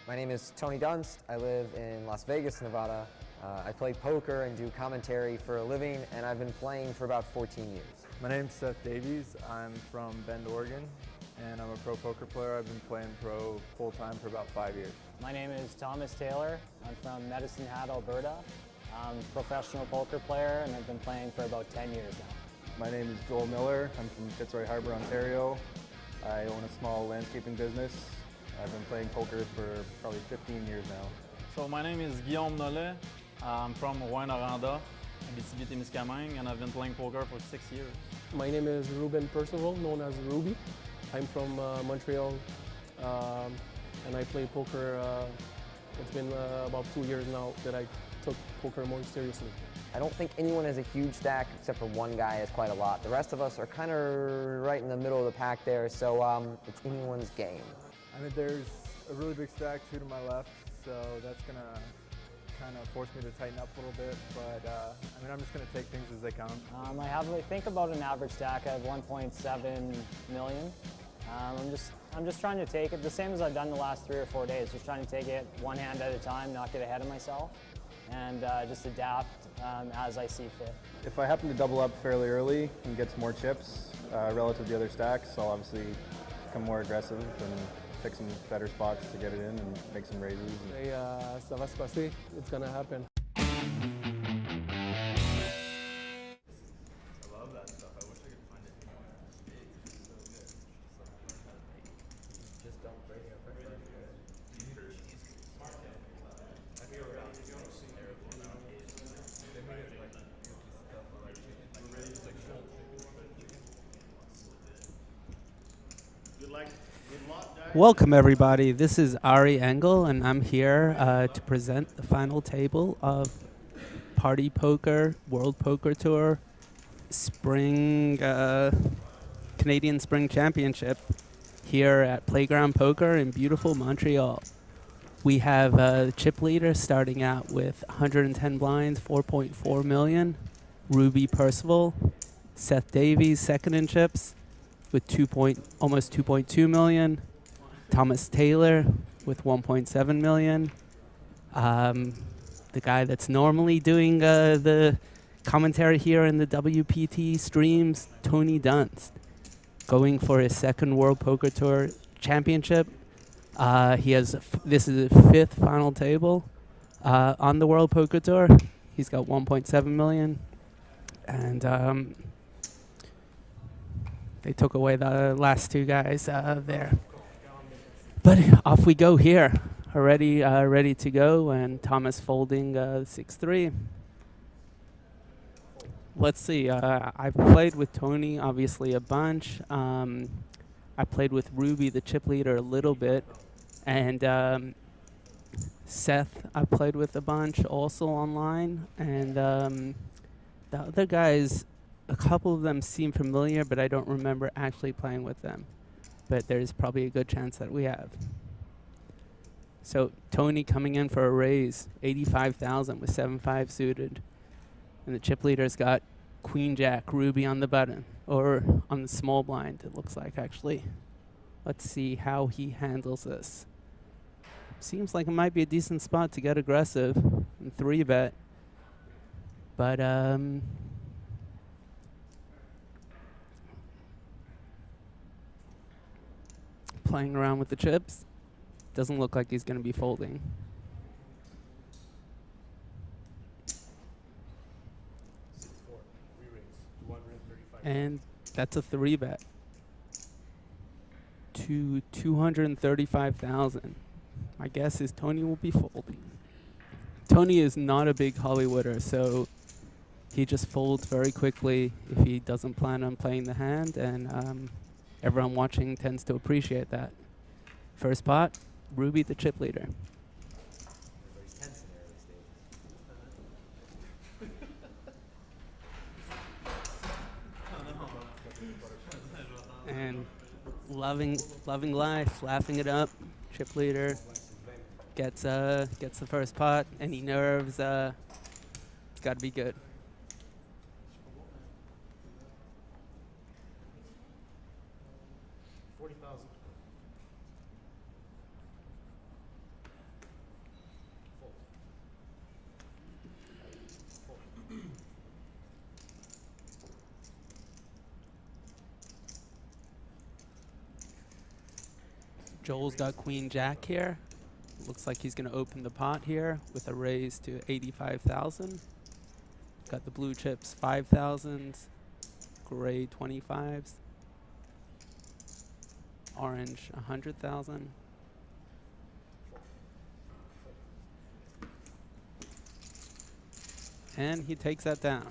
My name is Tony Dunst. I live in Las Vegas, Nevada. I play poker and do commentary for a living, and I've been playing for about 14 years. My name's Seth Davies. I'm from Bend, Oregon, and I'm a pro poker player. I've been playing pro full-time for about 5 years. My name is Thomas Taylor. I'm from Medicine Hat, Alberta. I'm a professional poker player, and I've been playing for about 10 years now. My name is Joel Miller. I'm from Fitzroy Harbour, Ontario. I own a small landscaping business. I've been playing poker for probably 15 years now. So my name is Guillaume Nollet. I'm from Rouyn-Noranda, Abitibi-Témiscamingue, and I've been playing poker for 6 years. My name is Ruben Percival, known as Ruby. I'm from Montreal, and I play poker. It's been about 2 years now that I took poker more seriously. I don't think anyone has a huge stack except for one guy has quite a lot. The rest of us are kind of right in the middle of the pack there, so it's anyone's game. I mean, there's a really big stack, 2 to my left, so that's gonna kind of force me to tighten up a little bit, but I mean, I'm just gonna take things as they come. I think about an average stack. I have 1.7 million. I'm just trying to take it the same as I've done the last 3 or 4 days. Just trying to take it one hand at a time, not get ahead of myself, and just adapt as I see fit. If I happen to double up fairly early and get some more chips relative to the other stacks, I'll obviously become more aggressive and pick some better spots to get it in and make some raises. Ça va se passer. It's gonna happen. I love that stuff. I wish I could find it anywhere. It's so good. Just don't break it. I feel around to go see there for now. They made it like stuff like really like good luck. Welcome everybody, this is Ari Engel and I'm here to present the final table of Party Poker World Poker Tour Spring Canadian Spring Championship here at Playground Poker in beautiful Montreal. We have the chip leader starting out with 110 blinds, 4.4 million, Ruby Percival, Seth Davies second in chips with almost 2.2 million. Thomas Taylor with 1.7 million. The guy that's normally doing the commentary here in the WPT streams, Tony Dunst, going for his second World Poker Tour Championship. This is his 5th final table on the World Poker Tour. He's got 1.7 million, and they took away the last 2 guys there. But off we go here, already ready to go, and Thomas folding 6-3. Let's see, I've played with Tony obviously a bunch. I played with Ruby, the chip leader, a little bit, and Seth I played with a bunch also online, and the other guys, a couple of them seem familiar, but I don't remember actually playing with them. But there's probably a good chance that we have. So Tony coming in for a raise, 85,000 with 7-5 suited. And the chip leader's got Queen Jack, Ruby on the button, or on the small blind, it looks like actually. Let's see how he handles this. Seems like it might be a decent spot to get aggressive and 3-bet. But playing around with the chips. Doesn't look like he's going to be folding. And that's a 3-bet to 235,000. My guess is Tony will be folding. Tony is not a big Hollywooder, so he just folds very quickly if he doesn't plan on playing the hand, and everyone watching tends to appreciate that. First pot, Ruby the chip leader. Everybody's tense in the early stages. And loving life, laughing it up. Chip leader gets the first pot. Any nerves? It's got to be good. 40,000. Joel's got Queen Jack here. Looks like he's going to open the pot here with a raise to 85,000. Got the blue chips 5,000, gray 25s, orange 100,000. And he takes that down.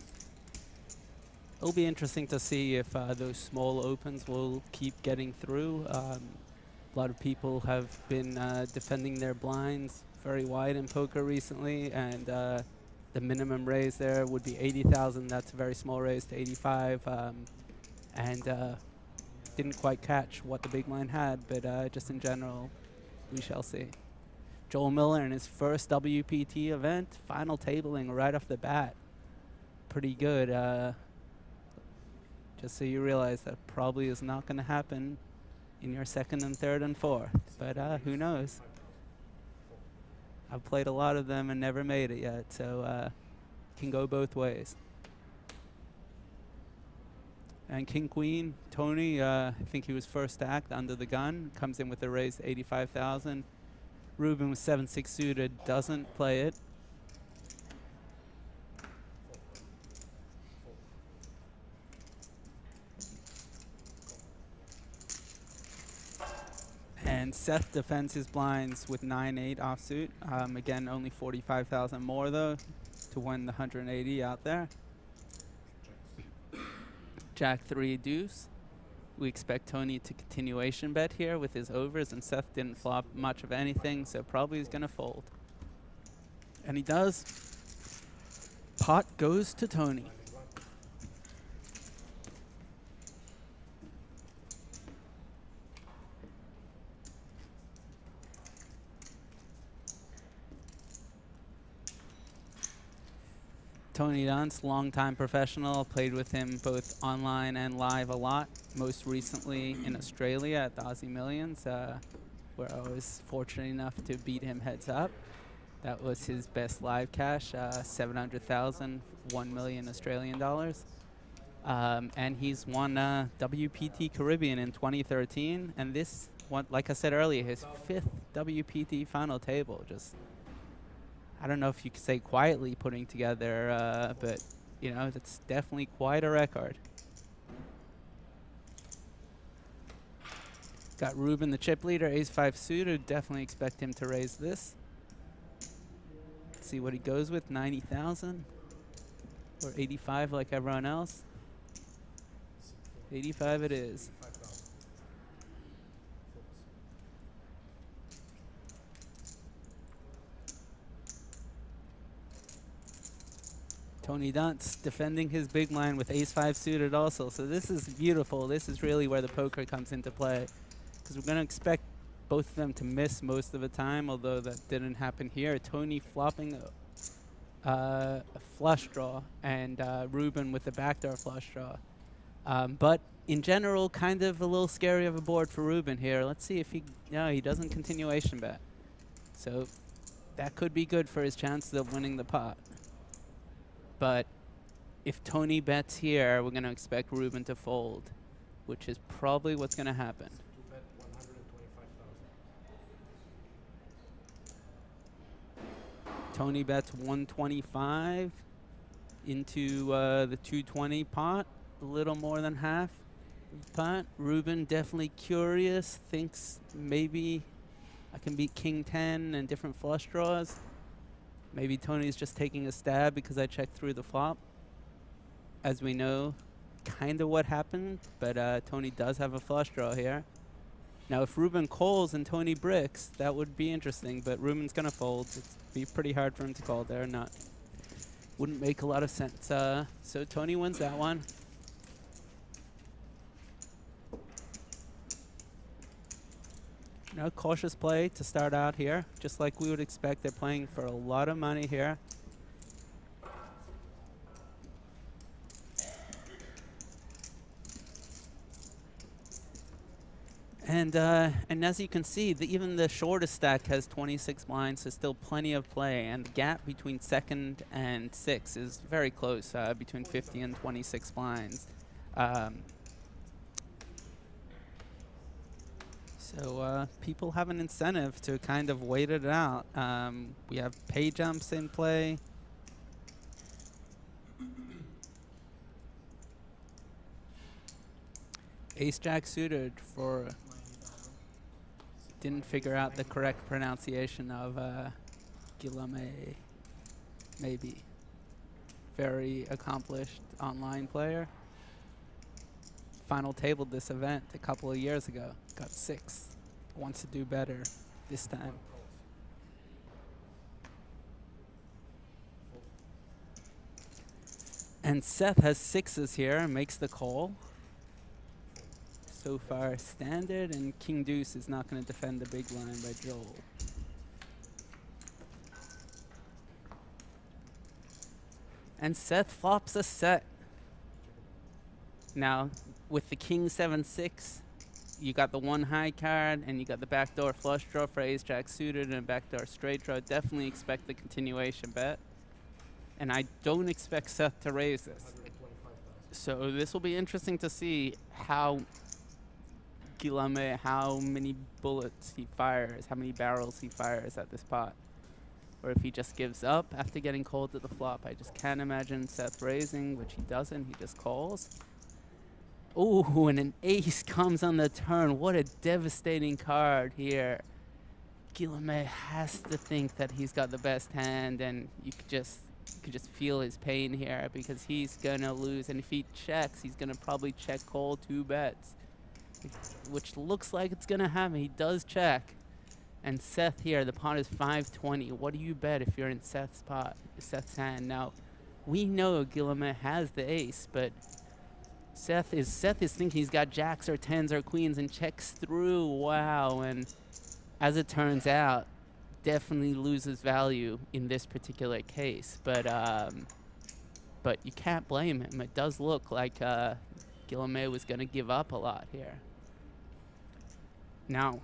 It'll be interesting to see if those small opens will keep getting through. A lot of people have been defending their blinds very wide in poker recently, and the minimum raise there would be 80,000. That's a very small raise to 85, and didn't quite catch what the big blind had, but just in general, we shall see. Joel Miller in his first WPT event, final tabling right off the bat. Pretty good. Just so you realize that probably is not going to happen in your second and third and fourth, but who knows? I've played a lot of them and never made it yet, so can go both ways. And King Queen, Tony, I think he was first stacked under the gun, comes in with a raise to 85,000. Ruben with 7-6 suited doesn't play it. And Seth defends his blinds with 9-8 offsuit. Again, only 45,000 more though to win the 180 out there. Jack 3 deuce. We expect Tony to continuation bet here with his overs, and Seth didn't flop much of anything, so probably he's gonna fold. And he does. Pot goes to Tony. Tony Dunst, longtime professional, played with him both online and live a lot, most recently in Australia at the Aussie Millions, where I was fortunate enough to beat him heads up. That was his best live cash, 700,000, 1 million Australian dollars. And he's won WPT Caribbean in 2013, and this, like I said earlier, his 5th WPT final table. Just, I don't know if you could say quietly putting together, but you know, that's definitely quite a record. Got Ruben the chip leader, ace-5 suited. Definitely expect him to raise this. Let's see what he goes with, 90,000 or 85 like everyone else. 85 it is. Tony Dunst defending his big blind with ace-5 suited also. So this is beautiful. This is really where the poker comes into play, because we're going to expect both of them to miss most of the time, although that didn't happen here. Tony flopping a flush draw, and Ruben with the backdoor flush draw. But in general, kind of a little scary of a board for Ruben here. Let's see if he, no, he doesn't continuation bet. So that could be good for his chances of winning the pot. But if Tony bets here, we're going to expect Ruben to fold, which is probably what's going to happen. To bet 125,000. Tony bets 125 into the 220 pot, a little more than half pot. Ruben definitely curious, thinks maybe I can beat King 10 and different flush draws. Maybe Tony's just taking a stab because I checked through the flop. As we know, kind of what happened, but Tony does have a flush draw here. Now, if Ruben calls and Tony bricks, that would be interesting, but Ruben's going to fold. It'd be pretty hard for him to call there. Wouldn't make a lot of sense. So Tony wins that one. No, cautious play to start out here, just like we would expect. They're playing for a lot of money here. And as you can see, even the shortest stack has 26 blinds, so still plenty of play. And the gap between second and sixth is very close, between 50 and 26 blinds. So people have an incentive to kind of wait it out. We have pay jumps in play. Ace-Jack suited for... Didn't figure out the correct pronunciation of Guillaume. Maybe. Very accomplished online player. Final tabled this event a couple of years ago. Got 6th. Wants to do better this time. And Seth has 6s here and makes the call. So far standard, and King Deuce is not going to defend the big line by Joel. And Seth flops a set. Now, with the King 7-6, you got the one high card, and you got the backdoor flush draw for Ace-Jack suited and backdoor straight draw. Definitely expect the continuation bet. And I don't expect Seth to raise this. So this will be interesting to see how Guillaume, how many bullets he fires, how many barrels he fires at this pot. Or if he just gives up after getting called to the flop. I just can't imagine Seth raising, which he doesn't. He just calls. Ooh, and an ace comes on the turn. What a devastating card here. Guillaume has to think that he's got the best hand, and you could just feel his pain here because he's gonna lose. And if he checks, he's gonna probably check call 2 bets, which looks like it's gonna happen. He does check. And Seth here, the pot is 520. What do you bet if you're in Seth's pot, Seth's hand? Now, we know Guillaume has the ace, but Seth is thinking he's got jacks or 10s or queens and checks through. Wow, and as it turns out, definitely loses value in this particular case. But you can't blame him. It does look like Guillaume was gonna give up a lot here. Now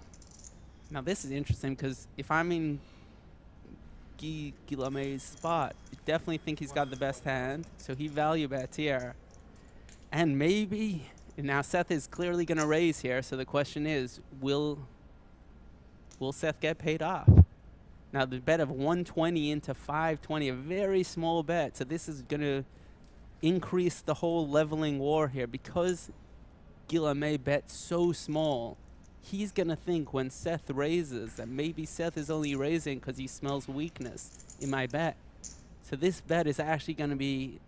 this is interesting because if I'm in Guillaume's spot, I definitely think he's got the best hand, so he value bets here. And maybe, now Seth is clearly going to raise here, so the question is, will Seth get paid off? Now the bet of 120 into 520, a very small bet, so this is going to increase the whole leveling war here. Because Guillaume bets so small, he's going to think when Seth raises that maybe Seth is only raising because he smells weakness in my bet. So this bet is actually going to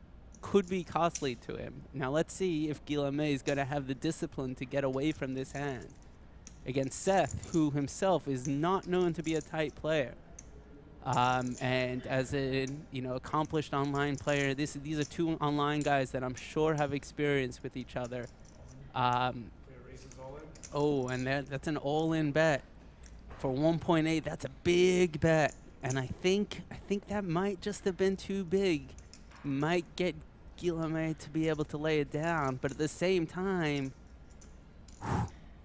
could be costly to him. Now let's see if Guillaume is going to have the discipline to get away from this hand against Seth, who himself is not known to be a tight player. And as an accomplished online player, these are 2 online guys that I'm sure have experience with each other. Oh, and that's an all-in bet for 1.8. That's a big bet, and I think that might just have been too big. Might get Guillaume to be able to lay it down, but at the same time,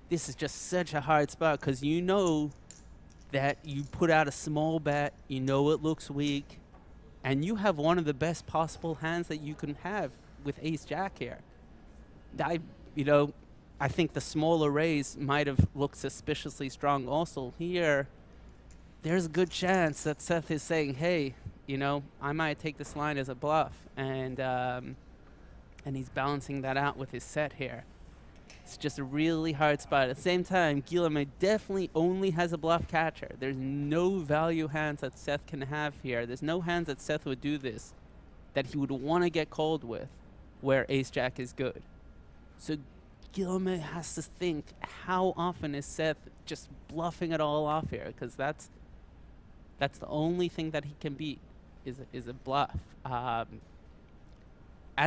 this is just such a hard spot because you know that you put out a small bet, you know it looks weak, and you have one of the best possible hands that you can have with Ace-Jack here. I think the smaller raise might have looked suspiciously strong also. Here, there's a good chance that Seth is saying, hey, I might take this line as a bluff, and he's balancing that out with his set here. It's just a really hard spot. At the same time, Guillaume definitely only has a bluff catcher. There's no value hands that Seth can have here. There's no hands that Seth would do this that he would want to get called with where ace-jack is good. So Guillaume has to think, how often is Seth just bluffing it all off here? Because that's the only thing that he can beat is a bluff. As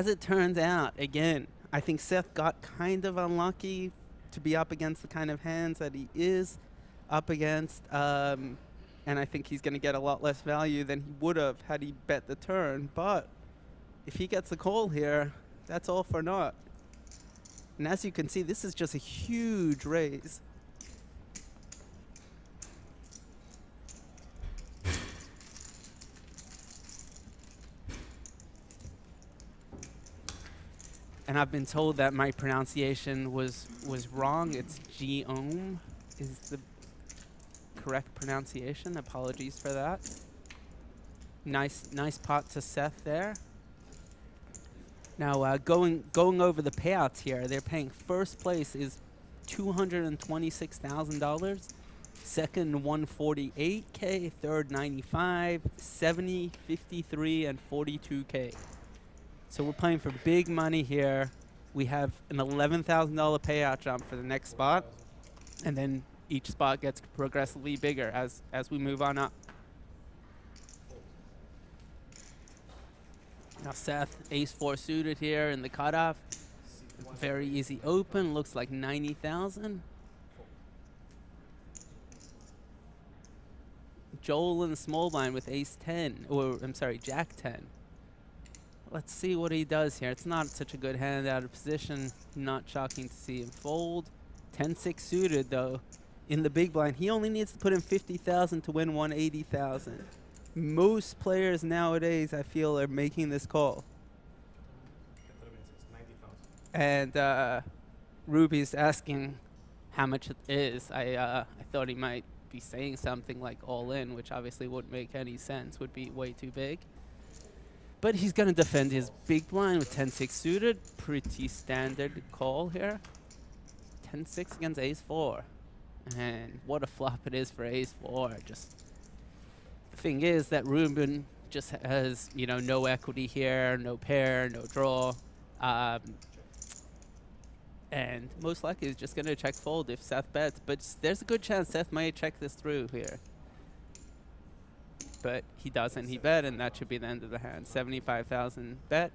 it turns out, again, I think Seth got kind of unlucky to be up against the kind of hands that he is up against. And I think he's going to get a lot less value than he would have had he bet the turn. But if he gets the call here, that's all for naught. And as you can see, this is just a huge raise. And I've been told that my pronunciation was wrong. It's Guillaume is the correct pronunciation. Apologies for that. Nice pot to Seth there. Now going over the payouts here, they're paying first place is $226,000, second 148K, third 95, 70, 53, and 42K. So we're playing for big money here. We have an $11,000 payout jump for the next spot, and then each spot gets progressively bigger as we move on up. Now Seth, ace-4 suited here in the cutoff. Very easy open, looks like 90,000. Joel in the small blind with ace-10, or I'm sorry, jack-10. Let's see what he does here. It's not such a good hand out of position. Not shocking to see him fold. 10-6 suited though. In the big blind, he only needs to put in 50,000 to win 180,000. Most players nowadays, I feel, are making this call. And Ruby's asking how much it is. I thought he might be saying something like all in, which obviously wouldn't make any sense. Would be way too big. But he's going to defend his big blind with 10-6 suited. Pretty standard call here. 10-6 against ace-4. And what a flop it is for ace-4. Just the thing is that Ruben just has, you know, no equity here, no pair, no draw. And most likely is just going to check fold if Seth bets. But there's a good chance Seth might check this through here. But he doesn't. He bet, and that should be the end of the hand. 75,000 bet.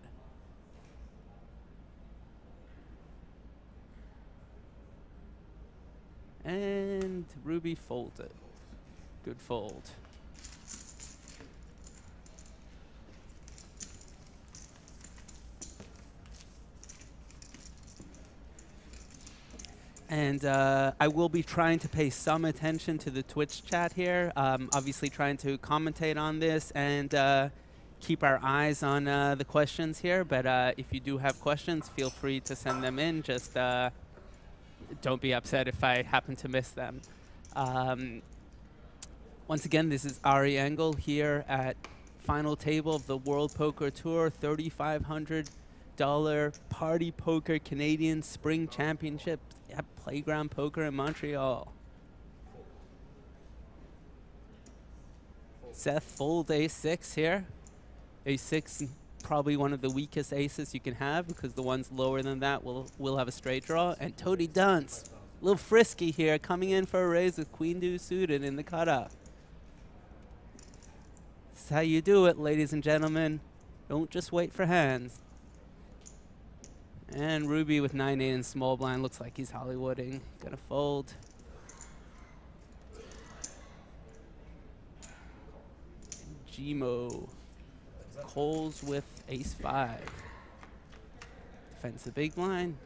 And Ruby folds it. Good fold. And I will be trying to pay some attention to the Twitch chat here. Obviously trying to commentate on this and keep our eyes on the questions here. But if you do have questions, feel free to send them in. Just don't be upset if I happen to miss them. Once again, this is Ari Engel here at final table of the World Poker Tour, $3,500 Party Poker Canadian Spring Championship at Playground Poker in Montreal. Seth folds ace-6 here. Ace-6, probably one of the weakest aces you can have because the ones lower than that will have a straight draw. And Tony Dunst, a little frisky here, coming in for a raise with queen-deuce suited in the cutoff. That's how you do it, ladies and gentlemen. Don't just wait for hands. And Ruby with 9-8 in small blind looks like he's Hollywooding. Gonna fold. Gmo calls with ace-5. Defends the big blind.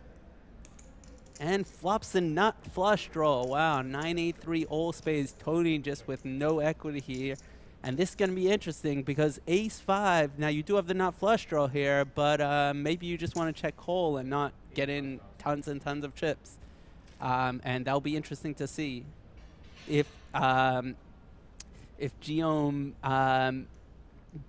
And flops the nut flush draw. Wow, 9-8-3 all spades. Tony just with no equity here. And this is going to be interesting because ace-5, now you do have the nut flush draw here, but maybe you just want to check call and not get in tons and tons of chips. And that'll be interesting to see if Guillaume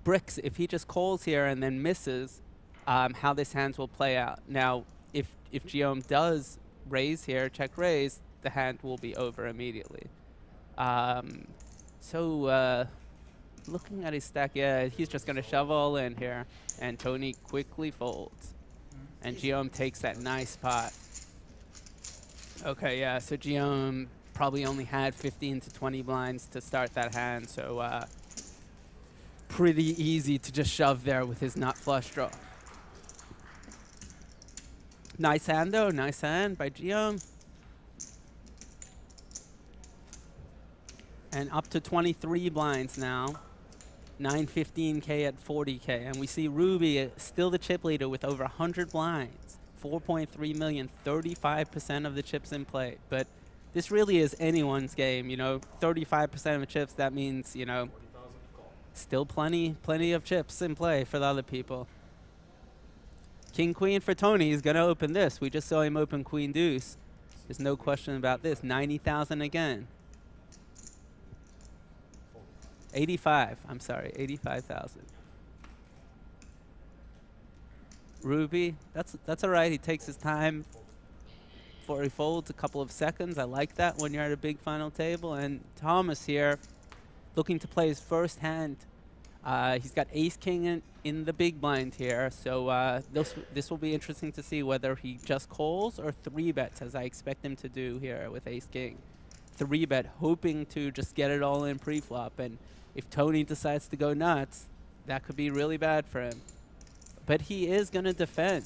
bricks, if he just calls here and then misses, how this hand will play out. Now, if Guillaume does raise here, check raise, the hand will be over immediately. Looking at his stack, yeah, he's just going to shove all in here, and Tony quickly folds. And Guillaume takes that nice pot. Okay, yeah, so Guillaume probably only had 15 to 20 blinds to start that hand, so pretty easy to just shove there with his nut flush draw. Nice hand though, nice hand by Guillaume. And up to 23 blinds now. 915K at 40K. And we see Ruby still the chip leader with over 100 blinds. 4.3 million, 35% of the chips in play. But this really is anyone's game, you know, 35% of the chips, that means, you know, still plenty of chips in play for the other people. King Queen for Tony is gonna open this. We just saw him open Queen Deuce. There's no question about this. 90,000 again. 85, I'm sorry, 85,000. Ruby, that's all right. He takes his time before he folds, a couple of seconds. I like that when you're at a big final table. And Thomas here, looking to play his first hand. He's got Ace King in the big blind here, so this will be interesting to see whether he just calls or 3-bets, as I expect him to do here with Ace King. 3-bet, hoping to just get it all in pre-flop, and if Tony decides to go nuts, that could be really bad for him. But he is going to defend.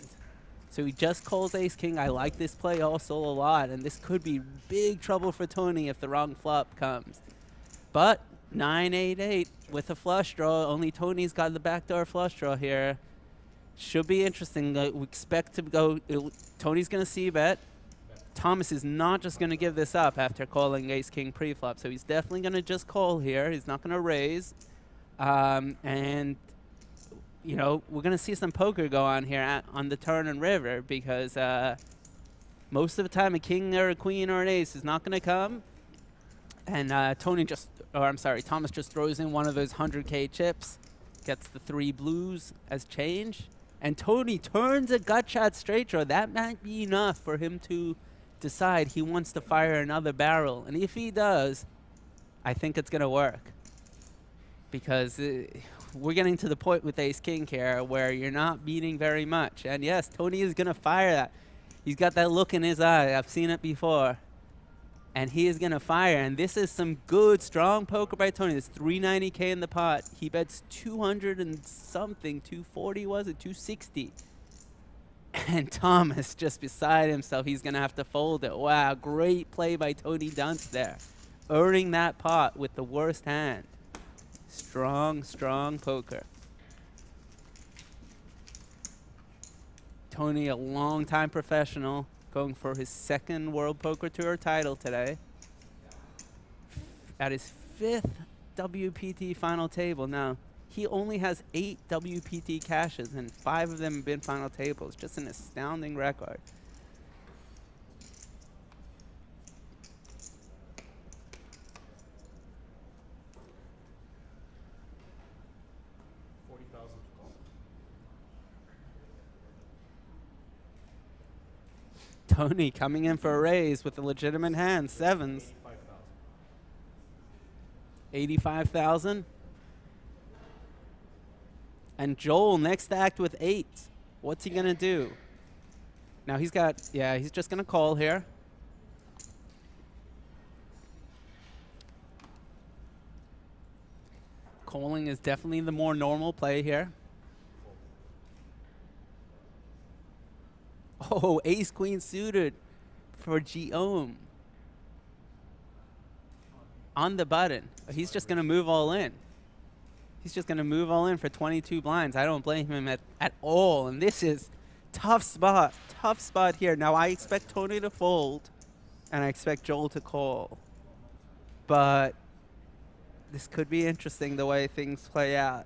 So he just calls Ace King. I like this play also a lot, and this could be big trouble for Tony if the wrong flop comes. But 9-8-8 with a flush draw. Only Tony's got the backdoor flush draw here. Should be interesting. We expect to go. Tony's going to c-bet. Thomas is not just going to give this up after calling Ace King pre-flop, so he's definitely going to just call here. He's not going to raise. And, you know, we're going to see some poker go on here on the turn and river, because most of the time a king or a queen or an ace is not going to come. And Thomas just throws in one of those 100K chips, gets the 3 blues as change. And Tony turns a gut shot straight draw. That might be enough for him to decide he wants to fire another barrel. And if he does, I think it's going to work. Because we're getting to the point with Ace King here where you're not beating very much. And yes, Tony is going to fire that. He's got that look in his eye. I've seen it before. And he is going to fire. And this is some good, strong poker by Tony. There's 390K in the pot. He bets 200 and something. 240 was it? 260. And Thomas just beside himself. He's going to have to fold it. Wow, great play by Tony Dunst there. Earning that pot with the worst hand. Strong, strong poker. Tony, a long-time professional, going for his 2nd World Poker Tour title today. At his 5th WPT final table. Now, he only has 8 WPT cashes, and 5 of them have been final tables. Just an astounding record. Tony coming in for a raise with a legitimate hand, 7s. 85,000. And Joel next to act with 8s. What's he gonna do? Now he's just gonna call here. Calling is definitely the more normal play here. Oh, Ace Queen suited for Guillaume. On the button. He's just going to move all in. He's just going to move all in for 22 blinds. I don't blame him at all. And this is tough spot here. Now, I expect Tony to fold, and I expect Joel to call. But this could be interesting the way things play out.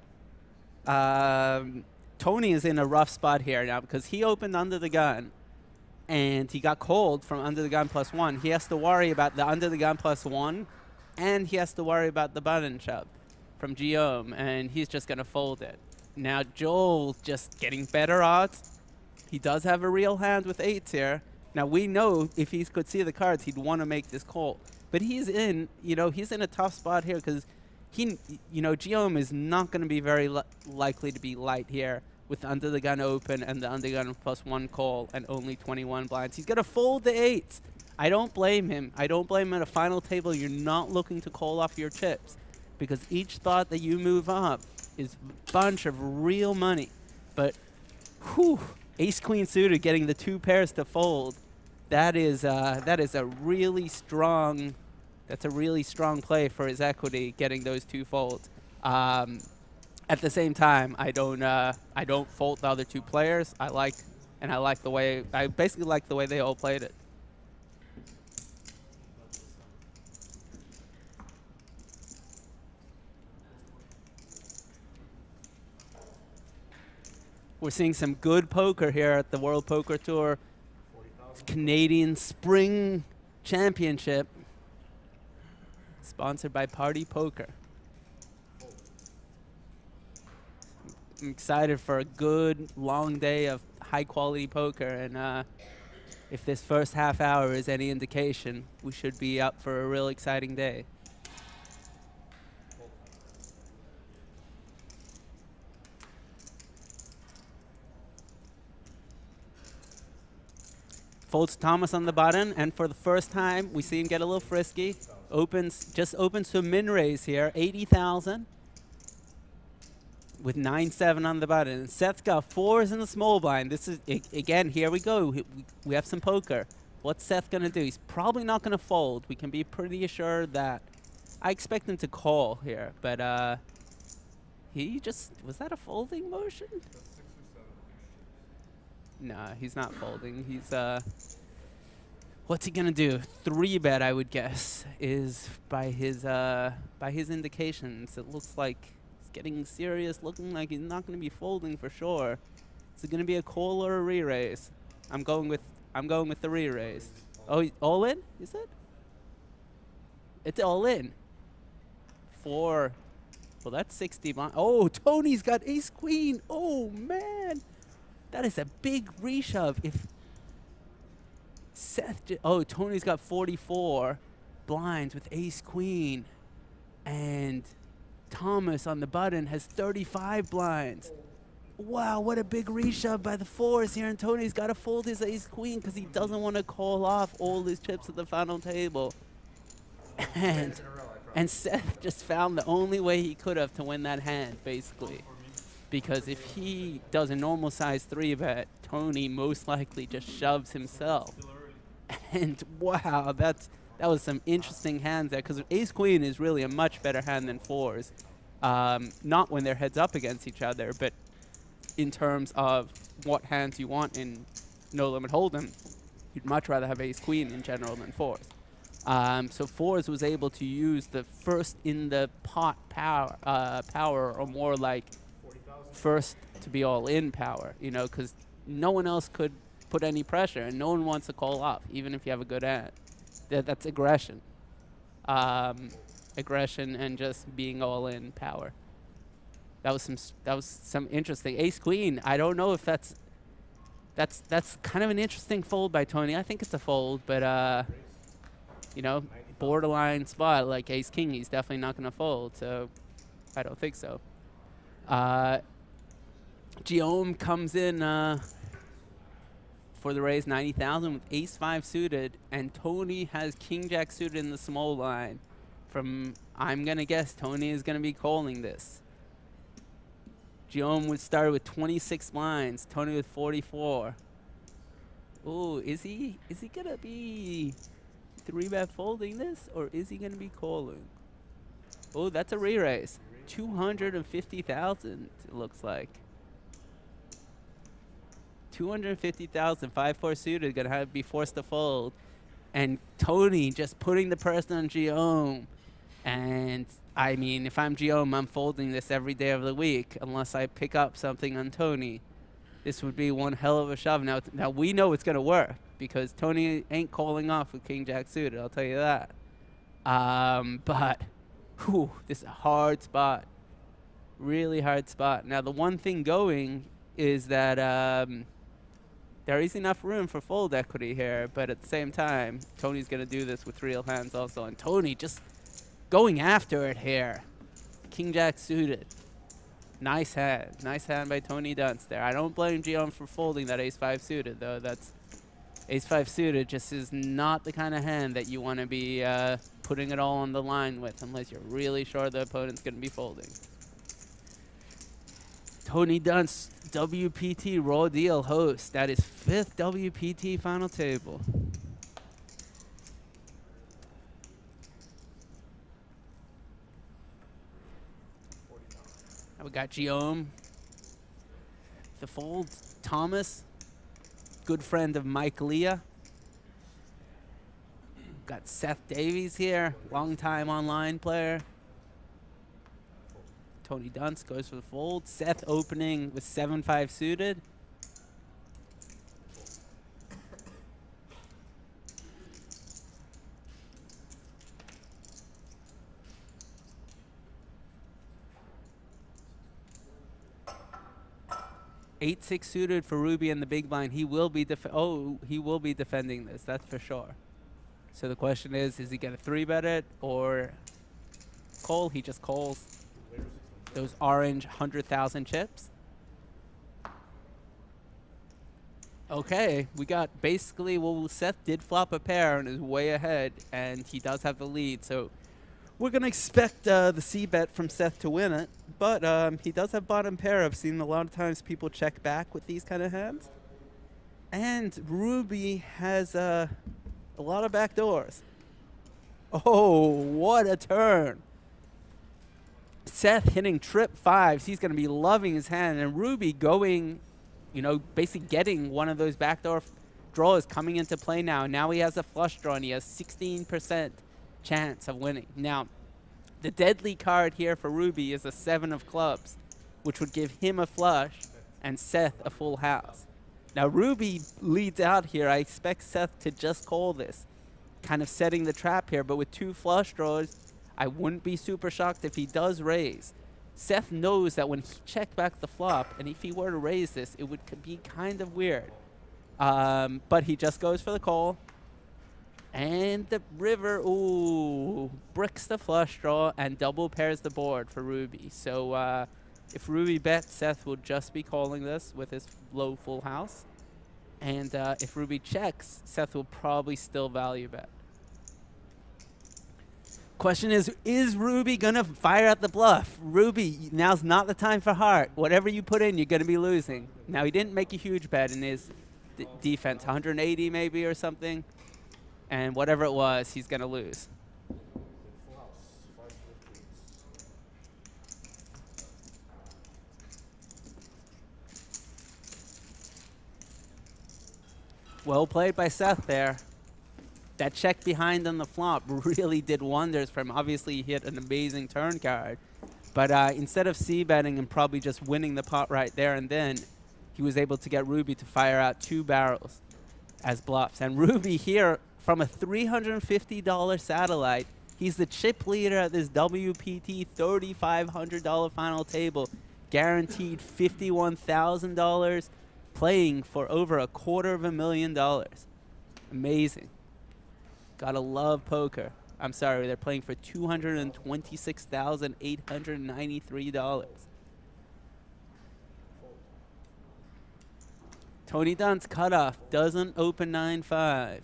Tony is in a rough spot here now because he opened under the gun and he got called from under the gun +1. He has to worry about the under the gun +1, and he has to worry about the button shove from Guillaume, and he's just going to fold it. Now Joel's just getting better odds. He does have a real hand with 8s here, Now we know if he could see the cards, he'd want to make this call. But he's in, he's in a tough spot here because Guillaume is not going to be very likely to be light here with under the gun open and the under gun +1 call and only 21 blinds. Is going to fold the 8s. I don't blame him. I don't blame him at a final table. You're not looking to call off your chips because each thought that you move up is a bunch of real money. But, whew, ace queen suited getting the 2 pairs to fold. That is a really strong. That's a really strong play for his equity, getting those 2 folds. At the same time, I don't fault the other 2 players. I basically like the way they all played it. We're seeing some good poker here at the World Poker Tour Canadian Spring Championship, sponsored by Party Poker. I'm excited for a good, long day of high-quality poker, and if this first half hour is any indication, we should be up for a real exciting day. Folds Thomas on the button, and for the first time, we see him get a little frisky. Just opens to a min raise here, 80,000. With 9-7 on the button. And Seth's got 4s in the small blind. This is, again, here we go. We have some poker. What's Seth going to do? He's probably not going to fold. We can be pretty assured that. I expect him to call here, but was that a folding motion? Nah, he's not folding. He's, what's he going to do? 3-bet, I would guess, is by his indications. It looks like getting serious, looking like he's not going to be folding for sure. Is it going to be a call or a re-raise? I'm going with the re-raise. Oh, all in? Is it? It's all in. 4. Well, that's 60. Oh, Tony's got ace queen. Oh man, that is a big reshove. If Seth, Tony's got 44 blinds with ace queen, and Thomas on the button has 35 blinds. Wow, what a big reshove by the 4s here, and Tony's got to fold his ace queen because he doesn't want to call off all his chips at the final table. And Seth just found the only way he could have to win that hand, basically. Because if he does a normal size 3-bet, Tony most likely just shoves himself. And wow, that was some interesting hands there, because ace queen is really a much better hand than 4s. Not when they're heads up against each other, but in terms of what hands you want in No Limit Hold'em, you'd much rather have ace queen in general than 4s. So 4s was able to use the first in the pot power, or more like first to be all in power, because no one else could put any pressure, and no one wants to call off, even if you have a good hand. That's aggression. Aggression and just being all in power. That was some interesting ace queen. I don't know if that's kind of an interesting fold by Tony. I think it's a fold, but borderline spot like ace king, he's definitely not going to fold. So I don't think so. Guillaume comes in for the raise, 90,000 with ace 5 suited, and Tony has king jack suited in the small line. I'm going to guess Tony is going to be calling this. Guillaume would start with 26 blinds, Tony with 44. Ooh, is he going to be 3-bet folding this, or is he going to be calling? Oh, that's a re-raise. 250,000, it looks like. 250,000, 5-4 suited, going to be forced to fold. And Tony just putting the pressure on Guillaume. And I mean, if I'm Guillaume, I'm folding this every day of the week unless I pick up something on Tony. This would be one hell of a shove. Now we know it's going to work because Tony ain't calling off with king jack suited, I'll tell you that. But this is a hard spot. Really hard spot. Now the one thing going is that there is enough room for fold equity here, but at the same time, Tony's going to do this with real hands also. And Tony just going after it here. King Jack suited. Nice hand. Nice hand by Tony Dunst there. I don't blame Guillaume for folding that ace-5 suited, though. That's ace-5 suited just is not the kind of hand that you want to be putting it all on the line with unless you're really sure the opponent's going to be folding. Tony Dunst, WPT Raw Deal host. That is 5th WPT final table. Now we got Guillaume. The fold. Thomas, good friend of Mike Leah. Got Seth Davies here, long-time online player. Tony Dunst goes for the fold. Seth opening with 7-5 suited. Eight-six suited for Ruby in the big blind. He will be he will be defending this. That's for sure. So the question is he gonna 3-bet it or call? He just calls. Those orange 100,000 chips. Okay, we got basically, well, Seth did flop a pair and is way ahead, and he does have the lead. So we're going to expect the C-bet from Seth to win it, but he does have bottom pair. I've seen a lot of times people check back with these kind of hands. And Ruby has a lot of back doors. Oh, what a turn. Seth hitting trip 5s. He's going to be loving his hand. And Ruby going, you know, basically getting one of those backdoor draws coming into play now. Now he has a flush draw and he has 16% chance of winning. Now, the deadly card here for Ruby is a 7 of clubs, which would give him a flush and Seth a full house. Now, Ruby leads out here. I expect Seth to just call this, kind of setting the trap here. But with 2 flush draws, I wouldn't be super shocked if he does raise. Seth knows that when he checked back the flop, and if he were to raise this, it would be kind of weird. But he just goes for the call. And the river, ooh, bricks the flush draw and double pairs the board for Ruby. So if Ruby bets, Seth will just be calling this with his low full house. And if Ruby checks, Seth will probably still value bet. Question is Ruby going to fire at the bluff? Ruby, now's not the time for heart. Whatever you put in, you're going to be losing. Now, he didn't make a huge bet in his defense, 180 maybe or something. And whatever it was, he's going to lose. Well played by Seth there. That check behind on the flop really did wonders for him. Obviously, he hit an amazing turn card. But instead of C-betting and probably just winning the pot right there and then, he was able to get Ruby to fire out 2 barrels as bluffs. And Ruby here, from a $350 satellite, he's the chip leader at this WPT $3,500 final table. Guaranteed $51,000, playing for over $250,000. Amazing. Gotta love poker. I'm sorry, they're playing for $226,893. Tony Dunst cutoff doesn't open 9-5.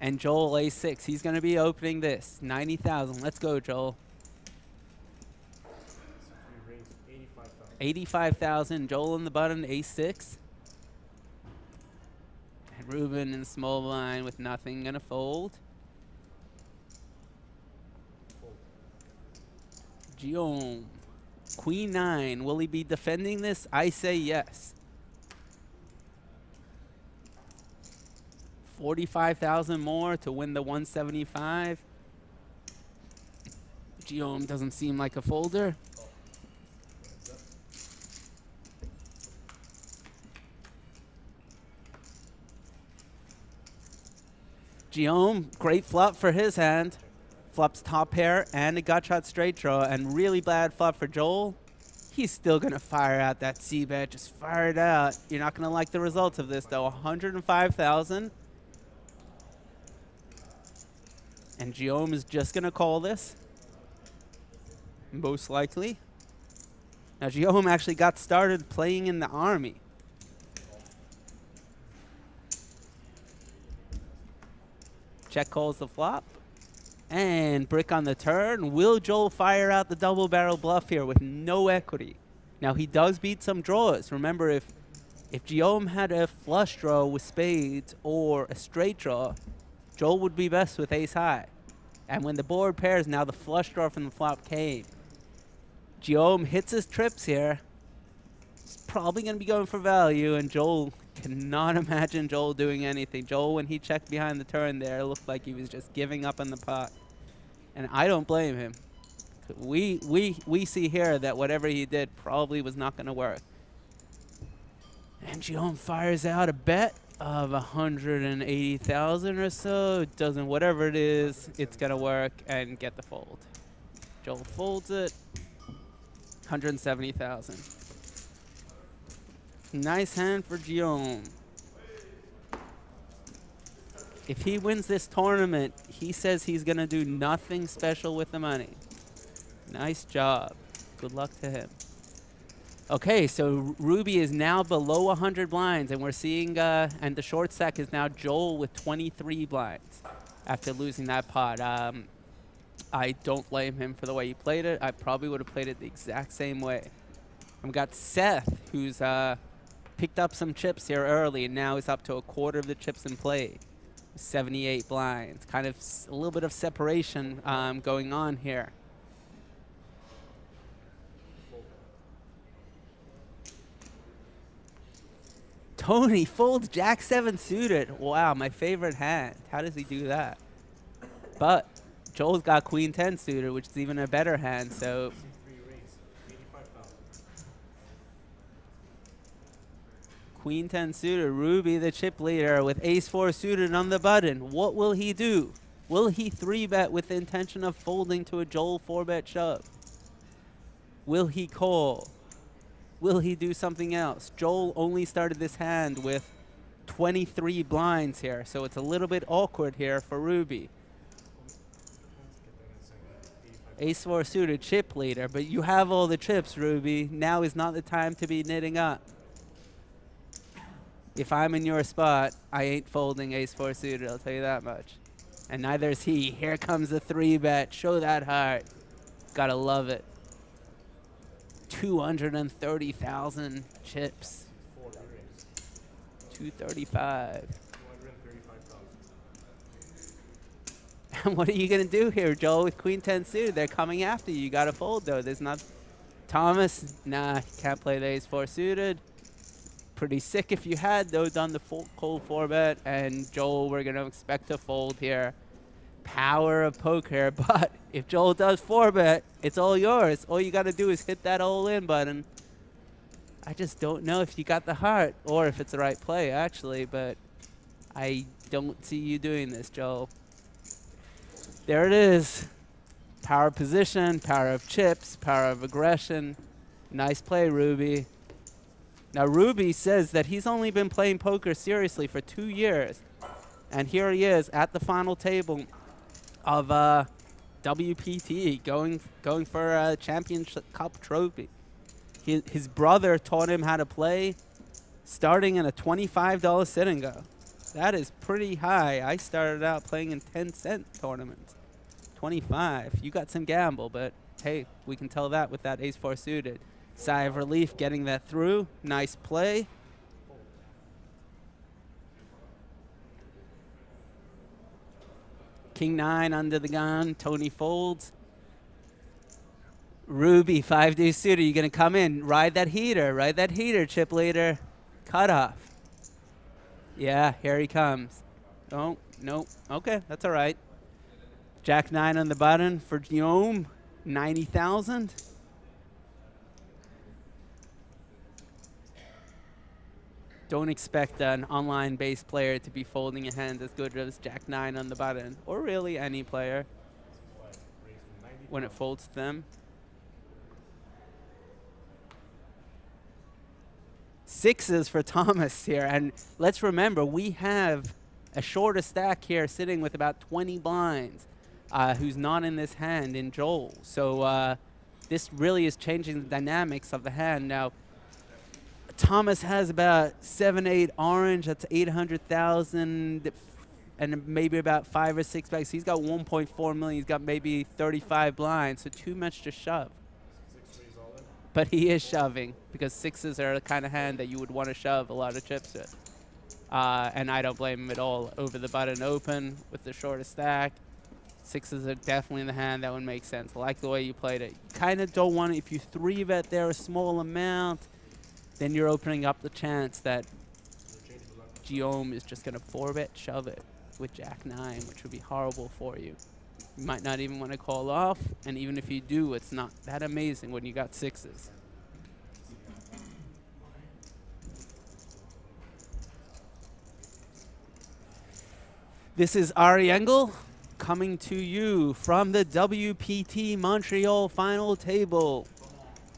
And Joel A6, he's gonna be opening this 90,000. Let's go, Joel. 85,000. Joel in the button, A6. And Ruben in small blind with nothing gonna fold. Guillaume, Queen 9. Will he be defending this? I say yes. 45,000 more to win the 175. Guillaume doesn't seem like a folder. Guillaume, great flop for his hand. Flops top pair and a gut shot straight draw, and really bad flop for Joel. He's still going to fire out that C-bet. Just fire it out. You're not going to like the results of this, though. 105,000. And Guillaume is just going to call this. Most likely. Now, Guillaume actually got started playing in the Army. Check calls the flop. And brick on the turn. Will Joel fire out the double barrel bluff here with no equity? Now, he does beat some draws. Remember, if Guillaume had a flush draw with spades or a straight draw, Joel would be best with ace high. And when the board pairs, now the flush draw from the flop came. Guillaume hits his trips here. He's probably going to be going for value, and Joel cannot imagine Joel doing anything. Joel, when he checked behind the turn there, looked like he was just giving up on the pot. And I don't blame him. We see here that whatever he did probably was not going to work. And Guillaume fires out a bet of 180,000 or so. Doesn't, whatever it is, it's going to work and get the fold. Joel folds it. 170,000. Nice hand for Guillaume. If he wins this tournament, he says he's going to do nothing special with the money. Nice job. Good luck to him. Okay, so Ruby is now below 100 blinds, and we're seeing, and the short stack is now Joel with 23 blinds after losing that pot. I don't blame him for the way he played it. I probably would have played it the exact same way. I've got Seth, who's picked up some chips here early, and now is up to a quarter of the chips in play. 78 blinds. Kind of a little bit of separation going on here. Tony folds Jack 7 suited. Wow, my favorite hand. How does he do that? But Joel's got Queen 10 suited, which is even a better hand, so. Queen 10 suited, Ruby the chip leader with ace 4 suited on the button. What will he do? Will he 3-bet with the intention of folding to a Joel 4-bet shove? Will he call? Will he do something else? Joel only started this hand with 23 blinds here, so it's a little bit awkward here for Ruby. Ace 4 suited, chip leader, but you have all the chips, Ruby. Now is not the time to be knitting up. If I'm in your spot, I ain't folding ace 4 suited, I'll tell you that much. And neither is he. Here comes the 3-bet. Show that heart. Gotta love it. 230,000 chips. 235. And what are you gonna do here, Joel, with Queen 10 suited? They're coming after you. You gotta fold though. There's not. Thomas, nah, can't play the ace 4 suited. Pretty sick if you had though done the cold 4-bet. And Joel, we're gonna expect to fold here. Power of poker, but if Joel does 4-bet, it's all yours. All you gotta do is hit that all-in button. I just don't know if you got the heart or if it's the right play, actually, but I don't see you doing this, Joel. There it is. Power of position, power of chips, power of aggression. Nice play, Ruby. Now, Ruby says that he's only been playing poker seriously for 2 years. And here he is at the final table of WPT, going for a championship cup trophy. His brother taught him how to play starting in a $25 sit and go. That is pretty high. I started out playing in 10-cent tournaments. 25. You got some gamble, but hey, we can tell that with that ace 4 suited. Sigh of relief getting that through. Nice play. King 9 under the gun. Tony folds. Ruby 5 deuce suited. You're gonna come in, ride that heater, chip leader. Cut off. Yeah, here he comes. Oh, no. Okay, that's all right. Jack 9 on the button for Guillaume. 90,000. Don't expect an online-based player to be folding a hand as good as Jack 9 on the button, or really any player when it folds to them. sixes for Thomas here. And let's remember, we have a shorter stack here sitting with about 20 blinds, who's not in this hand in Joel. So this really is changing the dynamics of the hand. Now, Thomas has about 7-8 orange. That's 800,000, and maybe about 5 or 6 bags. He's got 1.4 million. He's got maybe 35 blinds, so too much to shove. But he is shoving because sixes are the kind of hand that you would want to shove a lot of chips with. And I don't blame him at all. Over the button open with the shortest stack. Sixes are definitely in the hand. That would make sense. I like the way you played it. You kind of don't want to, if you 3-bet there a small amount, then you're opening up the chance that Guillaume is just going to 4-bet shove it with Jack-9, which would be horrible for you. You might not even want to call off, and even if you do, it's not that amazing when you got sixes. This is Ari Engel coming to you from the WPT Montreal final table.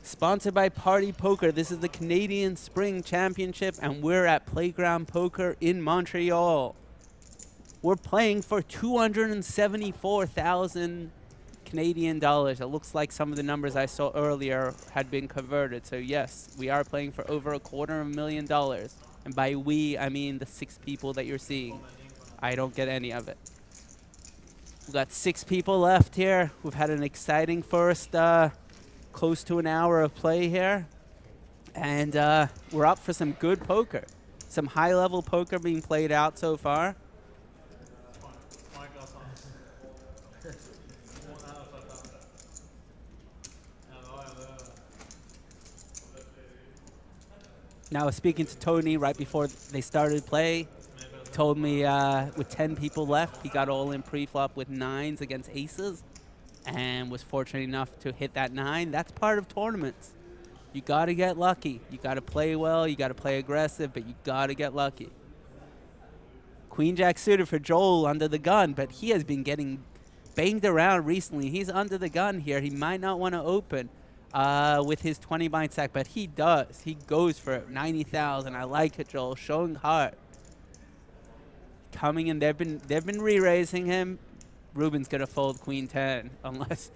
Sponsored by Party Poker. This is the Canadian Spring Championship, and we're at Playground Poker in Montreal. We're playing for 274,000 Canadian dollars. It looks like some of the numbers I saw earlier had been converted. So yes, we are playing for over $250,000. And by we, I mean the 6 people that you're seeing. I don't get any of it. We've got 6 people left here. We've had an exciting first close to an hour of play here. And we're up for some good poker. Some high-level poker being played out so far. Now, I was speaking to Tony right before they started play. Told me with 10 people left, he got all in pre-flop with 9s against aces and was fortunate enough to hit that 9. That's part of tournaments. You got to get lucky. You got to play well. You got to play aggressive, but you got to get lucky. Queen Jack suited for Joel under the gun, but he has been getting banged around recently. He's under the gun here. He might not want to open with his 20 blind stack, but he does. He goes for it. 90,000. I like it, Joel. Showing heart. Coming in, they've been re-raising him. Ruben's gonna fold Queen 10 unless,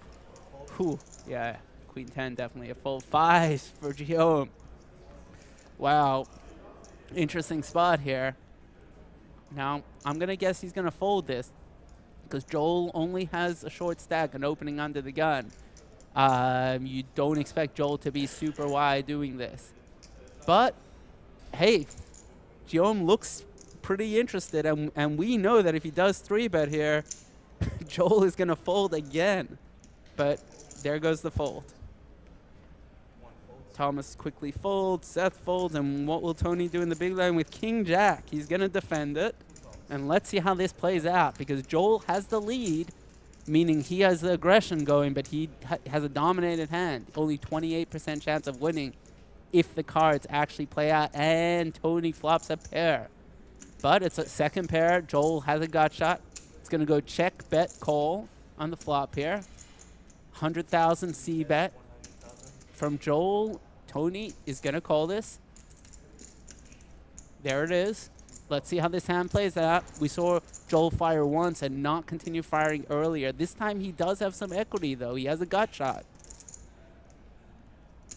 yeah, Queen 10 definitely a fold. 5s for Guillaume. Wow, interesting spot here. Now I'm gonna guess he's gonna fold this because Joel only has a short stack and opening under the gun. You don't expect Joel to be super wide doing this, but hey, Guillaume looks pretty interested, and we know that if he does 3-bet here, Joel is going to fold again. But there goes the fold. Thomas quickly folds, Seth folds, and what will Tony do in the big line with King Jack? He's going to defend it, and let's see how this plays out, because Joel has the lead, meaning he has the aggression going, but he has a dominated hand. Only 28% chance of winning if the cards actually play out, and Tony flops a pair. But it's a second pair. Joel has a gut shot. It's going to go check, bet, call on the flop here. 100,000 C bet from Joel. Tony is going to call this. There it is. Let's see how this hand plays out. We saw Joel fire once and not continue firing earlier. This time he does have some equity, though. He has a gut shot.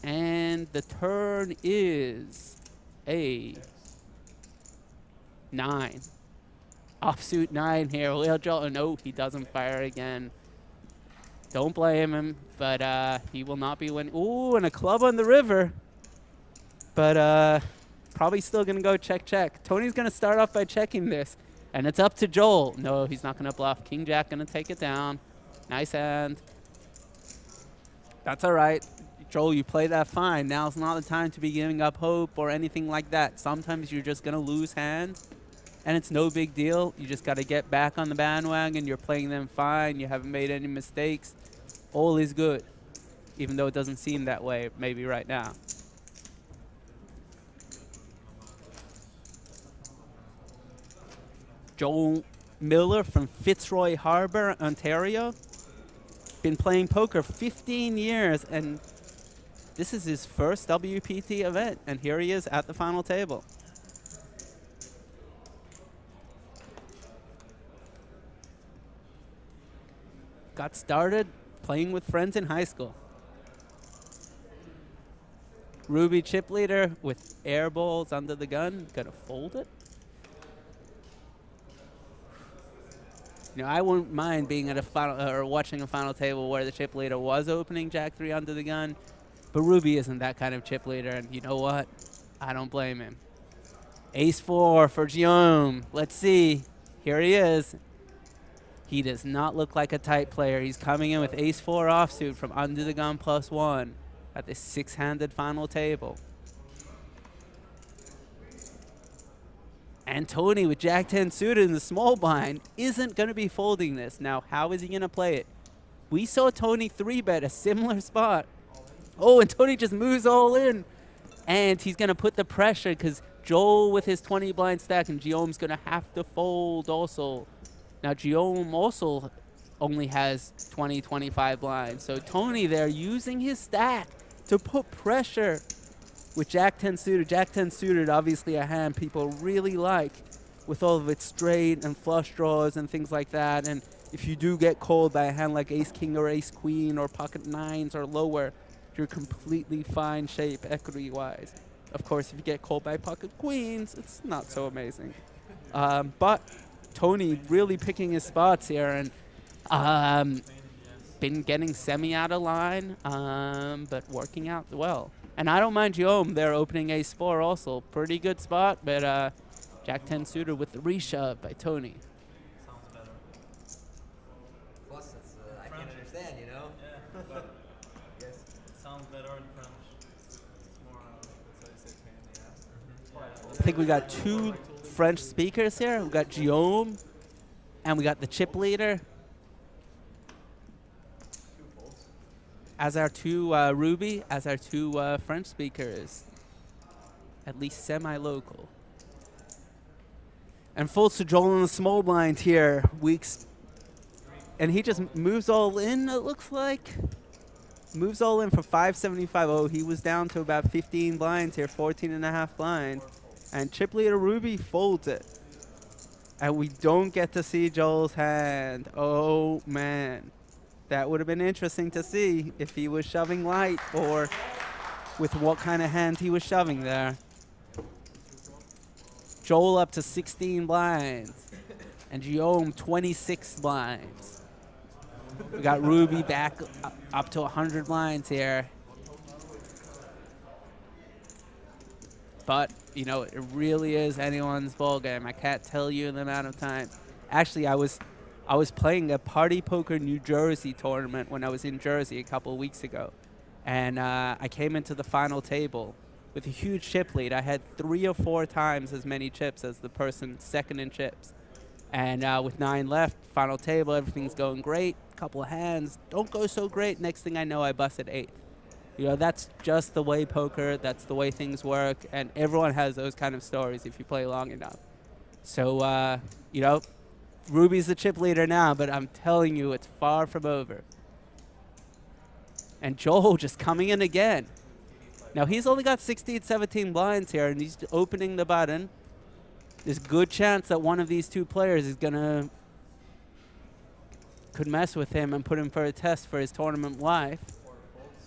And the turn is a 9. Offsuit 9 here. Will Joel? No, he doesn't fire again. Don't blame him, but he will not be winning. Ooh, and a club on the river. But probably still going to go check, check. Tony's going to start off by checking this, and it's up to Joel. No, he's not going to bluff. King Jack going to take it down. Nice hand. That's all right. Joel, you play that fine. Now's not the time to be giving up hope or anything like that. Sometimes you're just going to lose hands, and it's no big deal. You just got to get back on the bandwagon. You're playing them fine. You haven't made any mistakes. All is good, even though it doesn't seem that way maybe right now. Joel Miller from Fitzroy Harbor, Ontario. Been playing poker 15 years, and This is his first WPT event, and here he is at the final table. Got started playing with friends in high school. Ruby chip leader with air balls under the gun. Gonna fold it. You know, I wouldn't mind being at a final or watching a final table where the chip leader was opening Jack 3 under the gun, but Ruby isn't that kind of chip leader, and you know what? I don't blame him. Ace 4 for Guillaume. Let's see. Here he is. He does not look like a tight player. He's coming in with Ace 4 offsuit from under the gun +1 at this 6-handed final table. And Tony with Jack 10 suited in the small blind isn't going to be folding this. Now, how is he going to play it? We saw Tony 3-bet a similar spot. Oh, and Tony just moves all in. And he's going to put the pressure because Joel with his 20 blind stack and Guillaume's going to have to fold also. Now, Guillaume also only has 20, 25 blinds. So Tony there using his stack to put pressure with Jack 10 suited. Jack 10 suited, obviously a hand people really like with all of its straight and flush draws and things like that. And if you do get called by a hand like Ace King or Ace Queen or pocket nines or lower, you're completely fine shape equity-wise. Of course, if you get called by pocket queens, it's not so amazing. But Tony really picking his spots here and been getting semi out of line, but working out well. And I don't mind Guillaume there opening Ace 4 also. Pretty good spot, but Jack 10 suited with the reshove by Tony. Sounds better. Plus, it's, I can't understand, you know? Yeah, but yes, it sounds better in French. It's more, let's say, pain in the ass. I think we got 2 French speakers here. We got Guillaume, and we got the chip leader. As our 2 Ruby, as our 2 French speakers, at least semi-local. And folds to Joel in the small blind here. And he just moves all in, it looks like. Moves all in for 575. Oh, he was down to about 15 blinds here, 14.5 blinds. And chip leader Ruby folds it. And we don't get to see Joel's hand. Oh, man. That would have been interesting to see if he was shoving light or with what kind of hand he was shoving there. Joel up to 16 blinds and Guillaume 26 blinds. We got Ruby back up to 100 blinds here. But, you know, it really is anyone's ball game. I can't tell you the amount of time. Actually, I was playing a Party Poker New Jersey tournament when I was in Jersey a couple of weeks ago. And I came into the final table with a huge chip lead. I had 3 or 4 times as many chips as the person second in chips. And with 9 left, final table, everything's going great. Couple of hands, don't go so great. Next thing I know, I busted 8th. You know, that's just the way poker, that's the way things work. And everyone has those kind of stories if you play long enough. So, you know, Ruby's the chip leader now, but I'm telling you, it's far from over. And Joel just coming in again. Now, he's only got 16, 17 blinds here, and he's opening the button. There's a good chance that one of these 2 players is could mess with him and put him for a test for his tournament life.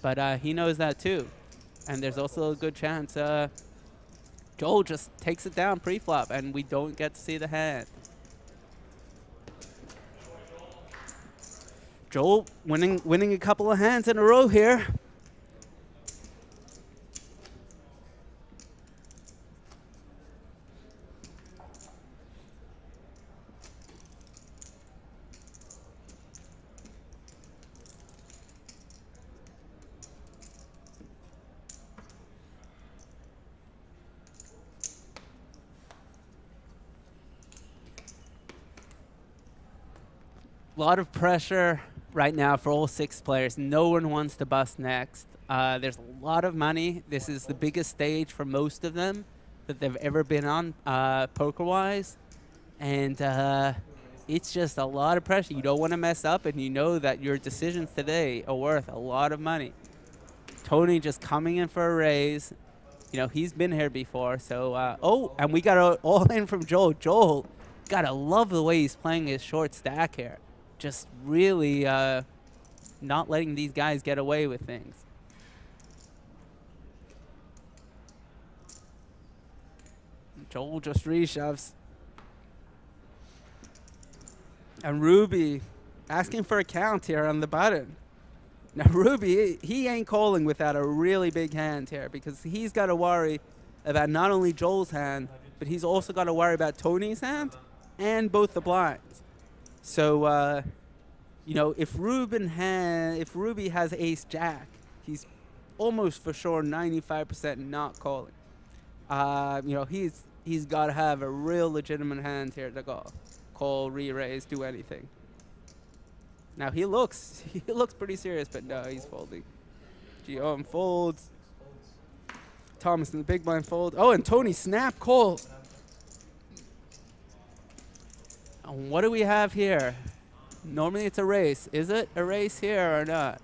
But he knows that too. And there's also a good chance Joel just takes it down pre-flop, and we don't get to see the hand. Joel winning a couple of hands in a row here. A lot of pressure right now for all 6 players. No one wants to bust next. There's a lot of money. This is the biggest stage for most of them that they've ever been on poker-wise. And it's just a lot of pressure. You don't want to mess up, and you know that your decisions today are worth a lot of money. Tony just coming in for a raise. You know, he's been here before. So, oh, and we got a all in from Joel. Joel, gotta love the way he's playing his short stack here. Just really not letting these guys get away with things. Joel just reshoves. And Ruby asking for a count here on the button. Now Ruby, he ain't calling without a really big hand here because he's got to worry about not only Joel's hand, but he's also got to worry about Tony's hand and both the blinds. So, you know, if Ruby has ace jack, he's almost for sure 95% not calling. You know, he's got to have a real legitimate hand here to call, re-raise, do anything. Now he looks pretty serious, but no, he's folding. Guillaume folds. Thomas in the big blind fold. Oh, and Tony snap calls. And what do we have here? Normally it's a race. Is it a race here or not?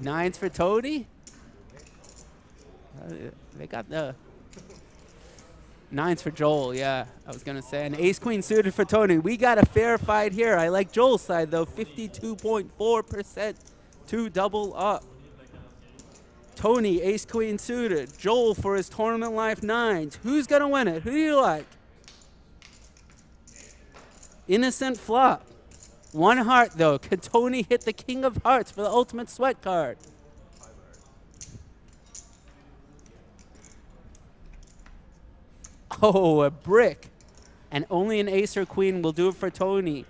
Nines for Tony? They got the nines for Joel, yeah, I was going to say. And ace-queen suited for Tony. We got a fair fight here. I like Joel's side, though. 52.4% to double up. Tony, ace-queen suited. Joel for his tournament life nines. Who's going to win it? Who do you like? Innocent flop. One heart, though. Could Tony hit the king of hearts for the ultimate sweat card? Oh, a brick. And only an ace or queen will do it for Tony.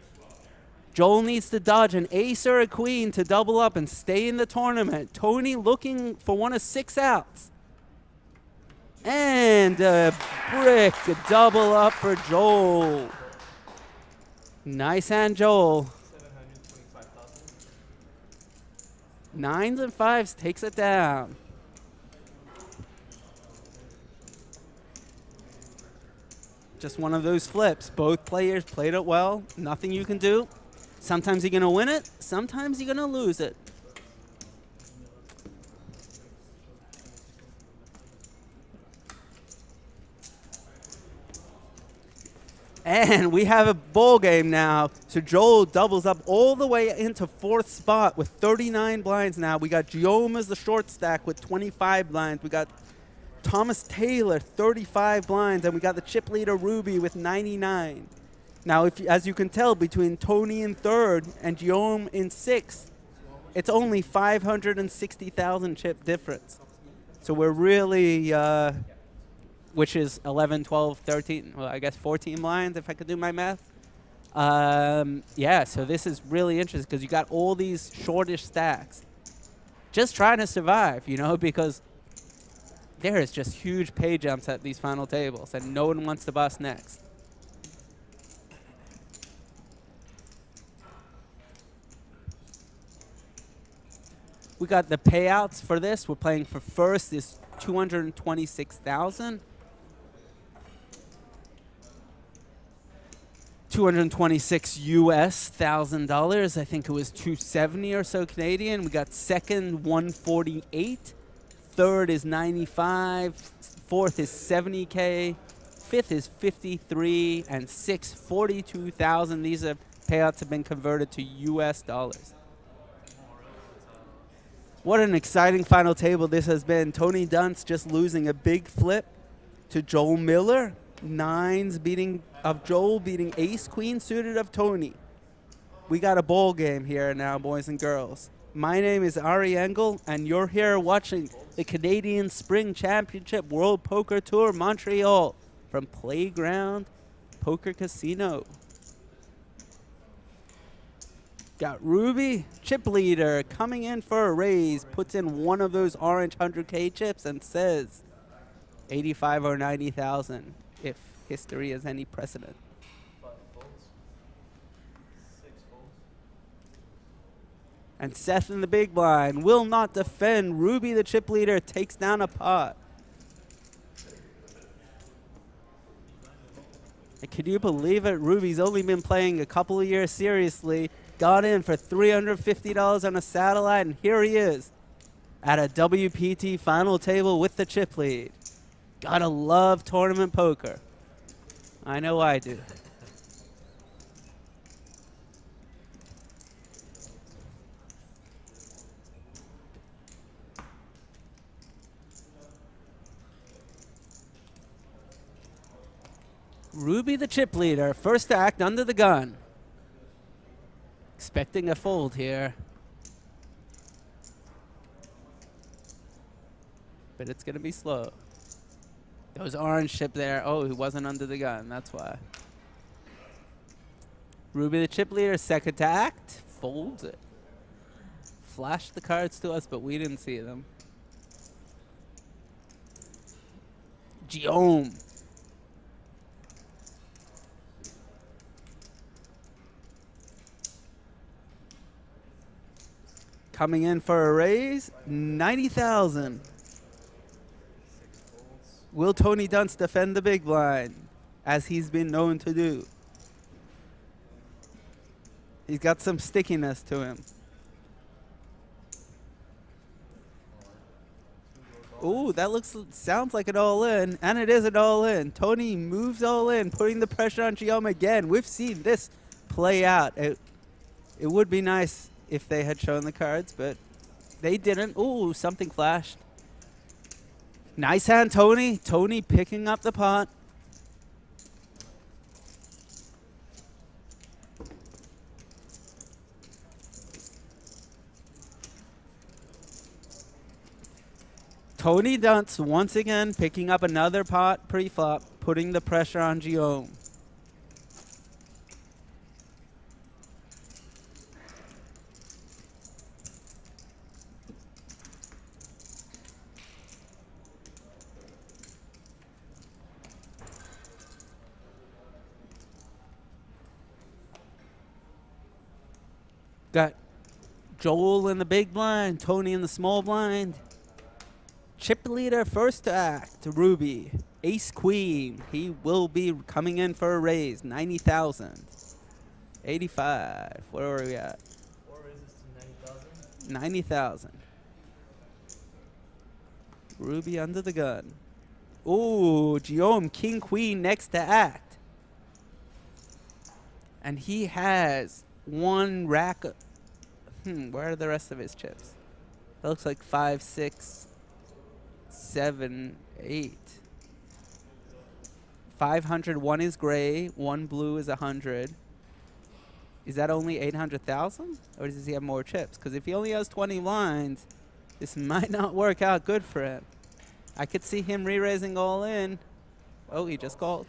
Joel needs to dodge an ace or a queen to double up and stay in the tournament. Tony looking for one of 6 outs. And a brick, a double up for Joel. Nice hand, Joel. 9s and 5s takes it down. Just one of those flips. Both players played it well. Nothing you can do. Sometimes you're going to win it. Sometimes you're going to lose it. And we have a ball game now. So Joel doubles up all the way into 4th spot with 39 blinds now. We got Guillaume as the short stack with 25 blinds. We got Thomas Taylor, 35 blinds, and we got the chip leader Ruby with 99. Now, as you can tell, between Tony in 3rd and Guillaume in 6th, it's only 560,000 chip difference. So we're really, which is 11, 12, 13, well, I guess 14 blinds if I could do my math. Yeah, so this is really interesting because you got all these shortish stacks. Just trying to survive, you know, because there is just huge pay jumps at these final tables, and no one wants to bust next. We got the payouts for this. We're playing for first is $226,000. $226,000. I think it was 270 or so Canadian. We got second 148. Third is 95, 4th is 70K, 5th is 53, and 6th 42,000. These payouts have been converted to US dollars. What an exciting final table this has been. Tony Dunst just losing a big flip to Joel Miller. 9s of Joel beating ace queen suited of Tony. We got a ball game here now, boys and girls. My name is Ari Engel, and you're here watching the Canadian Spring Championship World Poker Tour Montreal from Playground Poker Casino. Got Ruby, chip leader, coming in for a raise, puts in one of those orange 100K chips and says 85 or 90,000 if history has any precedent. And Seth in the big blind will not defend. Ruby, the chip leader, takes down a pot. And can you believe it? Ruby's only been playing a couple of years seriously. Got in for $350 on a satellite, and here he is at a WPT final table with the chip lead. Gotta love tournament poker. I know I do. Ruby the chip leader, first act under the gun. Expecting a fold here. But it's gonna be slow. Those orange chip there, oh, he wasn't under the gun, that's why. Ruby the chip leader, second to act, folds it. Flashed the cards to us, but we didn't see them. Guillaume. Coming in for a raise, 90,000. Will Tony Dunst defend the big blind, as he's been known to do? He's got some stickiness to him. Ooh, that sounds like an all-in, and it is an all-in. Tony moves all in, putting the pressure on Guillaume again. We've seen this play out. It would be nice if they had shown the cards, but they didn't. Ooh, something flashed. Nice hand, Tony. Tony picking up the pot. Tony Dunst once again picking up another pot pre-flop, putting the pressure on Guillaume. Got Joel in the big blind, Tony in the small blind. Chip leader first to act, Ruby. Ace queen, he will be coming in for a raise, 90,000. 85, where are we at? 4 raises to 90,000. 90,000. Ruby under the gun. Ooh, Guillaume, king queen next to act. And he has one rack. Where are the rest of his chips? That looks like 5, 6, 7, 8. 500, one is gray, one blue is 100. Is that only 800,000? Or does he have more chips? Because if he only has 20 lines, this might not work out good for him. I could see him re-raising all in. Oh, he just called.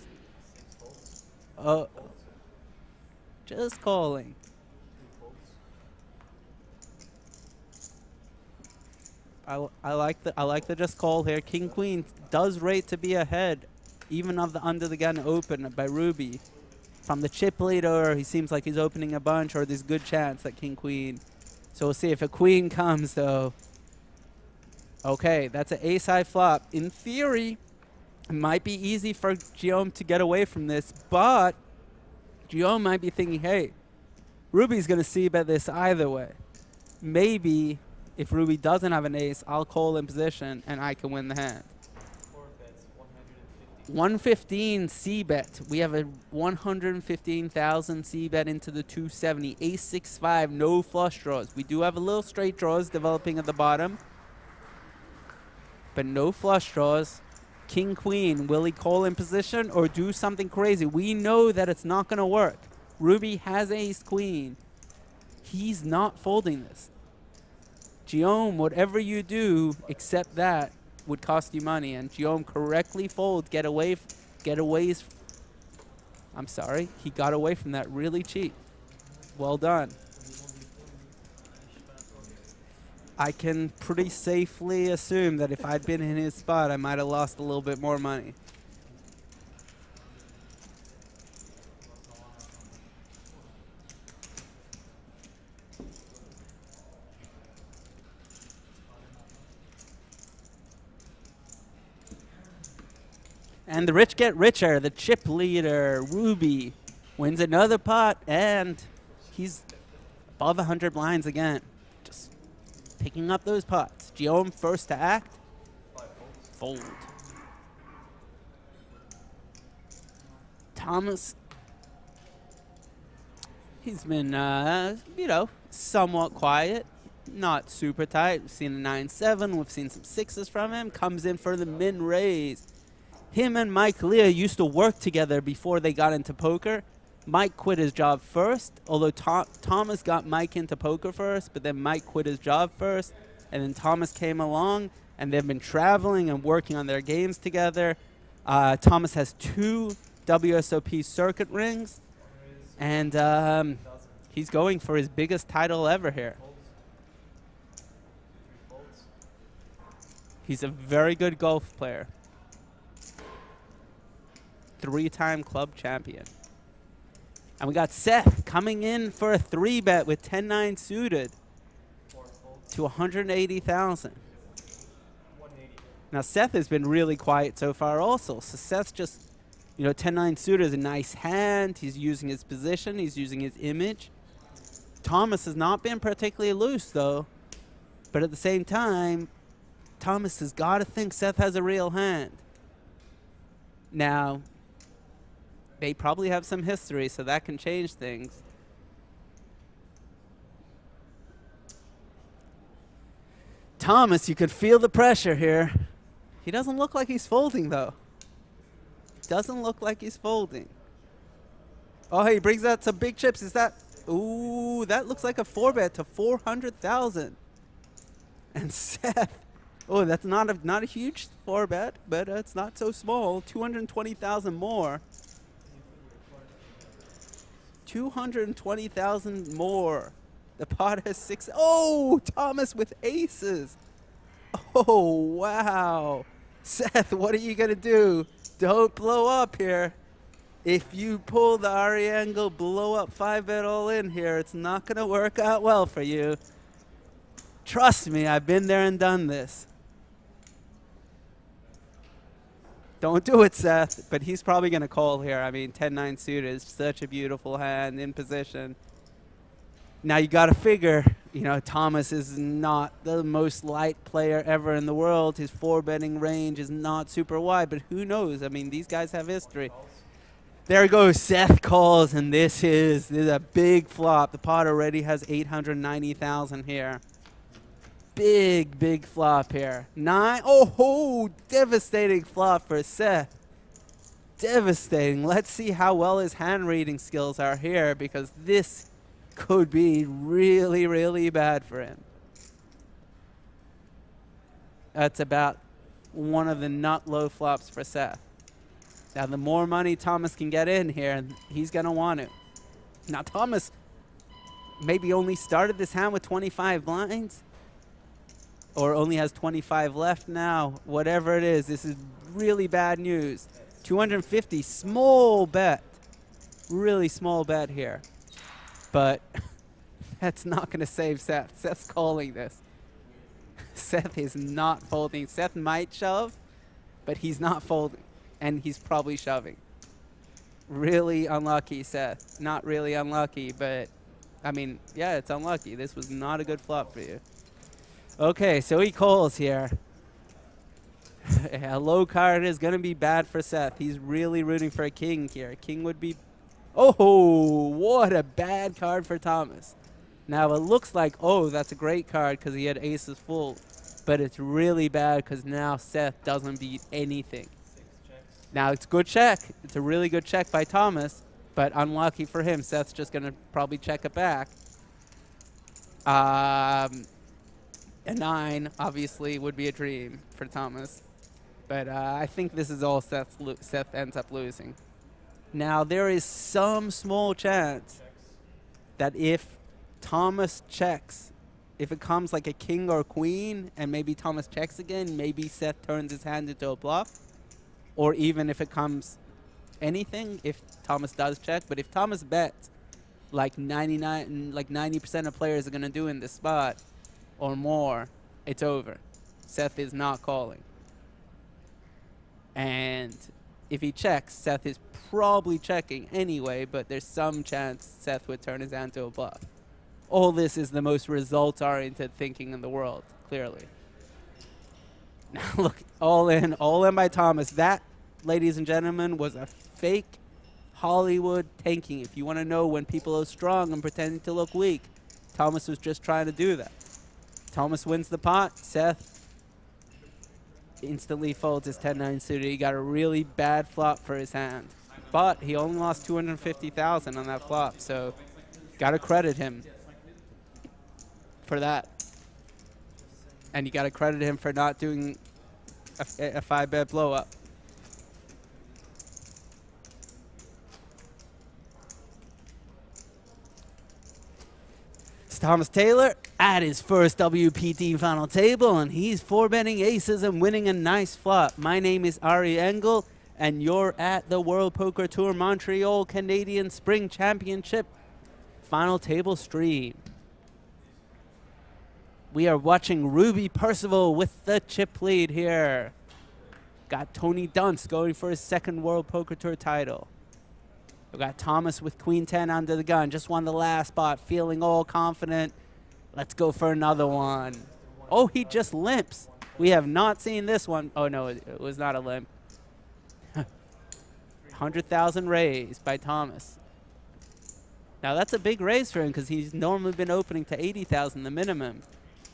Oh, just calling. I like the just call here. King Queen does rate to be ahead, even of the under the gun open by Ruby. From the chip leader, he seems like he's opening a bunch, or there's good chance that King Queen. So we'll see if a queen comes though. Okay, that's an ace high flop. In theory, it might be easy for Guillaume to get away from this, but Guillaume might be thinking, hey, Ruby's gonna see bet this either way. Maybe if Ruby doesn't have an ace, I'll call in position and I can win the hand. 115 C bet. We have a 115,000 C bet into the 270. Ace 6-5, no flush draws. We do have a little straight draws developing at the bottom, but no flush draws. King Queen, will he call in position or do something crazy? We know that it's not gonna work. Ruby has ace queen. He's not folding this. Guillaume, whatever you do except that would cost you money, and Guillaume correctly fold, getaways. I'm sorry, he got away from that really cheap. Well done. I can pretty safely assume that if I'd been in his spot, I might have lost a little bit more money. And the rich get richer. The chip leader, Ruby, wins another pot, and he's above 100 blinds again. Just picking up those pots. hands. Guillaume first to act. Fold. Thomas, he's been, you know, somewhat quiet, not super tight. We've seen a 9-7. We've seen some 6s from him. Comes in for the min raise. Him and Mike Leah used to work together before they got into poker. Mike quit his job first, although Thomas got Mike into poker first, but then Mike quit his job first, and then Thomas came along, and they've been traveling and working on their games together. Thomas has 2 WSOP circuit rings, and he's going for his biggest title ever here. He's a very good golf player. 3-time club champion. And we got Seth coming in for a 3-bet with 10-9 suited to 180,000. Now Seth has been really quiet so far also. So Seth's just, you know, 10-9 suited is a nice hand. He's using his position. He's using his image. Thomas has not been particularly loose though. But at the same time, Thomas has got to think Seth has a real hand. Now, they probably have some history, so that can change things. Thomas, you could feel the pressure here. He doesn't look like he's folding, though. Doesn't look like he's folding. Oh, he brings out some big chips. Is that... Ooh, that looks like a 4-bet to 400,000. And Seth... Oh, that's not a huge 4-bet, but it's not so small. 220,000 more. 220,000 more. The pot has 6. Oh, Thomas with aces. Oh, wow. Seth, what are you going to do? Don't blow up here. If you pull the RE angle, blow up 5-bet all in here, it's not going to work out well for you. Trust me, I've been there and done this. Don't do it, Seth, but he's probably going to call here. I mean, 10-9 suited is such a beautiful hand in position. Now you got to figure, you know, Thomas is not the most light player ever in the world. His 4-betting range is not super wide, but who knows? I mean, these guys have history. There goes Seth calls, and this is a big flop. The pot already has 890,000 here. Big flop here. 9. Oh, devastating flop for Seth. Devastating. Let's see how well his hand reading skills are here, because this could be really, really bad for him. That's about one of the not low flops for Seth. Now, the more money Thomas can get in here, he's going to want it. Now, Thomas maybe only started this hand with 25 blinds, or only has 25 left now. Whatever it is, this is really bad news. 250, small bet. Really small bet here. But that's not going to save Seth. Seth's calling this. Seth is not folding. Seth might shove, but he's not folding. And he's probably shoving. Really unlucky, Seth. Not really unlucky, but, I mean, yeah, it's unlucky. This was not a good flop for you. Okay, so he calls here. A low card is going to be bad for Seth. He's really rooting for a king here. King would be... Oh, what a bad card for Thomas. Now, it looks like, oh, that's a great card because he had aces full. But it's really bad because now Seth doesn't beat anything. Now, it's good check. It's a really good check by Thomas, but unlucky for him. Seth's just going to probably check it back. A 9, obviously, would be a dream for Thomas. But I think this is all Seth ends up losing. Now, there is some small chance that if Thomas checks, if it comes like a king or queen, and maybe Thomas checks again, maybe Seth turns his hand into a bluff. Or even if it comes anything, if Thomas does check. But if Thomas bets, like 90% of players are going to do in this spot, or more, it's over. Seth is not calling. And if he checks, Seth is probably checking anyway, but there's some chance Seth would turn his hand to a bluff. All this is the most results-oriented thinking in the world, clearly. Now look, all in by Thomas. That, ladies and gentlemen, was a fake Hollywood tanking. If you want to know when people are strong and pretending to look weak, Thomas was just trying to do that. Thomas wins the pot. Seth instantly folds his 10-9 suited. He got a really bad flop for his hand, but he only lost 250,000 on that flop, so got to credit him for that. And you got to credit him for not doing a 5-bet blow up. It's Thomas Taylor at his first WPT final table, and he's 4-betting aces and winning a nice flop. My name is Ari Engel, and you're at the World Poker Tour Montreal Canadian Spring Championship final table stream. We are watching Ruby Percival with the chip lead here. Got Tony Dunst going for his second World Poker Tour title. We got Thomas with Queen 10 under the gun. Just won the last spot, feeling all confident. Let's go for another one. Oh, he just limps. We have not seen this one. Oh, no, it was not a limp. 100,000 raised by Thomas. Now, that's a big raise for him because he's normally been opening to 80,000, the minimum.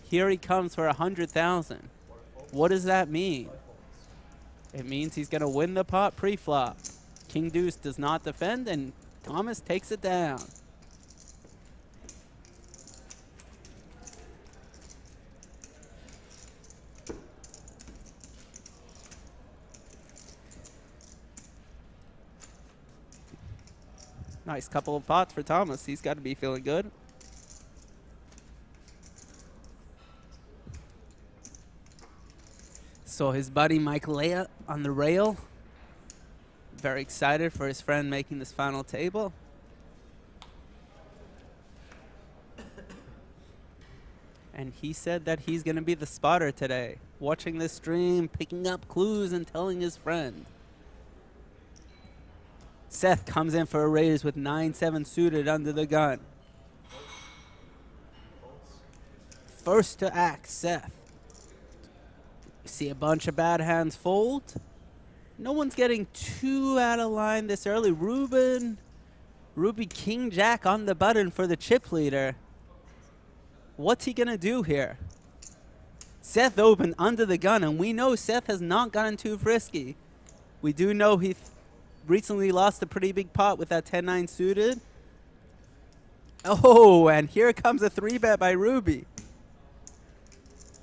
Here he comes for 100,000. What does that mean? It means he's going to win the pot pre-flop. King Deuce does not defend, and Thomas takes it down. Nice couple of pots for Thomas. He's got to be feeling good. Saw his buddy Mike Lea on the rail. Very excited for his friend making this final table. And he said that he's going to be the spotter today, watching this stream, picking up clues and telling his friend. Seth comes in for a raise with 9-7 suited under the gun. First to act, Seth. See a bunch of bad hands fold. No one's getting too out of line this early. Ruby King Jack on the button for the chip leader. What's he gonna do here? Seth opened under the gun, and we know Seth has not gotten too frisky. We do know he recently lost a pretty big pot with that 10-9 suited. Oh, and here comes a 3-bet by Ruby.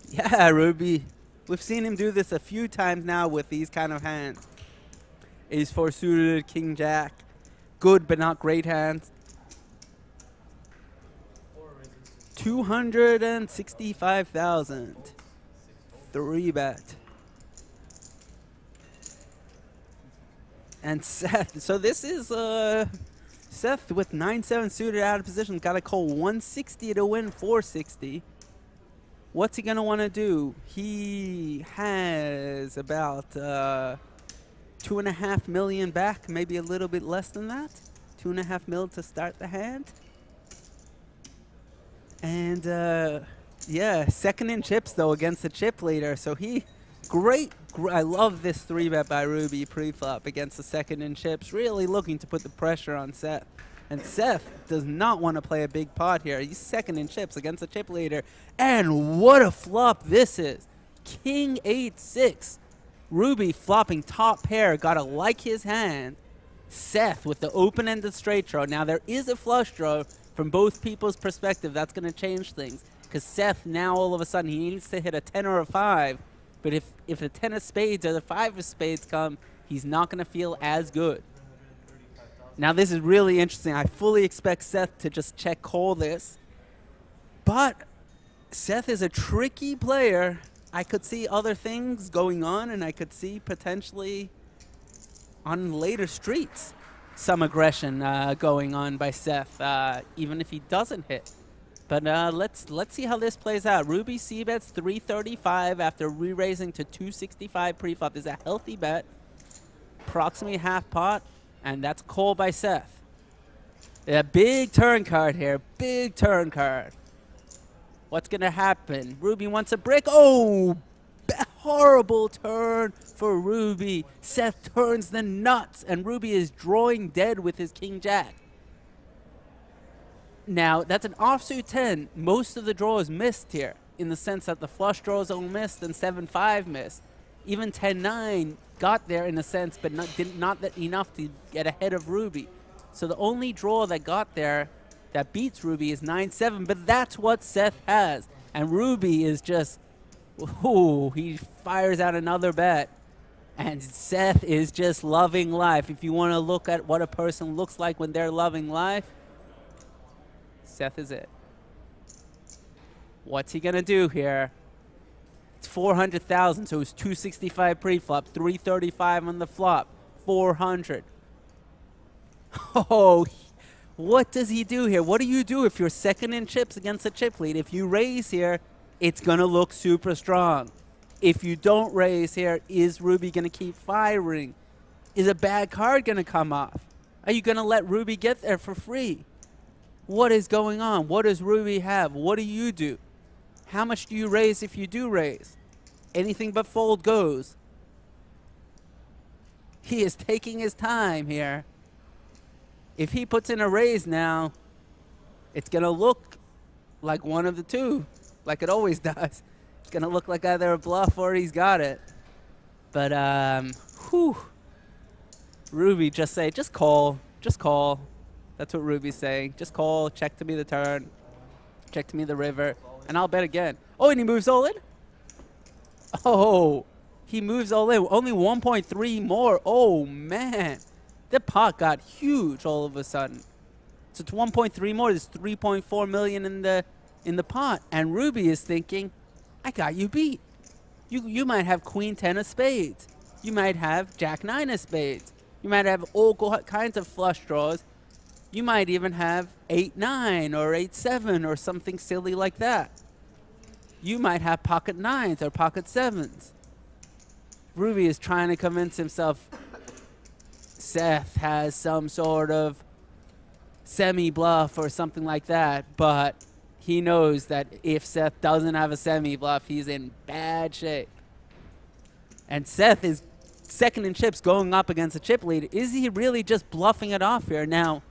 Yeah, Ruby. We've seen him do this a few times now with these kind of hands. Ace-4 suited, King Jack. Good but not great hands. 265,000. 3-bet. And Seth. So this is Seth with 9-7 suited out of position. Got to call 160 to win 460. What's he going to want to do? He has about 2.5 million back, maybe a little bit less than that. 2.5 mil to start the hand. And yeah, second in chips though against the chip leader. So he, I love this 3-bet by Ruby pre-flop against the second in chips. Really looking to put the pressure on Seth. And Seth does not want to play a big pot here. He's second in chips against the chip leader. And what a flop this is. King 8-6. Ruby flopping top pair. Gotta like his hand. Seth with the open-ended straight draw. Now there is a flush draw from both people's perspective. That's going to change things. Because Seth now all of a sudden he needs to hit a 10 or a 5. But if the 10 of spades or the 5 of spades come, he's not going to feel as good. Now this is really interesting. I fully expect Seth to just check call this. But Seth is a tricky player. I could see other things going on, and I could see potentially on later streets some aggression going on by Seth, even if he doesn't hit. But let's see how this plays out. Ruby c-bets 335 after re-raising to 265 pre-flop. This is a healthy bet, approximately half pot. And that's called by Seth. A big turn card here. Big turn card. What's going to happen? Ruby wants a brick. Oh! horrible turn for Ruby. Seth turns the nuts, and Ruby is drawing dead with his king jack. Now, that's an offsuit 10. Most of the draws missed here, in the sense that the flush draws all missed and 7-5 missed. Even 10-9 got there in a sense, but not that enough to get ahead of Ruby. So the only draw that got there that beats Ruby is 9-7, but that's what Seth has. And Ruby is just, ooh, he fires out another bet. And Seth is just loving life. If you want to look at what a person looks like when they're loving life, Seth is it. What's he going to do here? It's 400,000, so it's 265 pre-flop, 335 on the flop, 400. Oh, what does he do here? What do you do if you're second in chips against a chip lead? If you raise here, it's going to look super strong. If you don't raise here, is Ruby going to keep firing? Is a bad card going to come off? Are you going to let Ruby get there for free? What is going on? What does Ruby have? What do you do? How much do you raise if you do raise? Anything but fold goes. He is taking his time here. If he puts in a raise now, it's going to look like one of the two, like it always does. It's going to look like either a bluff or he's got it. But, whew. Ruby just call. Just call. That's what Ruby's saying. Just call, check to me the turn, check to me the river, and I'll bet again. Oh, and he moves all in? Oh, he moves all in. Only 1.3 more. Oh, man. The pot got huge all of a sudden. So it's 1.3 more. There's 3.4 million in the pot. And Ruby is thinking, I got you beat. You might have queen 10 of spades. You might have jack 9 of spades. You might have all kinds of flush draws. You might even have 8-9 or 8-7 or something silly like that. You might have pocket 9s or pocket 7s. Ruby is trying to convince himself Seth has some sort of semi-bluff or something like that, but he knows that if Seth doesn't have a semi-bluff, he's in bad shape. And Seth is second in chips going up against a chip lead. Is he really just bluffing it off here? Now,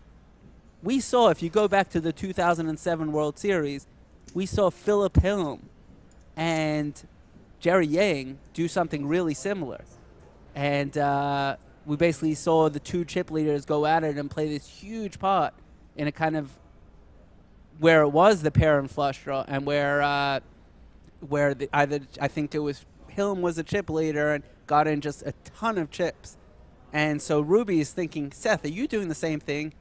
we saw, if you go back to the 2007 World Series, we saw Philip Hilm and Jerry Yang do something really similar. And we basically saw the two chip leaders go at it and play this huge pot in a kind of where it was the pair and flush draw, and where I think it was Hilm was a chip leader and got in just a ton of chips. And so Ruby is thinking, Seth, are you doing the same thing?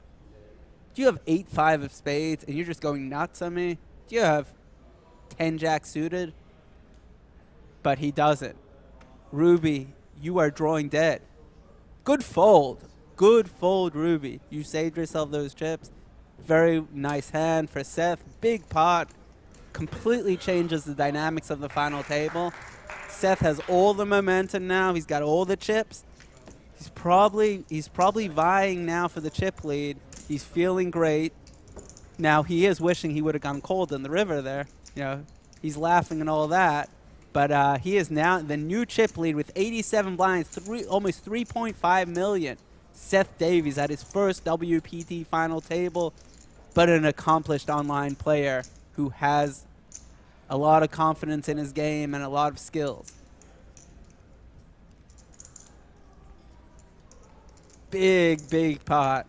Do you have 8-5 of spades and you're just going nuts on me? Do you have 10 jack suited? But he doesn't. Ruby, you are drawing dead. Good fold. Good fold, Ruby. You saved yourself those chips. Very nice hand for Seth. Big pot. Completely changes the dynamics of the final table. Seth has all the momentum now. He's got all the chips. He's probably vying now for the chip lead. He's feeling great. Now, he is wishing he would have gone cold in the river there. You know, he's laughing and all that. But he is now the new chip lead with 87 blinds, almost 3.5 million. Seth Davies at his first WPT final table, but an accomplished online player who has a lot of confidence in his game and a lot of skills. Big, big pot.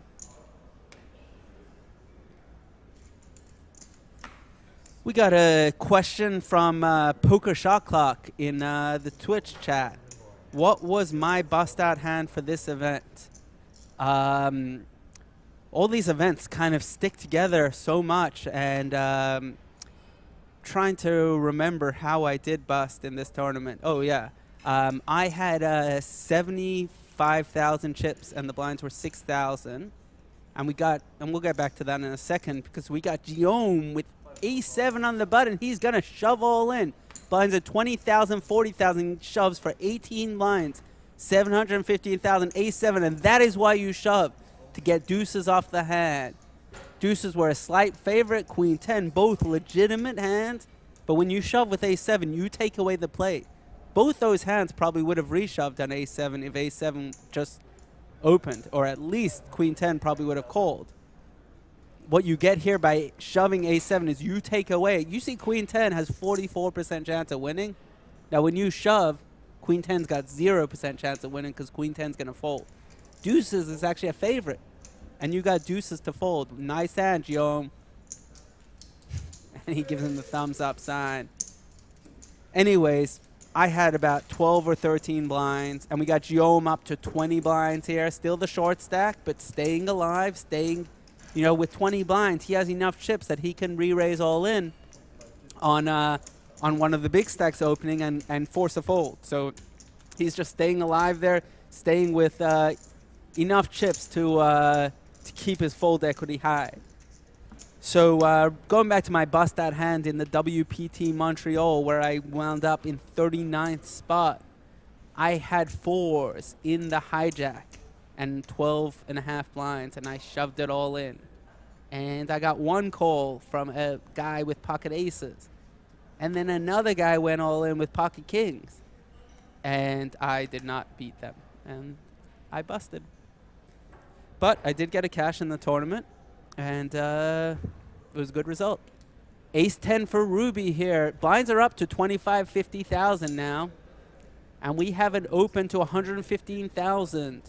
We got a question from Poker Shot Clock in the Twitch chat. What was my bust out hand for this event? All these events kind of stick together so much, and trying to remember how I did bust in this tournament. Oh yeah, I had 75,000 chips and the blinds were 6,000, and we'll get back to that in a second because we got Guillaume with A7 on the button. He's gonna shove all in. Blinds at 20,000, 40,000, shoves for 18 blinds, 715,000, A7, and that is why you shove, to get deuces off the hand. Deuces were a slight favorite, queen 10, both legitimate hands, but when you shove with A7, you take away the play. Both those hands probably would have reshoved on a7 if a7 just opened, or at least queen 10 probably would have called. What you get here by shoving a7 is you take away. You see queen 10 has 44% chance of winning. Now when you shove, queen 10's got 0% chance of winning because queen 10's going to fold. Deuces is actually a favorite. And you got deuces to fold. Nice hand, Guillaume. And he gives him the thumbs up sign. Anyways, I had about 12 or 13 blinds, and we got Guillaume up to 20 blinds here. Still the short stack, but staying alive, staying, you know, with 20 blinds, he has enough chips that he can re-raise all in on one of the big stacks opening and force a fold. So he's just staying alive there, staying with enough chips to keep his fold equity high. So going back to my bust-out hand in the WPT Montreal, where I wound up in 39th spot, I had 4s in the hijack and 12.5 blinds, and I shoved it all in. And I got one call from a guy with pocket aces. And then another guy went all in with pocket kings. And I did not beat them. And I busted. But I did get a cash in the tournament. And it was a good result. Ace 10 for Ruby here. Blinds are up to 25, 50,000 now. And we have it open to 115,000.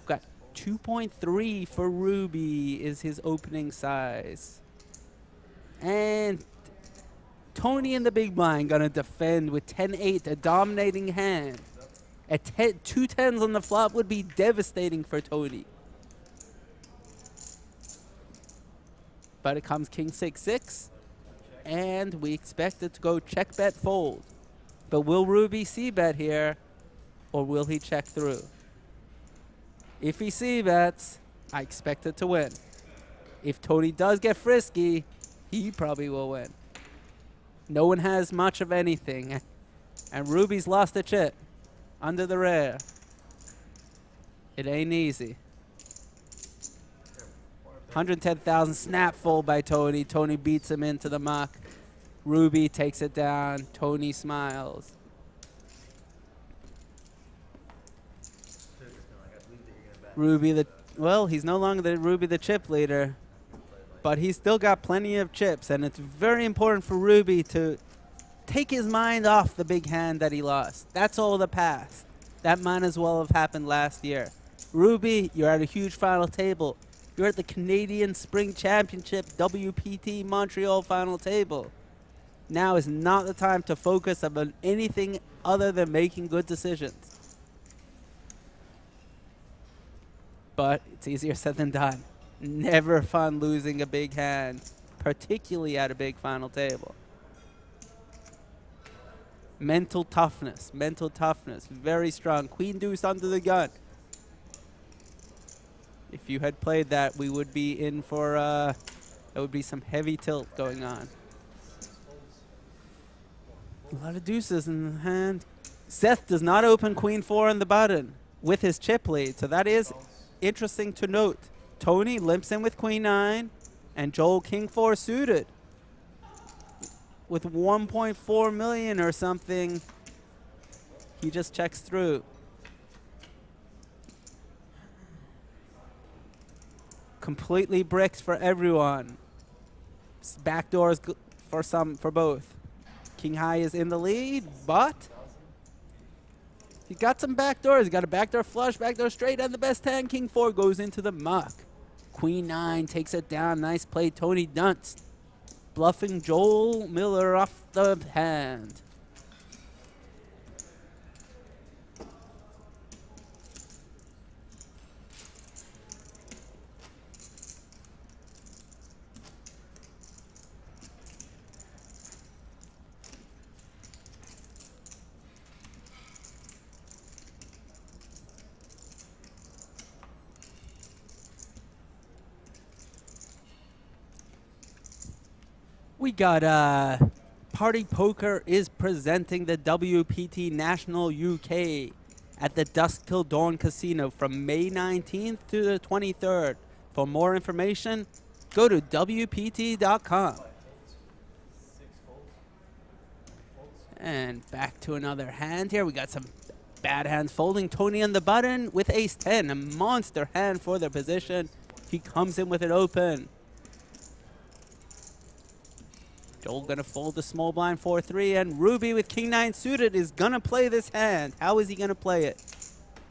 Got 2.3 for Ruby is his opening size. And Tony in the big blind gonna defend with 10-8, a dominating hand. Two tens on the flop would be devastating for Tony. But it comes king 6-6, and we expect it to go check bet fold. But will Ruby c-bet here, or will he check through? If he c-bets, I expect it to win. If Tony does get frisky, he probably will win. No one has much of anything, and Ruby's lost a chip under the rare. It ain't easy. 110,000 snap fold by Tony. Tony beats him into the muck. Ruby takes it down. Tony smiles. Ruby well, he's no longer the Ruby the chip leader, but he's still got plenty of chips, and it's very important for Ruby to take his mind off the big hand that he lost. That's all the past. That might as well have happened last year. Ruby, you're at a huge final table. You're at the Canadian Spring Championship WPT Montreal final table. Now is not the time to focus on anything other than making good decisions. But it's easier said than done. Never fun losing a big hand, particularly at a big final table. Mental toughness, very strong. Queen deuce under the gun. If you had played that, we would be in for, there would be some heavy tilt going on. A lot of deuces in the hand. Seth does not open queen 4 on the button with his chip lead, so that is interesting to note. Tony limps in with queen 9, and Joel king 4 suited. With 1.4 million or something, he just checks through. Completely bricks for everyone. Backdoors for both. King high is in the lead, but he got some backdoors. He got a backdoor flush, backdoor straight, and the best hand, king 4, goes into the muck. Queen 9 takes it down. Nice play, Tony Dunst. Bluffing Joel Miller off the hand. We got Party Poker is presenting the WPT National UK at the Dusk Till Dawn Casino from May 19th to the 23rd. For more information, go to WPT.com. And back to another hand here. We got some bad hands folding. Tony on the button with ace 10, a monster hand for their position. He comes in with it open. Joel gonna fold the small blind 4-3, and Ruby with king 9 suited is gonna play this hand. How is he gonna play it?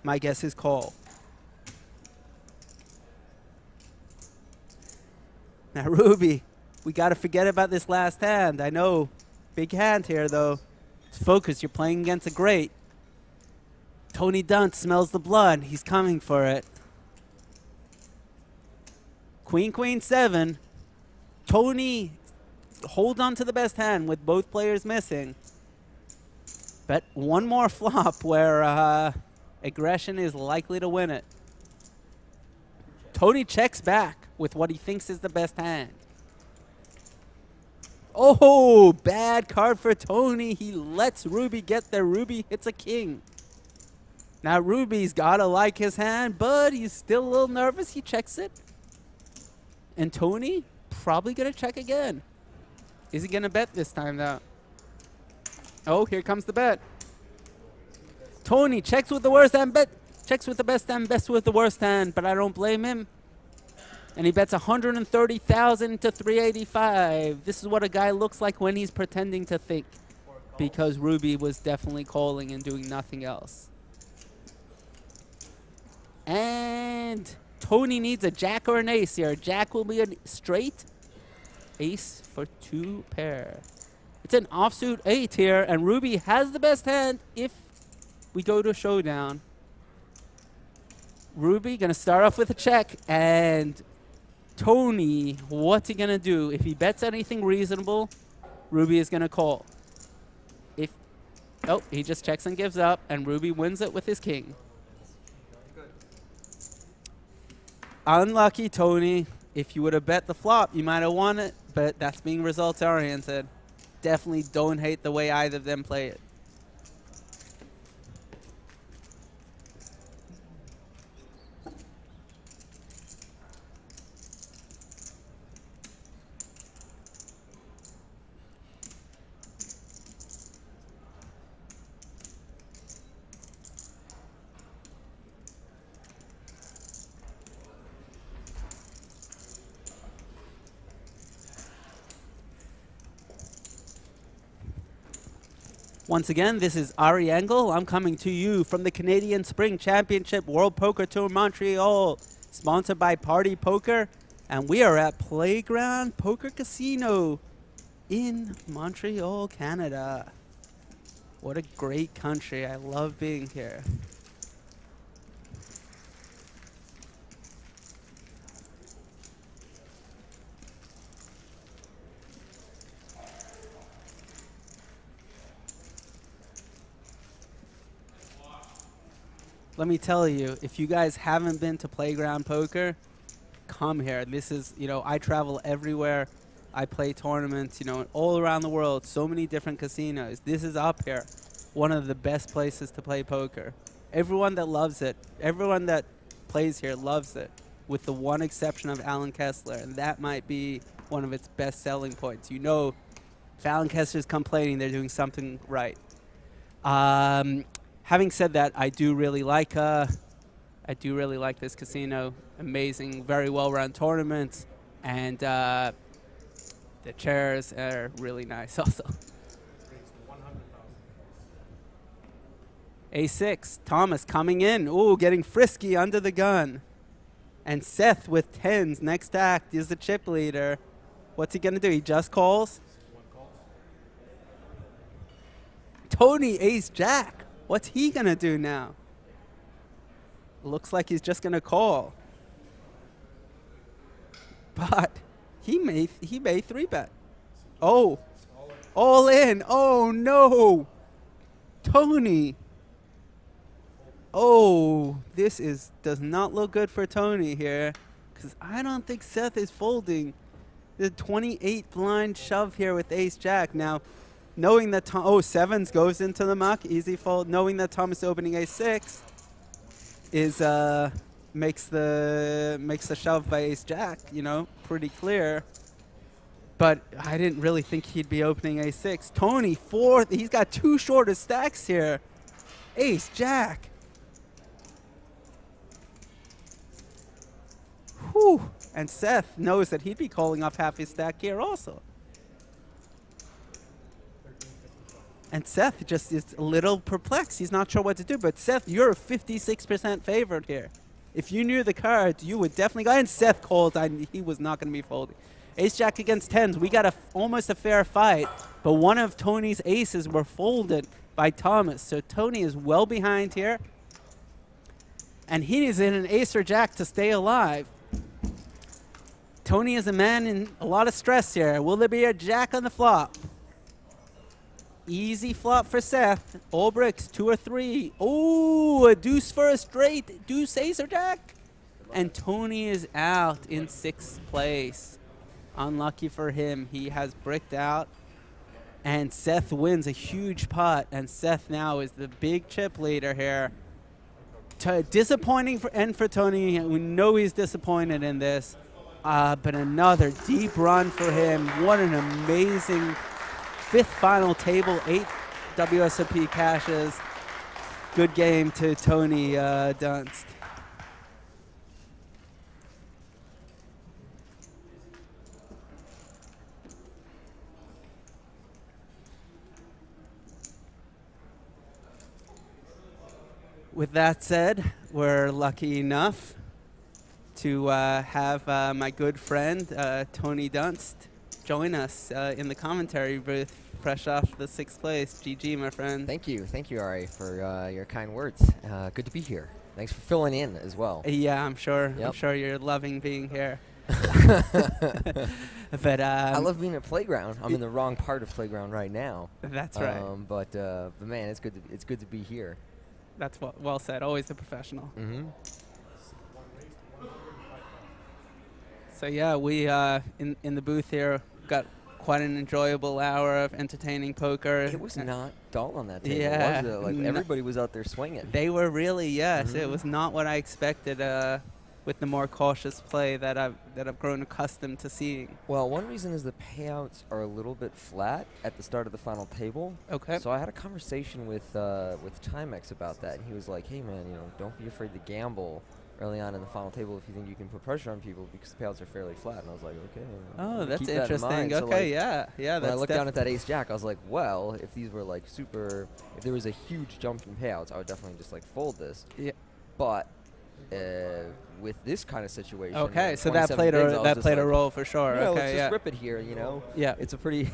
My guess is call. Now Ruby, we gotta forget about this last hand. I know, big hand here though. Focus, you're playing against a great. Tony Dunst smells the blood. He's coming for it. Queen, queen, 7. Tony, hold on to the best hand with both players missing. Bet one more flop where aggression is likely to win it. Tony checks back with what he thinks is the best hand. Oh, bad card for Tony. He lets Ruby get there. Ruby hits a king. Now Ruby's gotta like his hand, but he's still a little nervous. He checks it. And Tony probably gonna check again. Is he gonna bet this time though? Oh, here comes the bet. Tony checks with the worst hand, checks with the best hand, bets with the worst hand, but I don't blame him. And he bets 130,000 to 385. This is what a guy looks like when he's pretending to think, because Ruby was definitely calling and doing nothing else. And Tony needs a jack or an ace here. Jack will be a straight. Ace for 2 pair. It's an offsuit 8 here, and Ruby has the best hand if we go to showdown. Ruby gonna start off with a check, and Tony, what's he gonna do? If he bets anything reasonable, Ruby is gonna call. Oh, he just checks and gives up, and Ruby wins it with his king. Unlucky Tony. If you would have bet the flop, you might have won it, but that's being results oriented. Definitely don't hate the way either of them play it. Once again, this is Ari Engel. I'm coming to you from the Canadian Spring Championship World Poker Tour Montreal, sponsored by Party Poker, and we are at Playground Poker Casino in Montreal, Canada. What a great country. I love being here. Let me tell you, if you guys haven't been to Playground Poker, come here. This is, I travel everywhere. I play tournaments, all around the world, so many different casinos. This is up here, one of the best places to play poker. Everyone that loves it, everyone that plays here loves it, with the one exception of Alan Kessler, and that might be one of its best selling points. If Alan Kessler's complaining, they're doing something right. Having said that, I do really like this casino. Amazing, very well-run tournaments, and the chairs are really nice also. A6, Thomas coming in. Ooh, getting frisky under the gun. And Seth with 10s. Next act is the chip leader. What's he going to do? He just calls? Tony, ace, jack. What's he going to do now? Looks like he's just going to call. But he may 3-bet. Oh, all in. Oh, no. Tony. Oh, this does not look good for Tony here, because I don't think Seth is folding. The 28 blind shove here with ace jack. Now, knowing that sevens goes into the muck, easy fold. Knowing that Thomas opening a6 is makes the shove by ace jack, pretty clear. but I didn't really think he'd be opening ace-6. Tony, fourth. He's got 2 shorter stacks here. Ace-jack. Whew. And Seth knows that he'd be calling off half his stack here also. And Seth just is a little perplexed. He's not sure what to do. But Seth, you're a 56% favorite here. If you knew the cards, you would definitely go. And Seth called. He was not going to be folding. Ace-jack against 10s. We got almost a fair fight. But one of Tony's aces were folded by Thomas. So Tony is well behind here. And he is in an ace or jack to stay alive. Tony is a man in a lot of stress here. Will there be a jack on the flop? Easy flop for Seth. All bricks, 2 or 3. Oh, a deuce for a straight. Deuce, ace, or jack. And Tony is out in 6th place. Unlucky for him. He has bricked out. And Seth wins a huge pot. And Seth now is the big chip leader here. Disappointing for Tony. We know he's disappointed in this. But another deep run for him. What an amazing 5th final table, 8 WSOP cashes. Good game to Tony Dunst. With that said, we're lucky enough to have my good friend Tony Dunst join us in the commentary booth, fresh off the 6th place. GG, my friend. Thank you, Ari, for your kind words. Good to be here. Thanks for filling in as well. Yeah, I'm sure. Yep. I'm sure you're loving being here. But I love being at Playground. I'm in the wrong part of Playground right now. That's right. But man, it's good to be here. That's well said. Always a professional. Mm-hmm. So yeah, we in the booth here got quite an enjoyable hour of entertaining poker. It was not dull on that table, Yeah. was it? Like everybody was out there swinging. They were really, yes. Mm-hmm. It was not what I expected with the more cautious play that I've grown accustomed to seeing. Well, one reason is the payouts are a little bit flat at the start of the final table. Okay. So I had a conversation with Timex about that, and he was like, "Hey man, don't be afraid to gamble early on in the final table if you think you can put pressure on people because the payouts are fairly flat." And I was like, "Okay." Oh, that's keep that in interesting. mind. So, Okay, like, yeah. When That's I looked down at that ace jack, I was like, well, if these were like if there was a huge jump in payouts, I would definitely just like fold this. Yeah. But with this kind of situation, Okay, so 27 played bigs, I was just a like, role for sure. Yeah, Okay, let's yeah. just rip it here, Yeah. It's a pretty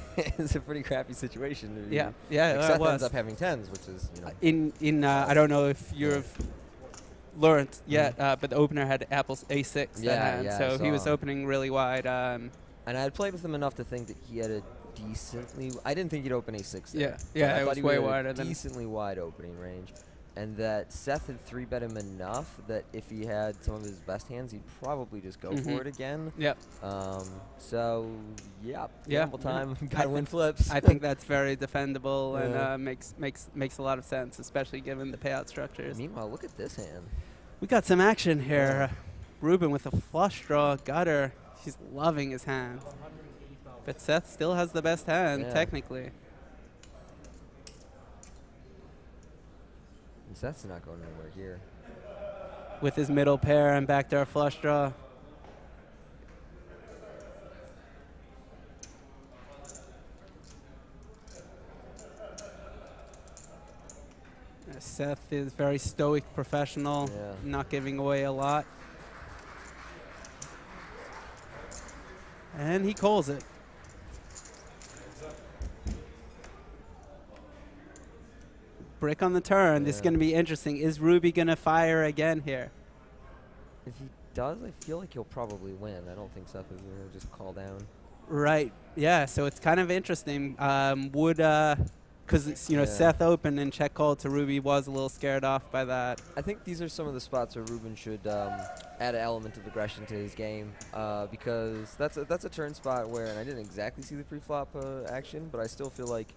crappy situation. Yeah, Like it Seth was. ends up having 10s, which is, In I don't know if you've learned yet, but the opener had Apple's A6 Yeah, yeah, so I he was saw. opening really wide. And I had played with him enough to think that he had a decently. I didn't think he'd open A6 there. Yeah, but yeah, I it thought was he way would have wider a than- decently wide opening range, and that Seth had 3-bet him enough that if he had some of his best hands, he'd probably just go for it again. Yep. So yeah, Yeah. gamble time. I Gotta win think- flips. I think that's very defendable Yeah. and makes a lot of sense, especially given the payout structures. Meanwhile, look at this hand. We got some action here. Ruben with a flush draw gutter. He's loving his hand. But Seth still has the best hand, Yeah. technically. Seth's not going anywhere here. With his middle pair and backdoor flush draw. Seth is very stoic professional, Yeah. not giving away a lot. And he calls it. Brick on the turn. This is Yeah. going to be interesting. Is Ruby going to fire again here? If he does, I feel like he'll probably win. I don't think Seth is going to just call down. Right. Yeah. So it's kind of interesting. Because Yeah. Seth opened and check called to Ruby was a little scared off by that. I think these are some of the spots where Ruben should add an element of aggression to his game because that's a turn spot where, and I didn't exactly see the pre-flop action, but I still feel like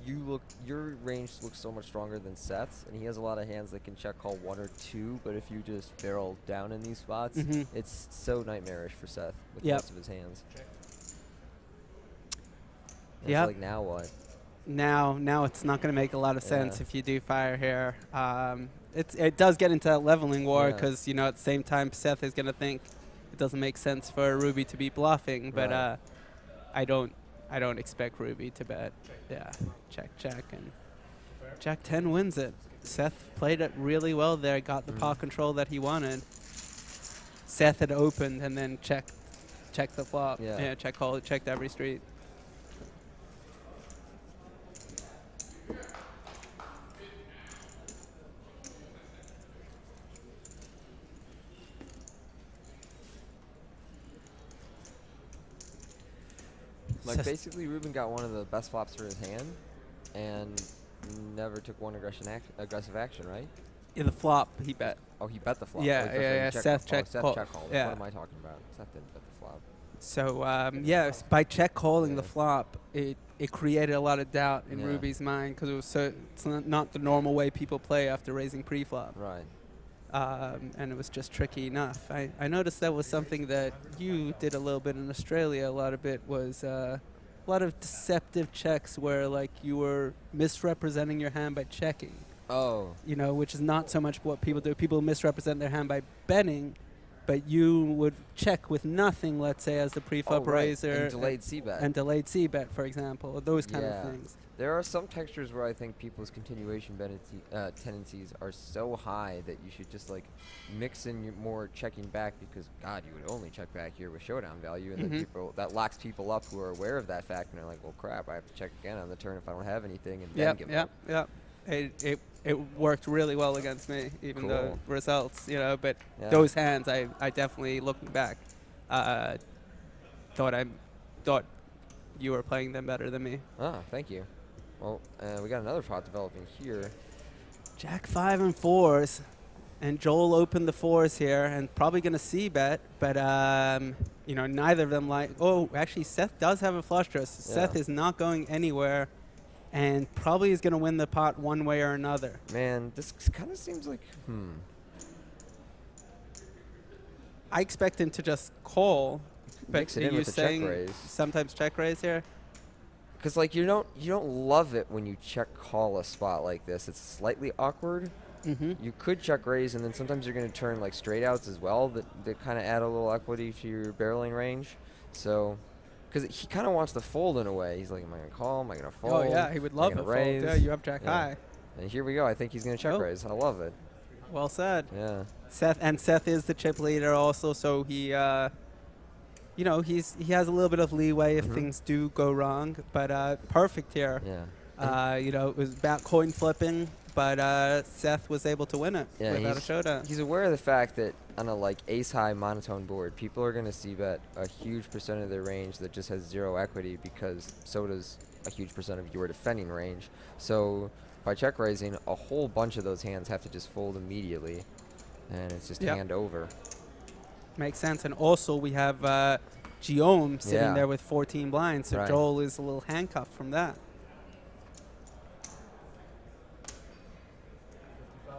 your range looks so much stronger than Seth's, and he has a lot of hands that can check call 1 or 2. But if you just barrel down in these spots, Mhm. it's so nightmarish for Seth with Yep. most of his hands. And Yep. it's like, now what? Now it's not going to make a lot of sense Yeah. if you do fire here. It does get into that leveling war Yeah. because, at the same time, Seth is going to think it doesn't make sense for Ruby to be bluffing, but Right. I don't expect Ruby to bet. Yeah, check, and Jack 10 wins it. Seth played it really well there, got the pot control that he wanted. Seth had opened and then checked the flop. Yeah. Check call, checked every street. Like, Seth- basically, Ruben got one of the best flops for his hand and never took one aggressive action, right? In the flop, he bet. Oh, he bet the flop. Yeah, Oh, he yeah, definitely Seth called. checked Seth call. check called. Yeah. What am I talking about? Seth didn't bet the flop. So by check calling the Yeah. flop, it created a lot of doubt in Yeah. Ruby's mind because it's not the normal way people play after raising pre-flop. Right. And it was just tricky enough. I noticed that was something that you did a little bit in Australia. A lot of it was a lot of deceptive checks where like you were misrepresenting your hand by checking. Oh. Which is not so much what people do. People misrepresent their hand by betting, but you would check with nothing, let's say, as the pre-flop right. raiser. And delayed c-bet. And delayed c-bet, for example, or those kind Yeah. of things. There are some textures where I think people's continuation tendencies are so high that you should just like mix in your more checking back because God, you would only check back here with showdown value, and then that locks people up who are aware of that fact and they're like, well, crap, I have to check again on the turn if I don't have anything, and then give up. Yep. It worked really well against me, even though Cool. results, but Yeah. those hands, I definitely, looking back, thought you were playing them better than me. Ah, thank you. Well, we got another pot developing here. Jack 5 and 4s, and Joel opened the 4s here, and probably going to c-bet, but neither of them like. Oh, actually, Seth does have a flush draw. So Seth is not going anywhere, and probably is going to win the pot one way or another. Man, this kind of seems like I expect him to just call. But Mix it are in you with the check saying raise. sometimes check raise here? Because like you don't love it when you check call a spot like this. It's slightly awkward. Mm-hmm. You could check raise, and then sometimes you're going to turn like straight outs as well that kind of add a little equity to your barreling range. So, because he kind of wants to fold in a way. He's like, am I going to call? Am I going to fold? Oh yeah, he would Am I love gonna to fold. raise? Yeah, you have Jack Yeah. high. And here we go. I think he's going to check Oh. raise. I love it. Well said. Yeah. Seth is the chip leader also, so he, he has a little bit of leeway if things do go wrong. But perfect here. Yeah. It was about coin flipping, but Seth was able to win it Yeah, without a showdown. He's aware of the fact that on a like ace high monotone board, people are going to see bet a huge percent of their range that just has zero equity because so does a huge percent of your defending range. So by check raising, a whole bunch of those hands have to just fold immediately, and it's just hand over. Makes sense. And also we have Guillaume sitting Yeah. there with 14 blinds, so Right. Joel is a little handcuffed from that.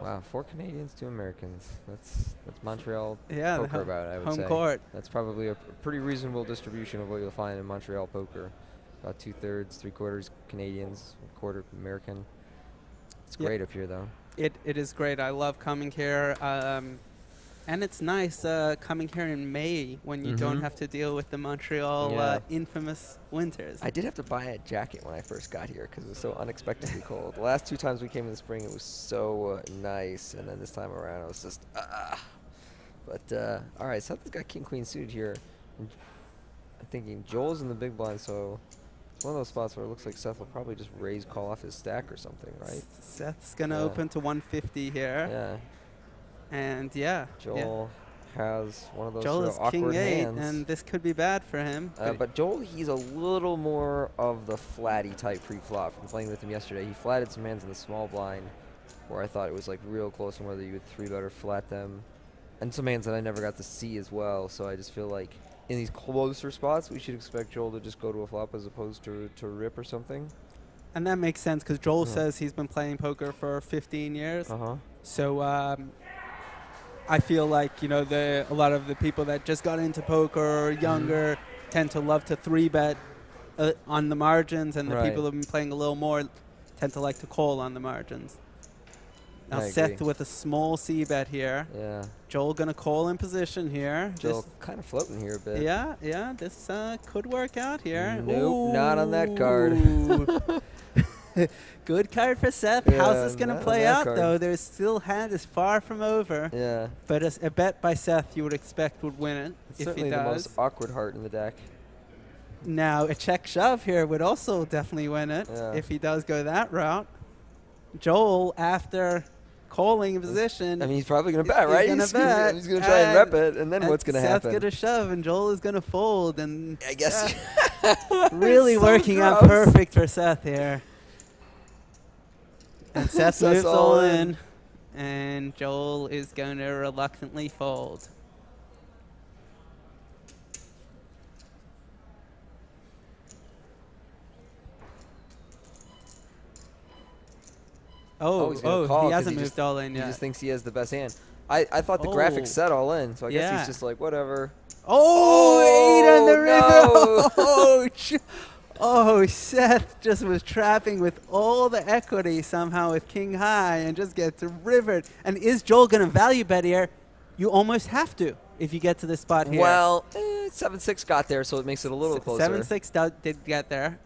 Wow, 4 Canadians, 2 Americans. That's Montreal Yeah, the poker about, I would home say. court. That's probably a pretty reasonable distribution of what you'll find in Montreal poker. About 2/3, 3/4 Canadians, a quarter American. It's Yep. great up here, though. It is great. I love coming here. And it's nice coming here in May when you don't have to deal with the Montreal Yeah. infamous winters. I did have to buy a jacket when I first got here because it was so unexpectedly cold. The last 2 times we came in the spring, it was so nice, and then this time around, it was just But all right, Seth's got king queen suited here. I'm thinking Joel's in the big blind, so it's one of those spots where it looks like Seth will probably just raise call off his stack or something, right? Seth's going to Yeah. open to 150 here. Yeah. And Joel has one of those Joel sort is of awkward king 8, hands. and this could be bad for him. But Joel, he's a little more of the flatty type pre-flop. From playing with him yesterday, he flatted some hands in the small blind, where I thought it was like real close on whether you would 3-bet or flat them, and some hands that I never got to see as well. So I just feel like in these closer spots, we should expect Joel to just go to a flop as opposed to rip or something. And that makes sense because Joel says he's been playing poker for 15 years. So I feel like, a lot of the people that just got into poker or younger tend to love to 3-bet on the margins, and the Right. people who've been playing a little more tend to like to call on the margins. Now I Seth agree. with a small C bet here. Yeah. Joel gonna call in position here. Joel kind of floating here a bit. Yeah, yeah, this could work out here. Nope, not on that card. Ooh. Good card for Seth. How's Yeah, this gonna not on play that out card. though? There's still hand is far from over. Yeah. But a bet by Seth you would expect would win it It's if certainly he the does. most awkward heart in the deck. Now a check shove here would also definitely win it Yeah. if he does go that route. Joel, after calling in position, I mean, he's probably going to bet, he's right? gonna He's bet, he's going to try and rep it, and then what's going to Seth's happen? gonna shove, and Joel is gonna fold, and I guess. really So working out gross. perfect for Seth here. And Seth Seth's moves all all in. in, and Joel is going to reluctantly fold. Oh, he's gonna call he 'cause hasn't he moved just- all in He yet. just thinks he has the best hand. I thought the Oh. graphics said all in, so I guess Yeah. he's just like, whatever. Oh, 8 on the Oh, river! no. Oh, oh, Seth just was trapping with all the equity somehow with king high and just gets rivered. And is Joel going to value bet here? You almost have to if you get to this spot here. Well, 7-6 got there, so it makes it a little closer. 7-6 did get there,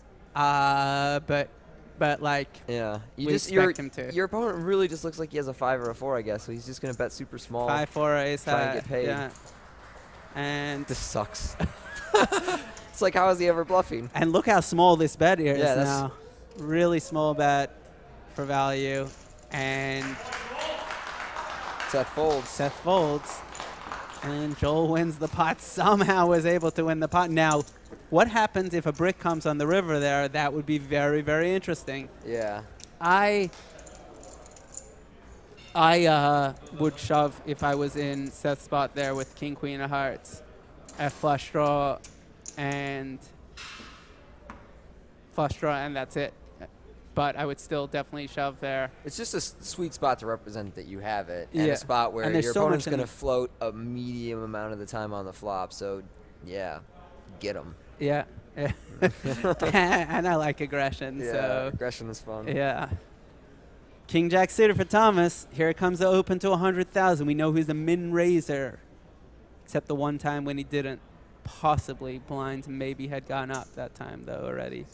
but like Yeah, you we just expect him to. your opponent really just looks like he has a 5 or a 4, I guess. So he's just gonna bet super small. 5-4 ace try and high. get paid. Yeah. And This sucks. It's like, how is he ever bluffing? and look how small this bet here Yeah, is that's- now. Really small bet for value, and Seth folds. Seth folds, and Joel wins the pot. Somehow was able to win the pot. Now, what happens if a brick comes on the river there? That would be very, very interesting. Yeah. I would shove if I was in Seth's spot there with King, Queen of Hearts at flush draw, and that's it. But I would still definitely shove there. It's just a sweet spot to represent that you have it, and Yeah. a spot where And there's your so much opponent's in going to it. float a medium amount of the time on the flop. So, yeah, get him. Yeah. And I like aggression, Yeah, so aggression is fun. yeah. King Jack suited for Thomas. Here comes the open to 100,000. We know who's the min raiser, except the one time when he didn't. Possibly blinds maybe had gone up that time though already.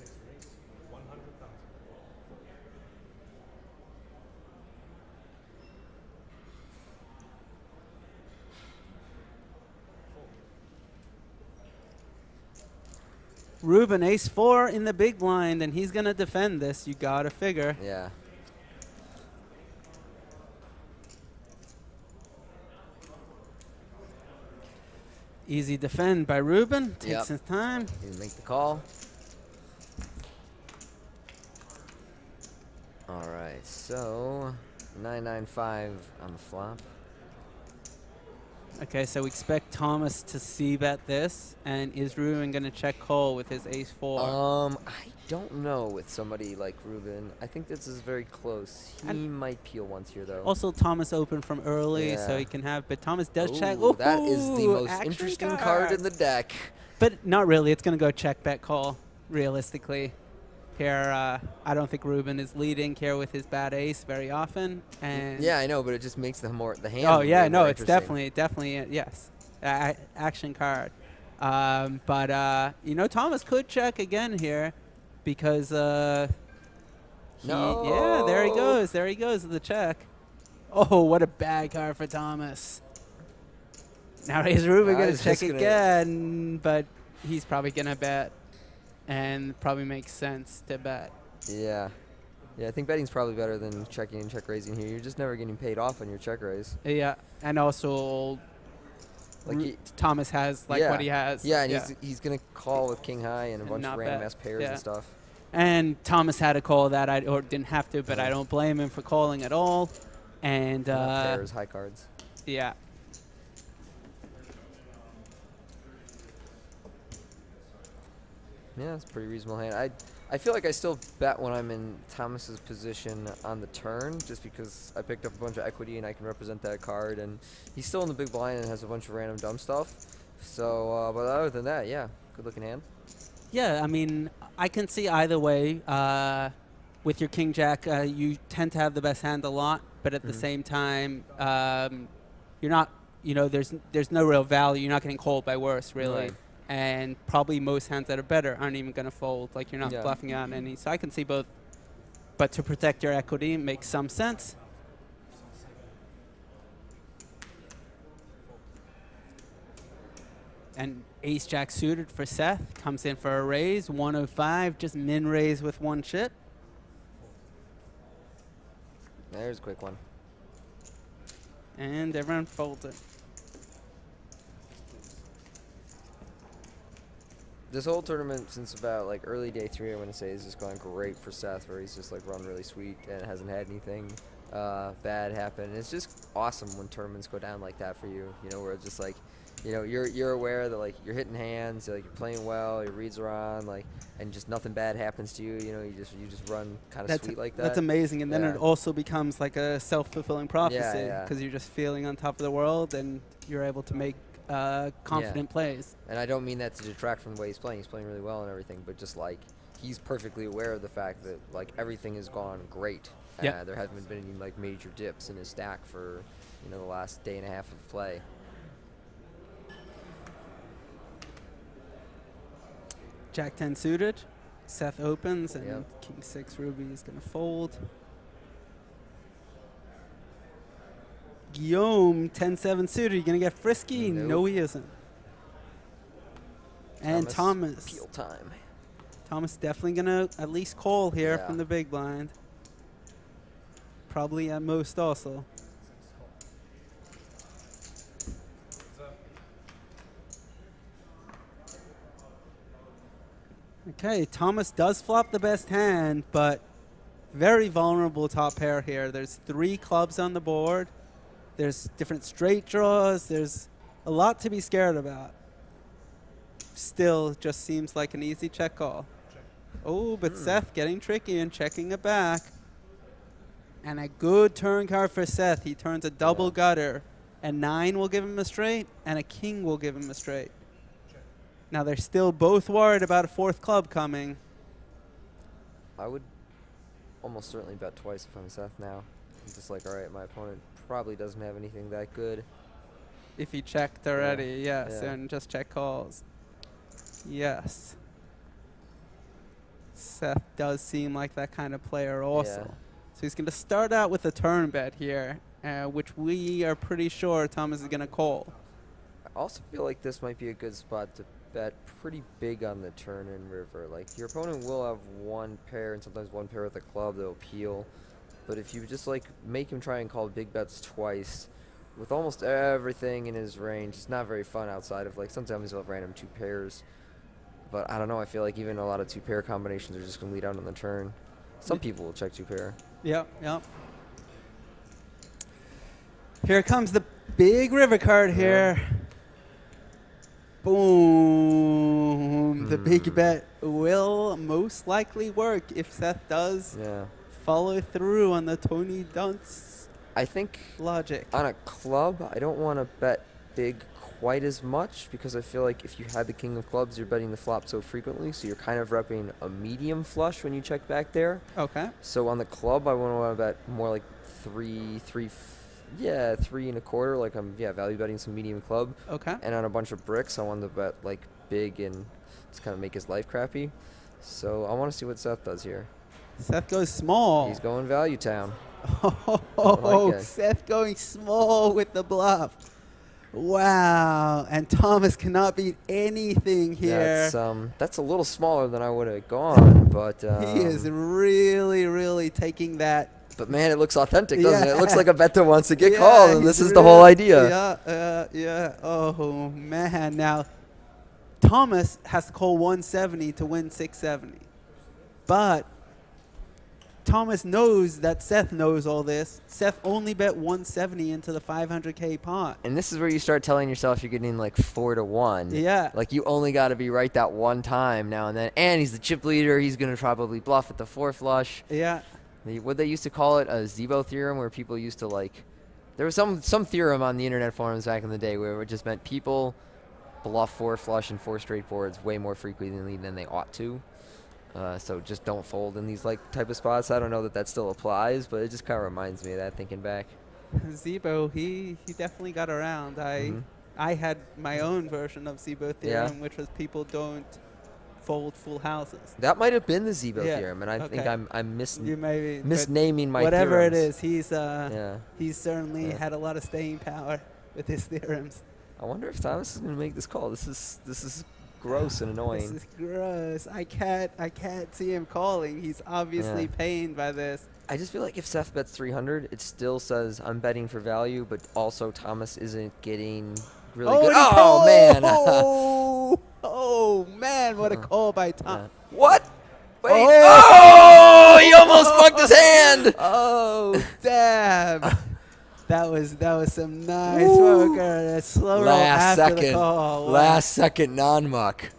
Ruben, ace-4 in the big blind, and he's going to defend this. You got to figure. Yeah. Easy defend by Ruben. Takes Yep. his time. You make the call. All right, so 995 on the flop. Okay, so we expect Thomas to c-bet this, and is Ruben going to check call with his ace-4? I don't know with somebody like Ruben. I think this is very close. He might peel once here, though. Also, Thomas opened from early, so Yeah. he can have, but Thomas does check. Ooh, that is the Ooh, most action interesting card in the deck. But not really. It's going to go check, bet, call, realistically. Here, I don't think Ruben is leading here with his bad ace very often. And Yeah, I know, but it just makes the hand. oh yeah, way no, more it's interesting. definitely yes, action card. But you know, Thomas could check again here because yeah, there he goes, the check. Oh, what a bad card for Thomas. Now is Ruben Now gonna he's check just gonna- again, but he's probably gonna bet, and probably makes sense to bet. Yeah. Yeah, I think betting's probably better than checking and check raising here. You're just never getting paid off on your check raise. Yeah, and also Like Thomas has like yeah. what he has. Yeah, and he's gonna call with king high and a And bunch not of random bet. ass pairs Yeah. and stuff. And Thomas had a call that or didn't have to, but I don't blame him for calling at all. And Not pairs, high cards. yeah. Yeah, it's a pretty reasonable hand. I feel like I still bet when I'm in Thomas's position on the turn, just because I picked up a bunch of equity and I can represent that card. And he's still in the big blind and has a bunch of random dumb stuff. So, but other than that, yeah, good looking hand. Yeah, I mean, I can see either way. With your king jack, you tend to have the best hand a lot, but at the same time, you're not. There's no real value. You're not getting called by worse, really. Right. And probably most hands that are better aren't even going to fold. Like you're not Yeah. bluffing out any. So I can see both. But to protect your equity, it makes some sense. And ace jack suited for Seth comes in for a raise, 105, just min raise with one chip. There's a quick one. And everyone folds it. This whole tournament since about like early day 3, I want to say, is just going great for Seth, where he's just like run really sweet and hasn't had anything bad happen. It's just awesome when tournaments go down like that for you. Where it's just like, you're aware that like you're hitting hands, like you're playing well, your reads are on, like, and just nothing bad happens to you. You just run kind of sweet like that. That's amazing, and then Yeah. it also becomes like a self-fulfilling prophecy Yeah. because you're just feeling on top of the world and you're able to make confident plays. And I don't mean that to detract from the way he's playing. He's playing really well and everything, but just like he's perfectly aware of the fact that like everything has gone great. Yep. There hasn't been any like major dips in his stack for the last day and a half of play. Jack 10 suited, Seth opens, and Yep. King 6 Ruby is going to fold. Guillaume 10-7 suited. You going to get frisky? Nope. No, he isn't. And Thomas. Peel time. Thomas definitely going to at least call here Yeah. from the big blind. Probably at most also. Okay, Thomas does flop the best hand, but very vulnerable top pair here. There's 3 clubs on the board. There's different straight draws. There's a lot to be scared about. Still, just seems like an easy check call. Oh, but Seth getting tricky and checking it back. And a good turn card for Seth. He turns a double gutter. A 9 will give him a straight, and a king will give him a straight. Now they're still both worried about a 4th club coming. I would almost certainly bet twice if I'm Seth now. I'm just like, all right, my opponent probably doesn't have anything that good. If he checked already, yes, Yeah. and just check calls. Yes. Seth does seem like that kind of player also. Yeah. So he's going to start out with a turn bet here, which we are pretty sure Thomas is going to call. I also feel like this might be a good spot to bet pretty big on the turn and river. Like, your opponent will have one pair and sometimes one pair with a club that'll peel. But if you just, like, make him try and call big bets twice, with almost everything in his range, it's not very fun outside of, like, sometimes he'll have random 2 pairs. But I don't know, I feel like even a lot of 2 pair combinations are just going to lead out on the turn. Some people will check 2 pair. Yep, yep. Here comes the big river card here. Boom. The big bet will most likely work if Seth does follow through on the Tony Dunce I think logic. on a club, I don't want to bet big quite as much because I feel like if you had the king of clubs, you're betting the flop so frequently, so you're kind of repping a medium flush when you check back there. Okay. So on the club, I want to bet more like 3 3.25. Like I'm value betting some medium club. Okay. And on a bunch of bricks, I want to bet like big and just kind of make his life crappy. So I want to see what Seth does here. Seth goes small. He's going value town. Oh, like it. Seth going small with the bluff. Wow. And Thomas cannot beat anything here. That's a little smaller than I would have gone, but He is really, really taking that. But man, it looks authentic, doesn't it? Yeah. It looks like a bet that wants to get Yeah, called, and this he's is the whole really- idea. Yeah. Oh, man. Now, Thomas has to call 170 to win 670. But Thomas knows that Seth knows all this. Seth only bet 170 into the 500K pot. And this is where you start telling yourself you're getting like 4-1. Yeah. Like you only got to be right that one time now and then. And he's the chip leader. He's going to probably bluff at the 4 flush. Yeah. What they used to call it, a Zebo theorem, where people used to like, there was some theorem on the internet forums back in the day where it just meant people bluff 4 flush and 4 straight boards way more frequently than they ought to. So just don't fold in these like type of spots. I don't know that still applies, but it just kind of reminds me of that thinking back. Zebo, he definitely got around. Mhm. I had my own version of Zebo theorem, which was people don't fold full houses. That might have been the Zebo Yeah, theorem, and I think okay. I'm You maybe, but misnaming my whatever it theorems. is, he's certainly Yeah. had a lot of staying power with his theorems. I wonder if Thomas is going to make this call. This is gross and annoying. This is gross. I can't see him calling. He's obviously pained by this. I just feel like if Seth bets 300, it still says I'm betting for value, but also Thomas isn't getting really good. Oh, man. Oh, man, what a call by Tom. What? Wait. Oh! Oh, he almost fucked his hand. Oh, damn. That was some nice poker. A slow roll after the call. Wow. Last second non-muck.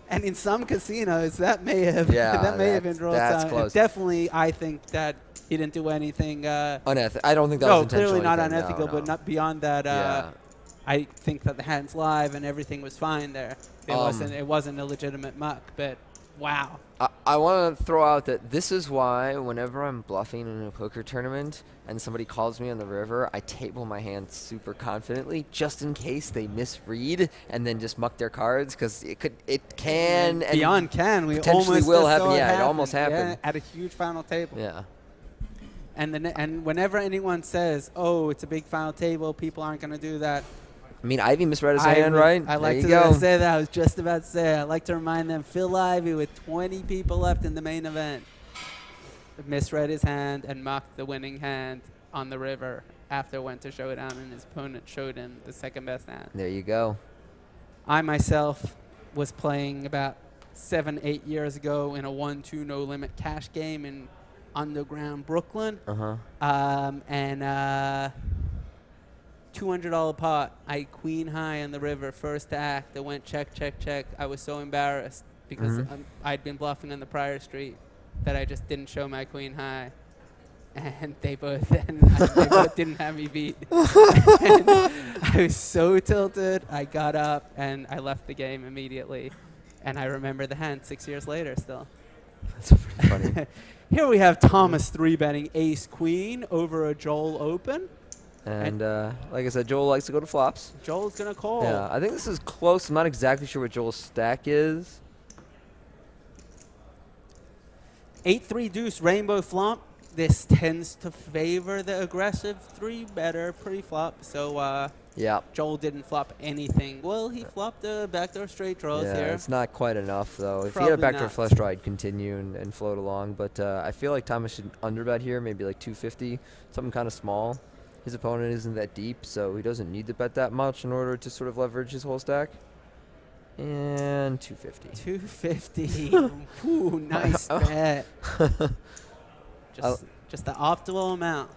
And in some casinos, that may have been draw that's time. close. Definitely, I think that he didn't do anything. Unethical. I don't think that no, was intentional. clearly not anything. unethical, No, but no. not beyond that. I think that the hand's live and everything was fine there. It wasn't a legitimate muck, but wow. I want to throw out that this is why whenever I'm bluffing in a poker tournament and somebody calls me on the river, I table my hand super confidently just in case they misread and then just muck their cards, because it can and beyond can. We potentially almost will just happen. saw Yeah, it happen. almost happened. Yeah, at a huge final table. Yeah. And whenever anyone says, "Oh, it's a big final table," people aren't going to do that. I mean, Ivy misread his hand, right? I like there you to go. say that. I was just about to say. I like to remind them, Phil Ivey with 20 people left in the main event misread his hand and mocked the winning hand on the river after it went to showdown, and his opponent showed him the second best hand. There you go. I myself was playing about 7-8 years ago in a 1-2 no limit cash game in underground Brooklyn. And $200 pot. I queen high on the river, first act. I went check, check, check. I was so embarrassed because I'd been bluffing on the prior street that I just didn't show my queen high. And they both didn't have me beat. And I was so tilted. I got up and I left the game immediately. And I remember the hand 6 years later still. That's pretty funny. Here we have Thomas 3-betting ace queen over a Joel open. And like I said, Joel likes to go to flops. Joel's going to call. Yeah, I think this is close. I'm not exactly sure what Joel's stack is. 8-3 deuce rainbow flop. This tends to favor the aggressive 3-better pre-flop. So Yeah. Joel didn't flop anything. Well, he flopped the backdoor straight draws Yeah, here. it's not quite enough, though. If he had Probably a backdoor not. flush draw, I'd continue and float along. But I feel like Thomas should underbet here, maybe like 250, something kind of small. His opponent isn't that deep, so he doesn't need to bet that much in order to sort of leverage his whole stack. And 250. 250. Ooh, nice bet. Just the optimal amount.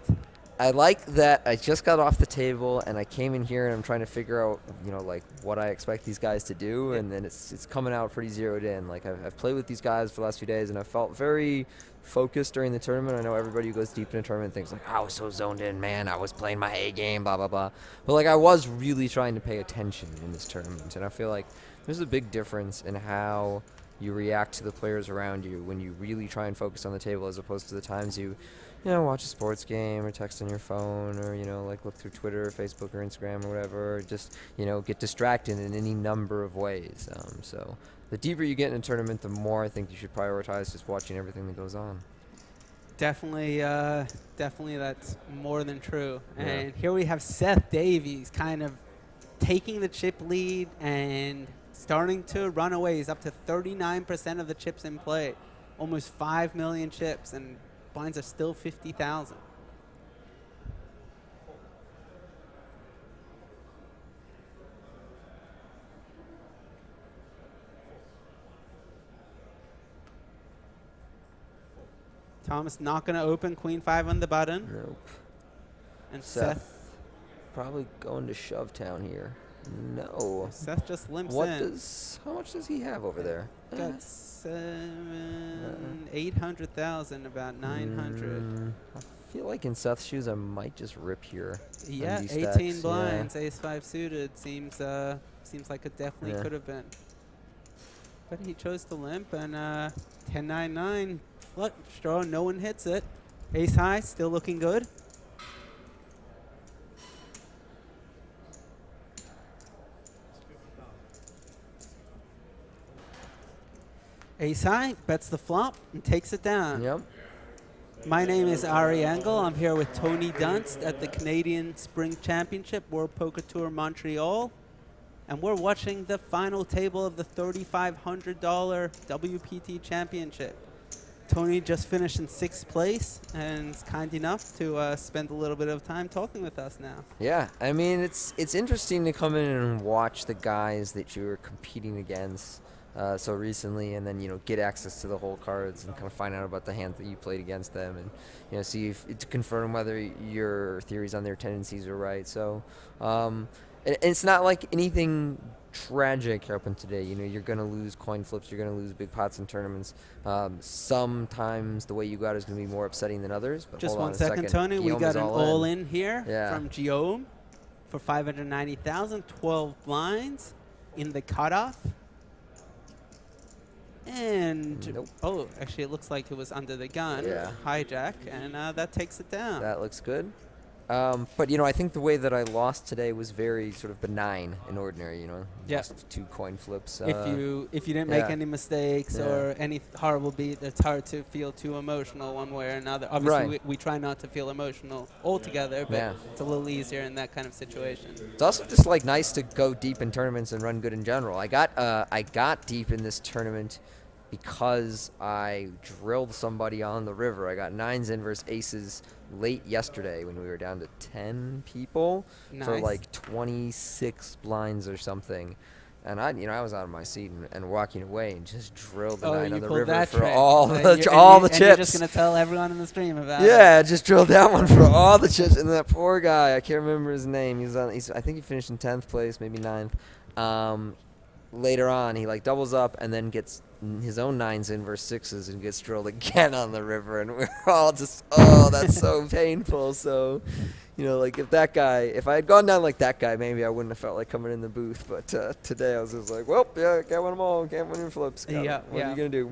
I like that I just got off the table and I came in here and I'm trying to figure out, like what I expect these guys to do, and then it's coming out pretty zeroed in. Like I've played with these guys for the last few days and I felt very focused during the tournament. I know everybody who goes deep in a tournament thinks like, I was so zoned in, man. I was playing my A game, blah, blah, blah. But like I was really trying to pay attention in this tournament, and I feel like there's a big difference in how you react to the players around you when you really try and focus on the table as opposed to the times you watch a sports game or text on your phone or, like look through Twitter or Facebook or Instagram or whatever, or just, get distracted in any number of ways. So the deeper you get in a tournament, the more I think you should prioritize just watching everything that goes on. Definitely that's more than true. Yeah. And here we have Seth Davies kind of taking the chip lead and starting to run away. He's up to 39% of the chips in play, almost 5 million chips, and blinds are still 50,000. Thomas not going to open queen 5 on the button. Nope. And Seth probably going to shove town here. No. Seth just limps What in. how much does he have over there? Got 800,000, about 900. I feel like in Seth's shoes, I might just rip here. on Yeah, these 18 stacks, blinds, ace 5 suited. Seems like it definitely Yeah. could have been. But he chose to limp, and 10-9-9 flush draw. No one hits it. Ace high, still looking good. Ace high bets the flop and takes it down. Yep. My name is Ari Engel. I'm here with Tony Dunst at the Canadian Spring Championship World Poker Tour Montreal. And we're watching the final table of the $3,500 WPT Championship. Tony just finished in 6th place and is kind enough to spend a little bit of time talking with us now. Yeah, I mean, it's interesting to come in and watch the guys that you were competing against so recently, and then get access to the whole cards and kind of find out about the hand that you played against them, and see if to confirm whether your theories on their tendencies are right. So and it's not like anything tragic happened today. You're gonna lose coin flips, you're gonna lose big pots in tournaments. Sometimes the way you got is gonna be more upsetting than others. But Just hold on one a second, Tony. We Guillaume got is an all-in here Yeah. from Guillaume for 590,000, 12 blinds in the cutoff. And Nope. oh, actually, it looks like it was under the gun, Yeah. hijack, and that takes it down. That looks good. But I think the way that I lost today was very sort of benign and ordinary. Yeah. Lost 2 coin flips. If you didn't make yeah. any mistakes Yeah. or any horrible beat, it's hard to feel too emotional one way or another. Obviously, Right. we try not to feel emotional altogether, but Yeah. it's a little easier in that kind of situation. It's also just nice to go deep in tournaments and run good in general. I got deep in this tournament because I drilled somebody on the river. I got 9s in versus aces late yesterday when we were down to 10 people for Nice. 26 blinds or something. And I was out of my seat and walking away and just drilled the Oh, 9 you on the pulled river that for trick. all And the you're- all and the you- chips. And you're just going to tell everyone in the stream about it. Yeah, I just drilled that one for all the chips. And that poor guy, I can't remember his name. I think he finished in 10th place, maybe 9th. Later on, he doubles up and then gets his own 9s in versus 6s and gets drilled again on the river. And we're all just, oh, that's so painful. So, if I had gone down like that guy, maybe I wouldn't have felt like coming in the booth. But today I was just like, well, yeah, can't win them all. Can't win your flips. Yeah, What are you going to do?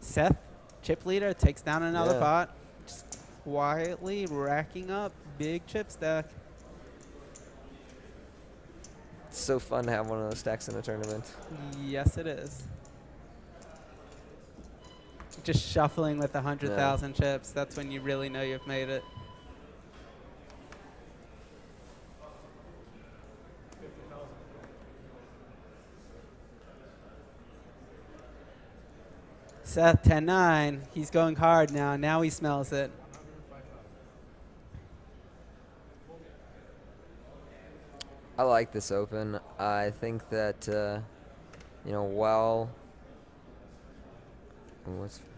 Seth, chip leader, takes down another Yeah. pot. Just quietly racking up big chip stack. It's so fun to have one of those stacks in a tournament. Yes, it is. Just shuffling with 100,000 chips. That's when you really know you've made it. Seth, 10-9. He's going hard now. Now he smells it. I like this open. I think that, while...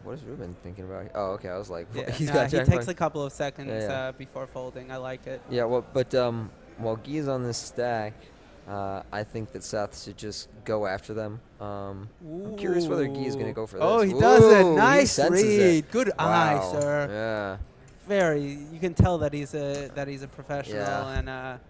What is Ruben thinking about? Oh, okay. I was like, Yeah, he's nah, got he jack takes five. a couple of seconds Yeah. before folding. I like it. Yeah, well, but while Guy is on this stack, I think that Seth should just go after them. I'm curious whether Guy is going to go for this. Oh, he does it. Ooh, he Nice senses read. it. Good eye, Wow. sir. Yeah. Very. You can tell that he's a professional, Yeah. and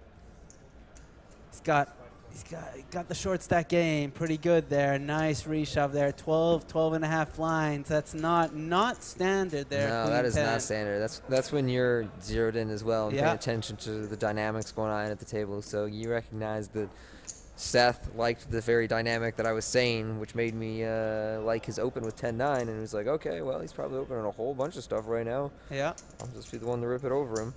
he's got the short stack game pretty good there. Nice reshove there. 12 and a half blinds. That's not standard there. No, Queen that is 10. not standard. That's when you're zeroed in as well and Yeah. paying attention to the dynamics going on at the table. So you recognize that Seth liked the very dynamic that I was saying, which made me like his open with 10-9, and he was like, okay, well, he's probably opening a whole bunch of stuff right now. Yeah. I'll just be the one to rip it over him.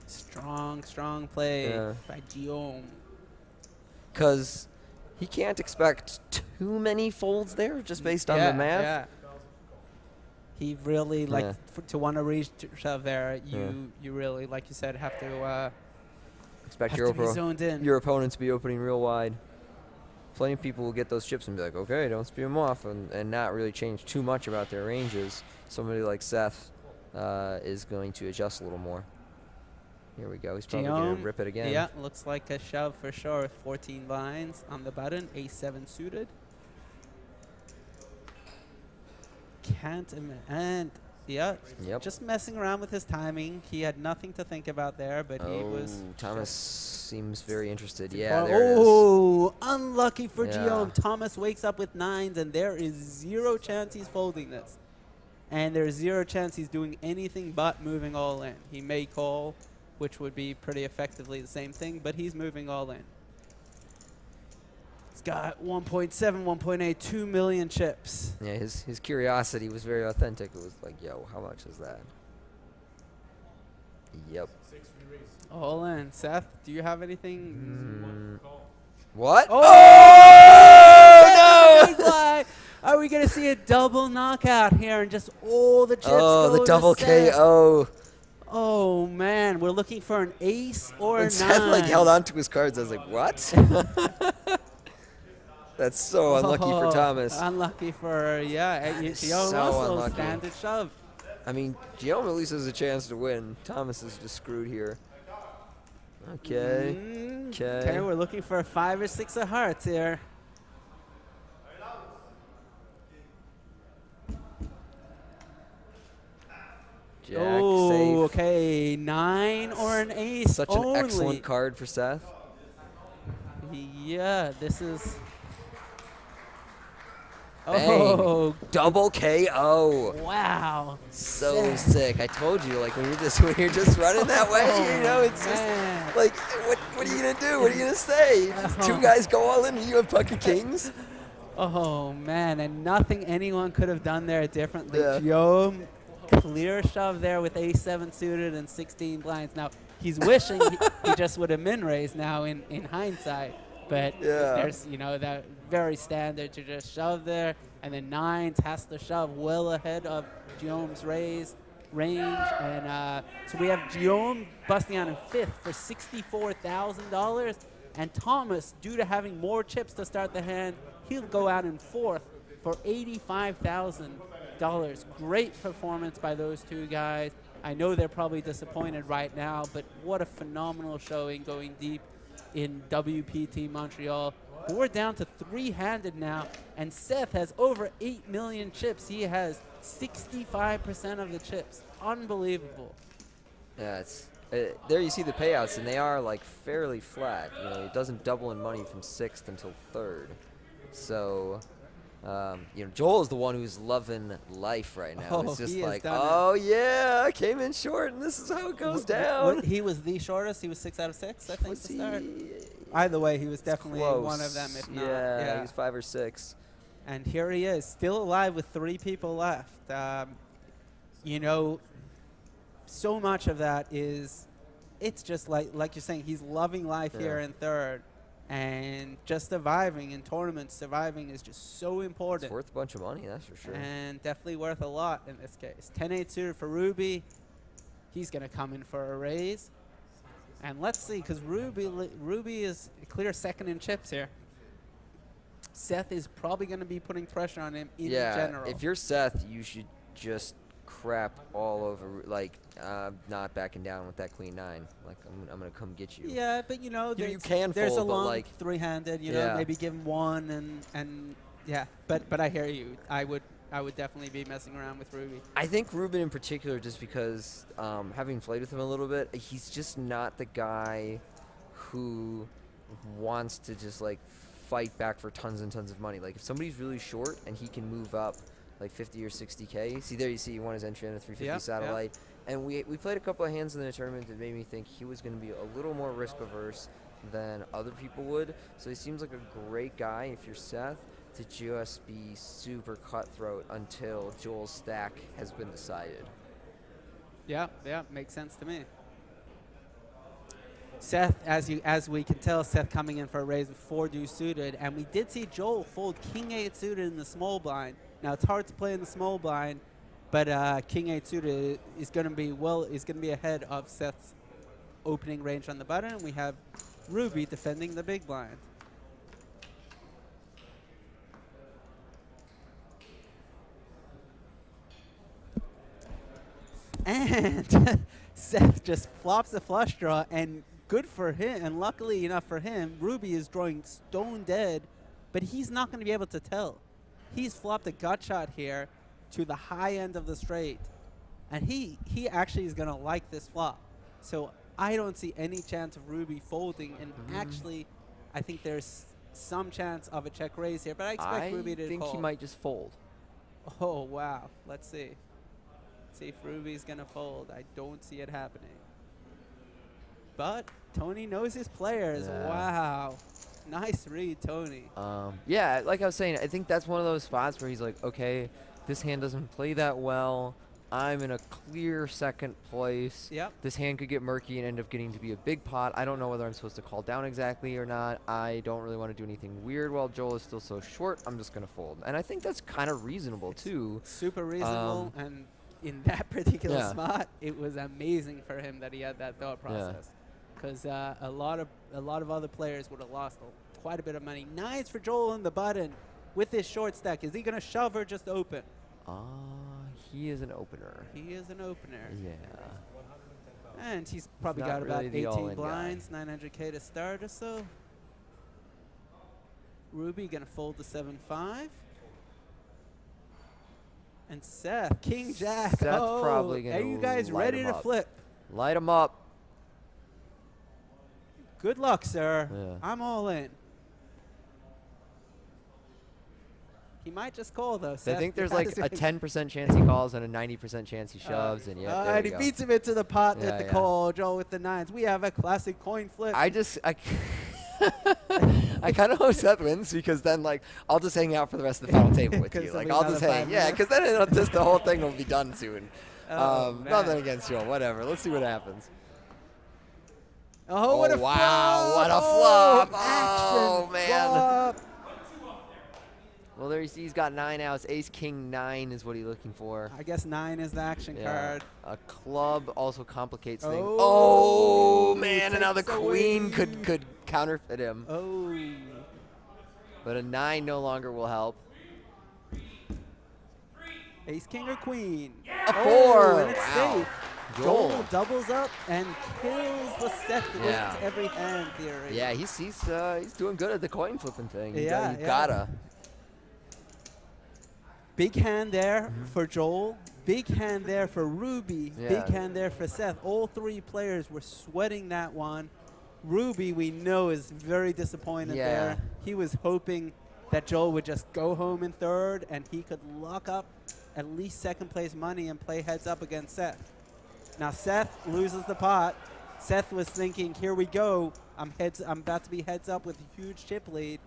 Strong play Yeah. by Guillaume. Because he can't expect too many folds there just based on the math. Yeah. He really Yeah. to want to reshove there. You really, like you said, have to Expect have your, to be zoned in. your opponent to be opening real wide. Plenty of people will get those chips and be like, okay, don't spew them off, and not really change too much about their ranges. Somebody like Seth is going to adjust a little more. Here we go. He's probably going to rip it again. Yeah, looks like a shove for sure with 14 blinds on the button. Ace-7 suited. Can't imagine. And yeah, just messing around with his timing. He had nothing to think about there, but he was. Thomas seems very interested. Yeah, there it is. Oh, unlucky for Guillaume. Thomas wakes up with 9s, and there is 0 chance he's folding this. And there's 0 chance he's doing anything but moving all in. He may call, which would be pretty effectively the same thing, but he's moving all in. He's got 1.7, 1.8, 2 million chips. Yeah, his curiosity was very authentic. It was like, yo, how much is that? Yep. All in. Seth, do you have anything? What? Oh, no! Are we going to see a double knockout here and just all the chips go the double to Seth? KO. Oh, man. We're looking for an ace or a 9. Seth like held on to his cards. I was like, what? That's so unlucky for Thomas. Unlucky for, Guillaume So also unlucky. standard shove. I mean, Guillaume at least has a chance to win. Thomas is just screwed here. Okay. Okay, we're looking for a 5 or 6 of hearts here. Jack, Oh, safe. okay. 9 or an ace Such an only. excellent card for Seth. Yeah, this is. Bang. Oh, Double KO. wow. So sick. I told you, like when you're just running that way, you know, it's man. just like what are you gonna do? What are you gonna say? Two guys go all in and you have pocket kings? Oh man, and nothing anyone could have done there differently. Yeah. Guillaume, clear shove there with A7 suited and 16 blinds. Now he's wishing he just would have min raised now in hindsight, but there's that very standard to just shove there, and then 9s has to shove well ahead of Guillaume's range, and so we have Guillaume busting out in 5th for $64,000, and Thomas, due to having more chips to start the hand, he'll go out in 4th for $85,000. Great performance by those two guys. I know they're probably disappointed right now, but what a phenomenal showing going deep in WPT Montreal. We're down to 3-handed now, and Seth has over 8 million chips. He has 65% of the chips. Unbelievable. Yeah, it's there you see the payouts, and they are like fairly flat. You know, it doesn't double in money from 6th until 3rd. So, Joel is the one who's loving life right now. Oh, it's just he has like, done oh yeah, I came in short, and this is how it goes down. He was the shortest. He was 6 out of 6, I think, Was to start. he? Either way, he was definitely Close. one of them, if not. Yeah, he was 5 or 6. And here he is, still alive with 3 people left. So much of that is, it's just like you're saying, he's loving life here in 3rd. And just surviving in tournaments, surviving is just so important. It's worth a bunch of money, that's for sure. And definitely worth a lot in this case. 10-8 suited for Ruby. He's going to come in for a raise. And let's see, because Ruby is a clear 2nd in chips here. Seth is probably going to be putting pressure on him in general. If you're Seth, you should just crap all over, like not backing down with that queen 9. Like I'm gonna come get you. Yeah, but you can there's fold, a but long like 3-handed. Maybe give him 1 and yeah. But I hear you. I would definitely be messing around with Ruby. I think Ruben in particular, just because having played with him a little bit, he's just not the guy who wants to just like fight back for tons and tons of money. Like if somebody's really short and he can move up like 50 or 60K. See there, you see he won his entry on a 350 satellite. And we played a couple of hands in the tournament that made me think he was going to be a little more risk averse than other people would. So he seems like a great guy if you're Seth to just be super cutthroat until Joel's stack has been decided. Yeah, makes sense to me. Seth, as we can tell, Seth coming in for a raise with 4 deuce suited, and we did see Joel fold king 8 suited in the small blind. Now it's hard to play in the small blind, but king 8 suited is going to be ahead of Seth's opening range on the button, and we have Ruby defending the big blind. And Seth just flops a flush draw, and good for him, and luckily enough for him, Ruby is drawing stone dead, but he's not going to be able to tell. He's flopped a gut shot here to the high end of the straight, and he actually is going to like this flop. So I don't see any chance of Ruby folding, and actually I think there's some chance of a check raise here, but I expect Ruby to I think call. he might just fold. Oh, wow. Let's see. See if Ruby's going to fold. I don't see it happening. But Tony knows his players. Yeah. Wow. Nice read, Tony. Yeah, like I was saying, I think that's one of those spots where he's like, okay, this hand doesn't play that well. I'm in a clear second place. Yep. This hand could get murky and end up getting to be a big pot. I don't know whether I'm supposed to call down exactly or not. I don't really want to do anything weird while Joel is still so short. I'm just going to fold. And I think that's kind of reasonable, too. Super reasonable, and in that particular Yeah. spot, it was amazing for him that he had that thought process. Because a lot of other players would have lost quite a bit of money. Nines for Joel on the button with his short stack. Is he going to shove or just open? He is an opener. He is an opener. Yeah. And he's probably not got about really the 18 all-in guy. blinds, 900K to start or so. Ruby going to fold the 7-5. And Seth, King Jack. Seth's oh, probably gonna are you guys light ready him to up. flip? Light him up. Good luck, sir. Yeah. I'm all in. He might just call, though. I Seth. think there's You like gotta a say- 10% chance he calls and a 90% chance he shoves. And yeah, there and we he go. beats him into the pot Yeah, at the yeah. call. Joel with the nines. We have a classic coin flip. I kind of hope Seth wins because then like I'll just hang out for the rest of the final table with 'Cause you. it'll Like be I'll another just 5 hang. Yeah, minutes. because then it'll just the whole thing will be done soon. Oh, man. Nothing against you. Whatever. Let's see what happens. Oh, what a wow! flop! What a Oh, flop! Oh action man! flop. Well, there you see he's got 9 outs. Ace King 9 is what he's looking for. I guess 9 is the action Yeah. card. A club also complicates things. Oh, Oh man! And now the takes queen away. could counterfeit him. Oh. But a 9 no longer will help. Ace, king, or queen? A 4. Oh, and it's Wow. safe. Joel doubles up and kills the set. Yeah. Wins every hand theory. Yeah, he's doing good at the coin flipping thing. Yeah, you yeah. gotta. Big hand there for Joel. Big hand there for Ruby. Yeah. Big hand there for Seth. All three players were sweating that one. Ruby, we know, is very disappointed Yeah. there. He was hoping that Joel would just go home in third and he could lock up at least second place money and play heads up against Seth. Now Seth loses the pot. Seth was thinking, here we go. I'm about to be heads up with a huge chip lead.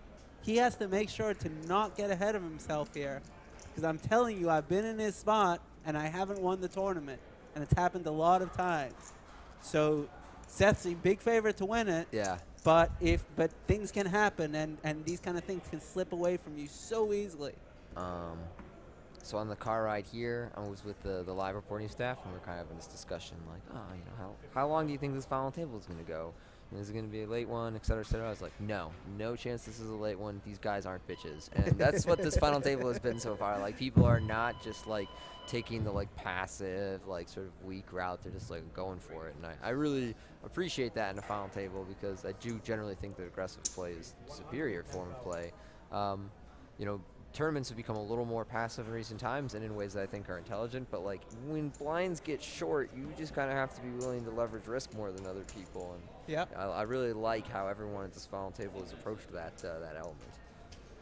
He has to make sure to not get ahead of himself here. Because I'm telling you, I've been in his spot and I haven't won the tournament. And it's happened a lot of times. So Seth's a big favorite to win it. Yeah. But things can happen and these kind of things can slip away from you so easily. So on the car ride here, I was with the live reporting staff, and we're kind of in this discussion, like, how long do you think this final table is going to go? Is it going to be a late one, et cetera, et cetera? I was like, no chance this is a late one. These guys aren't bitches. And that's what this final table has been so far. Like, people are not just, like, taking the, like, passive, like, sort of weak route. They're just, like, going for it. And I really appreciate that in a final table because I do generally think that aggressive play is a superior form of play. Tournaments have become a little more passive in recent times and in ways that I think are intelligent, but like when blinds get short, you just kind of have to be willing to leverage risk more than other people. And yeah, I really like how everyone at this final table has approached that element.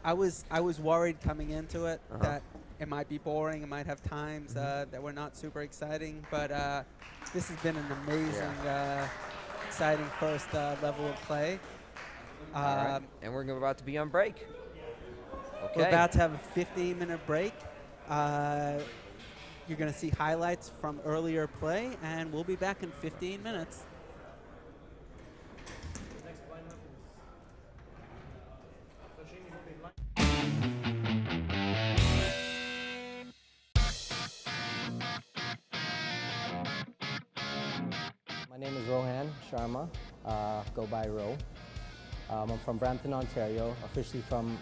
I was worried coming into it that it might be boring, it might have times that were not super exciting, but this has been an amazing, exciting first level of play. All right. And we're about to be on break. Okay. We're about to have a 15-minute break. You're going to see highlights from earlier play, and we'll be back in 15 minutes. My name is Rohan Sharma, go by Ro. I'm from Brampton, Ontario, officially from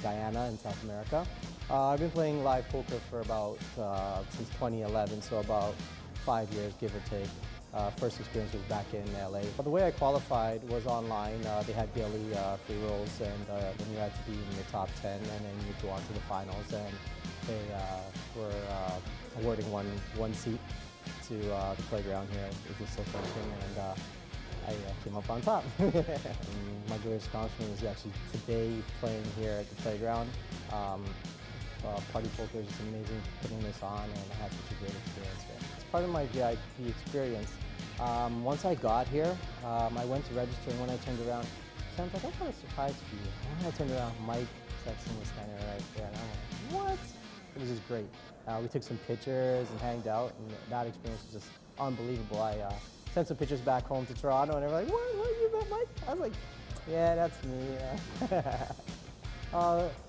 Guyana in South America. I've been playing live poker for about, since 2011, so about 5 years, give or take. First experience was back in LA. But the way I qualified was online. They had daily free rolls, and then you had to be in the top 10, and then you go on to the finals. And they were awarding one seat to the playground here. It was so coaching, and I came up on top. My greatest accomplishment is actually today playing here at the playground. Party poker is just amazing, putting this on, and I had such a great experience here. It's part of my VIP experience. Once I got here, I went to register, and when I turned around, Sam's like, I've got a surprise for you. And when I turned around, Mike Sexton was standing right there, and I'm like, what? It was just great. We took some pictures and hanged out, and that experience was just unbelievable. I sent some pictures back home to Toronto, and everyone was like, what, you met Mike? I was like, yeah, that's me.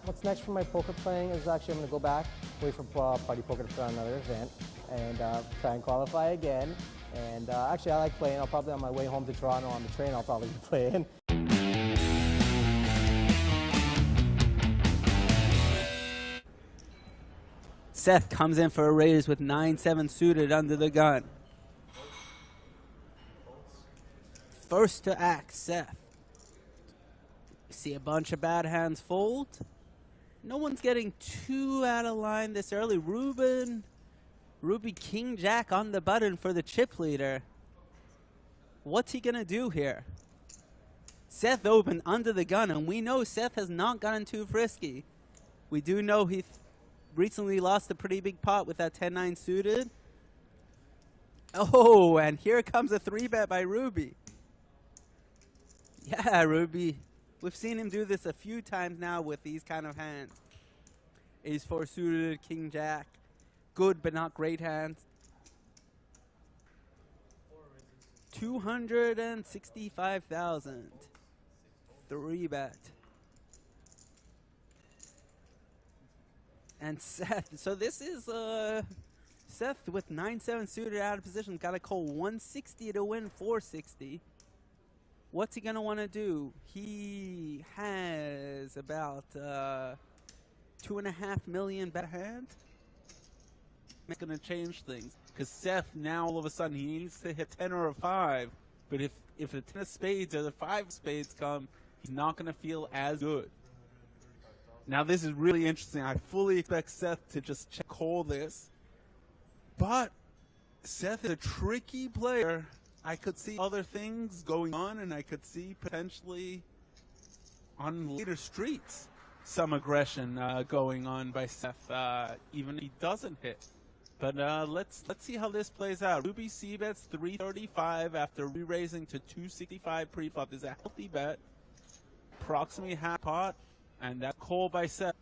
What's next for my poker playing is actually I'm going to go back, wait for Party Poker to put on another event, and try and qualify again. And actually, I like playing. I'll probably, on my way home to Toronto on the train, I'll probably be playing. Seth comes in for a raise with 9-7 suited under the gun. First to act, Seth. See a bunch of bad hands fold. No one's getting too out of line this early. Ruby King Jack on the button for the chip leader. What's he gonna do here? Seth opened under the gun, and we know Seth has not gotten too frisky. We do know he recently lost a pretty big pot with that 10-9 suited. Oh, and here comes a 3-bet by Ruby. Yeah, Ruby. We've seen him do this a few times now with these kind of hands. Ace-4 suited, King Jack. Good but not great hands. 265,000. 3-bet. And Seth, so this is Seth with 9-7 suited out of position. Got to call 160 to win 460. What's he gonna want to do? He has about 2.5 million bet hand. It's gonna change things because Seth now all of a sudden he needs to hit 10 or a 5. But if the 10 of spades or the 5 of spades come, he's not gonna feel as good. Now this is really interesting. I fully expect Seth to just check call this, but Seth is a tricky player. I could see other things going on, and I could see potentially on later streets some aggression going on by Seth, even if he doesn't hit. But let's see how this plays out. Ruby C-bets 335 after re-raising to 265 pre-flop. Is a healthy bet, approximately half pot, and that call by Seth.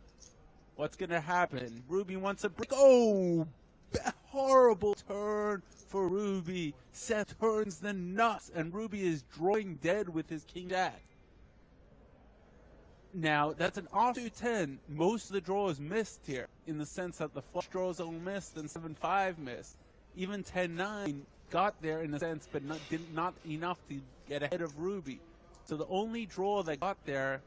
What's gonna happen? Ruby wants a break. Oh, horrible turn for Ruby. Seth turns the nuts, and Ruby is drawing dead with his King Jack. Now, that's an offsuit 10. Most of the draws missed here, in the sense that the flush draws all missed and 7-5 missed. Even 10-9 got there in a sense, but not enough to get ahead of Ruby. So the only draw that got there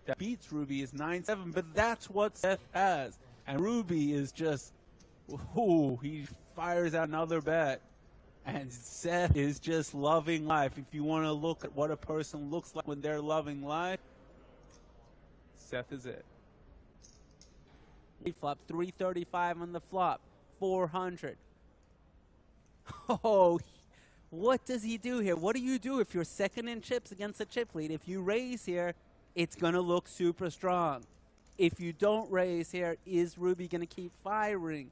that beats Ruby is 9-7, but that's what Seth has. And Ruby is just, ooh, he fires out another bet. And Seth is just loving life. If you want to look at what a person looks like when they're loving life, Seth is it. Flop 335 on the flop, 400. Oh, what does he do here? What do you do if you're second in chips against a chip lead? If you raise here, it's going to look super strong. If you don't raise here, is Ruby going to keep firing?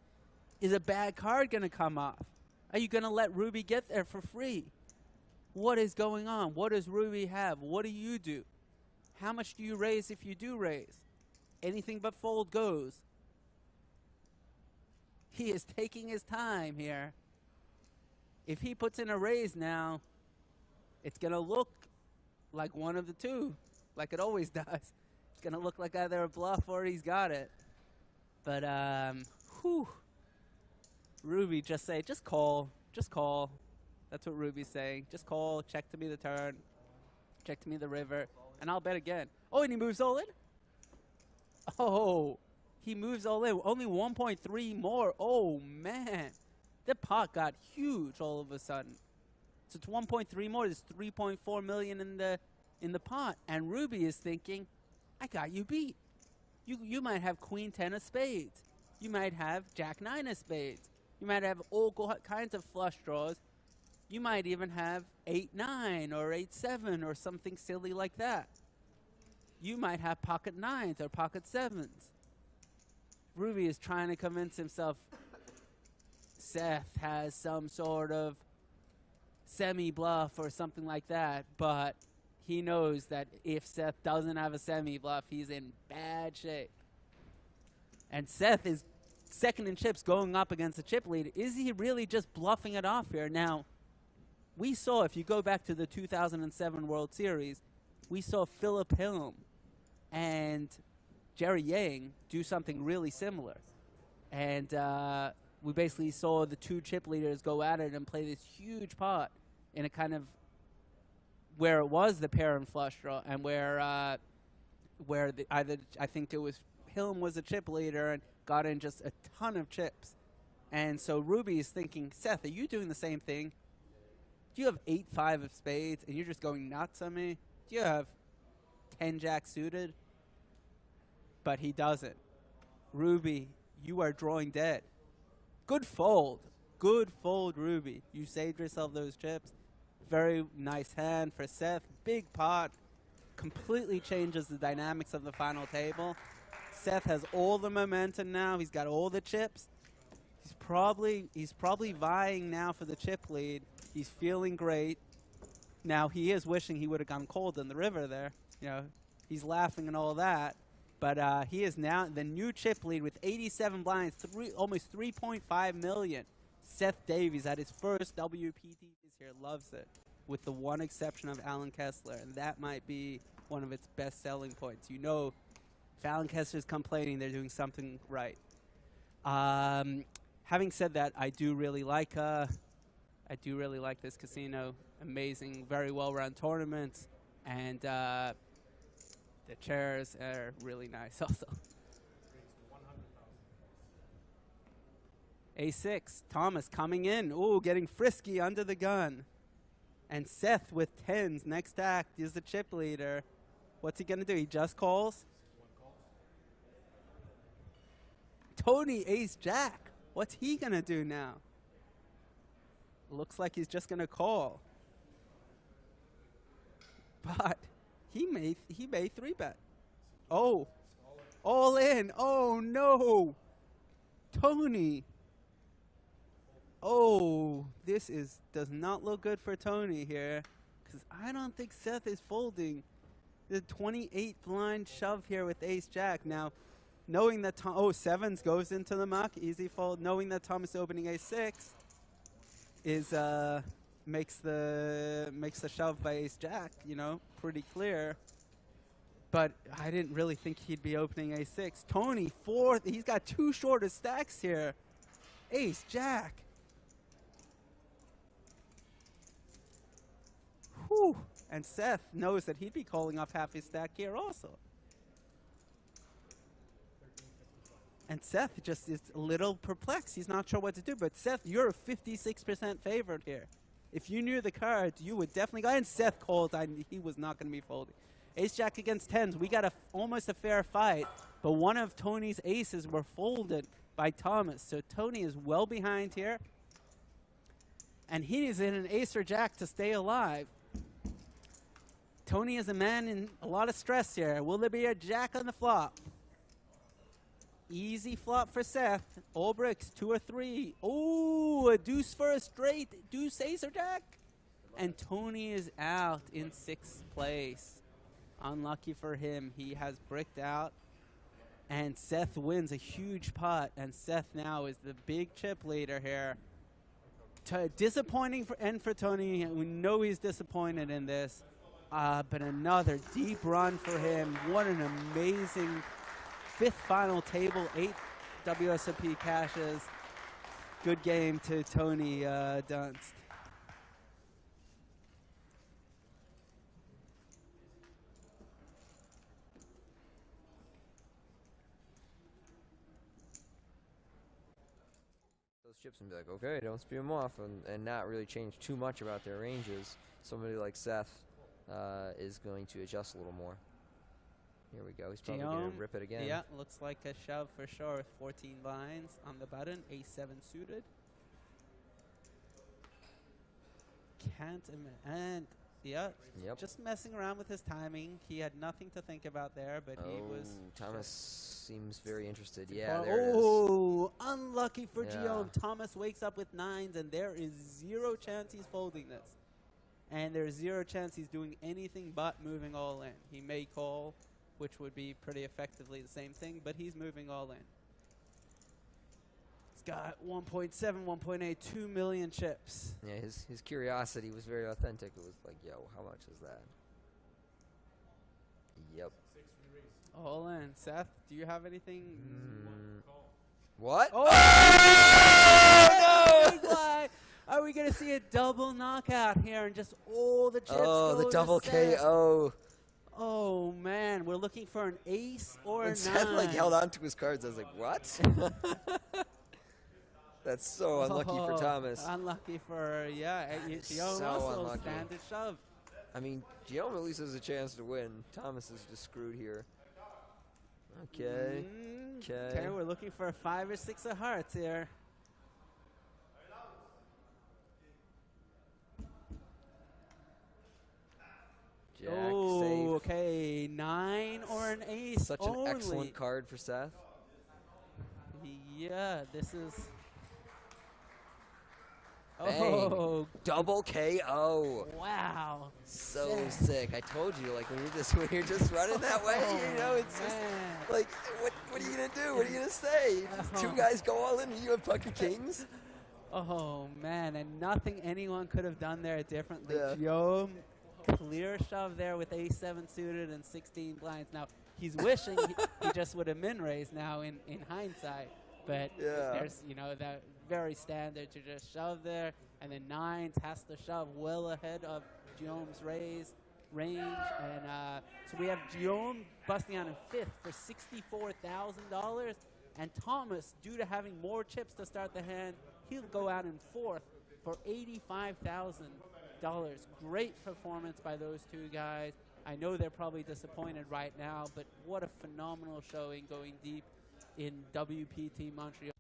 Is a bad card going to come off? Are you going to let Ruby get there for free? What is going on? What does Ruby have? What do you do? How much do you raise if you do raise? Anything but fold goes. He is taking his time here. If he puts in a raise now, it's going to look like one of the two, like it always does. It's going to look like either a bluff or he's got it. But, whew. Ruby, just call. Just call. That's what Ruby's saying. Just call, check to me the turn, check to me the river, and I'll bet again. Oh, and he moves all in? Oh, he moves all in. Only 1.3 more. Oh, man. The pot got huge all of a sudden. So it's 1.3 more. There's 3.4 million in the pot, and Ruby is thinking, I got you beat. You might have Queen 10 of spades. You might have Jack 9 of spades. You might have all kinds of flush draws. You might even have 8-9 or 8-7 or something silly like that. You might have pocket 9s or pocket 7s. Ruby is trying to convince himself Seth has some sort of semi-bluff or something like that, but he knows that if Seth doesn't have a semi-bluff, he's in bad shape. And Seth is second in chips going up against the chip lead. Is he really just bluffing it off here? Now, we saw, if you go back to the 2007 World Series, we saw Philip Hilm and Jerry Yang do something really similar. And we basically saw the two chip leaders go at it and play this huge pot in a kind of where it was the pair and flush draw, and where either I think it was Hilm was a chip leader and got in just a ton of chips. And so Ruby is thinking, Seth, are you doing the same thing? Do you have 8-5 of spades and you're just going nuts on me? Do you have 10 jack suited? But he doesn't. Ruby, you are drawing dead. Good fold. Good fold, Ruby. You saved yourself those chips. Very nice hand for Seth. Big pot. Completely changes the dynamics of the final table. Seth has all the momentum now. He's got all the chips. He's probably vying now for the chip lead. He's feeling great. Now he is wishing he would have gone cold in the river there. You know, he's laughing and all that. But he is now the new chip lead with 87 blinds, almost 3.5 million. Seth Davies at his first WPT this year loves it, with the one exception of Alan Kessler, and that might be one of its best selling points. You know, if Alan Kessler's complaining, they're doing something right. Having said that, I do really like this casino. Amazing, very well-run tournaments, and the chairs are really nice also. A6, Thomas coming in. Ooh, getting frisky under the gun. And Seth with 10s. Next act is the chip leader. What's he going to do? He just calls? Tony, ace jack. What's he going to do now? Looks like he's just going to call. But he may 3-bet. Oh, all in. Oh, no. Tony. Oh, this does not look good for Tony here, because I don't think Seth is folding. The 28 blind shove here with ace jack. Now, knowing that sevens goes into the muck, easy fold. Knowing that Thomas opening a6 is makes the shove by ace jack, you know, pretty clear. But I didn't really think he'd be opening a6. Tony fourth. He's got two shorter stacks here. Ace jack. Whew. And Seth knows that he'd be calling off half his stack here also. And Seth just is a little perplexed. He's not sure what to do. But Seth, you're a 56% favorite here. If you knew the cards, you would definitely go. And Seth called. He was not going to be folding. Ace-jack against 10s. We got almost a fair fight. But one of Tony's aces were folded by Thomas. So Tony is well behind here. And he is in an ace or jack to stay alive. Tony is a man in a lot of stress here. Will there be a jack on the flop? Easy flop for Seth. All bricks, 2 or 3. Oh, a deuce for a straight. Deuce, ace, or jack. And Tony is out in 6th place. Unlucky for him. He has bricked out. And Seth wins a huge pot. And Seth now is the big chip leader here. Disappointing end for Tony. We know he's disappointed in this. But another deep run for him. What an amazing 5th final table, 8 WSOP cashes. Good game to Tony Dunst. Those chips and be like, okay, don't spew them off, and not really change too much about their ranges. Somebody like Seth is going to adjust a little more. Here we go. He's probably going to rip it again. Yeah, looks like a shove for sure with 14 blinds on the button. Ace-7 suited. And yeah, just messing around with his timing. He had nothing to think about there, but he was. Thomas seems very interested. Yeah, there it is. Oh, unlucky for Guillaume. Thomas wakes up with 9s, and there is 0 chance he's folding this. And there's 0 chance he's doing anything but moving all in. He may call, which would be pretty effectively the same thing, but he's moving all in. He's got 1.7, 1.8, 2 million chips. Yeah, his curiosity was very authentic. It was like, yo, how much is that? Yep. All in. Seth, do you have anything? What? Oh! No! Are we going to see a double knockout here and just all the chips Oh, go the double to Seth? KO. Oh, man. We're looking for an ace or a 9. Seth like held on to his cards. I was like, what? That's so unlucky for Thomas. Unlucky for, Guillaume so also unlucky. standard shove. I mean, Guillaume at least has a chance to win. Thomas is just screwed here. Okay. Okay, we're looking for a 5 or 6 of hearts here. Jack, oh, safe. okay. 9 or an ace. Such an excellent card for Seth. Yeah, this is. Bang. Oh, double KO. Wow. So sick. I told you, like when you're just running that way, you know, it's just like, what are you gonna do? What are you gonna say? Two guys go all in, and you have pocket kings. Oh man, and nothing anyone could have done there differently. Guillaume, clear shove there with ace-7 suited and 16 blinds. Now he's wishing he just would have min raised now in hindsight, but there's that very standard to just shove there, and then 9s has to shove well ahead of Guillaume's range, and so we have Guillaume busting out in 5th for $64,000, and Thomas, due to having more chips to start the hand, he'll go out in 4th for $85,000. Great performance by those two guys. I know they're probably disappointed right now, but what a phenomenal showing going deep in WPT Montreal.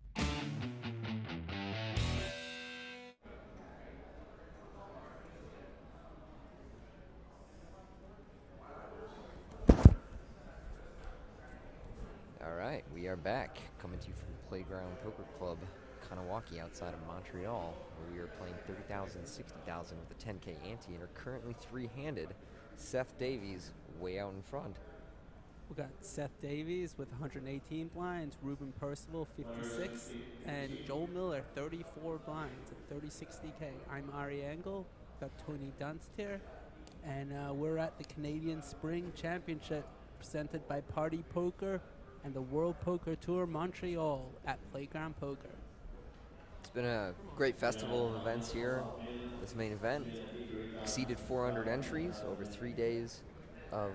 All right, we are back, coming to you from Playground Poker Club, Kanawaki, outside of Montreal, where we are playing 30,000, 60,000 with a 10K ante, and are currently 3-handed. Seth Davies way out in front. We got Seth Davies with 118 blinds, Ruben Percival 56, and Joel Miller 34 blinds at 3060K. I'm Ari Engel, got Tony Dunst here, and we're at the Canadian Spring Championship presented by Party Poker and the World Poker Tour Montreal at Playground Poker. It's been a great festival of events here. This main event exceeded 400 entries over 3 days of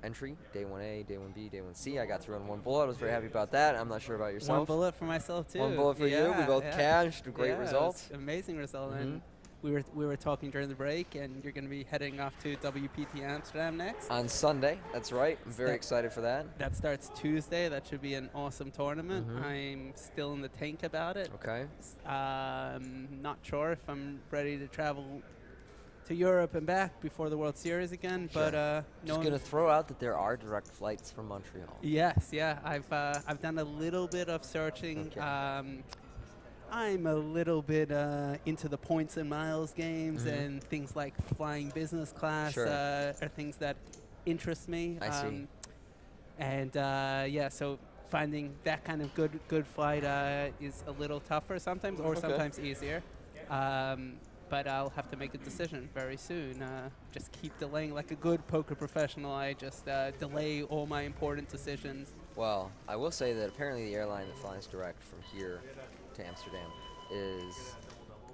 entry. Day 1A, Day 1B, Day 1C. I got through on 1 bullet. I was very happy about that. I'm not sure about yourself. 1 bullet for myself too. 1 bullet for you. We both cashed. A great result. Amazing result. And we were talking during the break, and you're going to be heading off to WPT Amsterdam next on Sunday. That's right. I'm very excited for that. That starts Tuesday. That should be an awesome tournament. I'm still in the tank about it. Okay. Not sure if I'm ready to travel to Europe and back before the World Series again, but just gonna throw out that there are direct flights from Montreal. Yes, yeah. I've done a little bit of searching. Okay. I'm a little bit into the points and miles games and things like flying business class are things that interest me. I see. And so finding that kind of good flight is a little tougher sometimes, or sometimes easier. But I'll have to make a decision very soon. Just keep delaying like a good poker professional. I just delay all my important decisions. Well, I will say that apparently the airline that flies direct from here to Amsterdam is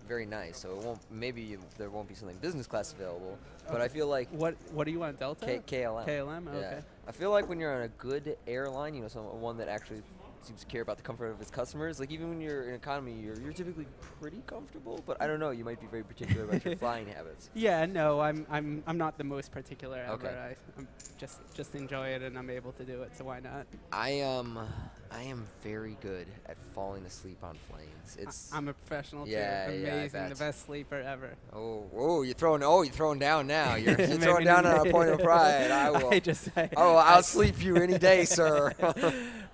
very nice. So it won't. Maybe there won't be something business class available. But I feel like what do you want, Delta? KLM. KLM. Okay. I feel like when you're on a good airline, one that actually seems to care about the comfort of his customers. Like even when you're in economy, you're typically pretty comfortable, but I don't know. You might be very particular about your flying habits. Yeah, no, I'm not the most particular ever. Okay. I'm just enjoy it, and I'm able to do it, so why not? I am very good at falling asleep on planes. It's I'm a professional Yeah, too. yeah, I Amazing, the bet. best sleeper ever. you're throwing down now. You're Maybe throwing down not. on a point of pride. I will. I'll sleep you any day, sir.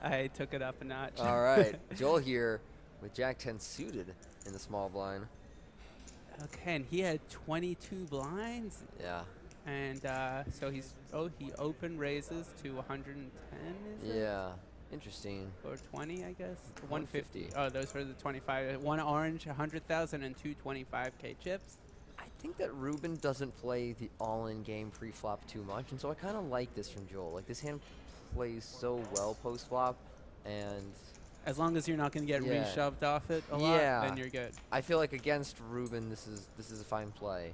I took it up a notch. All right, Joel here with Jack 10 suited in the small blind. Okay, and he had 22 blinds. Yeah. And so he open raises to 110, is it? Yeah. Interesting. Or 20, I guess. 150. Oh, those were the 25. One orange, 100,000, and two 25K chips. I think that Ruben doesn't play the all-in game pre-flop too much, and so I kind of like this from Joel. Like this hand plays so well post-flop, and As long as you're not going to get Yeah. reshoved off it a lot, then you're good. I feel like against Ruben, this is a fine play.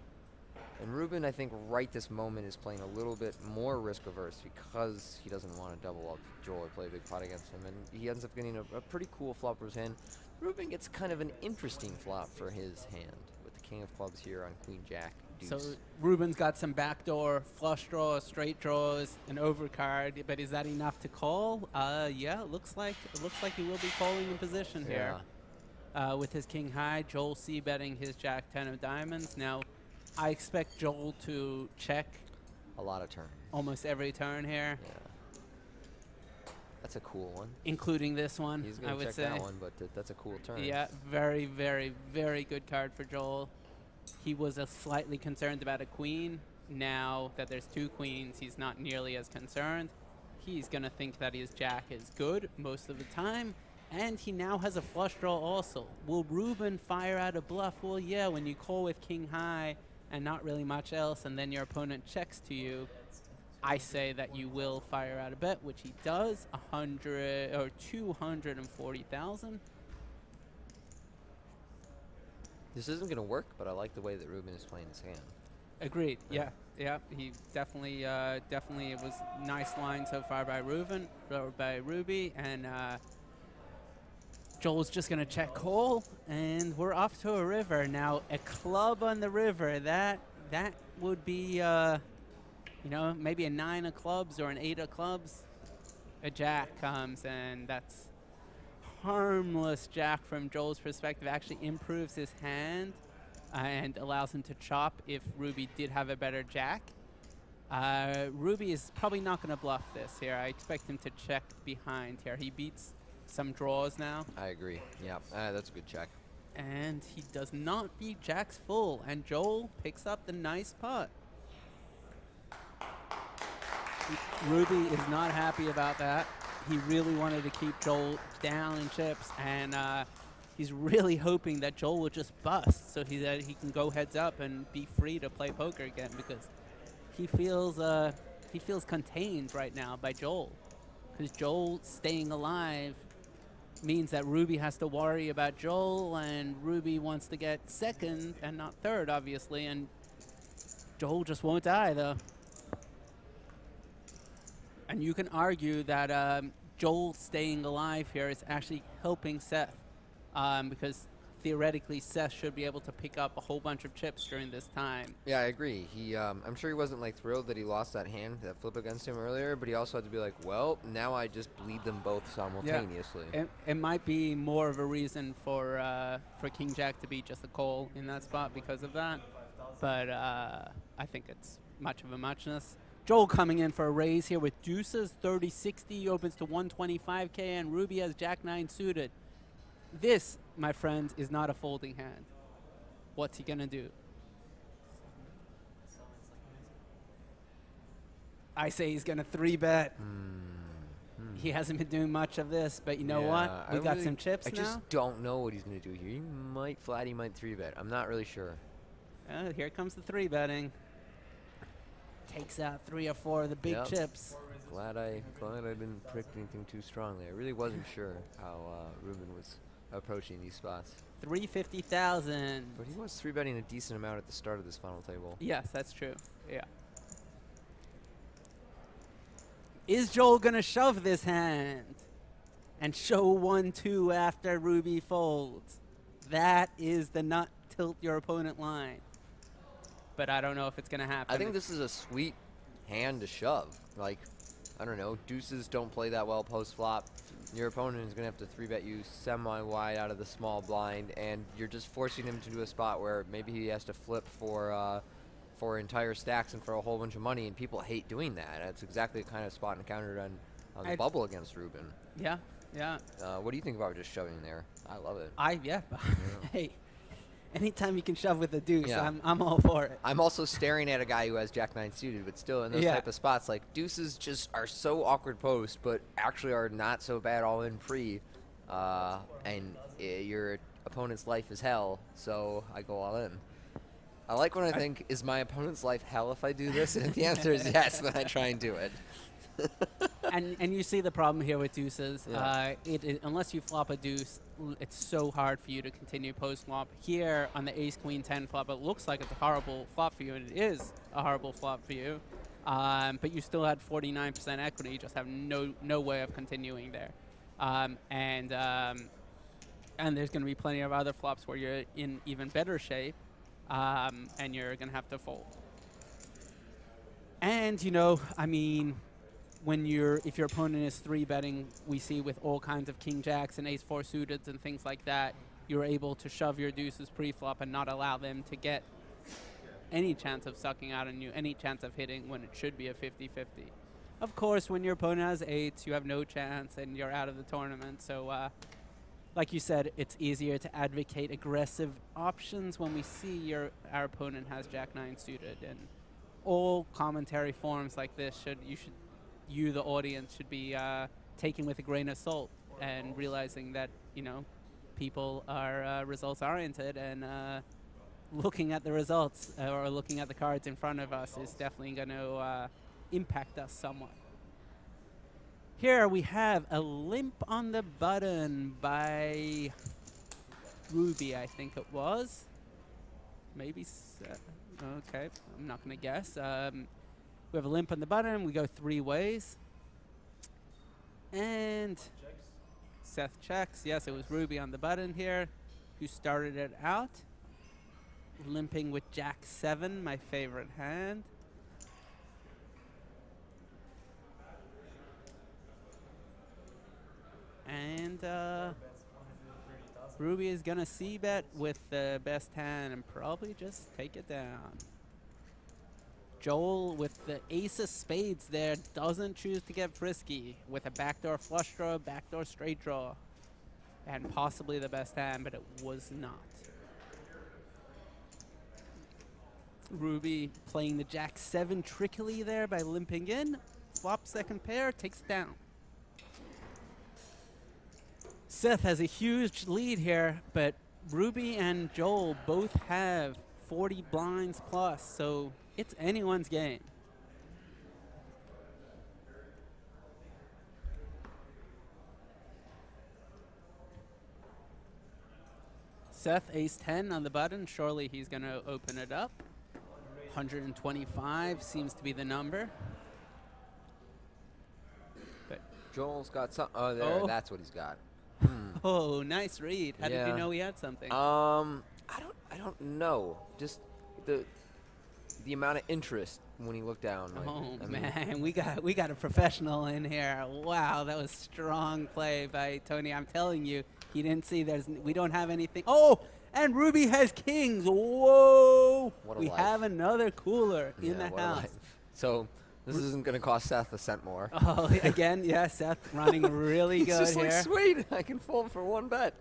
And Ruben, I think, right this moment is playing a little bit more risk-averse because he doesn't want to double up Joel or play a big pot against him. And he ends up getting a pretty cool flop for his hand. Ruben gets kind of an interesting flop for his hand with the king of clubs here on queen jack deuce. So Ruben's got some backdoor flush draws, straight draws, an overcard, but is that enough to call? Yeah, it looks like he will be calling in position here. With his king high, Joel C betting his jack 10 of diamonds. Now, I expect Joel to check a lot of turns. Almost every turn here. Yeah. That's a cool one. Including this one, He's I going to would check say. that one, but that's a cool turn. Yeah, very, very, very good card for Joel. He was slightly concerned about a queen. Now that there's two queens, he's not nearly as concerned. He's going to think that his jack is good most of the time. And he now has a flush draw also. Will Ruben fire out a bluff? Well, yeah, when you call with king high and not really much else, and then your opponent checks to you, I say that you will fire out a bet, which he does, 100 or 240,000. This isn't going to work, but I like the way that Ruben is playing his hand. Agreed. Yeah. He definitely, it was nice line so far by Ruben or by Ruby, and Joel's just gonna check call, and we're off to a river now. A club on the river. That would be, maybe a 9 of clubs or an 8 of clubs. A jack comes, and that's harmless jack from Joel's perspective. Actually improves his hand and allows him to chop if Ruby did have a better jack. Ruby is probably not going to bluff this here. I expect him to check behind here. He beats some draws now. I agree. Yeah, that's a good check. And he does not beat jacks full, and Joel picks up the nice putt. Ruby is not happy about that. He really wanted to keep Joel down in chips, and he's really hoping that Joel will just bust so that he can go heads up and be free to play poker again, because he feels contained right now by Joel, because Joel staying alive means that Ruby has to worry about Joel, and Ruby wants to get second and not third, obviously, and Joel just won't die, though. And you can argue that Joel staying alive here is actually helping Seth, because theoretically Seth should be able to pick up a whole bunch of chips during this time. Yeah, I agree. I'm sure he wasn't thrilled that he lost that hand, that flip against him earlier, but he also had to be like, well, now I just bleed them both simultaneously. Yeah. It might be more of a reason for King Jack to be just a call in that spot because of that, but I think it's much of a muchness. Joel coming in for a raise here with deuces, 30-60, opens to 125K, and Ruby has Jack 9 suited. This, my friends, is not a folding hand. What's he gonna do? I say he's gonna 3-bet. He hasn't been doing much of this, but you know what? We got some chips now. I just don't know what he's gonna do here. He might flat, he might 3-bet. I'm not really sure. Here comes the 3-betting. Takes out 3 or 4 of the big chips. Glad I didn't predict anything too strongly. I really wasn't sure how Ruben was approaching these spots. 350,000. But he was 3-betting a decent amount at the start of this final table. Yes, that's true. Yeah. Is Joel gonna shove this hand? and show 1-2 after Ruby folds. That is the nut tilt your opponent line. But I don't know if it's going to happen. I think this is a sweet hand to shove. Like, I don't know, deuces don't play that well post-flop. Your opponent is going to have to 3-bet you semi-wide out of the small blind, and you're just forcing him to do a spot where maybe he has to flip for entire stacks and for a whole bunch of money, and people hate doing that. That's exactly the kind of spot encountered on the bubble against Ruben. Yeah, yeah. What do you think about just shoving there? I love it. Yeah. Hey, anytime you can shove with a deuce, Yeah. I'm all for it. I'm also staring at a guy who has Jack-9 suited, but still in those Yeah. type of spots, like deuces just are so awkward post, but actually are not so bad all in pre, and your opponent's life is hell, so I go all in. I like when I think, is my opponent's life hell if I do this? And if the answer is yes, then I try and do it. and you see the problem here with deuces. Yeah. Unless you flop a deuce, it's so hard for you to continue post flop. Here on the ace queen 10 flop, it looks like it's a horrible flop for you, and it is a horrible flop for you. But you still had 49% equity. You just have no way of continuing there. And there's going to be plenty of other flops where you're in even better shape, and you're going to have to fold. And I mean, if your opponent is 3-betting, we see with all kinds of king jacks and ace 4 suited and things like that, you're able to shove your deuces pre-flop and not allow them to get any chance of sucking out on you, any chance of hitting when it should be a 50-50. Of course, when your opponent has eights, you have no chance and you're out of the tournament. So, like you said, it's easier to advocate aggressive options when we see our opponent has Jack-9 suited. And all commentary forums like this you, the audience, should be taking with a grain of salt and realizing that, people are results oriented, and looking at the results or looking at the cards in front of us is definitely going to impact us somewhat. Here we have a limp on the button by Ruby, I think it was. Maybe, okay, I'm not going to guess. We have a limp on the button. We go 3 ways. And Seth checks. Yes, it was Ruby on the button here who started it out. Limping with Jack-7, my favorite hand. And Ruby is going to c-bet with the best hand and probably just take it down. Joel, with the ace of spades there, doesn't choose to get frisky with a backdoor flush draw, backdoor straight draw, and possibly the best hand, but it was not. Ruby playing the Jack-7 trickily there by limping in. Flop second pair, takes it down. Seth has a huge lead here, but Ruby and Joel both have 40 blinds plus, so it's anyone's game. Seth ace-10 on the button. Surely he's going to open it up. 125 seems to be the number. But Joel's got some. Oh, there. Oh. That's what he's got. oh, nice read. How did you know he had something? I don't know. Just the amount of interest when he looked down. Like, Oh I mean, man, we got a professional in here. Wow, that was strong play by Tony. I'm telling you, he didn't see. We don't have anything. Oh, and Ruby has kings. Whoa! What a We life. have another cooler in the what a house. life. So this isn't going to cost Seth a cent more. Oh, again, yeah, Seth running really He's good just here. like, sweet, I can fold for 1 bet.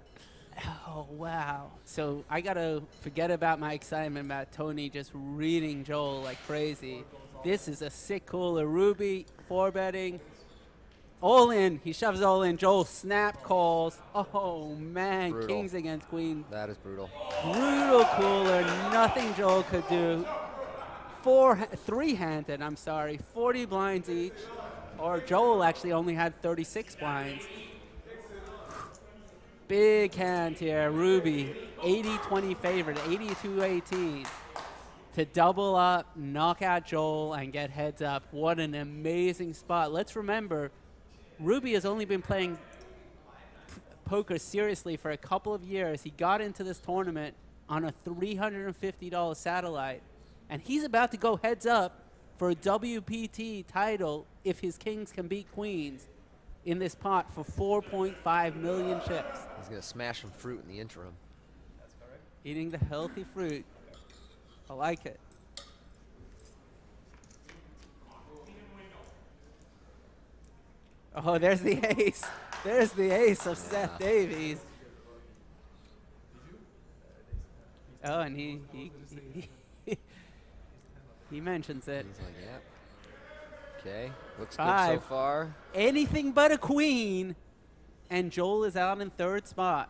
Oh, wow. So I got to forget about my excitement about Tony just reading Joel like crazy. This is a sick cooler. Ruby, 4-betting. All in. He shoves all in. Joel snap calls. Oh, man. Brutal. Kings against queen. That is brutal. Brutal cooler. Nothing Joel could do. 3-handed, 40 blinds each. Or Joel actually only had 36 blinds. Big hand here, Ruby, 80-20 favorite, 82-18. To double up, knock out Joel, and get heads up. What an amazing spot. Let's remember, Ruby has only been playing poker seriously for a couple of years. He got into this tournament on a $350 satellite, and he's about to go heads up for a WPT title if his kings can beat queens in this pot for 4.5 million chips. He's going to smash some fruit in the interim. Eating the healthy fruit. I like it. Oh, there's the ace. There's the ace of Seth Davies. Oh, and he mentions it. He's like, yep. Okay, looks Five. good so far. Anything but a queen. And Joel is out in third spot.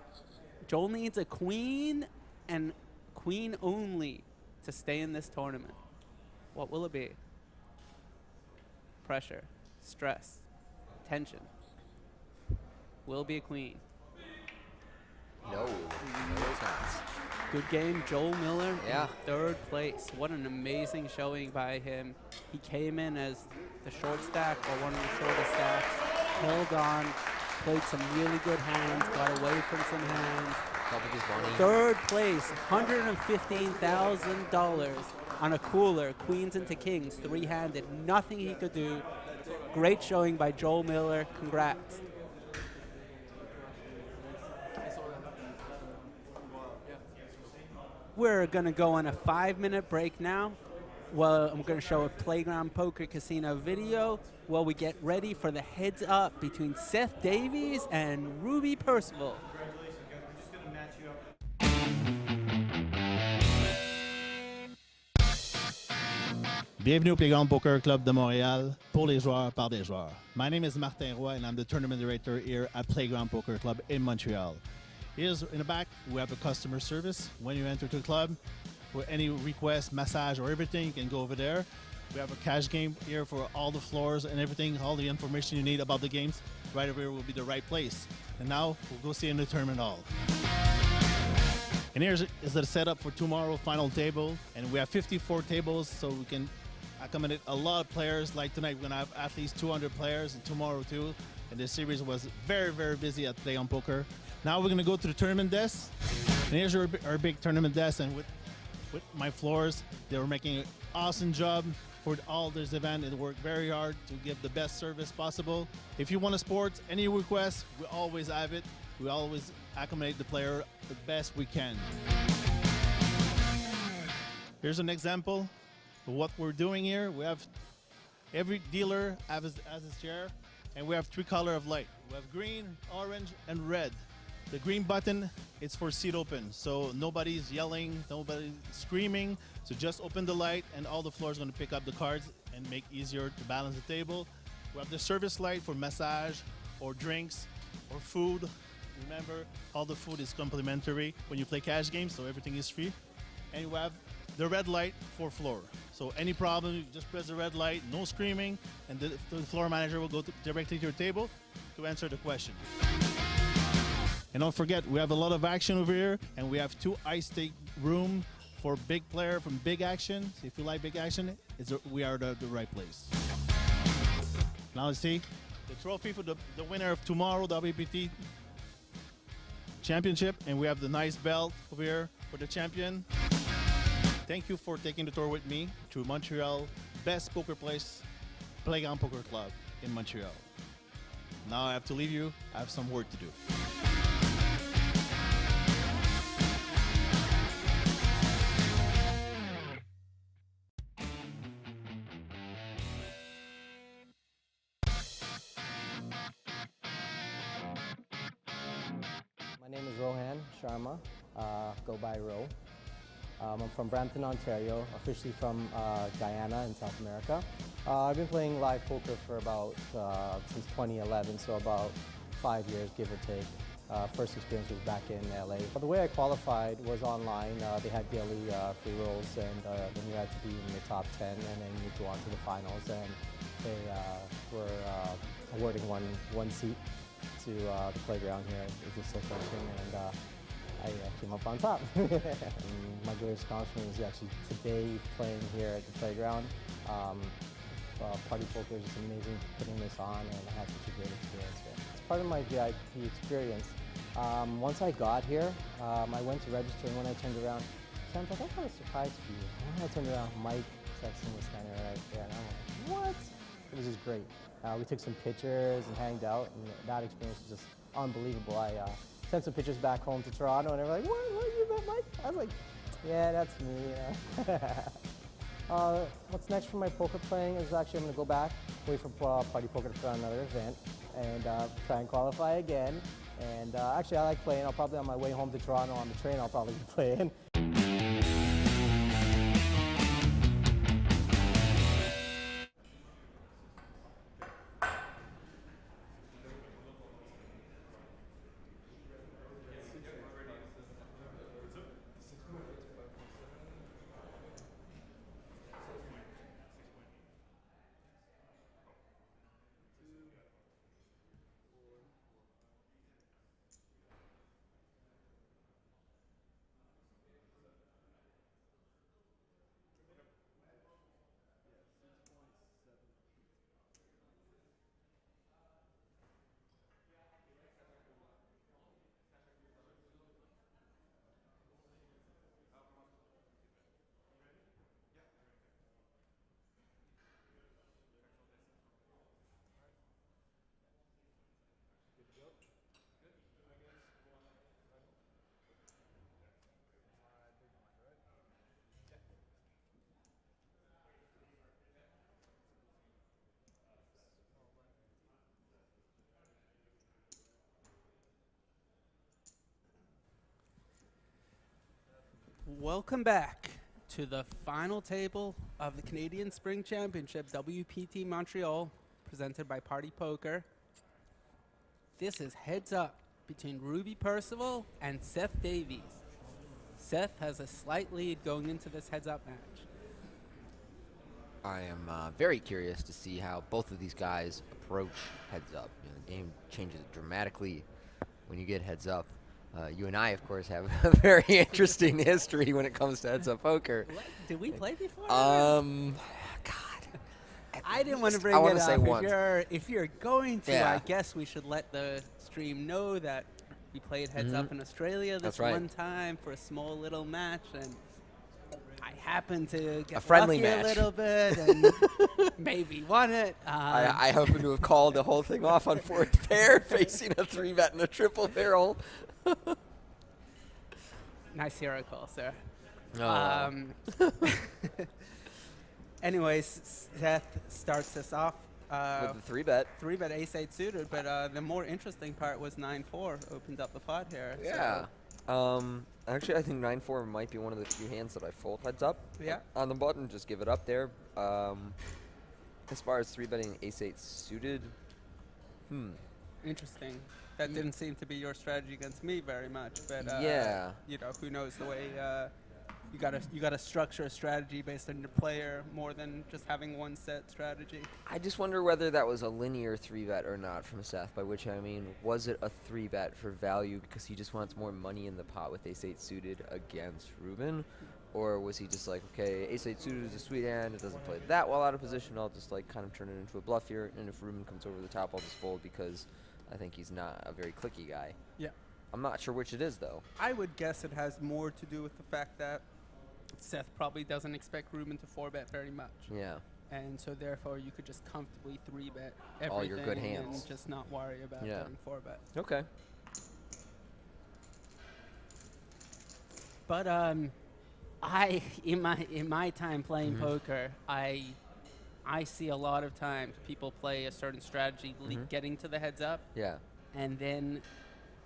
Joel needs a queen and queen only to stay in this tournament. What will it be? Pressure, stress, tension. Will be a queen. No, it's not. Good game, Joel Miller Yeah. in third place. What an amazing showing by him. He came in as the short stack or one of the shortest stacks, held on, played some really good hands, got away from some hands. Doubled his money. Third place, $115,000 on a cooler, queens into kings, three-handed, nothing he could do. Great showing by Joel Miller, congrats. We're gonna go on a 5-minute break now. Well, I'm gonna show a Playground Poker Casino video while we get ready for the heads up between Seth Davies and Ruby Percival. Congratulations, guys. We're just going to match you up. Bienvenue au Playground Poker Club de Montréal pour les joueurs par des joueurs. My name is Martin Roy and I'm the tournament director here at Playground Poker Club in Montreal. Here's in the back, we have a customer service. When you enter the club, for any request, massage, or everything, you can go over there. We have a cash game here for all the floors and everything, all the information you need about the games. Right over here will be the right place. And now we'll go see in the tournament hall. And here's is the setup for tomorrow final table. And we have 54 tables, so we can accommodate a lot of players. Like tonight, we're gonna have at least 200 players, and tomorrow too. And this series was very, very busy at Play on Poker. Now we're gonna go to the tournament desk. And here's our big tournament desk, and with my floors, they were making an awesome job for all this event. They worked very hard to give the best service possible. If you want a sport, any requests, we always have it. We always accommodate the player the best we can. Here's an example of what we're doing here. We have every dealer has his chair, and we have 3 colors of light. We have green, orange, and red. The green button is for seat open, so nobody's yelling, nobody's screaming. So just open the light, and all the floor is going to pick up the cards and make easier to balance the table. We have the service light for massage, or drinks, or food. Remember, all the food is complimentary when you play cash games, so everything is free. And you have the red light for floor. So any problem, you just press the red light, no screaming, and the floor manager will go directly to your table to answer the question. And don't forget, we have a lot of action over here, and we have 2 high stake room for big player from big action. So if you like big action, we are the right place. Now let's see the trophy for the winner of tomorrow, WPT championship, and we have the nice belt over here for the champion. Thank you for taking the tour with me to Montreal, best poker place, Playground Poker Club in Montreal. Now I have to leave you. I have some work to do. My name is Rohan Sharma, go by Ro. I'm from Brampton, Ontario, officially from Guyana in South America. I've been playing live poker for about, since 2011, so about 5 years, give or take. First experience was back in LA. But the way I qualified was online. They had daily free rolls, and then you had to be in the top 10, and then you go on to the finals, and they were awarding one seat to the playground here at the Silk Ocean, and I came up on top. My greatest accomplishment is actually today playing here at the playground. Party poker is just amazing putting this on, and I had such a great experience here. As part of my VIP experience, Once I got here, I went to register, and when I turned around, Sam's like, I got a surprise for you. And when I turned around, Mike Sexton was standing right there, and I'm like, what? It was just great. We took some pictures and hanged out, and that experience was just unbelievable. I sent some pictures back home to Toronto, and everyone like, what, you met Mike? I was like, yeah, that's me. What's next for my poker playing is actually I'm going to go back, wait for Party Poker to put on another event, and try and qualify again. And actually, I like playing. I'll probably on my way home to Toronto on the train, I'll probably be playing. Welcome back to the final table of the Canadian Spring Championship, WPT Montreal, presented by Party Poker. This is heads up between Ruby Percival and Seth Davies. Seth has a slight lead going into this heads up match. I am very curious to see how both of these guys approach heads up. You know, the game changes dramatically when you get heads up. You and I, of course, have a very interesting history when it comes to heads up poker. What? Did we play before? God. I didn't want to bring I it wanna up. say once. If you're going to, Yeah. I guess we should let the stream know that we played heads up in Australia this That's right. one time for a small little match, and I happened to get A friendly lucky match. a little bit and maybe won it. I happen to have called the whole thing off on fourth pair, facing a 3-bet and a triple barrel. Nice hero call, sir. Oh. Anyways, Seth starts us off. With the 3-bet. 3-bet ace-8 suited, but the more interesting part was 9-4 opened up the pot here. Yeah. Actually, I think 9-4 might be one of the few hands that I fold heads up. Yeah. On the button, just give it up there. As far as 3-betting ace-8 suited, Interesting. That didn't seem to be your strategy against me very much, but yeah. you know, who knows the way you gotta structure a strategy based on your player more than just having one set strategy. I just wonder whether that was a linear 3-bet or not from Seth, by which I mean, was it a 3-bet for value because he just wants more money in the pot with ace-8 suited against Ruben? Or was he just like, okay, ace-8 suited is a sweet hand, it doesn't play that well out of position, I'll just like kind of turn it into a bluff here, and if Ruben comes over the top, I'll just fold because I think he's not a very clicky guy. Yeah. I'm not sure which it is, though. I would guess it has more to do with the fact that Seth probably doesn't expect Ruben to 4-bet very much. Yeah. And so therefore you could just comfortably 3-bet everything All your good hands. and just not worry about Yeah. betting 4-bet. Okay. But I in my time playing poker, I see a lot of times people play a certain strategy getting to the heads up, Yeah. and then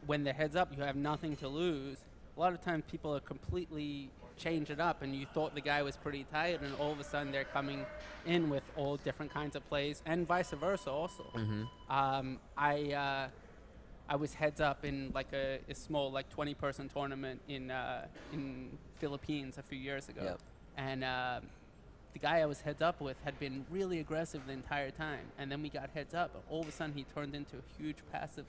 when the heads up, you have nothing to lose. A lot of times people are completely change it up, and you thought the guy was pretty tight, and all of a sudden they're coming in with all different kinds of plays, and vice versa also. I was heads up in like a small like 20-person tournament in Philippines a few years ago, Yep. and the guy I was heads up with had been really aggressive the entire time, and then we got heads up, and all of a sudden he turned into a huge passive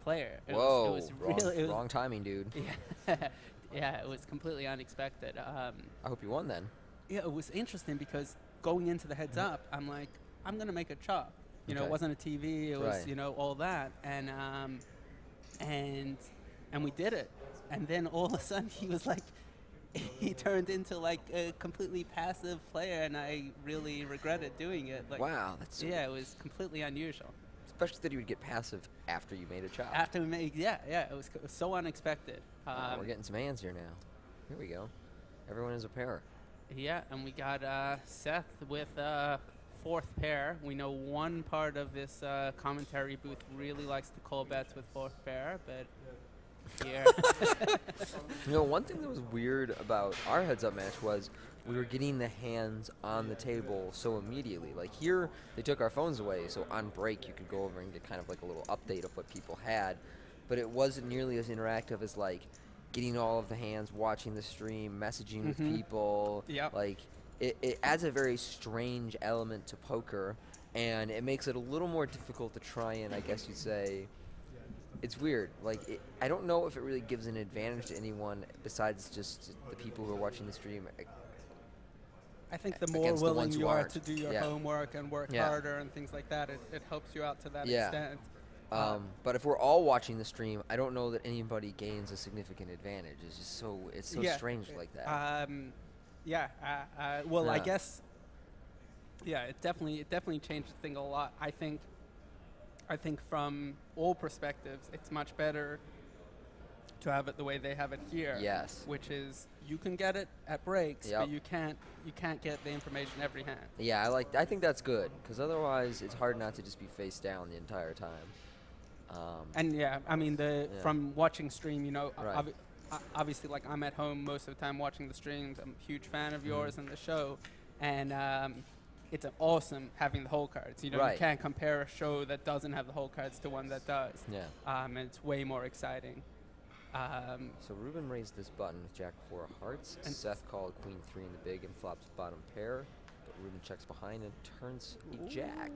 player. Whoa, it was really wrong timing, dude. Yeah, yeah, it was completely unexpected. I hope you won then. Yeah, it was interesting because going into the heads up, I'm like, I'm gonna make a chop. You know, it Okay. wasn't a TV. It was, Right. you know, all that, and and we did it. And then all of a sudden he was like, he turned into like a completely passive player, and I really regretted doing it. Like, Wow, that's so yeah, it was completely unusual. especially that he would get passive after you made a chop. After we made, yeah, it was so unexpected. We're getting some hands here now. Here we go. Everyone is a pair. Yeah, and we got Seth with fourth pair. We know one part of this commentary booth really likes to call bets with fourth pair, but here. You know, one thing that was weird about our heads-up match was we were getting the hands on the table so immediately. Like here, they took our phones away, so on break you could go over and get kind of like a little update of what people had, but it wasn't nearly as interactive as like getting all of the hands, watching the stream, messaging with people. Yep. Like it adds a very strange element to poker, and it makes it a little more difficult to try and, I guess you'd say, it's weird. Like, I don't know if it really gives an advantage to anyone besides just the people who are watching the stream. I think the more against the willing ones who you are aren't. to do your Yeah. homework and work Yeah. harder and things like that, it helps you out to that Yeah. extent. But if we're all watching the stream, I don't know that anybody gains a significant advantage. It's just so Yeah. strange like that. Well, I Yeah. guess, yeah, it definitely changed the thing a lot. I think from all perspectives, it's much better to have it the way they have it here. Yes. Which is you can get it at breaks, Yep. but you can't get the information every hand. Yeah, I think that's good, because otherwise it's hard not to just be face down the entire time. And yeah, I mean from watching stream, Right. Obviously, like I'm at home most of the time watching the streams. I'm a huge fan of yours and the show, and it's awesome having the hole cards. You Right. can't compare a show that doesn't have the hole cards to one that does. Yeah. And it's way more exciting. So Ruben raised this button with Jack 4 of hearts. And Seth called Queen 3 in the big and flops bottom pair. But Ruben checks behind and turns a jack.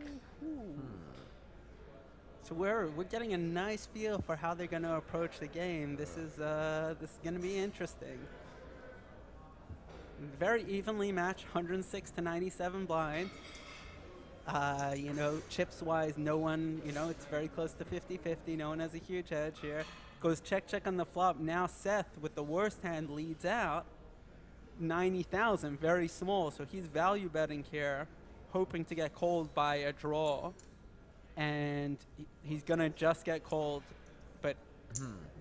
So we're getting a nice feel for how they're going to approach the game. This is going to be interesting. Very evenly matched, 106 to 97 blind. Chips wise, no one, it's very close to 50-50. No one has a huge edge here. Goes check on the flop. Now Seth with the worst hand leads out. 90,000, very small. So he's value betting here, hoping to get called by a draw. And he's going to just get called, but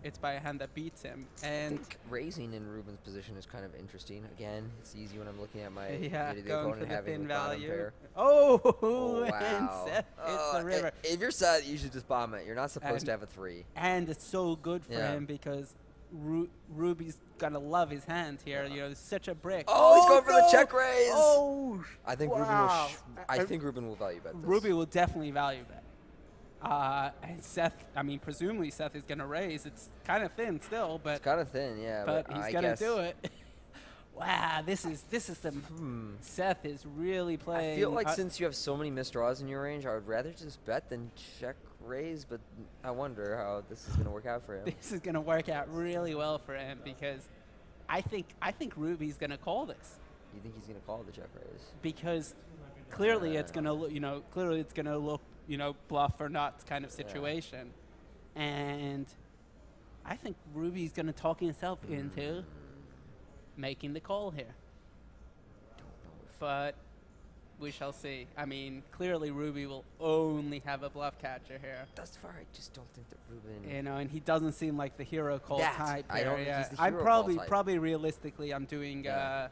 it's by a hand that beats him. I And think raising in Ruben's position is kind of interesting. Again, it's easy when I'm looking at my yeah, the going opponent for the having thin the bottom value. pair. Oh, and Wow. Seth hits the river. If you're set, you should just bomb it. You're not supposed And- to have a 3. And it's so good for Yeah. him because Ruby's gonna love his hand here. It's such a brick. Oh, he's going for the no! check raise. Oh, I think wow. I think Ruben will value bet this. Ruby will definitely value bet. And Seth, presumably Seth is gonna raise. It's kind of thin still, but It's kind of thin, yeah. but he's I gonna guess do it. Wow, this is some. Seth is really playing. I feel like since you have so many missed draws in your range, I would rather just bet than check raise, but I wonder how this is going to work out for him. This is gonna work out really well for him because I think Ruby's gonna call this You think he's going to call the check raise? because clearly it's gonna look bluff or not kind of situation, and I think Ruby's gonna talk himself into making the call here. But we shall see. Clearly Ruby will only have a bluff catcher here. Thus far, I just don't think that Ruben... And he doesn't seem like the hero call That, type. I don't here, think he's the I'm hero probably call type. probably realistically I'm doing Yeah.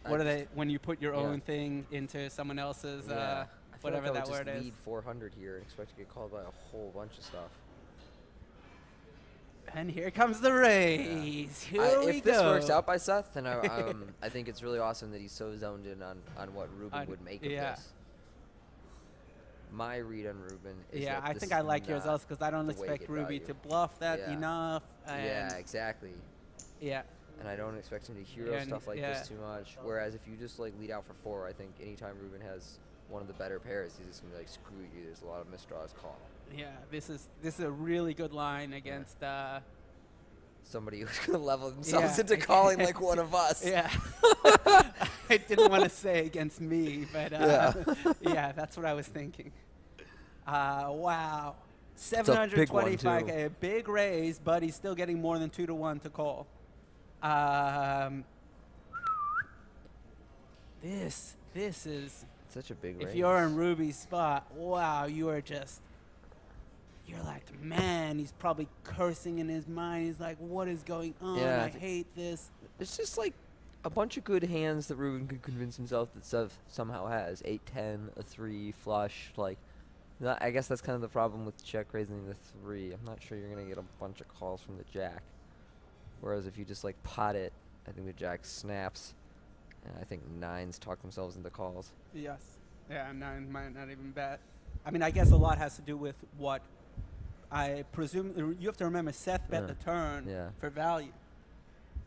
what I are they when you put your yeah. own thing into someone else's Yeah. I feel whatever like I that would word just is. lead 400 here and expect to get called by a whole bunch of stuff. And here comes the raise. Here we If this go. works out by Seth, then I think it's really awesome that he's so zoned in on what Ruben would make of this. My read on Ruben is Yeah, that I this think is I like yours not also because I don't the way expect get Ruby value. to bluff that Yeah. enough. Yeah, And exactly. yeah. And I don't expect him to hero And stuff like yeah. this too much. Whereas if you just like lead out for 4, I think anytime Ruben has one of the better pairs, he's just gonna be like, screw you. There's a lot of misdraws. Call. Yeah, this is a really good line against Somebody who's gonna level themselves Yeah. into calling like one of us. Yeah. I didn't want to say against me, but Yeah. yeah, that's what I was thinking. Wow. 725K, a big raise, but he's still getting more than 2-1 to call. This is such a big if raise. you're in Ruby's spot, wow, you're like, man, he's probably cursing in his mind. He's like, what is going on? Yeah, I hate this. It's just like a bunch of good hands that Ruben could convince himself that Seth somehow has. 8-10, a 3, flush. Like, I guess that's kind of the problem with check raising the 3. I'm not sure you're going to get a bunch of calls from the jack. Whereas if you just, like, pot it, I think the jack snaps. And I think 9s talk themselves into calls. Yes. Yeah, 9 might not even bet. I mean, I guess a lot has to do with what I presume. You have to remember, Seth bet the turn for value.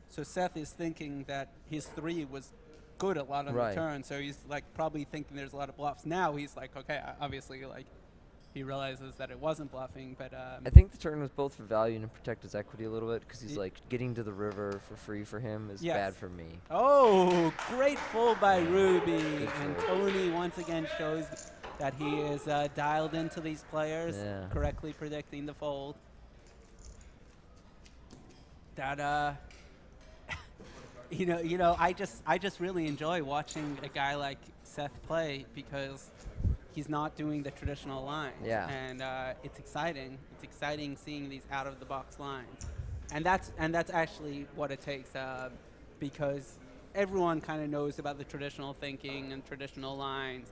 So Seth is thinking that his 3 was good a lot on the turn, so he's like probably thinking there's a lot of bluffs. Now he's like, okay, obviously, like he realizes that it wasn't bluffing, but I think the turn was both for value and to protect his equity a little bit, because he's like getting to the river for free for him is bad for me. Oh, great fold by Ruby, and Tony once again shows that he is dialed into these players, correctly predicting the fold. That you know, I just really enjoy watching a guy like Seth play, because he's not doing the traditional lines. Yeah. And it's exciting. It's exciting seeing these out of the box lines, and that's actually what it takes, because everyone kind of knows about the traditional thinking and traditional lines.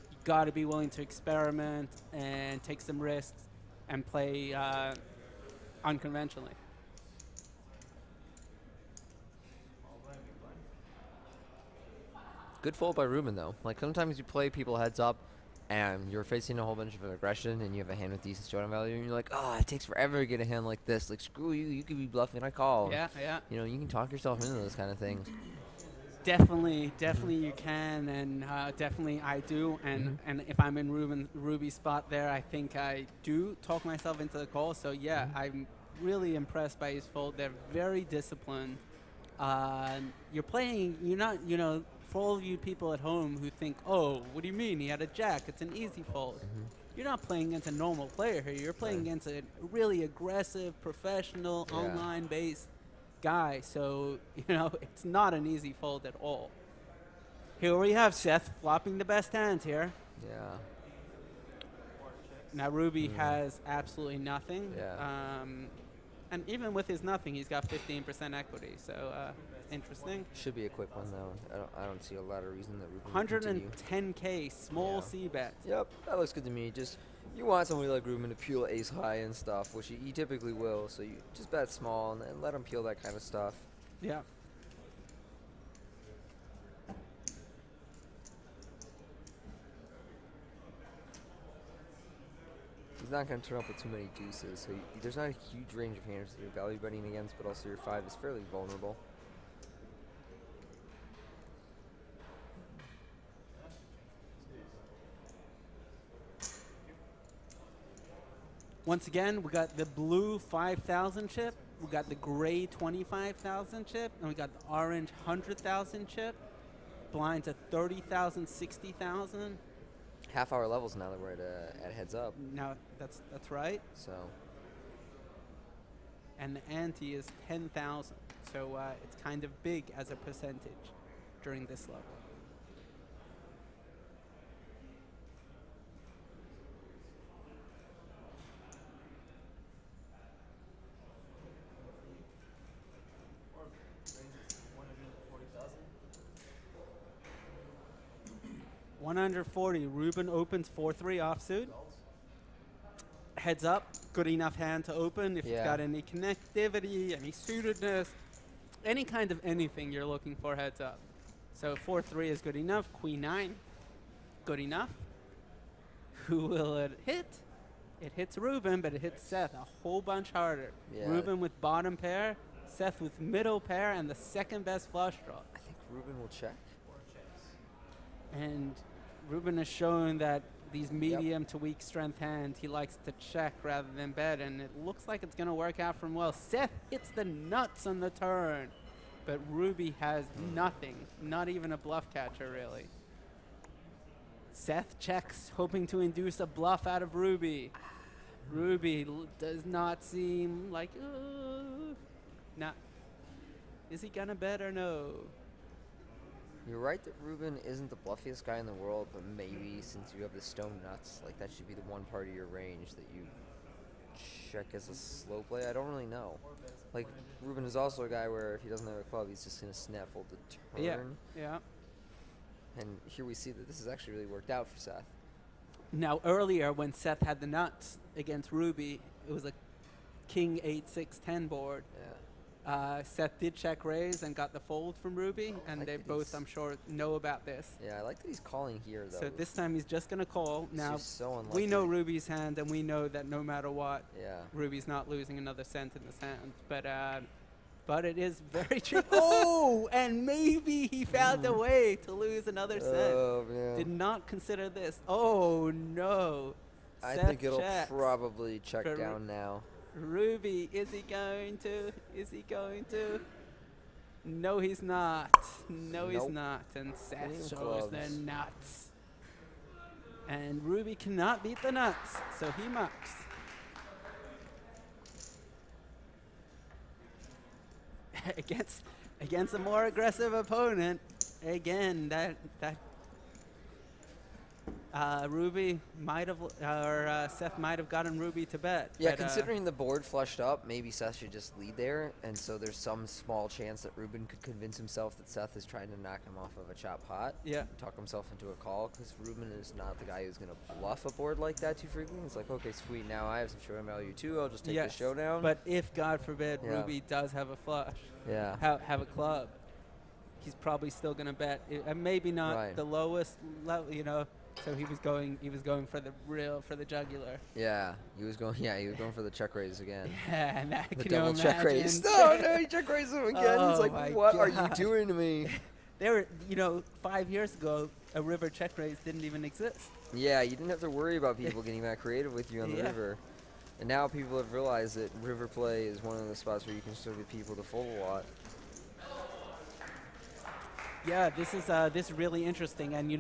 You got to be willing to experiment and take some risks and play unconventionally. Good fold by Ruben, though. Like, sometimes you play people heads up, and you're facing a whole bunch of aggression, and you have a hand with decent showdown value, and you're like, oh, it takes forever to get a hand like this. Like, screw you. You could be bluffing. I call. Yeah, yeah. You know, you can talk yourself into those kind of things. Definitely you can, and definitely I do. And and if I'm in Ruby's spot there, I think I do talk myself into the call. So yeah, I'm really impressed by his fold. They're very disciplined. You're playing. You're not. You know, for all of you people at home who think, oh, what do you mean? He had a jack. It's an easy fold. You're not playing against a normal player here. You're playing against a really aggressive, professional, online-based guy. So, you know, it's not an easy fold at all. Here we have Seth flopping the best hands here. Yeah. Now Ruby has absolutely nothing. Yeah. And even with his nothing, he's got 15% equity. So interesting. Should be a quick one, though. I don't see a lot of reason that Ruben would continue. 110K small C bet. Yep, that looks good to me. Just, you want somebody like Ruben to peel ace high and stuff, which he typically will. So you just bet small and let him peel that kind of stuff. Yeah. He's not going to turn up with too many deuces, so there's not a huge range of hands that you're value betting against, but also your 5 is fairly vulnerable. Once again, we got the blue 5,000 chip, we got the gray 25,000 chip, and we got the orange 100,000 chip. Blinds at 30,000, 60,000. Half-hour levels now that we're at heads up. Now that's right. So. And the ante is 10,000, so it's kind of big as a percentage during this level. $140. Ruben opens 4-3 offsuit. Heads up, good enough hand to open. If it's got any connectivity, any suitedness, any kind of anything you're looking for, heads up. So 4-3 is good enough. Queen 9, good enough. Who will it hit? It hits Ruben, but it hits Seth a whole bunch harder. Yeah. Ruben with bottom pair, Seth with middle pair, and the second best flush draw. I think Ruben will check. And Ruben has shown that these medium to weak strength hands, he likes to check rather than bet, and it looks like it's going to work out for him well. Seth hits the nuts on the turn, but Ruby has nothing, not even a bluff catcher, really. Seth checks, hoping to induce a bluff out of Ruby. Ruby does not seem like, not. Is he gonna bet or no? You're right that Ruben isn't the bluffiest guy in the world, but maybe since you have the stone nuts, like that should be the one part of your range that you check as a slow play. I don't really know. Like Ruben is also a guy where if he doesn't have a club, he's just gonna snap fold the turn. Yeah. And here we see that this has actually really worked out for Seth. Now earlier when Seth had the nuts against Ruby, it was a king 8-6-10 board. Yeah. Seth did check raise and got the fold from Ruby, and like they that both, he's- I'm sure, know about this. Yeah, I like that he's calling here though. So this time he's just gonna call. This Now is so we know unlucky. Ruby's hand, and we know that no matter what, Yeah. Ruby's not losing another cent in this hand. But it is very true. Oh, and maybe he found a way to lose another cent. Oh man. Did not consider this. Oh no. I Seth think it'll checks. probably check For Ru- down now. Ruby, is he going to? Is he going to? No, he's not. No, he's Nope. not. And Seth Queen shows clubs. the nuts. And Ruby cannot beat the nuts, so he mucks. against a more aggressive opponent. Again, that Ruby might have, or Seth might have gotten Ruby to bet. Yeah, but, considering the board flushed up, maybe Seth should just lead there, and so there's some small chance that Ruben could convince himself that Seth is trying to knock him off of a chop pot. Yeah. Talk himself into a call, because Ruben is not the guy who's going to bluff a board like that too frequently. It's like, okay, sweet, now I have some showdown value too. I'll just take the showdown. But if, God forbid, Yeah. Ruby does have a flush, yeah. have a club, he's probably still going to bet. And maybe not Right. the lowest level, you know. So he was going for the jugular. Yeah, he was going for the check raise again. Yeah, and that, The can double you check raise. imagine? No, he check raised him again. Oh He's like, my what are you God. doing to me? They were, 5 years ago, a river check raise didn't even exist. Yeah, you didn't have to worry about people getting that creative with you on the Yeah. river. And now people have realized that river play is one of the spots where you can still get people to fold a lot. Yeah, this is really interesting, and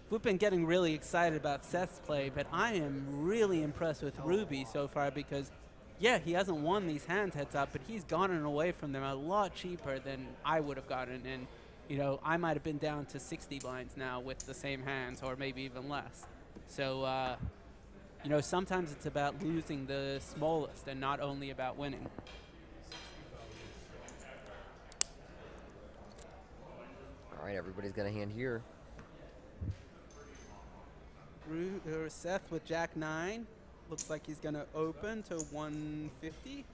we've been getting really excited about Seth's play, but I am really impressed with Ruby so far because, yeah, he hasn't won these hands heads up, but he's gotten away from them a lot cheaper than I would have gotten, and I might have been down to 60 blinds now with the same hands, or maybe even less. So, sometimes it's about losing the smallest and not only about winning. All right, everybody's got a hand here. Seth with Jack 9. Looks like he's going to open to 150.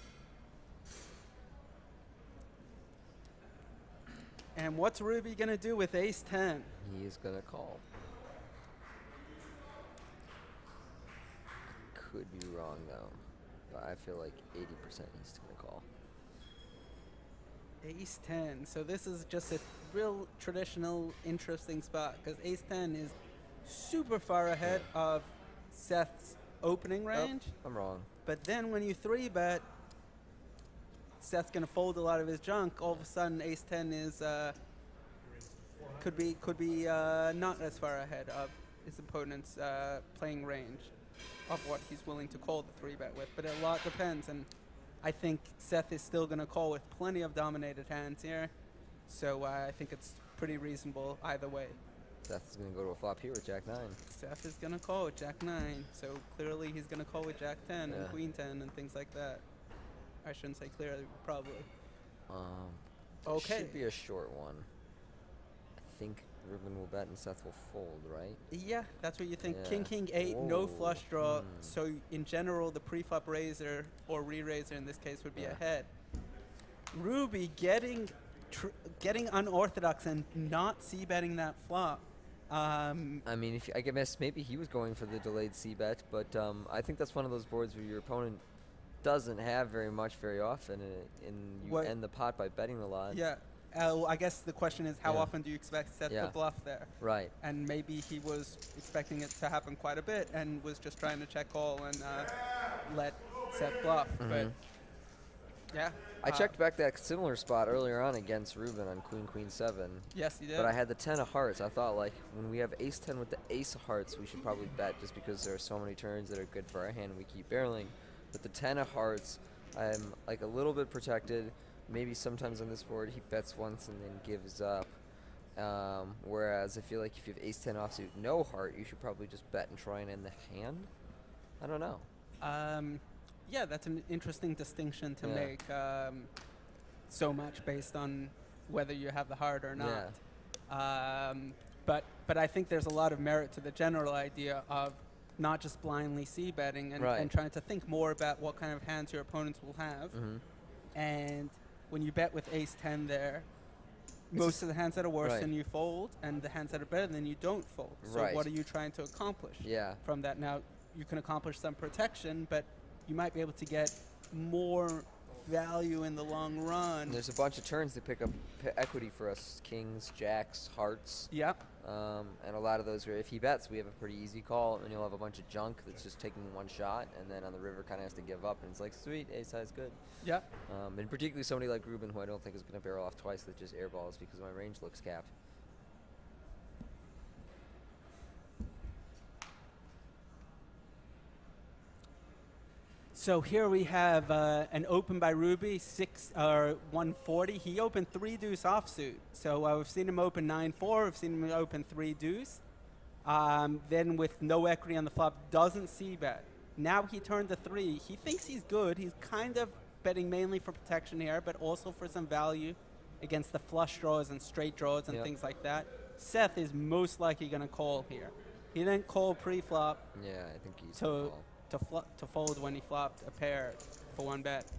And what's Ruby going to do with Ace 10? He is going to call. Could be wrong, though. But I feel like 80% he's going to call. Ace 10. So this is just a real traditional, interesting spot because Ace 10 is super far ahead of Seth's opening range. Oh, I'm wrong. But then when you 3-bet, Seth's going to fold a lot of his junk. All of a sudden, Ace 10 is could be not as far ahead of his opponent's playing range of what he's willing to call the 3-bet with. But a lot depends, and I think Seth is still going to call with plenty of dominated hands here. So I think it's pretty reasonable either way. Seth is going to go to a flop here with Jack 9. Seth is going to call with Jack 9, so clearly he's going to call with Jack 10 Yeah. and Queen 10 and things like that. I shouldn't say clearly, probably. Okay. Should be a short one. I think Ruben will bet and Seth will fold, right? Yeah, that's what you think. Yeah. King, King 8, no Whoa. flush draw. Hmm. So in general, the pre-flop raiser or re-raiser in this case would be Yeah. ahead. Ruby getting unorthodox and not c-betting that flop. I mean, I guess maybe he was going for the delayed c-bet, but I think that's one of those boards where your opponent doesn't have very much very often, and you What- end the pot by betting a lot. Yeah. Well, I guess the question is how Yeah. often do you expect Seth Yeah. to bluff there? Right. And maybe he was expecting it to happen quite a bit and was just trying to check call and let Seth bluff. But Mhm. yeah, I checked back that similar spot earlier on against Ruben on Queen 7. Yes, you did. But I had the 10 of hearts. I thought, like, when we have ace 10 with the ace of hearts, we should probably bet just because there are so many turns that are good for our hand and we keep barreling. But the 10 of hearts, I'm, like, a little bit protected. Maybe sometimes on this board he bets once and then gives up. Whereas I feel like if you have ace 10 offsuit, no heart, you should probably just bet and try and end the hand. I don't know. Yeah, that's an interesting distinction to Yeah. make. So much based on whether you have the heart or not. But I think there's a lot of merit to the general idea of not just blindly c-betting and trying to think more about what kind of hands your opponents will have. And when you bet with ace 10 there, most of the hands that are worse than you fold, and the hands that are better than you don't fold. So what are you trying to accomplish from that? Now, you can accomplish some protection, but you might be able to get more value in the long run. There's a bunch of turns that pick up equity for us. Kings, jacks, hearts. Yep. And a lot of those, if he bets, we have a pretty easy call, and you'll have a bunch of junk that's just taking one shot, and then on the river kind of has to give up, and it's like, sweet, ace high is good. Yep. And particularly somebody like Ruben, who I don't think is going to barrel off twice, that just airballs because my range looks capped. So here we have an open by Ruby, 140. He opened 3 deuce offsuit. So we've seen him open 9-4. We've seen him open 3 deuce. Then with no equity on the flop, doesn't c-bet. Now he turned to 3. He thinks he's good. He's kind of betting mainly for protection here, but also for some value against the flush draws and straight draws and things like that. Seth is most likely going to call here. He didn't call pre-flop. Yeah, I think he's going to call. To fold when he flopped a pair for 1 bet.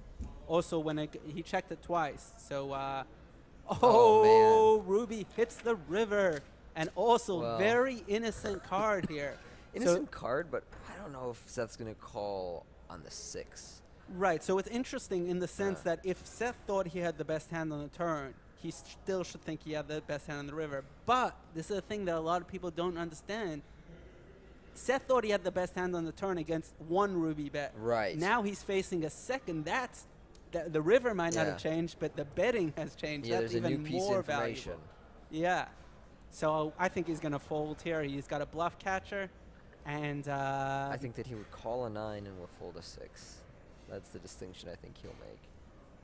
Also, when he checked it twice. So, oh man. Ruby hits the river. And also, very innocent card here. Innocent card, but I don't know if Seth's going to call on the 6. Right, so it's interesting in the sense that if Seth thought he had the best hand on the turn, he still should think he had the best hand on the river. But this is a thing that a lot of people don't understand. Seth thought he had the best hand on the turn against 1 Ruby bet. Right. Now he's facing a second. The river might not have changed, but the betting has changed. Yeah, That's there's a even new piece more of information. valuable. Yeah. So I think he's going to fold here. He's got a bluff catcher. And I think that he would call a 9 and will fold a 6. That's the distinction I think he'll make.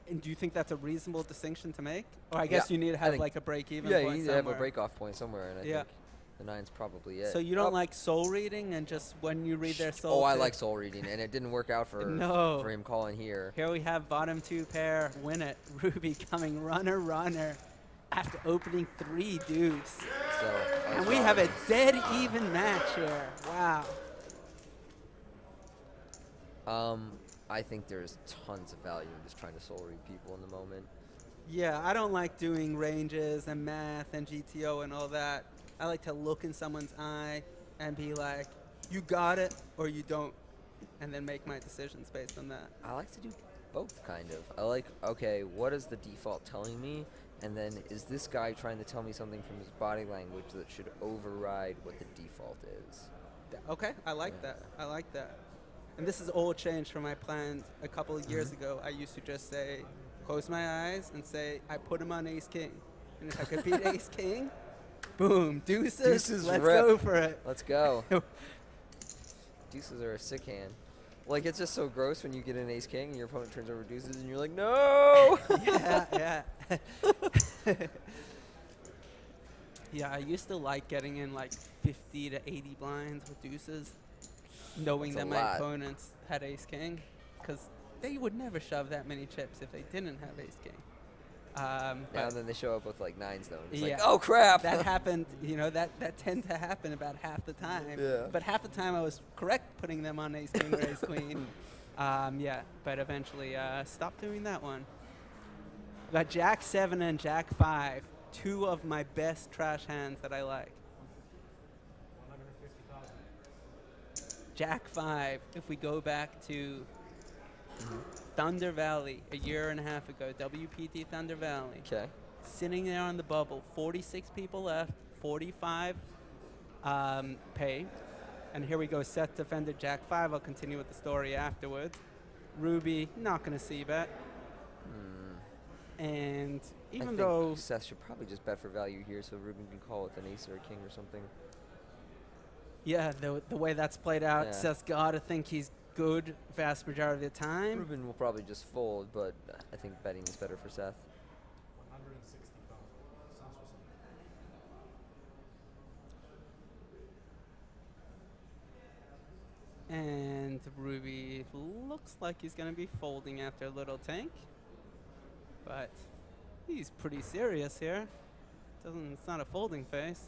And do you think that's a reasonable distinction to make? Or I guess you need to have like a break-even point you need somewhere. to have a break-off point somewhere, and I think the 9's probably it. So you don't like soul reading, and just when you read their soul? Oh, I like soul reading, and it didn't work out for him calling here. Here we have bottom 2 pair, win it. Ruby coming runner after opening 3 deuce. And we have a dead even match here. Wow. I think there's tons of value in just trying to soul read people in the moment. Yeah, I don't like doing ranges and math and GTO and all that. I like to look in someone's eye and be like, you got it or you don't, and then make my decisions based on that. I like to do both, kind of. I like, okay, what is the default telling me? And then is this guy trying to tell me something from his body language that should override what the default is? Okay, I like that. I like that. And this has all changed from my plans a couple of years ago. I used to just say, close my eyes and say, I put him on ace-king. And if I could beat ace-king, boom, deuces, let's go for it. Let's go. Deuces are a sick hand. Like, it's just so gross when you get an ace-king and your opponent turns over deuces and you're like, no! Yeah. Yeah, I used to like getting in like 50 to 80 blinds with deuces, knowing that my opponents had ace-king, because they would never shove that many chips if they didn't have ace-king. And then they show up with like 9s though. It's like, oh crap! That happened, that tend to happen about half the time. Yeah. But half the time I was correct putting them on ace-king or ace-queen. But eventually stopped doing that one. Got Jack 7 and Jack 5, 2 of my best trash hands that I like. 150,000. Jack 5, if we go back to Thunder Valley a year and a half ago, WPT Thunder Valley. Okay. Sitting there on the bubble, 46 people left, 45 pay. And here we go, Seth defended Jack 5. I'll continue with the story afterwards. Ruby, not going to c-bet. And I even think though Seth should probably just bet for value here so Ruben can call with an ace or a king or something. yeah, the way that's played out, Yeah. Seth's got to think he's good vast majority of the time. Ruben will probably just fold, but I think betting is better for Seth. 160 pounds. Sounds for something. And Ruby looks like he's going to be folding after a little tank. But he's pretty serious here. It's not a folding face.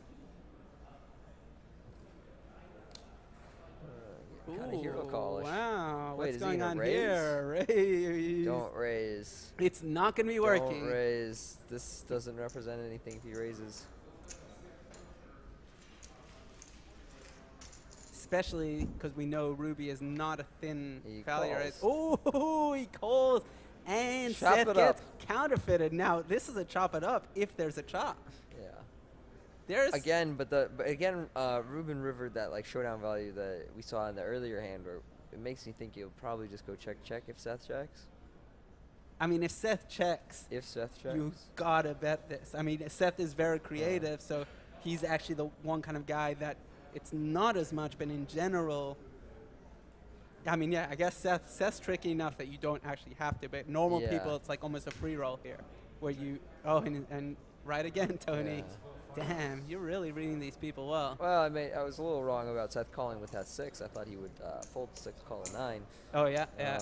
Kind of hero callish. Wow, Wait, what's is he going gonna on raise? here? Raise. Don't raise. It's not going to be working. Don't raise. This doesn't represent anything if he raises. Especially because we know Ruby is not a thin He value calls. raise. Oh, he calls. And Chop Seth it gets up. counterfeited. Now, this is a chop it up if there's a chop. Yeah. There's Again, Ruben rivered that like showdown value that we saw in the earlier hand, where it makes me think he'll probably just go check if Seth checks. I mean, if Seth checks, If Seth checks. you gotta bet this. I mean, Seth is very creative, so he's actually the one kind of guy that it's not as much, but in general, I mean, yeah, I guess Seth's tricky enough that you don't actually have to, but normal Yeah. people, it's like almost a free roll here, where you, and right again, Tony. Damn, you're really reading these people well. Well, I was a little wrong about Seth calling with that 6. I thought he would fold 6, call a 9. Oh, yeah, yeah.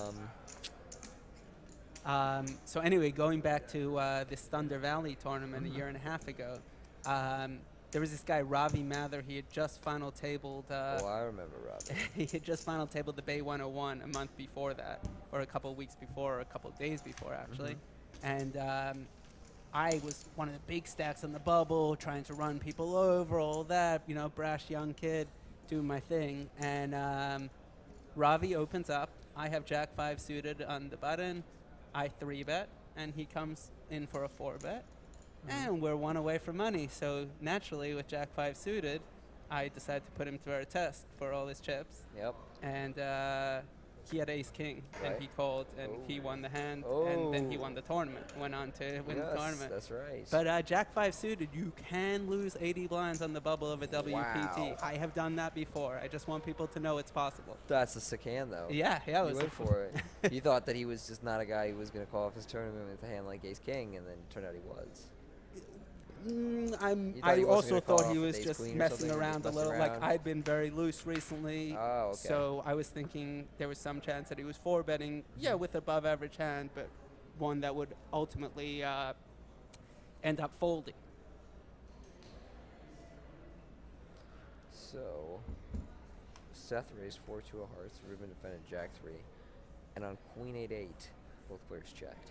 So anyway, going back to this Thunder Valley tournament a year and a half ago, there was this guy, Ravi Mather. He had just final tabled. Oh, I remember Ravi. He had just final tabled the Bay 101 a month before that, or a couple of weeks before, or a couple of days before, actually. And I was one of the big stacks on the bubble, trying to run people over, all that, you know, brash young kid, doing my thing. And Ravi opens up. I have Jack 5 suited on the button. I 3-bet, and he comes in for a 4-bet. And we're one away from money. So naturally, with Jack 5 suited, I decided to put him through our test for all his chips. Yep. And he had ace king, and Right. he called, and he won the hand, and then he won the tournament. Went on to win the tournament. That's right. But Jack 5 suited, you can lose 80 blinds on the bubble of a WPT. Wow. I have done that before. I just want people to know it's possible. That's a sick hand, though. Yeah, yeah, it You was went for it. You thought that he was just not a guy who was going to call off his tournament with a hand like ace king, and then it turned out he was. You thought I he wasn't also gonna call thought off he with was ace just queen or messing something, around a just little. messing Like, around? I'd been very loose recently. Oh, okay. So I was thinking there was some chance that he was 4-betting, with above average hand, but one that would ultimately end up folding. So, Seth raised 4-2 of hearts. Ruben defended Jack 3. And on Queen 8-8, both players checked.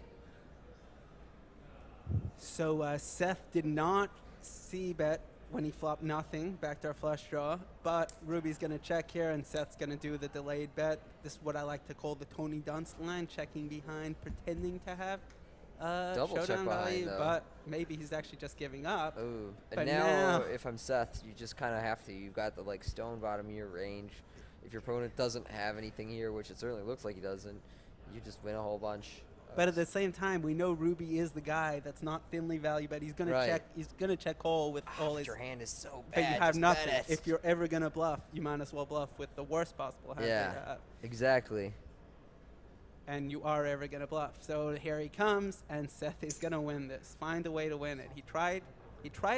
So Seth did not c-bet when he flopped nothing, backdoor flush draw, but Ruby's going to check here, and Seth's going to do the delayed bet. This is what I like to call the Tony Dunst line, checking behind, pretending to have Double check showdown behind, value, though. but maybe he's actually just giving up. Ooh. But And now, now- if I'm Seth, you just kind of have to. You've got the like stone bottom of your range. If your opponent doesn't have anything here, which it certainly looks like he doesn't, you just win a whole bunch. But at the same time, we know Ruby is the guy that's not thinly valued, but he's gonna Right. check. He's gonna check call with all But his. your hand is so But bad. you have just nothing. bet it. If you're ever gonna bluff, you might as well bluff with the worst possible hand. that you Yeah. have. Exactly. And you are ever gonna bluff. So here he comes, and Seth is gonna win this. Find a way to win it. He tried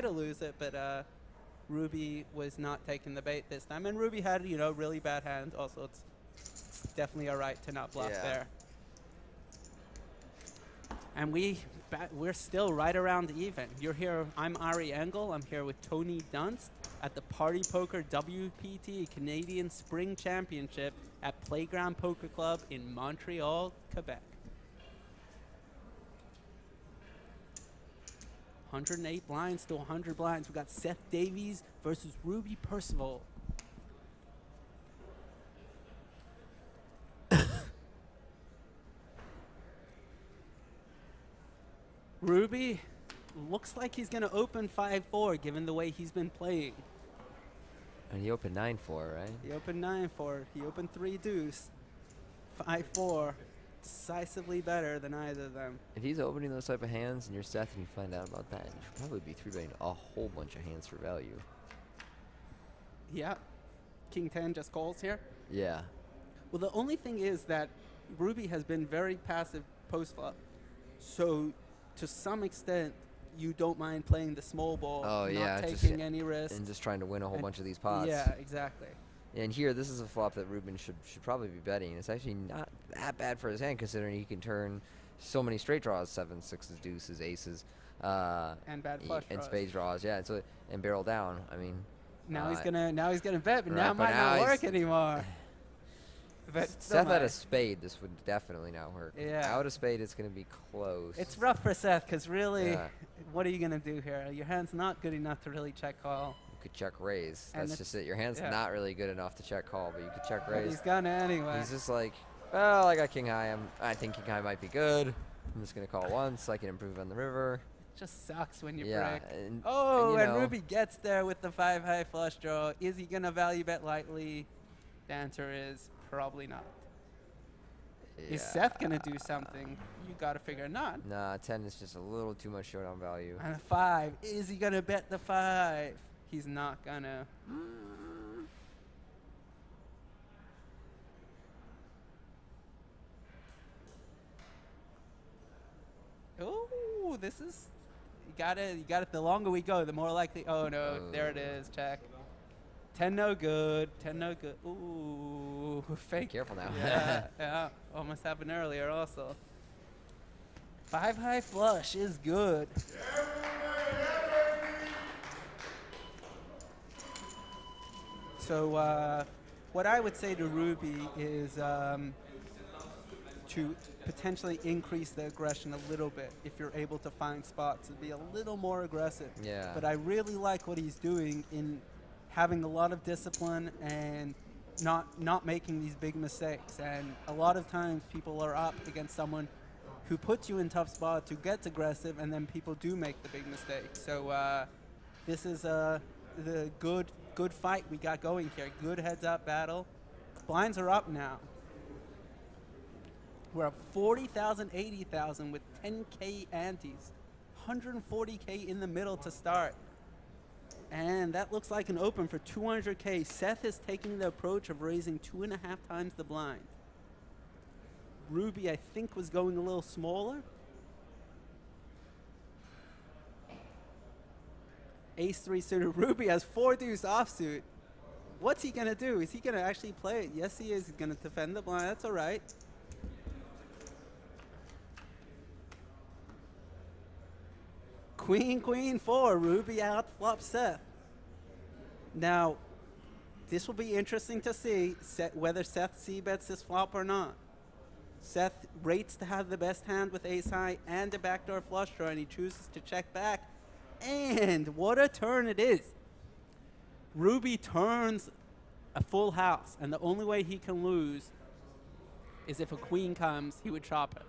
to lose it, but Ruby was not taking the bait this time. And Ruby had really bad hands. Also, it's definitely a right to not bluff Yeah. there. And we're still right around even. You're here. I'm Ari Engel. I'm here with Tony Dunst at the Party Poker WPT Canadian Spring Championship at Playground Poker Club in Montreal, Quebec. 108 blinds to 100 blinds. We got Seth Davies versus Ruby Percival. Ruby looks like he's going to open 5-4 given the way he's been playing. And he opened 9-4, right? He opened 9-4. He opened 3 deuce. 5-4. decisively better than either of them. If he's opening those type of hands and you're Seth and you find out about that, you should probably be 3-betting a whole bunch of hands for value. Yeah. King 10 just calls here. Yeah. Well, the only thing is that Ruby has been very passive post-flop. So, to some extent, you don't mind playing the small ball, not taking any risks. And just trying to win a whole bunch of these pots. Yeah, exactly. And here, this is a flop that Ruben should probably be betting. It's actually not that bad for his hand, considering he can turn so many straight draws, 7s, 6s, deuces, aces. And bad flush and draws. spades draws, yeah. And barrel down. I mean... Now he's gonna bet, but right, now it might not he's- work anymore. But Seth had a spade, this would definitely not work. Yeah. Out a spade, it's going to be close. It's rough for Seth because really, Yeah. what are you gonna do here? Your hand's not good enough to really check call. You could check raise. And That's it's- just it. Your hand's yeah. not really good enough to check call, but you could check But raise. he's gonna anyway. He's just like, well, I got king high. I think king high might be good. I'm just going to call once. I can improve on the river. Just sucks when you Yeah, break. and- Oh, and, you know- Ruby gets there with the 5-high flush draw. Is he gonna value bet lightly? The answer is probably not. Is Seth gonna do something? You gotta figure not. Nah, 10 is just a little too much showdown value. And a 5. Is he gonna bet the 5? He's not gonna. Oh, this is. You got it. The longer we go, the more likely. Oh no, there it is. Check. 10 no good. 10 no good. Ooh, fake. Careful now. Yeah, yeah. Almost happened earlier also. 5-high flush is good. So what I would say to Ruby is to potentially increase the aggression a little bit if you're able to find spots and be a little more aggressive. Yeah. But I really like what he's doing in having a lot of discipline and not making these big mistakes. And a lot of times people are up against someone who puts you in tough spots, who gets aggressive, and then people do make the big mistake. So this is the good fight we got going here. Good heads-up battle. Blinds are up now. We're up 40,000, 80,000 with 10K antes. 140K in the middle to start. And that looks like an open for 200K. Seth is taking the approach of raising 2.5 times the blind. Ruby, I think, was going a little smaller. Ace-3 suited. Ruby has 4 deuce offsuit. What's he going to do? Is he going to actually play it? Yes, he is. He's going to defend the blind. That's all right. Queen, queen, 4. Ruby out flop Seth. Now, this will be interesting to see whether Seth c-bets this flop or not. Seth rates to have the best hand with ace high and a backdoor flush draw, and he chooses to check back. And what a turn it is. Ruby turns a full house, and the only way he can lose is if a queen comes, he would chop it.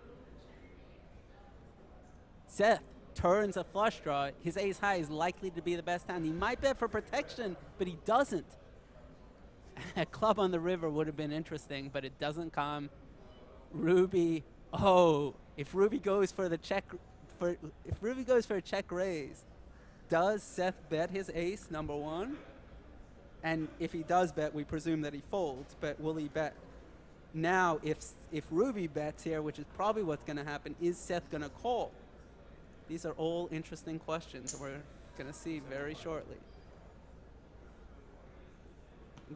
Seth turns a flush draw. His ace high is likely to be the best hand. He might bet for protection, but he doesn't. A club on the river would have been interesting, but it doesn't come. Ruby, if Ruby goes for the check, if Ruby goes for a check raise, does Seth bet his ace, number 1? And if he does bet, we presume that he folds, but will he bet? Now, if Ruby bets here, which is probably what's going to happen, is Seth going to call? These are all interesting questions we're going to see very shortly.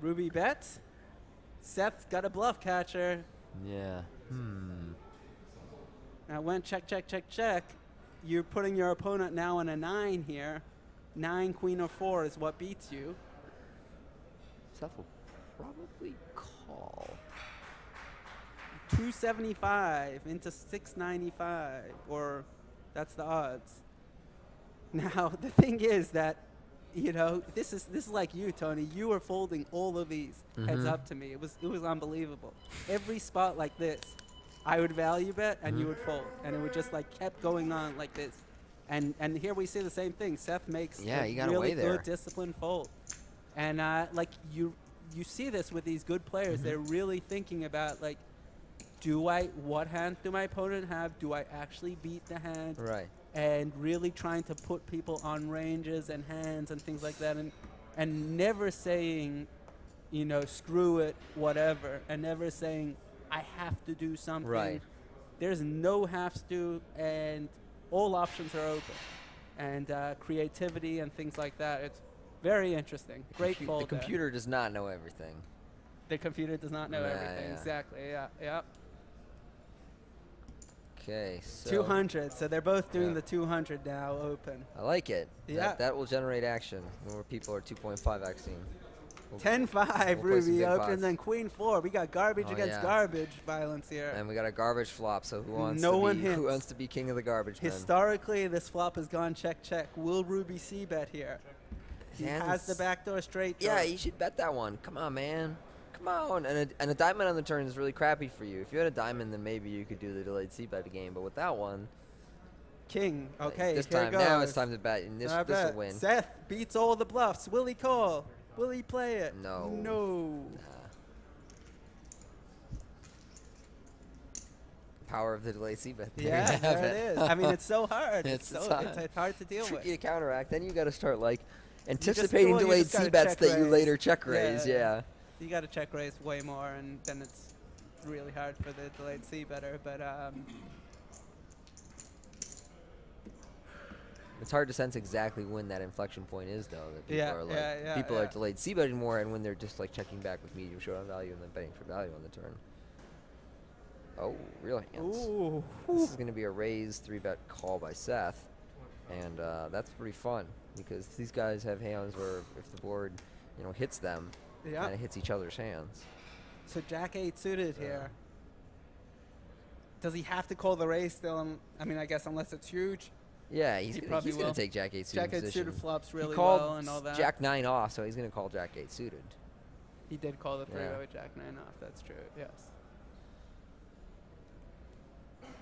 Ruby bets. Seth's got a bluff catcher. Yeah. Now when check, check, check, check, you're putting your opponent now on a 9 here. 9, queen, or 4 is what beats you. Seth will probably call. 275 into 695, or that's the odds. Now the thing is that, you know, this is like you, Tony. You were folding all of these heads up to me. It was unbelievable. Every spot like this, I would value bet and you would fold, and it would just like kept going on like this. And here we see the same thing. Seth makes Yeah, a you got really away there. good disciplined fold, and like you see this with these good players. They're really thinking about like, what hand do my opponent have? Do I actually beat the hand? Right. And really trying to put people on ranges and hands and things like that, and never saying, you know, screw it, whatever, and never saying I have to do something. Right. There's no haves to, and all options are open, and creativity and things like that. It's very interesting. Great fold. The computer does not know everything. The computer does not know everything. Yeah. Exactly. Yeah. Yeah. Okay, so 200. So they're both doing the 200 now open. I like it. Yeah. That will generate action where people are 2.5xing. 10-5 we'll play some Ruby big open, pots. then Queen 4. We got garbage Oh, against yeah. garbage violence here. And we got a garbage flop. So who wants No to one be hits. who wants to be king of the garbage men? Historically, this flop has gone check check. Will Ruby c-bet here? He Man, has the it's- backdoor straight. Yeah, draw. you should bet that one. Come on, man. Come on. And a diamond on the turn is really crappy for you. If you had a diamond, then maybe you could do the delayed c-bet game. But with that one, King. Okay, this here time goes. now it's time to bet, and this I will bet. win. Seth beats all the bluffs. Will he call? Will he play it? No. No. Power of the delayed c-bet. Yeah, there it is. I mean, it's so hard. It's it's hard to deal with. tricky to counteract. Then you got to start like You anticipating delayed just gotta c-bets check that you raise. later check raise. Yeah. You got to check raise way more, and then it's really hard for the delayed c-better. But It's hard to sense exactly when that inflection point is, though. That people Yeah, are like, yeah, people yeah. are delayed c-betting more, and when they're just like checking back with medium showdown value and then betting for value on the turn. Oh, real hands. Ooh. This is going to be a raise 3-bet call by Seth, and that's pretty fun because these guys have hands where if the board, you know, hits them, Yeah. and it hits each other's hands. So Jack 8 suited here. Does he have to call the raise still? I mean, I guess unless it's huge. Yeah, he's He gonna, probably he's gonna will. take Jack 8 suited Jack 8 position. suited flops really he called well and all that. Jack 9 off, so he's gonna call Jack 8 suited. He did call the 3 Yeah. with Jack 9 off. That's true. Yes.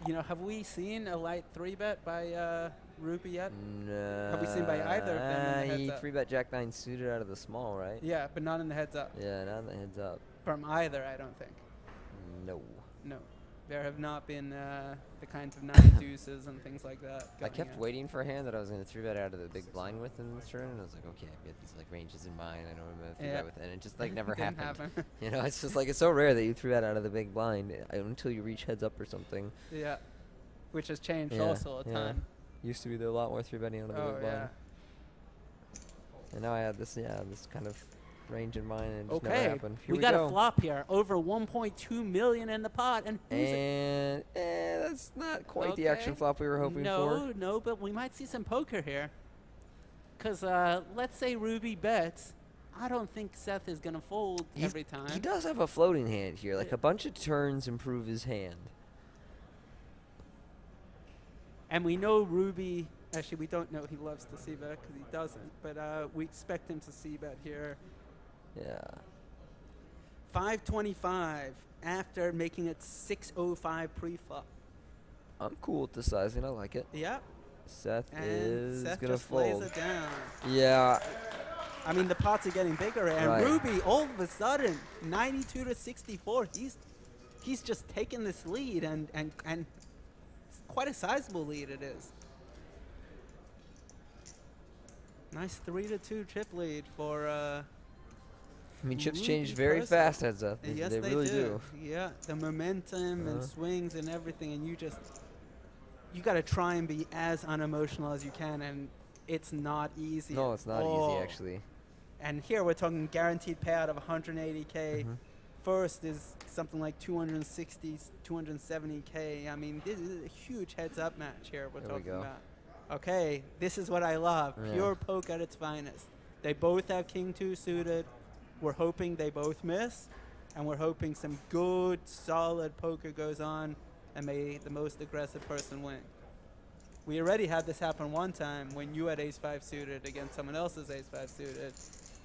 You know, have we seen a light 3-bet by Ruby yet? No. Have we seen by either of them in the He heads up? 3-bet Jack 9 suited out of the small, right? Yeah, but not in the heads up. Yeah, not in the heads up. From either, I don't think. No. No. There have not been the kinds of 9 deuces and things like that. I going kept in. waiting for a hand that I was going to 3-bet out of the big blind with in this turn, and I was like, okay, I've got these like ranges in mind. I know I'm going to 3-bet Yeah. with it, and it just like never Didn't happened. happen. You know, it's just like it's so rare that you 3-bet out of the big blind until you reach heads up or something. Yeah. Which has changed Yeah, also a yeah. ton. Used to be there a lot more 3-betting out of the Oh, big yeah. blind. And now I had this, this kind of range in mind, and it just never Okay, happened. Here we got go. a flop here. Over 1.2 million in the pot, and who's it? And that's not quite the action Okay. flop we were hoping for. No, but we might see some poker here. Because let's say Ruby bets. I don't think Seth is going to fold every time. He does have a floating hand here. Like a bunch of turns improve his hand. And we know Ruby, actually we don't know he loves to c-bet because he doesn't, but we expect him to c-bet here. Yeah. 525 after making it 605 pre-flop. I'm cool with the sizing. I like it. Yep. Seth And is Seth going to just lays fold. it down. Yeah. I mean, the pots are getting bigger, and Right. Ruby, all of a sudden, 92 to 64. He's just taken this lead, and it's quite a sizable lead it is. Nice 3-2 chip lead for. I mean, chips Ruby change very personal. fast heads up. Yes, they really do. Yeah, the momentum and Uh-huh. swings and everything, and you got to try and be as unemotional as you can, and it's not easy. No, at it's not all. easy, actually. And here we're talking guaranteed payout of 180K. Mhm. First is something like 260, 270K. I mean, this is a huge heads-up match here we're There we talking go. about. Okay, this is what I love. Yeah. Pure poke at its finest. They both have King 2 suited. We're hoping they both miss, and we're hoping some good, solid poker goes on, and may the most aggressive person win. We already had this happen one time when you had ace-5 suited against someone else's ace-5 suited,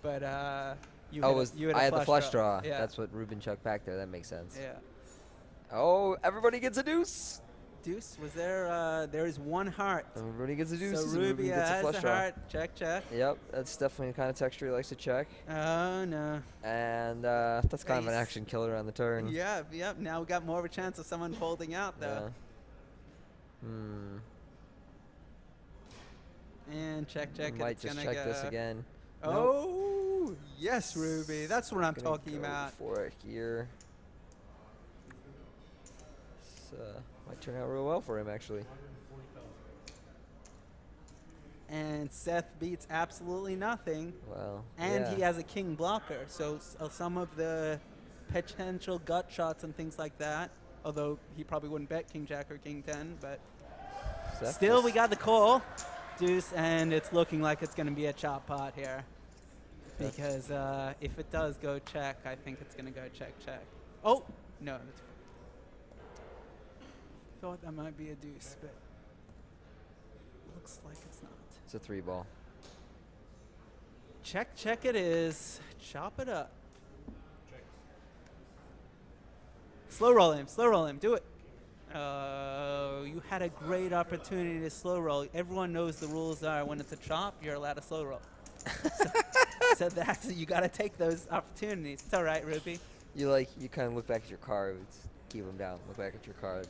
but you had I had the flush draw. Yeah. That's what Ruben chucked back there. That makes sense. Yeah. Oh, everybody gets a deuce. deuce. Was there? There is one heart. Everybody gets a deuce. So and Ruby gets a has flush a draw. heart. Check, check. Yep, that's definitely the kind of texture he likes to check. Oh no. And that's kind of an Ace. action killer on the turn. Yep, yep. Now we got more of a chance of someone folding out though. Yeah. And check, check. Might it's just gonna check go. this again. Oh, yes, Ruby. That's what I'm Gonna talking go about. for it here. This might turn out real well for him, actually. And Seth beats absolutely nothing. Well, And yeah. he has a king blocker, so some of the potential gut shots and things like that, although he probably wouldn't bet king jack or king 10, but Seth still just- we got the call. Deuce, and it's looking like it's going to be a chop pot here. Because if it does go check, I think it's going to go check, check. Oh, no. Thought that might be a deuce, but looks like it's not. It's a 3-ball. Check, check it is. Chop it up. Slow roll him, do it. You had a great opportunity to slow roll. Everyone knows the rules are when it's a chop, you're allowed to slow roll. so that's, you got to take those opportunities. It's all right, Ruby. You kind of look back at your cards, keep him down. Look back at your cards,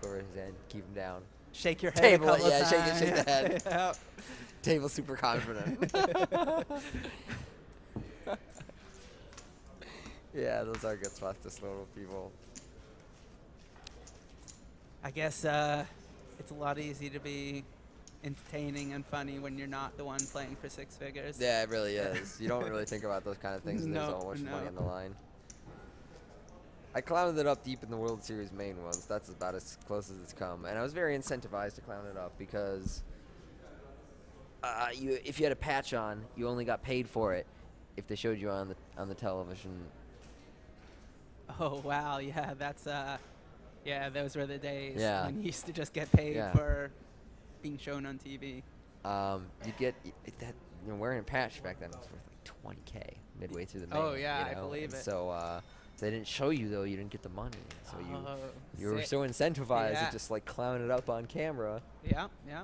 look over his head, keep him down. Shake your head Table, a couple yeah, of times. shake the head. Yep. Table super confident. Yeah, those are good spots to slow roll people. I guess it's a lot easier to be entertaining and funny when you're not the one playing for six figures. Yeah, it really is. You don't really think about those kind of things when there's No, so much no. money on the line. I clowned it up deep in the World Series main once. That's about as close as it's come. And I was very incentivized to clown it up because if you had a patch on, you only got paid for it if they showed you on the television. Oh wow, yeah, that's yeah, those were the days Yeah. when you used to just get paid Yeah. for being shown on TV. You get that wearing a patch back then was worth like $20K midway through the main. Oh, yeah, I you know? believe And it. So if they didn't show you though, you didn't get the money. So Oh, you were sick. so incentivized Yeah. to just like clown it up on camera. Yeah, yeah.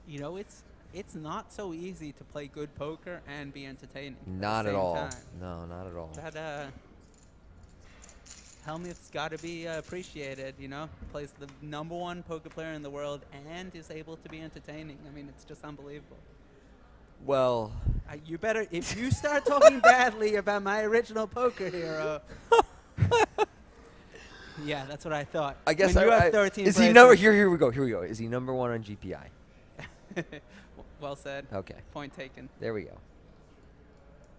You know, it's not so easy to play good poker and be entertaining. Not the at same all. time. No, not at all. That Helmuth's got to be appreciated. You know, plays the #1 poker player in the world and is able to be entertaining. I mean, it's just unbelievable. Well, You better, if you start talking badly about my original poker hero. Yeah, that's what I thought. I guess when you have 13 is he plays number on- here we go. Here we go. Is he #1 on GPI? Well said. Okay. Point taken. There we go.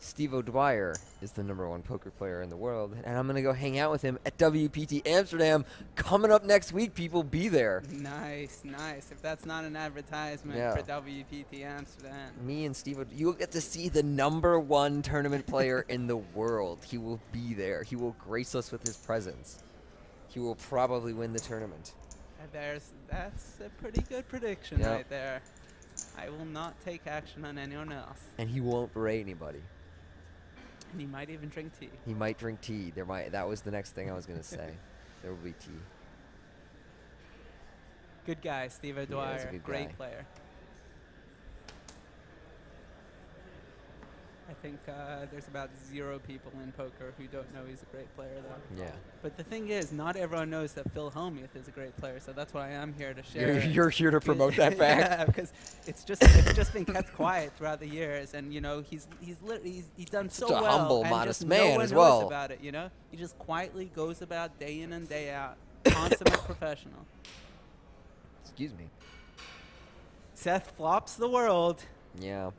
Steve O'Dwyer is the #1 poker player in the world, and I'm gonna go hang out with him at WPT Amsterdam coming up next week. People, be there. Nice, nice. If that's not an advertisement Yeah. for WPT Amsterdam. Me and Steve, you'll get to see the #1 tournament player in the world. He will be there. He will grace us with his presence. He will probably win the tournament. That's a pretty good prediction Yep. right there. I will not take action on anyone else. And he won't berate anybody. And he might even drink tea. He might drink tea. That was the next thing I was gonna say. There will be tea. Good guy, Steve Yeah, he's a O'Dwyer. good Great guy. player. I think there's about 0 people in poker who don't know he's a great player, though. Yeah. But the thing is, not everyone knows that Phil Hellmuth is a great player, so that's why I'm here to share. You're here to promote that fact. Yeah, because it's just been kept quiet throughout the years, and you know he's done so Such a well, humble, and modest just man no one as knows well. about it. You know, he just quietly goes about day in and day out, consummate professional. Excuse me. Seth flops the world. Yeah.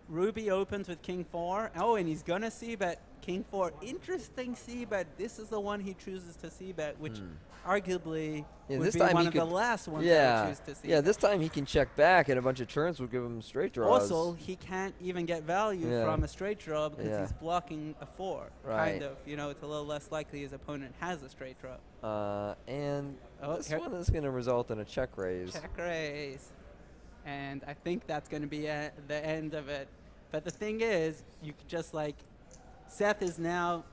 Ruby opens with King 4. Oh, and he's gonna c-bet King 4. Interesting c-bet. This is the one he chooses to c-bet, which arguably Yeah, would this be time one he of could, the last ones yeah, I would choose to c-bet. yeah. This time he can check back, and a bunch of turns will give him straight draws. Also, he can't even get value Yeah. from a straight draw because Yeah. he's blocking a 4. Right. Kind of. You know, it's a little less likely his opponent has a straight draw. And Oh, this here- one is going to result in a check raise. Check raise. And I think that's going to be the end of it. But the thing is, you could just like Seth is now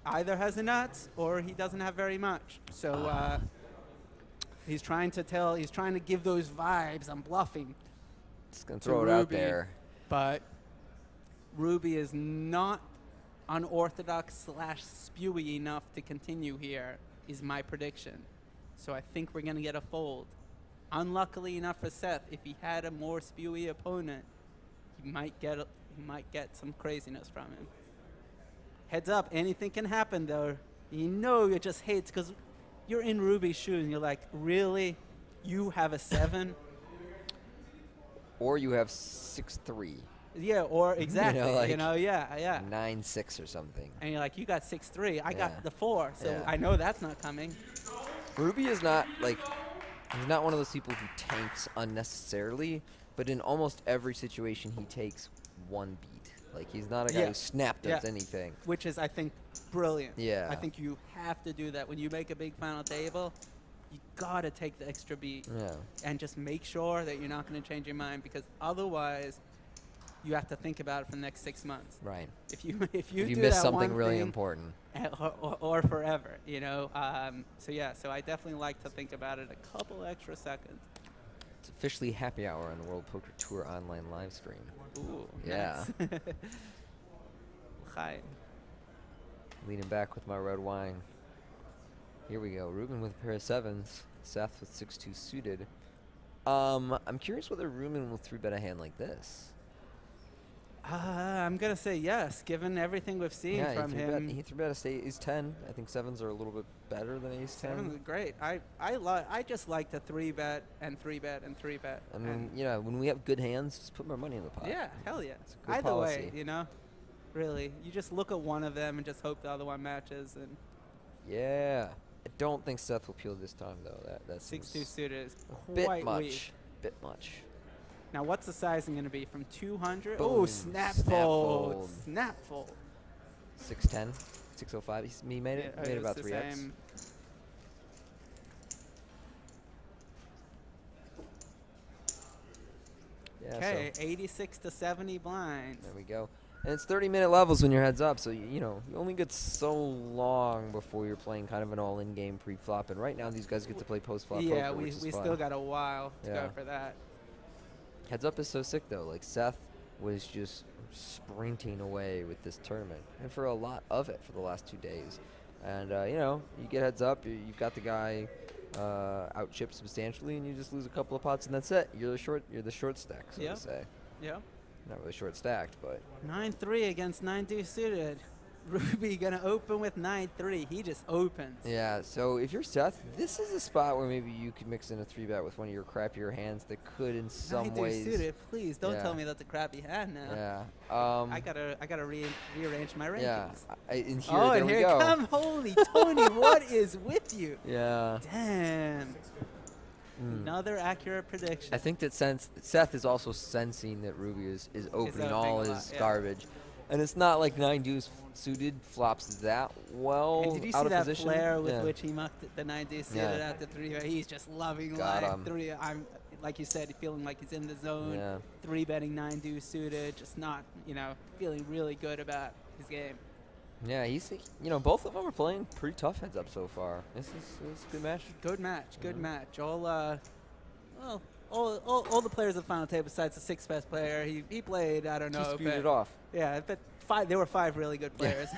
either has a nuts or he doesn't have very much. So he's trying to give those vibes. I'm bluffing. Just gonna throw it out Ruby, there. But Ruby is not unorthodox / spewy enough to continue here, is my prediction. So I think we're gonna get a fold. Unluckily enough for Seth, if he had a more spewy opponent, he might get some craziness from him. Heads up, anything can happen though. You know it just hates because you're in Ruby's shoes and you're like, really? You have a 7? Or you have 6-3. Yeah, or exactly. Yeah. 9-6 or something. And you're like, you got 6-3. I got the 4, so Yeah. I know that's not coming. Ruby is not he's not one of those people who tanks unnecessarily, but in almost every situation he takes one beat. Like he's not a guy who snap does anything. Which is, I think, brilliant. Yeah. I think you have to do that when you make a big final table. You gotta take the extra beat and just make sure that you're not gonna change your mind, because otherwise you have to think about it for the next 6 months. Right. If you do miss something one really thing, important. or forever, you know. So I definitely like to think about it a couple extra seconds. It's officially happy hour on the World Poker Tour online live stream. Ooh, yeah. Nice. Hi. Leaning back with my red wine. Here we go. Ruben with a pair of 7s. Seth with 6-2 suited. I'm curious whether Ruben will 3-bet a hand like this. I'm gonna say yes, given everything we've seen from him. He 3-bet ace 10. I think 7s are a little bit better than ace 10. 7s are great. I just like to 3-bet and 3-bet and 3-bet. I mean, when we have good hands, just put more money in the pot. Yeah, hell yeah. It's a good Either policy. way, really, you just look at one of them and just hope the other one matches. And yeah, I don't think Seth will peel this time though. That's 6-2 suited is bit quite much. weak. Bit much. Now, what's the sizing going to be from 200? Boom. Oh, snap fold. Snap fold. 610, 605. He made it. Made about 3x. Same. Yeah, Okay, 86 to 70 blinds. There we go. And it's 30-minute levels when you're heads up, so you only get so long before you're playing kind of an all-in game pre-flop. And right now, these guys get to play post-flop poker, Yeah, we which is fun. still got a while to go for that. Heads up is so sick though. Like Seth was just sprinting away with this tournament, and for a lot of it for the last 2 days. And you get heads up, you've got the guy out chipped substantially, and you just lose a couple of pots, and that's it. You're the short stack, so to say. Yeah. Not really short stacked, but 9-3 against 9-2 suited. Ruby gonna open with 9-3. He just opens. yeah. So if you're Seth, this is a spot where maybe you could mix in a 3-bet with one of your crappier hands that could, in some 9-2 ways. suited. Please don't tell me that's a crappy hand now. Yeah. I gotta rearrange my rankings. Yeah. And and here come holy Tony. What is with you? Yeah. Damn. Another accurate prediction. I think that Seth is also sensing that Ruby is opening all his garbage. And it's not like 9 deuce suited flops that well. And did you out see of that position. flair with which he mucked the 9 deuce suited at the 3? He's just loving Got life. him. 3. I'm like you said, feeling like he's in the zone. Yeah. 3 betting 9 deuce suited, just not feeling really good about his game. Yeah, he's both of them are playing pretty tough heads up so far. This is a good match. Good match. All the players at the final table besides the 6th best player, he played, I don't know. Disputed off. Yeah, but there were 5 really good players.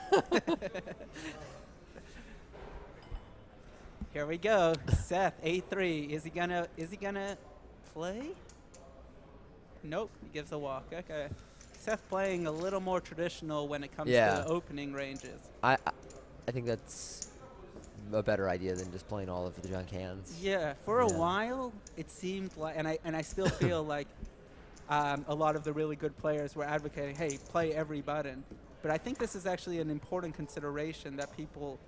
Here we go. Seth, 8-3. Is he gonna play? Nope, he gives a walk. Okay. Seth playing a little more traditional when it comes to opening ranges. I think that's a better idea than just playing all of the junk hands. Yeah, for a while it seemed like, and I still feel like a lot of the really good players were advocating, hey, play every button. But I think this is actually an important consideration that people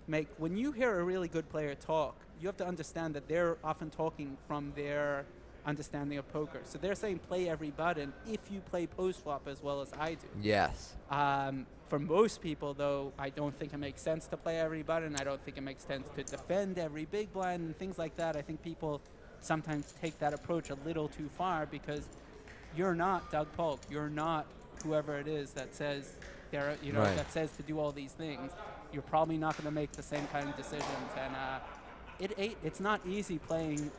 make. When you hear a really good player talk, you have to understand that they're often talking from their understanding of poker. So they're saying play every button if you play post-flop as well as I do. Yes. For most people, though, I don't think it makes sense to play every button. I don't think it makes sense to defend every big blind and things like that. I think people sometimes take that approach a little too far because you're not Doug Polk. You're not whoever it is that says there, Right. that says to do all these things, you're probably not going to make the same kind of decisions. And it's not easy playing,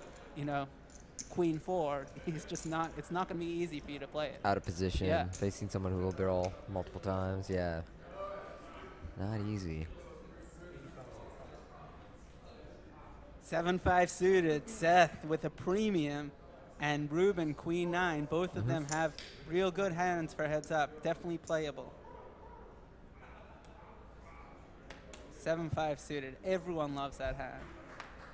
Queen 4. It's not going to be easy for you to play it. Out of position, Yeah. facing someone who will barrel multiple times. Yeah. Not easy. 7-5 suited, Seth with a premium, and Ruben Queen 9. Both of them have real good hands for heads up. Definitely playable. 7-5 suited. Everyone loves that hand.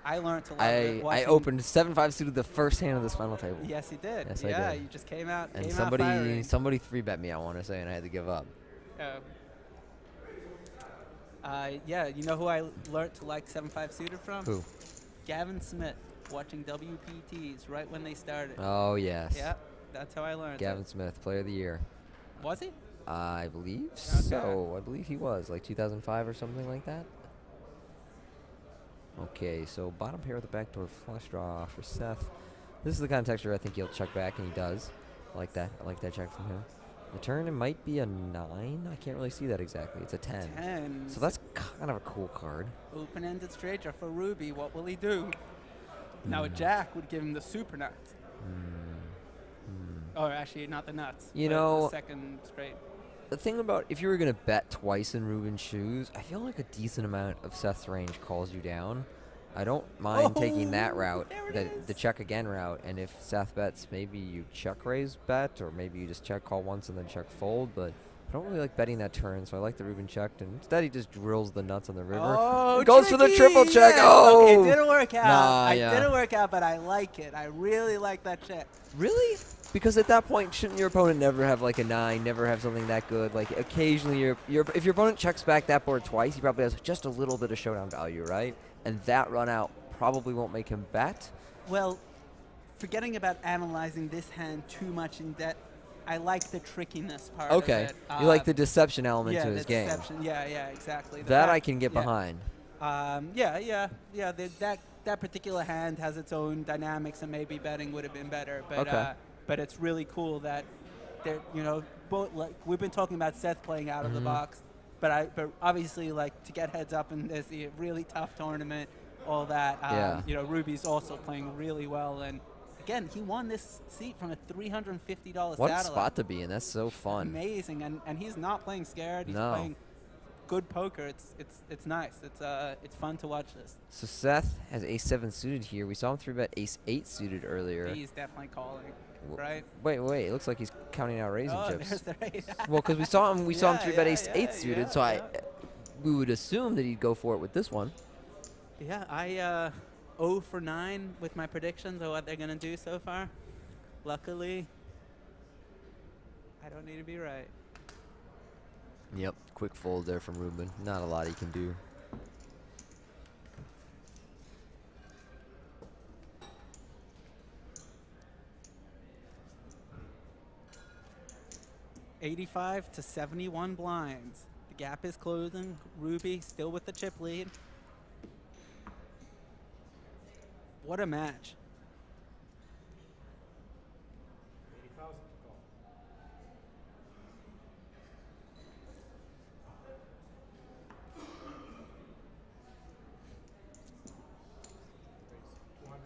I learned to love it. I watching- opened 7-5 suited the first hand of this final table. Yes, you did. Yes, I yeah, did. you just came out. And came out firing. somebody 3-bet me, I want to say, and I had to give up. Yeah, you know who I learned to like 7-5 suited from? Who? Gavin Smith, watching WPTs right when they started. Oh, yes. Yeah, that's how I learned. Gavin Smith, Player of the Year. Was he? I believe so. I believe he was, like 2005 or something like that. Okay, so bottom pair with the backdoor flush draw for Seth. This is the kind of texture I think he'll check back, and he does. I like that. I like that check from him. The turn, it might be a 9. I can't really see that exactly. It's a 10. 10. So that's kind of a cool card. Open-ended straight draw for Ruby. What will he do? Now a jack would give him the super nuts. Or actually, not the nuts. You but know, the second straight. The thing about if you were going to bet twice in Ruben's shoes, I feel like a decent amount of Seth's range calls you down. I don't mind taking that route, the check again route, and if Seth bets, maybe you check raise bet, or maybe you just check call once and then check fold, but I don't really like betting that turn, so I like the Ruben checked, and instead he just drills the nuts on the river. Oh, Goes for the tricky, triple check. yes. Oh! Okay, it didn't work out. Nah, It didn't work out, but I like it. I really like that check. Really? Because at that point, shouldn't your opponent never have like a 9, never have something that good? Like occasionally, if your opponent checks back that board twice, he probably has just a little bit of showdown value, right? And that run out probably won't make him bet. Well, forgetting about analyzing this hand too much in depth, I like the trickiness part of it. You like the deception element yeah, to his game. Deception. Yeah, exactly. That I can get behind. Yeah. That particular hand has its own dynamics, and maybe betting would have been better. But but it's really cool that both, like we've been talking about Seth playing out of the box, but obviously like to get heads up in this really tough tournament, all that. Ruby's also playing really well, and again he won this seat from a $350 What satellite. a spot to be in! That's so fun. Amazing, and he's not playing scared. He's No. playing good poker. It's nice. It's fun to watch this. So Seth has ace-7 suited here. We saw him 3-bet ace-8 suited earlier. He's definitely calling, right? Wait. It looks like he's counting out raising chips. There's the raise. Well, because we saw him 3-bet ace-8 suited, so yeah. we would assume that he'd go for it with this one. Yeah, I 0 for 9 with my predictions of what they're gonna do so far. Luckily, I don't need to be right. Yep, quick fold there from Ruben. Not a lot he can do. $85 to 71 blinds. The gap is closing. Ruby still with the chip lead. What a match. 80,000 call.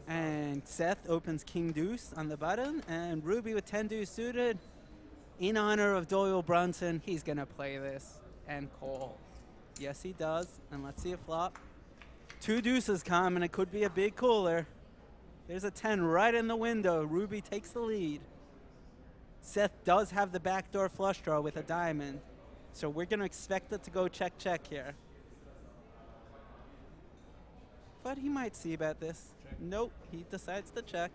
And Seth opens King Deuce on the button, and Ruby with 10 Deuce suited. In honor of Doyle Brunson, he's going to play this and call. Yes, he does. And let's see it flop. 2 deuces come, and it could be a big cooler. There's a 10 right in the window. Ruby takes the lead. Seth does have the backdoor flush draw with a diamond, so we're going to expect it to go check here. But he might see about this. Check. Nope, he decides to check.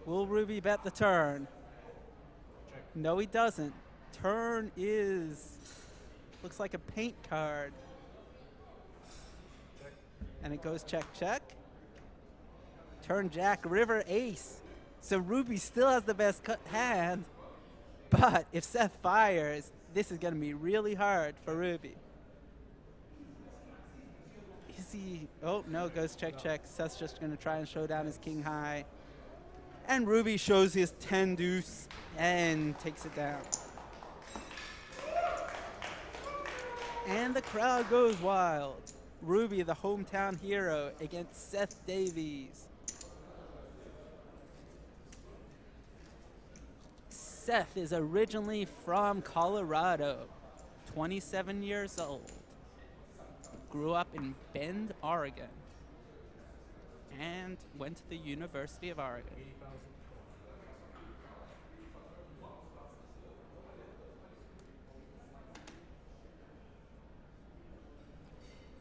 Will Ruby bet the turn? Check. No, he doesn't. Turn looks like a paint card. Check. And it goes check. Turn jack, river, ace. So Ruby still has the best hand, but if Seth fires, this is going to be really hard for Ruby. Is he? Oh, no, goes check. Seth's just going to try and show down his king high. And Ruby shows his 10 deuce and takes it down. And the crowd goes wild. Ruby, the hometown hero, against Seth Davies. Seth is originally from Colorado, 27 years old. Grew up in Bend, Oregon, and went to the University of Oregon.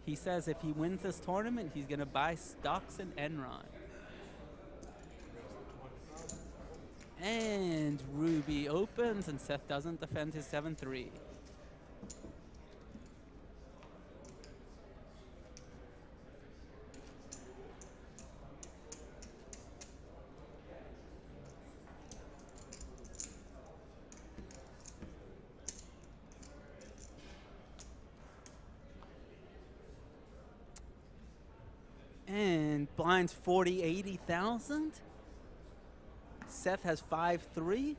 He says if he wins this tournament, he's going to buy stocks in Enron. And Ruby opens, and Seth doesn't defend his 7-3. And blinds 40, 80,000. Seth has 5-3.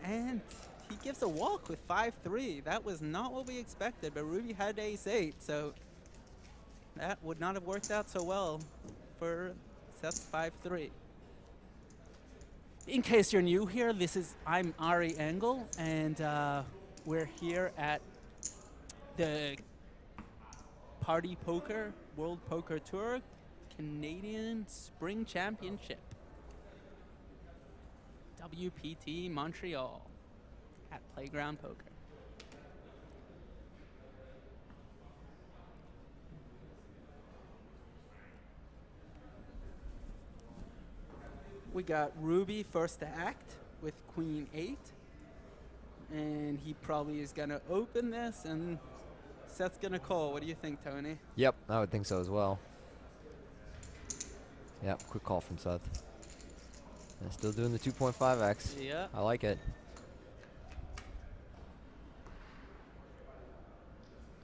And he gives a walk with 5-3. That was not what we expected, but Ruby had ace-8, so that would not have worked out so well for Seth's 5-3. In case you're new here, I'm Ari Engel, and we're here at the Party Poker World Poker Tour Canadian Spring Championship. WPT Montreal at Playground Poker. We got Ruby first to act with Queen 8. And he probably is going to open this, and Seth's going to call. What do you think, Tony? Yep, I would think so as well. Yep, quick call from Seth. And still doing the 2.5x. Yeah. I like it.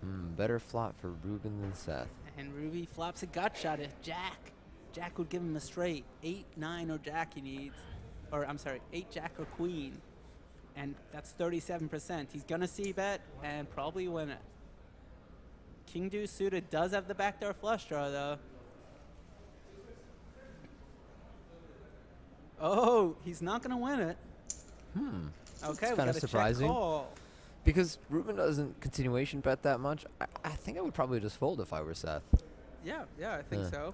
Better flop for Ruben than Seth. And Ruby flops a gut shot at Jack. Jack would give him a straight. 8, 9, or Jack he needs. Or, I'm sorry, 8, Jack, or Queen. And that's 37%. He's going to c-bet and probably win it. King Deuce suited does have the backdoor flush draw, though. Oh, he's not going to win it. Okay, we kind of got a surprising. check call. Because Ruben doesn't continuation bet that much. I think I would probably just fold if I were Seth. Yeah, I think so.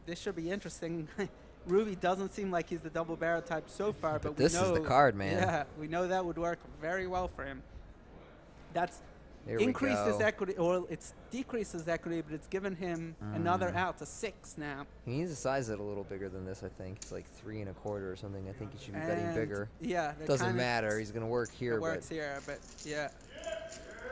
This should be interesting. Ruby doesn't seem like he's the double barrel type so far, but we this know is the card, man. Yeah, we know that would work very well for him. That's Here we increased his go. equity, or it's decreased his equity, but it's given him another out to 6 now. He needs to size it a little bigger than this, I think. It's like 3 1/4 or something. I think he should be betting And bigger. yeah, that Doesn't kinda- matter. He's going to work here. It works here, but yeah.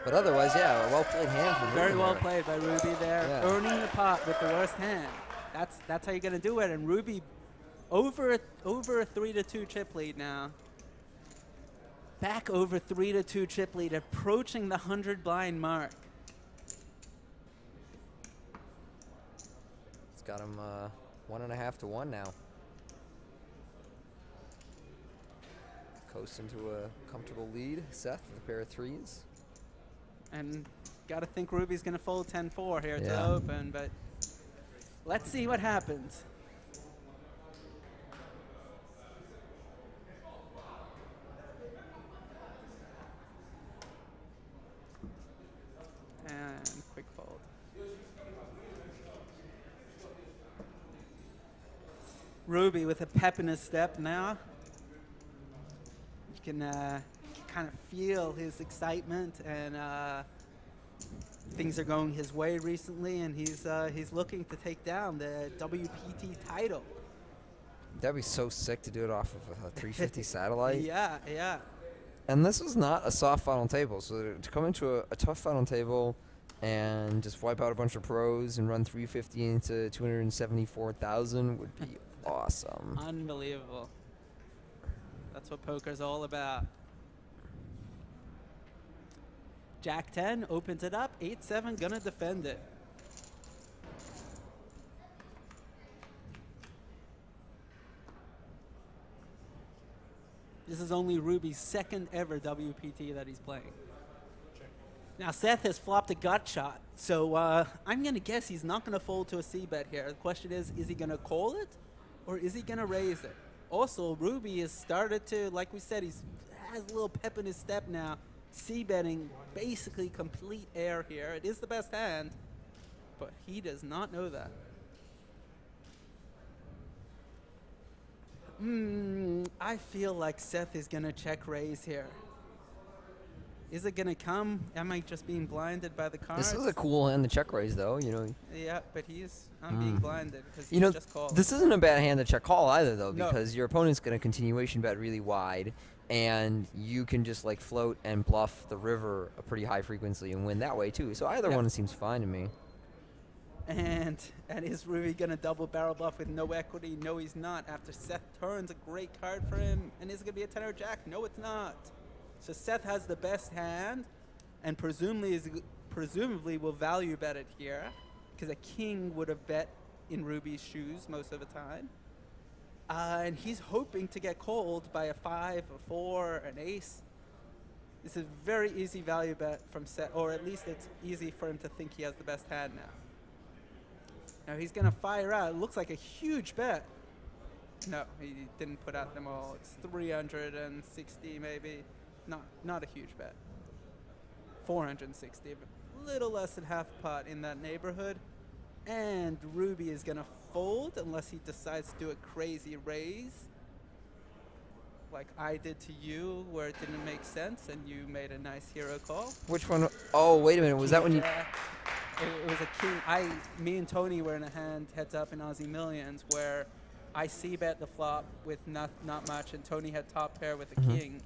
But otherwise, yeah, a well-played hand from Very Ruben well there. played by Ruby there, Yeah. earning the pot with the worst hand. That's how you're gonna do it. And Ruby over a 3-2 chip lead now. Back over 3-2 chip lead, approaching the 100 blind mark. It's got him 1.5 to 1 now. Coast into a comfortable lead. Seth with a pair of 3s. And gotta think Ruby's gonna fold 10-4 here to Yeah. open, but let's see what happens. And quick fold. Ruby with a pep in his step now. You can kind of feel his excitement, and things are going his way recently, and he's looking to take down the WPT title. That'd be so sick to do it off of a 350 satellite. Yeah. And this was not a soft final table, so to come into a tough final table and just wipe out a bunch of pros and run 350 into 274,000 would be awesome. Unbelievable. That's what poker's all about. Jack 10 opens it up, 8-7, gonna defend it. This is only Ruby's second ever WPT that he's playing. Now Seth has flopped a gut shot, so I'm going to guess he's not going to fold to a C-bet here. The question is he going to call it or is he going to raise it? Also, Ruby has started to, like we said, has a little pep in his step now. C-betting basically complete air here. It is the best hand, but he does not know that. I feel like Seth is going to check raise here. Is it going to come? Am I just being blinded by the cards? This is a cool hand to check raise, though. You know. Yeah, but I'm being blinded because You he's know, just called. this isn't a bad hand to check call either, though, No. because your opponent's going to continuation bet really wide, and you can just like float and bluff the river a pretty high frequency and win that way too. So either one seems fine to me. And is Ruby going to double barrel bluff with no equity? No, he's not. After Seth turns a great card for him, and is it going to be a 10 or jack? No, it's not. So Seth has the best hand, and presumably will value bet it here, because a king would have bet in Ruby's shoes most of the time. And he's hoping to get called by a 5, a 4, an ace. This is a very easy value bet from Seth, or at least it's easy for him to think he has the best hand now. Now he's going to fire out. It looks like a huge bet. No, he didn't put out them all. It's 360 maybe. Not a huge bet. 460, but a little less than half pot in that neighborhood. And Ruby is going to fold unless he decides to do a crazy raise, like I did to you, where it didn't make sense and you made a nice hero call. Which one? Oh, wait a minute. Was that when you? It was a king. Me and Tony were in a hand heads up in Aussie Millions where I c-bet the flop with not much, and Tony had top pair with a king,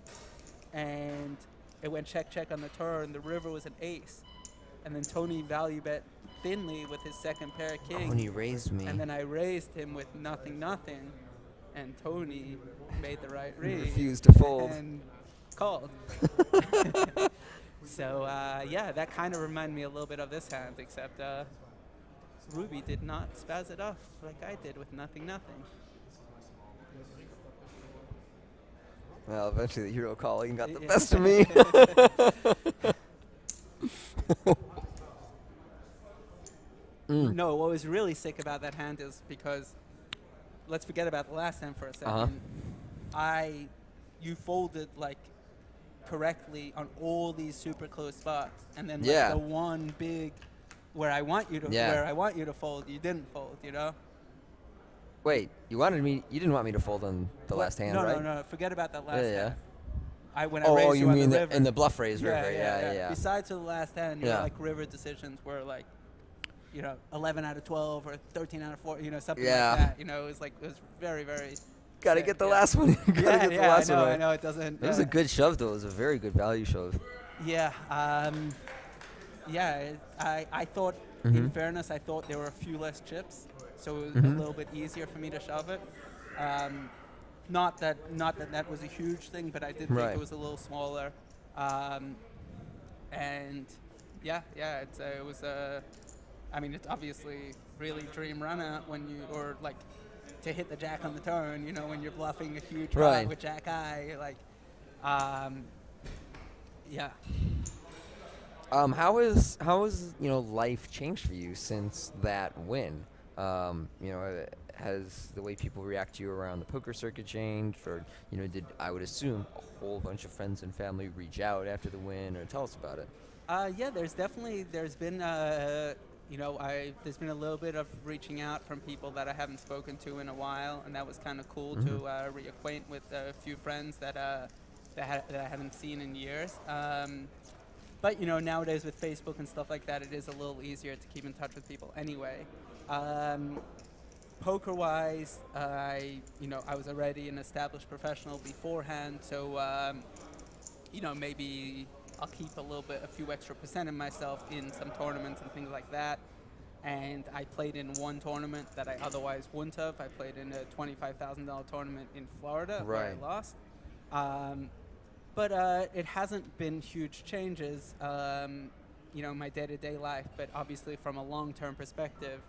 and it went check on the turn. The river was an ace, and then Tony value bet thinly with his second pair king. Oh, and he raised me. And then I raised him with nothing, and Tony made the right read. Refused to fold. And called. So, yeah, that kind of reminded me a little bit of this hand, except Ruby did not spaz it off like I did with nothing. Well, eventually the hero calling got the best of me. No, what was really sick about that hand is because, let's forget about the last hand for a second. You folded like correctly on all these super close spots, and then like, the one big where I want you to fold, you didn't fold, you know. Wait, you didn't want me to fold on the last hand, right? No, forget about that last Yeah. hand. When I raised you mean on the in the bluff raise river? Yeah. Besides the last hand, like river decisions were like, 11 out of 12 or 13 out of 4, something like that. It was very, very. Gotta get the last one. I know it doesn't. It was a good shove, though. It was a very good value shove. Yeah. I thought, in fairness, I thought there were a few less chips, so it was a little bit easier for me to shove it. Not that was a huge thing, but I did think it was a little smaller. And it was it's obviously really dream run out when you, or like to hit the jack on the turn, when you're bluffing a huge pot with jack high, How has life changed for you since that win? Has the way people react to you around the poker circuit changed, or did, I would assume, a whole bunch of friends and family reach out after the win, or tell us about it? There's been there's been a little bit of reaching out from people that I haven't spoken to in a while, and that was kind of cool to reacquaint with a few friends that I haven't seen in years. But nowadays with Facebook and stuff like that, it is a little easier to keep in touch with people anyway. Poker-wise, I was already an established professional beforehand, so maybe I'll keep a few extra percent in myself in some tournaments and things like that. And I played in one tournament that I otherwise wouldn't have. I played in a $25,000 tournament in Florida where I lost. But it hasn't been huge changes, in my day-to-day life. But obviously, from a long-term perspective,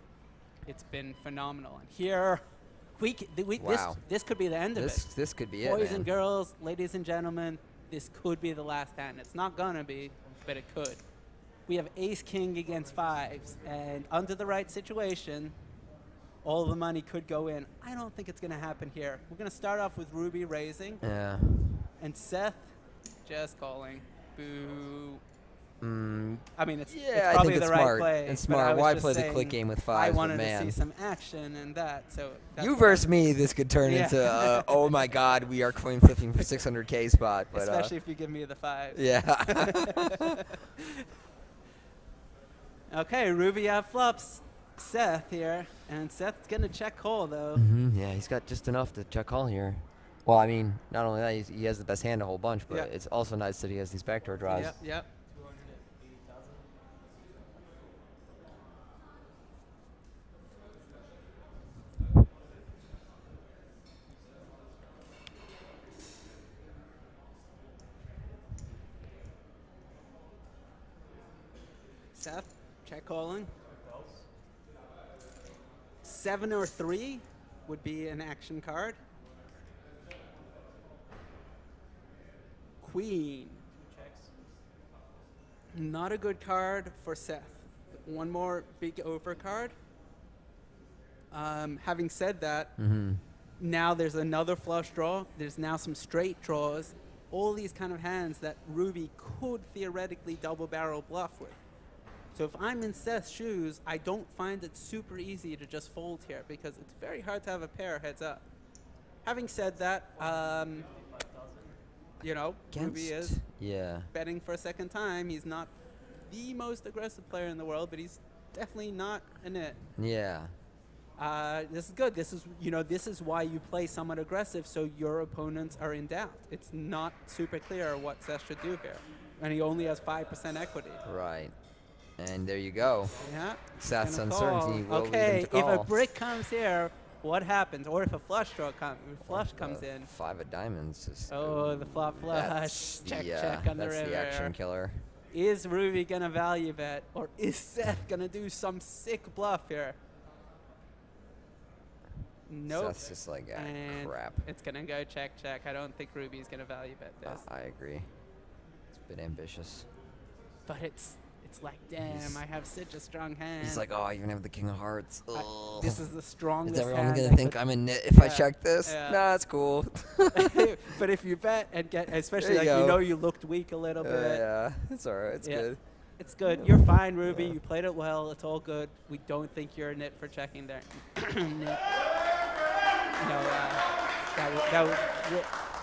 it's been phenomenal. And here, Wow. This could be the end of it. This could be it, Boys man. and girls, ladies and gentlemen, this could be the last hand. It's not gonna be, but it could. We have ace king against fives, and under the right situation, all the money could go in. I don't think it's gonna happen here. We're gonna start off with Ruby raising, Yeah. and Seth just calling. Boo. I mean, it's I probably think it's the right smart. play. It's but I smart. was Why just play the saying click game with I fives? wanted But to man, see some action and that. So that's you what versus me, this could turn Yeah. into oh my God, we are coin flipping for 600K spot. But especially if you give me the fives. yeah. Okay, Ruby out flops Seth here, and Seth's gonna check call though. Yeah, he's got just enough to check call here. Well, I mean, not only that, he has the best hand a whole bunch, but Yeah. it's also nice that he has these backdoor draws. Yep, yep. Seth, check calling. 7 or 3 would be an action card. Queen. Not a good card for Seth. One more big over card. Having said that, now there's another flush draw. There's now some straight draws. All these kind of hands that Ruby could theoretically double barrel bluff with. So if I'm in Seth's shoes, I don't find it super easy to just fold here because it's very hard to have a pair heads up. Having said that, you know, Ruby is betting for a second time. He's not the most aggressive player in the world, but he's definitely not a nit. Yeah. This is good. This is, you know, this is why you play somewhat aggressive, so your opponents are in doubt. It's not super clear what Seth should do here, and he only has 5% equity. Right. And there you go. Yeah. Seth's Gonna uncertainty call. will lead him Okay, to call. if a brick comes here, what happens? Or if a flush draw flush comes in. 5 of diamonds. Is, Oh, the flop flush. That's Check, the, check on the that's river. the action killer. Is Ruby gonna value bet, or is Seth gonna do some sick bluff here? Nope. Seth's just like, ah, And crap. it's gonna go check, check. I don't think Ruby's gonna value bet this. I agree. It's a bit ambitious. But it's like, damn, He's- I have such a strong hand. He's like, oh, I even have the king of hearts. Ugh. This is the strongest Is everyone hand gonna I think could- I'm a nit if I Yeah, check this? yeah. Nah, it's cool. But if you bet and get, especially There like you you go. know you looked weak a little bit. Yeah, it's alright. It's Yeah. good. It's good. You're fine, Ruby. You played it well. It's all good. We don't think you're a nit for checking there.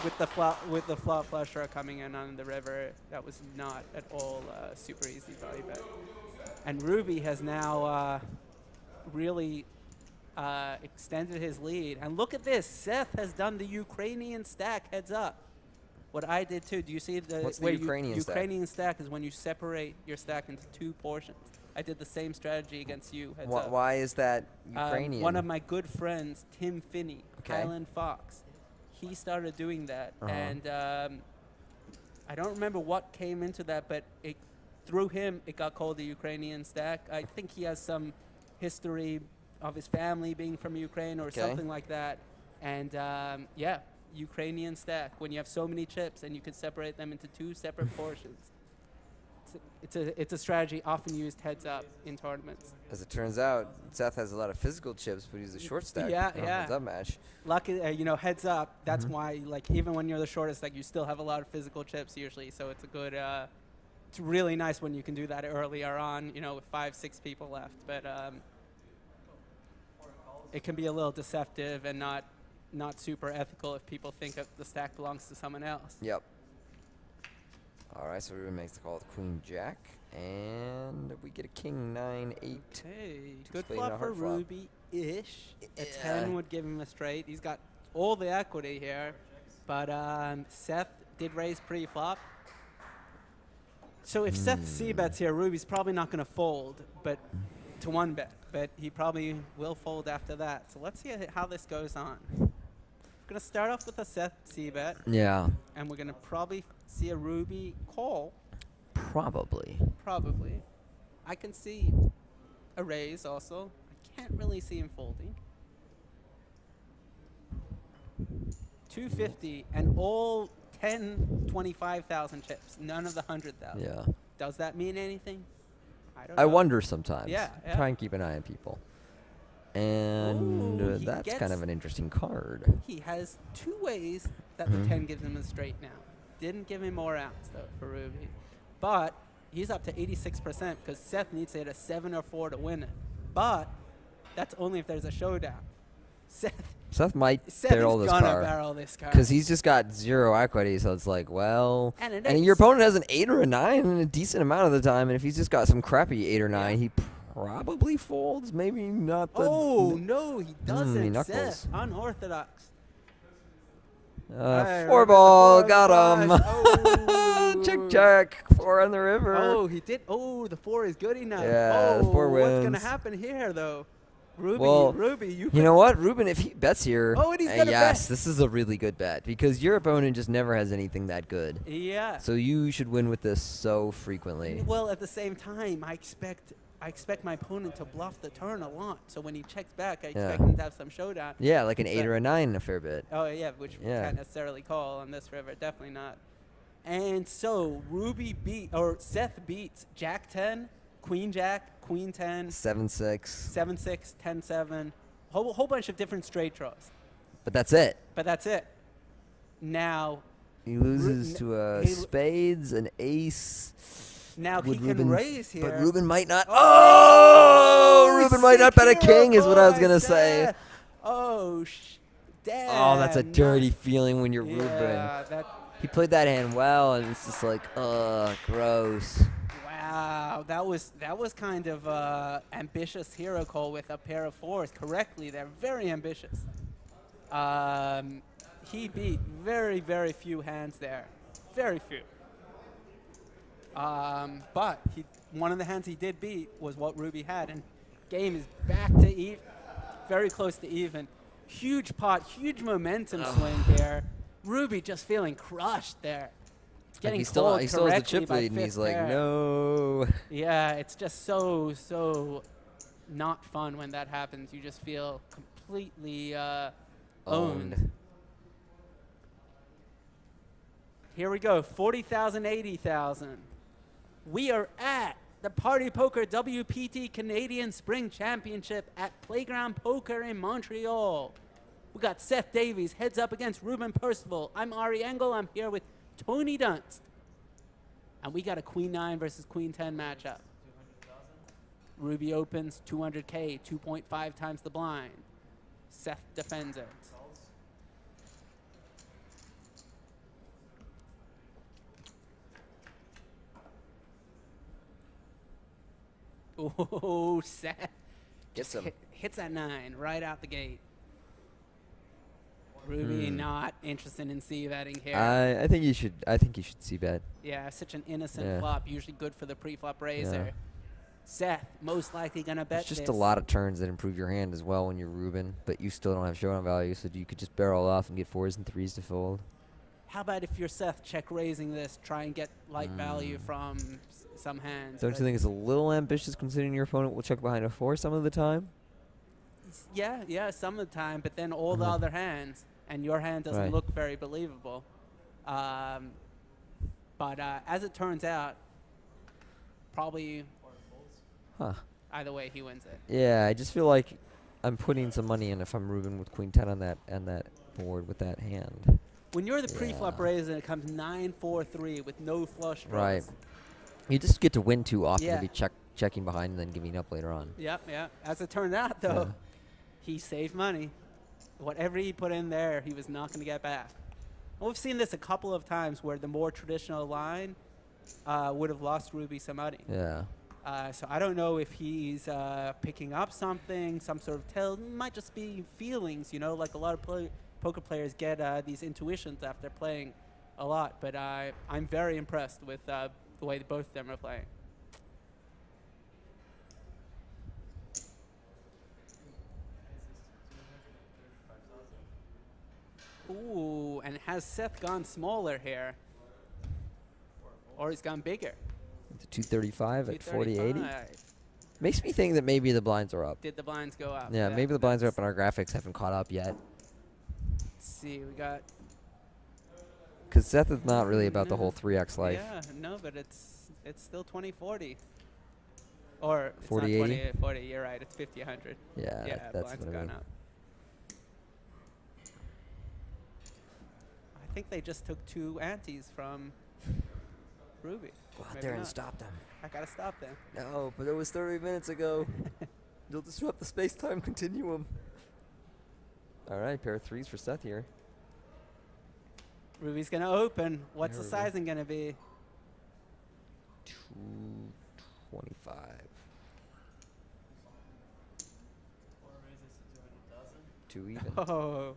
With the flop flush draw coming in on the river, that was not at all super easy value bet. And Ruby has now really extended his lead. And look at this. Seth has done the Ukrainian stack heads up. What I did too. Do you see the What's the where Ukrainian stack? Ukrainian stack is when you separate your stack into 2 portions. I did the same strategy against you. Heads up. Why is that Ukrainian? One of my good friends, Tim Finney, Okay. Highland Fox, he started doing that, Uh-huh. and I don't remember what came into that, but through him it got called the Ukrainian stack. I think he has some history of his family being from Ukraine or Okay. something like that, and yeah, Ukrainian stack. When you have so many chips and you can separate them into 2 separate portions. It's a strategy often used heads up in tournaments. As it turns out, Seth has a lot of physical chips, but he's a short stack. Yeah, in a yeah. Heads up match. Lucky, you know, heads up. That's why, like, even when you're the shortest, like, you still have a lot of physical chips usually. So it's a good. It's really nice when you can do that earlier on. You know, with 5, 6 people left. But it can be a little deceptive and not super ethical if people think that the stack belongs to someone else. Yep. All right, so Ruben makes the call with Queen Jack, and we get a King 9-8. Hey, Two good spade and a flop for heart flop. Ruby-ish. A Yeah. 10 would give him a straight. He's got all the equity here, but Seth did raise pre-flop. So if Seth c-bets here, Ruby's probably not going to fold, but to 1-bet. But he probably will fold after that. So let's see how this goes on. We're going to start off with a Seth c-bet. Yeah. And we're going to probably see a Ruby call. Probably. Probably. I can see a raise also. I can't really see him folding. 250, and all 10, 25,000 chips. None of the 100,000. Yeah. Does that mean anything? I don't I know. wonder sometimes. Yeah, yeah. Try and keep an eye on people. And Ooh, he that's kind gets- of an interesting card. He has 2 ways that Mhm. the 10 gives him a straight now. Didn't give him more outs, though, for Ruby. But he's up to 86% because Seth needs to hit a 7 or 4 to win it. But that's only if there's a showdown. Seth might Seth barrel is this gonna card. barrel this card. Because he's just got 0 equity, so it's like, well. And an your ace. opponent has an 8 or a 9 and a decent amount of the time. And if he's just got some crappy 8 or 9, he probably folds. Maybe not the. Oh, no, he doesn't. knuckles. Seth, unorthodox. 4 ball, four got him. flush. Oh. check. 4 on the river. Oh, he did. Oh, the 4 is good enough. Yeah, oh, the 4 what's going to wins. happen here, though? Ruby, Well, you know what, Ruben? If he bets here, Oh, and he's gonna yes, bet. this is a really good bet because your opponent just never has anything that good. Yeah. So you should win with this so frequently. Well, at the same time, I expect my opponent to bluff the turn a lot. So when he checks back, I expect him to have some showdown. Yeah, like an 8 But- or a 9 a fair bit. Oh, yeah, which we can't necessarily call on this river. Definitely not. And so Seth beats Jack 10, Queen Jack, Queen 10, 7-6. 7-6, 10-7, whole bunch of different straight draws. But that's it. But that's it. Now He loses to a he- spades, an ace. Now he Would can Ruben- raise here. But Ruben might not. Oh, Ruben might not bet a king, is what I was gonna say. Seth. Oh, damn. Oh, that's a dirty feeling when you're Ruben. That, He played that hand well, and it's just like, gross. wow, that was kind of ambitious hero call with a pair of 4s. Correctly, they're very ambitious. He beat very, very few hands there. Very few. But one of the hands he did beat was what Ruby had, and game is back to very close to even. Huge pot, huge momentum swing here. Ruby just feeling crushed there. Getting he still called has the correctly chip by lead, and he's fifth like, pair. no. Yeah, it's just so not fun when that happens. You just feel completely owned. Here we go, 40,000, 80,000. We are at the Party Poker WPT Canadian Spring Championship at Playground Poker in Montreal. We got Seth Davies heads up against Ruben Percival. I'm Ari Engel. I'm here with Tony Dunst. And we got a Queen 9 versus Queen 10 matchup. Ruby opens 200K, 2.5 times the blind. Seth defends it. Oh, Seth Gets him. hits that 9 right out the gate. Ruby not interested in c-betting here. I think you should. I think you should see bet. Yeah, such an innocent flop, usually good for the pre-flop raiser. Yeah. Seth most likely gonna bet It's just this. a lot of turns that improve your hand as well when you're Ruben, but you still don't have showdown value, so you could just barrel off and get 4s and 3s to fold. How about if you're Seth check raising this, try and get light value from some hands? Don't but you think it's a little ambitious considering your opponent will check behind a 4 some of the time? Yeah, some of the time, but then all the other hands, and your hand doesn't Right. look very believable. But as it turns out, probably either way he wins it. Yeah, I just feel like I'm putting some money in if I'm Ruben with Queen 10 on that board with that hand. When you're the pre-flop raiser, it comes 9-4-3 with no flush draws. Right. You just get to win too often Yeah. to be checking behind and then giving up later on. Yep. As it turned out, though, he saved money. Whatever he put in there, he was not going to get back. And we've seen this a couple of times where the more traditional line would have lost Ruby some money. Yeah. So I don't know if he's picking up something, some sort of tell. It might just be feelings, like a lot of poker players get these intuitions after playing a lot. But I'm very impressed with the way both of them are playing. Ooh, and has Seth gone smaller here? Or he's gone bigger? To 235 at 4080. 235. Makes me think that maybe the blinds are up. Did the blinds go up? Yeah, maybe the blinds are up and our graphics haven't caught up yet. Let's see, we got Because Seth is not really about the whole 3x life. Yeah, no, but it's still 20-40. Or it's 40-80? not 20-40. You're right. It's 50-100. Yeah, Yeah, that's blind's what I gone mean. up. I think they just took 2 antes from Ruby. Go out Maybe there and not. stop them. I gotta stop them. No, but it was 30 minutes ago. You'll disrupt the space-time continuum. All right, pair of 3s for Seth here. Ruby's gonna open. What's the Ruby. sizing gonna be? 225. 2 even. Oh,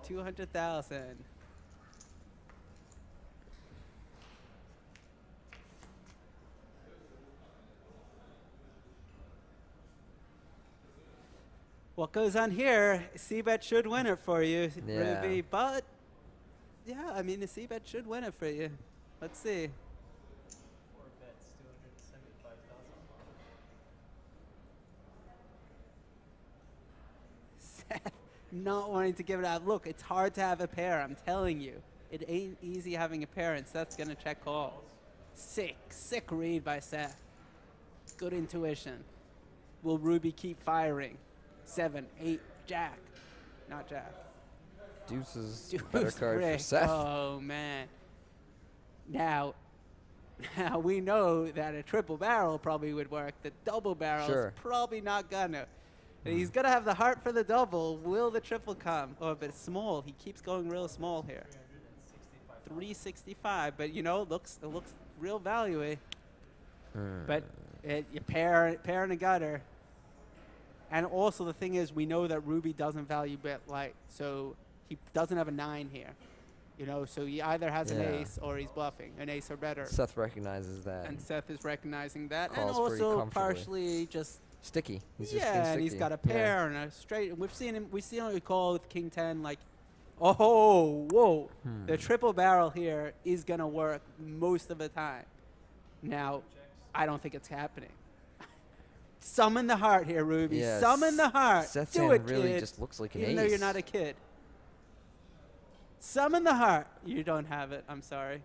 200,000. What goes on here? C-bet should win it for you, Yeah. Ruby. But yeah, I mean the C-bet should win it for you. Let's see. 4 bets, 275,000. Seth not wanting to give it out. Look, it's hard to have a pair. I'm telling you, it ain't easy having a pair, and Seth's gonna check call. Sick read by Seth. Good intuition. Will Ruby keep firing? 7, 8, Jack. Not Jack. Deuce is Deuce a better card for brick. Seth. Oh, man. Now we know that a triple barrel probably would work. The double barrel is Sure. probably not gonna. He's gonna have the heart for the double. Will the triple come? Oh, but it's small. He keeps going real small here. 365, but you know, it looks real value-y. But you pair in a gutter. And also the thing is, we know that Ruby doesn't value bet light, so he doesn't have a 9 here. You know, so he either has an Yeah. ace or he's bluffing, an ace or better. Seth recognizes that. And Seth is recognizing that, and Calls pretty also comfortably. partially just Sticky. He's just being yeah, and he's sticky. got a Yeah. pair and a straight. And we've seen a call with King 10, like, oh, whoa, the triple barrel here is gonna work most of the time. Now, I don't think it's happening. Summon the heart here, Ruby. Yeah, Summon the heart. Seth's Do hand it, really kid. just looks like an Even though you're ace. not a kid. Summon the heart. You don't have it. I'm sorry.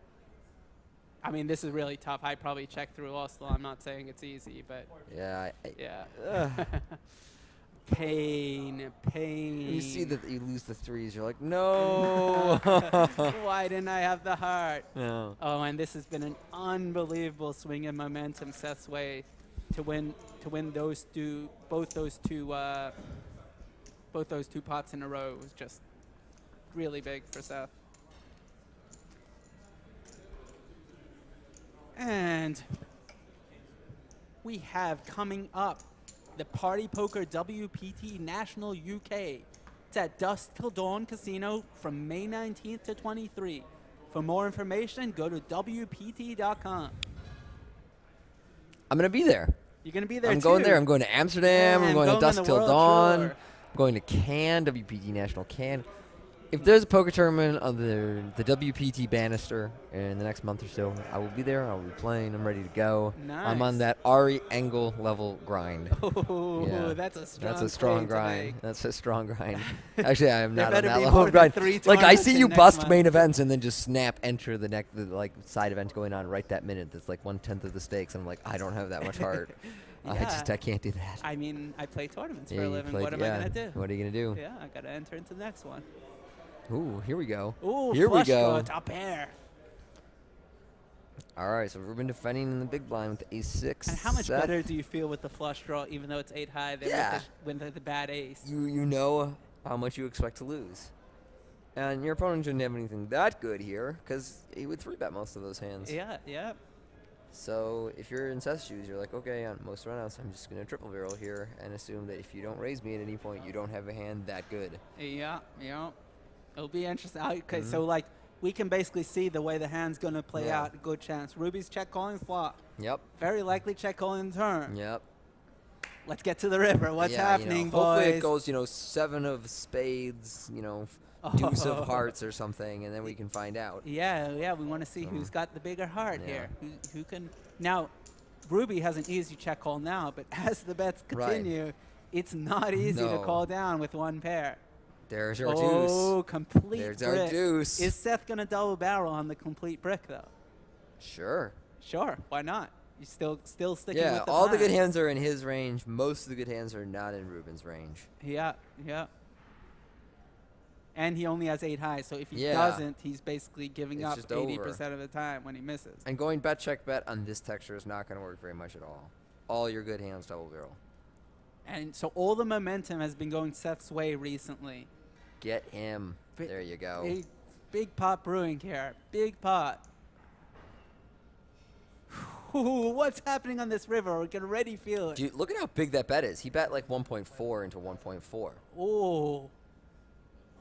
I mean, this is really tough. I probably checked through also. I'm not saying it's easy, but Yeah. yeah. Pain. When you see that you lose the 3s, you're like, no. Why didn't I have the heart? No. Oh, and this has been an unbelievable swing of momentum Seth's way to win those two, both those two pots in a row was just really big for Seth. And we have coming up the Party Poker WPT National UK. It's at Dusk Till Dawn Casino from May 19th to 23. For more information, go to WPT.com. I'm going to be there. You're going to be there I'm too. going there. I'm going to Amsterdam. Yeah, I'm going to on Dusk the Till World Dawn. Tour. I'm going to Cannes, WPT National Cannes. If there's a poker tournament on the WPT Bannister in the next month or so, I will be there. I will be playing. I'm ready to go. I'm on Nice. that Ari Engel level grind. Oh, Yeah. that's a strong That's a strong claim to grind. make. That's a strong grind. Actually, I am There not on better that be level more of than grind. 3 Like, I tournaments see in you next bust month. main events and then just snap enter the like side event going on right that minute. That's like 1/10 of the stakes. I'm like, I don't have that much heart. I Yeah. can't do that. I mean, I play tournaments Yeah, for a you living. played- What am yeah. I going to do? What are you gonna do? Yeah, I got to enter into the next one. Ooh, here we go. Ooh, Here we flush go. draw, top pair. All right, so Ruben defending in the big blind with ace 6. And how much Seth, better do you feel with the flush draw, even though it's 8 high, than Yeah. with the bad ace? You know how much you expect to lose. And your opponent shouldn't have anything that good here, because he would 3-bet most of those hands. Yeah, yeah. So if you're in Seth's shoes, you're like, okay, on most runouts, I'm just going to triple barrel here and assume that if you don't raise me at any point, you don't have a hand that good. Yeah, yeah. It'll be interesting. Okay, Mhm. so like we can basically see the way the hand's gonna play Yeah. out. Good chance. Ruby's check calling flop. Yep. Very likely check calling turn. Yep. Let's get to the river. What's Yeah, happening, you know, hopefully it boys? goes, 7 of spades, deuce of hearts or something, and then we can find out. Yeah, yeah. We want to see who's got the bigger heart Yeah. here. Who can now? Ruby has an easy check call now, but as the bets Right. continue, it's not easy to No. call down with one pair. There's your Oh, deuce. complete There's brick. our deuce. Is Seth going to double barrel on the complete brick, though? Sure. Sure, why not? You still sticking Yeah, with the all the good plan. hands are in his range. Most of the good hands are not in Ruben's range. Yeah, yeah. And he only has 8 high, so if he Yeah. doesn't, he's basically giving It's up just 80% of the time when he misses. And going bet check bet on this texture is not going to work very much at all. All your good hands double barrel. And so all the momentum has been going Seth's way recently. Get him. There you go. Big pot brewing here. Big pot. Ooh, what's happening on this river? We can already feel it. Dude, look at how big that bet is. He bet like 1.4 into 1.4. Oh.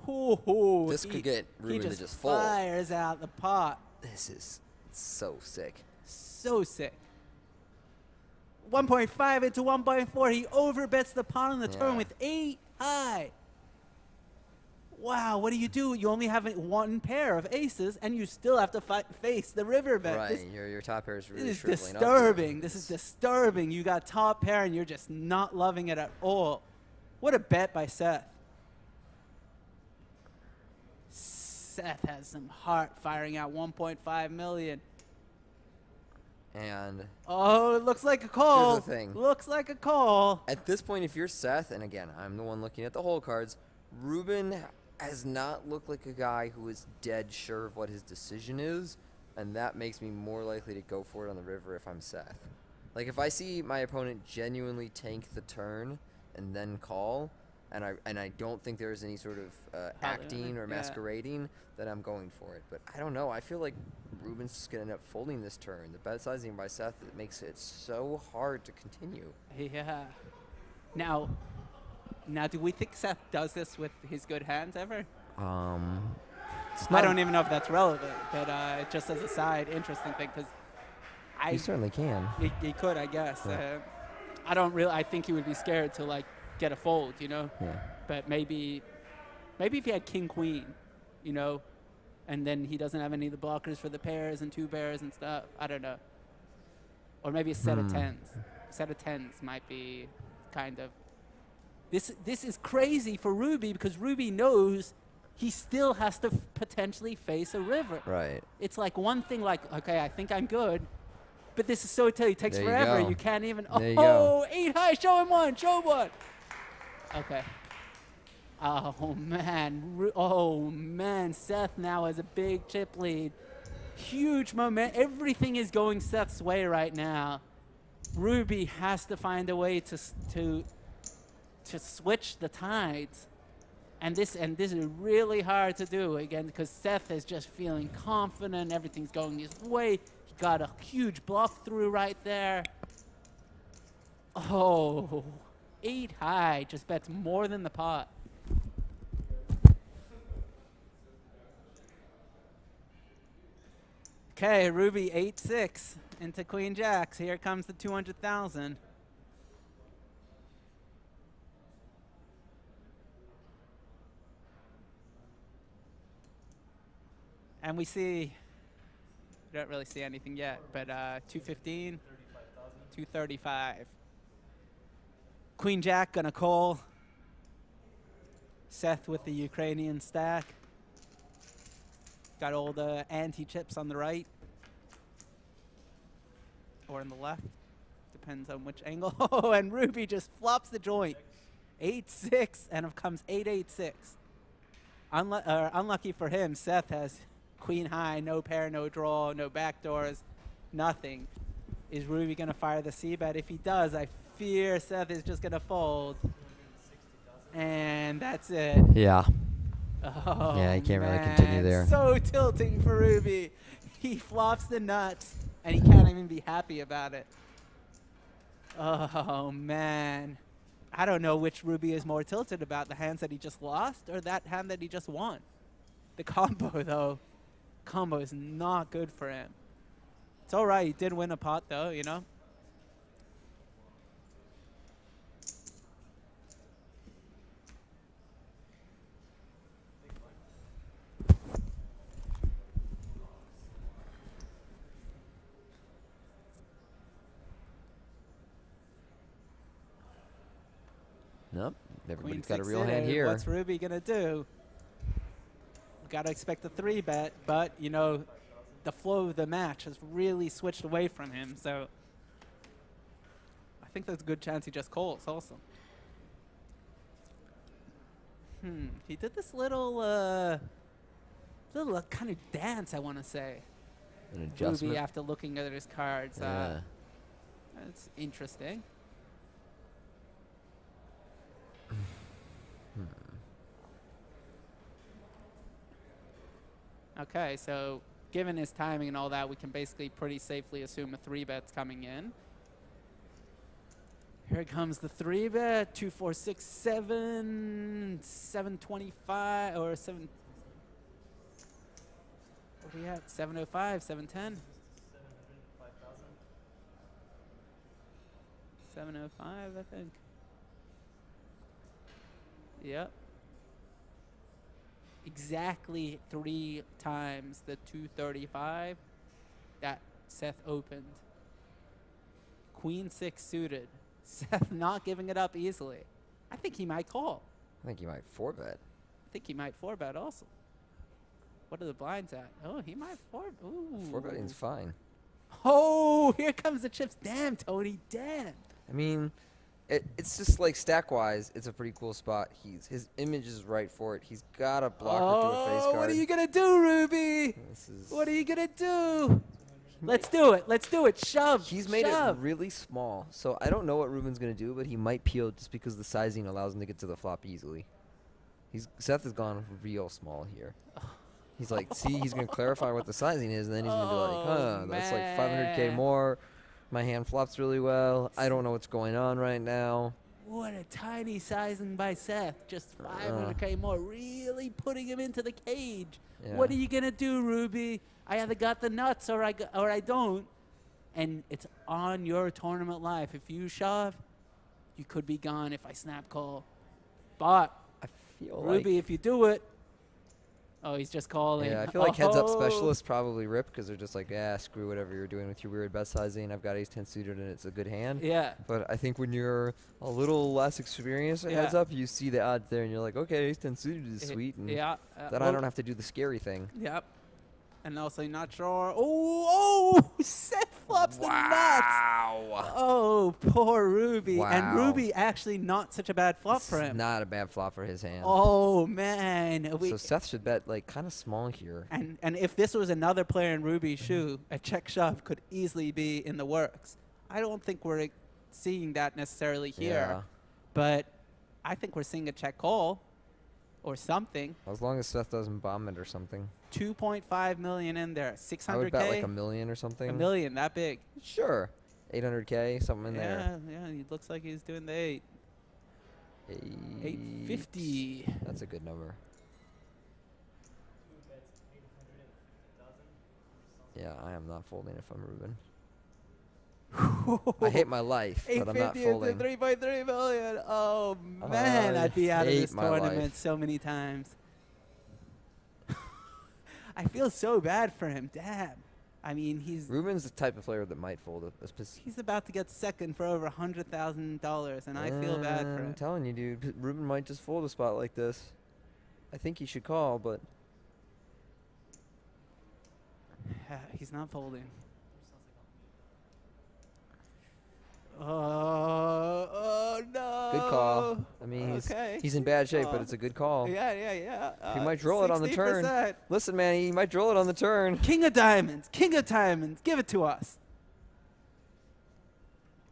Ooh, This could get Ruben he to just fold. fires out the pot. This is so sick. So sick. 1.5 into 1.4. He overbets the pot on the turn with 8 high. Wow, what do? You only have one pair of aces, and you still have to face the river bet. Right, This, your top pair is really this is shriveling up. disturbing. This is disturbing. You got top pair, and you're just not loving it at all. What a bet by Seth. Seth has some heart firing out 1.5 million. And oh, it looks like a call. here's the thing. Looks like a call. At this point, if you're Seth, and again, I'm the one looking at the hole cards, Ruben has not looked like a guy who is dead sure of what his decision is, and that makes me more likely to go for it on the river if I'm Seth. Like, if I see my opponent genuinely tank the turn and then call, and I don't think there's any sort of acting or masquerading, then I'm going for it. But I don't know. I feel like Ruben's just going to end up folding this turn. The bet sizing by Seth, it makes it so hard to continue. Yeah. Now, do we think Seth does this with his good hands ever? I don't even know if that's relevant, but just as a side, interesting thing, because You certainly can. He could, I guess. Yeah. I think he would be scared to like get a fold, you know. Yeah. But maybe if he had king queen, you know, and then he doesn't have any of the blockers for the pairs and 2 pairs and stuff. I don't know. Or maybe a set of tens. A set of tens might be kind of. This is crazy for Ruby because Ruby knows he still has to potentially face a river. Right. It's like one thing like, okay, I think I'm good, but this is so tight. It takes There you forever. go. You can't even. There you go. 8 high. Show him one. Show him one. Okay. Oh man. Seth now has a big chip lead. Huge momentum. Everything is going Seth's way right now. Ruby has to find a way to switch the tides. And this is really hard to do again because Seth is just feeling confident. Everything's going his way. He got a huge bluff through right there. Oh, 8 high just bets more than the pot. Okay, Ruby 8-6 into Queen Jacks. Here comes the 200,000. And we don't really see anything yet, but 215, 235. Queen Jack gonna call. Seth with the Ukrainian stack. Got all the anti-chips on the right. Or on the left. Depends on which angle. Oh, and Ruby just flops the joint. 8-6, and it comes 8-8-6. Unlucky for him, Seth has queen high, no pair, no draw, no backdoors, nothing. Is Ruby going to fire the C-bet? If he does, I fear Seth is just going to fold. And that's it. Yeah. Oh, Yeah, he can't really man. continue there. So tilting for Ruby. He flops the nuts, and he can't even be happy about it. Oh, man. I don't know which Ruby is more tilted about, the hands that he just lost or that hand that he just won. The combo, though. Combo is not good for him. It's all right. He did win a pot, though, you know? Nope. Everybody's Queen got a 6 real suited. hand here. What's Ruby gonna do? Gotta expect a 3-bet, but you know, the flow of the match has really switched away from him. So I think there's a good chance he just calls. Also, he did this little kind of dance. I want to say. An adjustment. Ruby after looking at his cards. Yeah. That's interesting. Okay, so given his timing and all that, we can basically pretty safely assume a 3-bet's coming in. Here comes the 3-bet. 2, 4, 6, 7, 725 or 7. What are we at? 705, 710. 705, I think. Yep. Exactly 3 times the 235 that Seth opened. Queen 6 suited. Seth not giving it up easily. I think he might call. I think he might 4-bet. I think he might 4-bet also. What are the blinds at? Oh, he might 4. Ooh. 4-betting's fine. Oh, here comes the chips. Damn, Tony. Damn. I mean, it's just like stack-wise, it's a pretty cool spot. His image is right for it. He's got a blocker to a face card. What are you gonna do, Ruby? What are you gonna do? Let's do it. Let's do it. Shove. He's made shove. it really small, so I don't know what Ruben's gonna do, but he might peel just because the sizing allows him to get to the flop easily. Seth has gone real small here. He's like, see, he's gonna clarify what the sizing is, and then he's gonna be like, huh, that's like 500K more. My hand flops really well. I don't know what's going on right now. What a tiny sizing by Seth. Just 500K more. Really putting him into the cage. Yeah. What are you going to do, Ruby? I either got the nuts or I don't. And it's on your tournament life. If you shove, you could be gone if I snap call. But, I feel Ruby, like if you do it, oh, he's just calling. Yeah, I feel like heads-up specialists probably rip because they're just like, yeah, screw whatever you're doing with your weird bet sizing. I've got ace-10 suited and it's a good hand. Yeah. But I think when you're a little less experienced at heads-up, you see the odds there and you're like, okay, ace-10 suited is sweet. And then I don't have to do the scary thing. Yep. And also not sure. Oh, Seth flops the nuts. Oh, poor Ruby. Wow. And Ruby actually not such a bad flop This for is him. not a bad flop for his hand. Oh, man. So Seth should bet like kind of small here. And if this was another player in Ruby's shoe, a check shove could easily be in the works. I don't think we're seeing that necessarily here. Yeah. But I think we're seeing a check call or something. As long as Seth doesn't bomb it or something. 2.5 million in there. 600K. I would bet like $1 million or something. $1 million, that big. Sure. 800K, something in there. Yeah, he looks like he's doing the 8. 850. That's a good number. Yeah, I am not folding if I'm Ruben. I hate my life, but I'm not folding. 3.3 million. Oh, man, I'd be out of this tournament so many times. I feel so bad for him. Damn. I mean, Ruben's the type of player that might fold he's about to get second for over $100,000, and I feel bad for him. I'm telling you, dude, Ruben might just fold a spot like this. I think he should call, but he's not folding. Oh no! good call. I mean, he's in bad shape, but it's a good call. Yeah. He might draw it on the turn. 60%. Listen, man, he might draw it on the turn. King of diamonds, give it to us.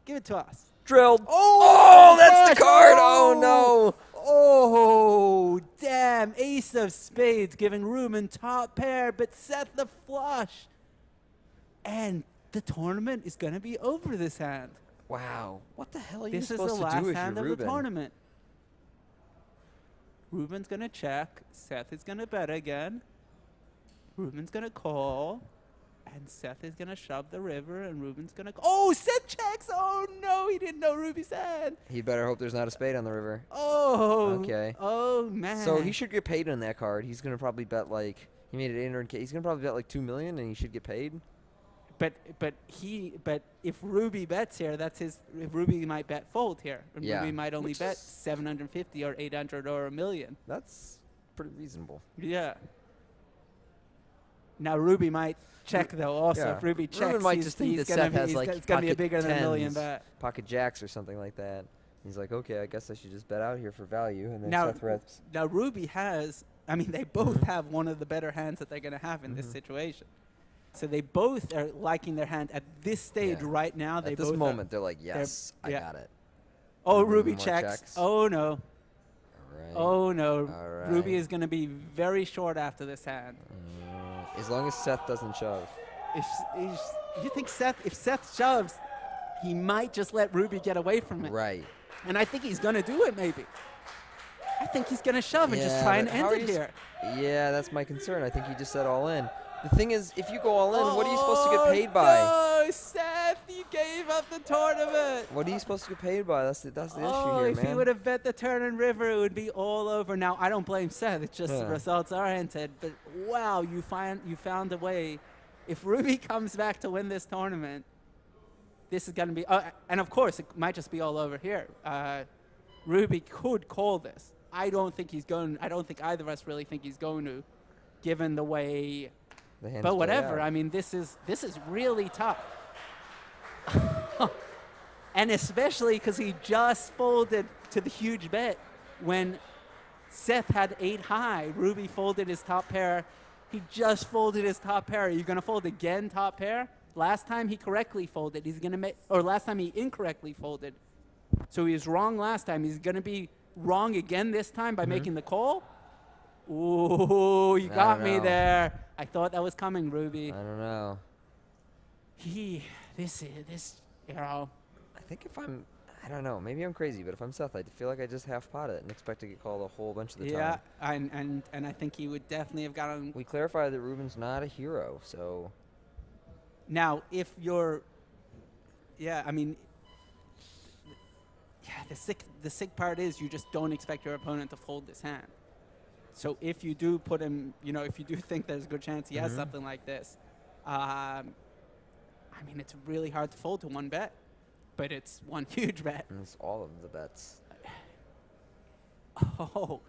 Give it to us. Drilled. Oh, that's the card. Oh no. Oh, damn. Ace of spades giving Ruben top pair, but Seth the flush. And the tournament is going to be over this hand. Wow. What the hell are you This is supposed the to do last if hand you're of the Ruben? tournament. Ruben's going to check. Seth is going to bet again. Ruben's going to call. And Seth is going to shove the river, and Ruben's going to... Oh, Seth checks! Oh, no, he didn't know Ruby's hand. He better hope there's not a spade on the river. Oh. Okay. Oh, man. So he should get paid on that card. He's going to probably bet like... He made it 800K. He's going to probably bet like $2 million, and he should get paid. But if Ruby bets here, Ruby might bet fold here. And Yeah. Ruby might only Which bet is- 750 or 800 or a million. That's pretty reasonable. Yeah. Now Ruby might check though. Also, Yeah. if Ruby checks, Ruben might he's, just think he's that gonna Seth be, has he's like it's gonna be a pocket bigger than a million tens, bet. pocket jacks or something like that. He's like, okay, I guess I should just bet out here for value, and then Now, Seth reps. now Ruby has. I mean, they both have one of the better hands that they're gonna have in this situation. So they both are liking their hand at this stage Yeah. right now. They At this both moment, they're like, yes, I yeah. got it. Oh, And then Ruby more checks. Oh no. All right. Oh no. All right. Ruby is going to be very short after this hand. As long as Seth doesn't shove. If you think if Seth shoves, he might just let Ruby get away from it. Right. And I think he's going to do it maybe. I think he's going to shove and just try and but how end are it you here. Yeah, that's my concern. I think he just said all in. The thing is, if you go all in, what are you supposed to get paid by? No, Seth, you gave up the tournament. What are you supposed to get paid by? That's the issue Oh, here, if man. he would have bet the turn and river, it would be all over. Now, I don't blame Seth. It's just the results oriented. But wow, you found a way. If Ruby comes back to win this tournament, this is going to be. And of course, it might just be all over here. Ruby could call this. I don't think he's going. I don't think either of us really think he's going to, given the way. The hands But play whatever. out. I mean, this is really tough. And especially because he just folded to the huge bet when Seth had 8 high. Ruby folded his top pair. He just folded his top pair. Are you going to fold again top pair? Last time he correctly folded. He's going to make, or last time he incorrectly folded. So he was wrong last time. He's going to be wrong again this time by making the call. Ooh, you got me there. I thought that was coming, Ruby. I don't know. This, you know. I think if I'm, I don't know, maybe I'm crazy, but if I'm Seth, I feel like I just half pot it and expect to get called a whole bunch of the time. Yeah, and I think he would definitely have gotten. We clarified that Ruben's not a hero, so. Now, if you're, yeah, I mean, yeah, the sick part is you just don't expect your opponent to fold this hand. So if you do put him, you know, if you do think there's a good chance he has something like this, I mean, it's really hard to fold to one bet, but it's one huge bet. And it's all of the bets. Oh,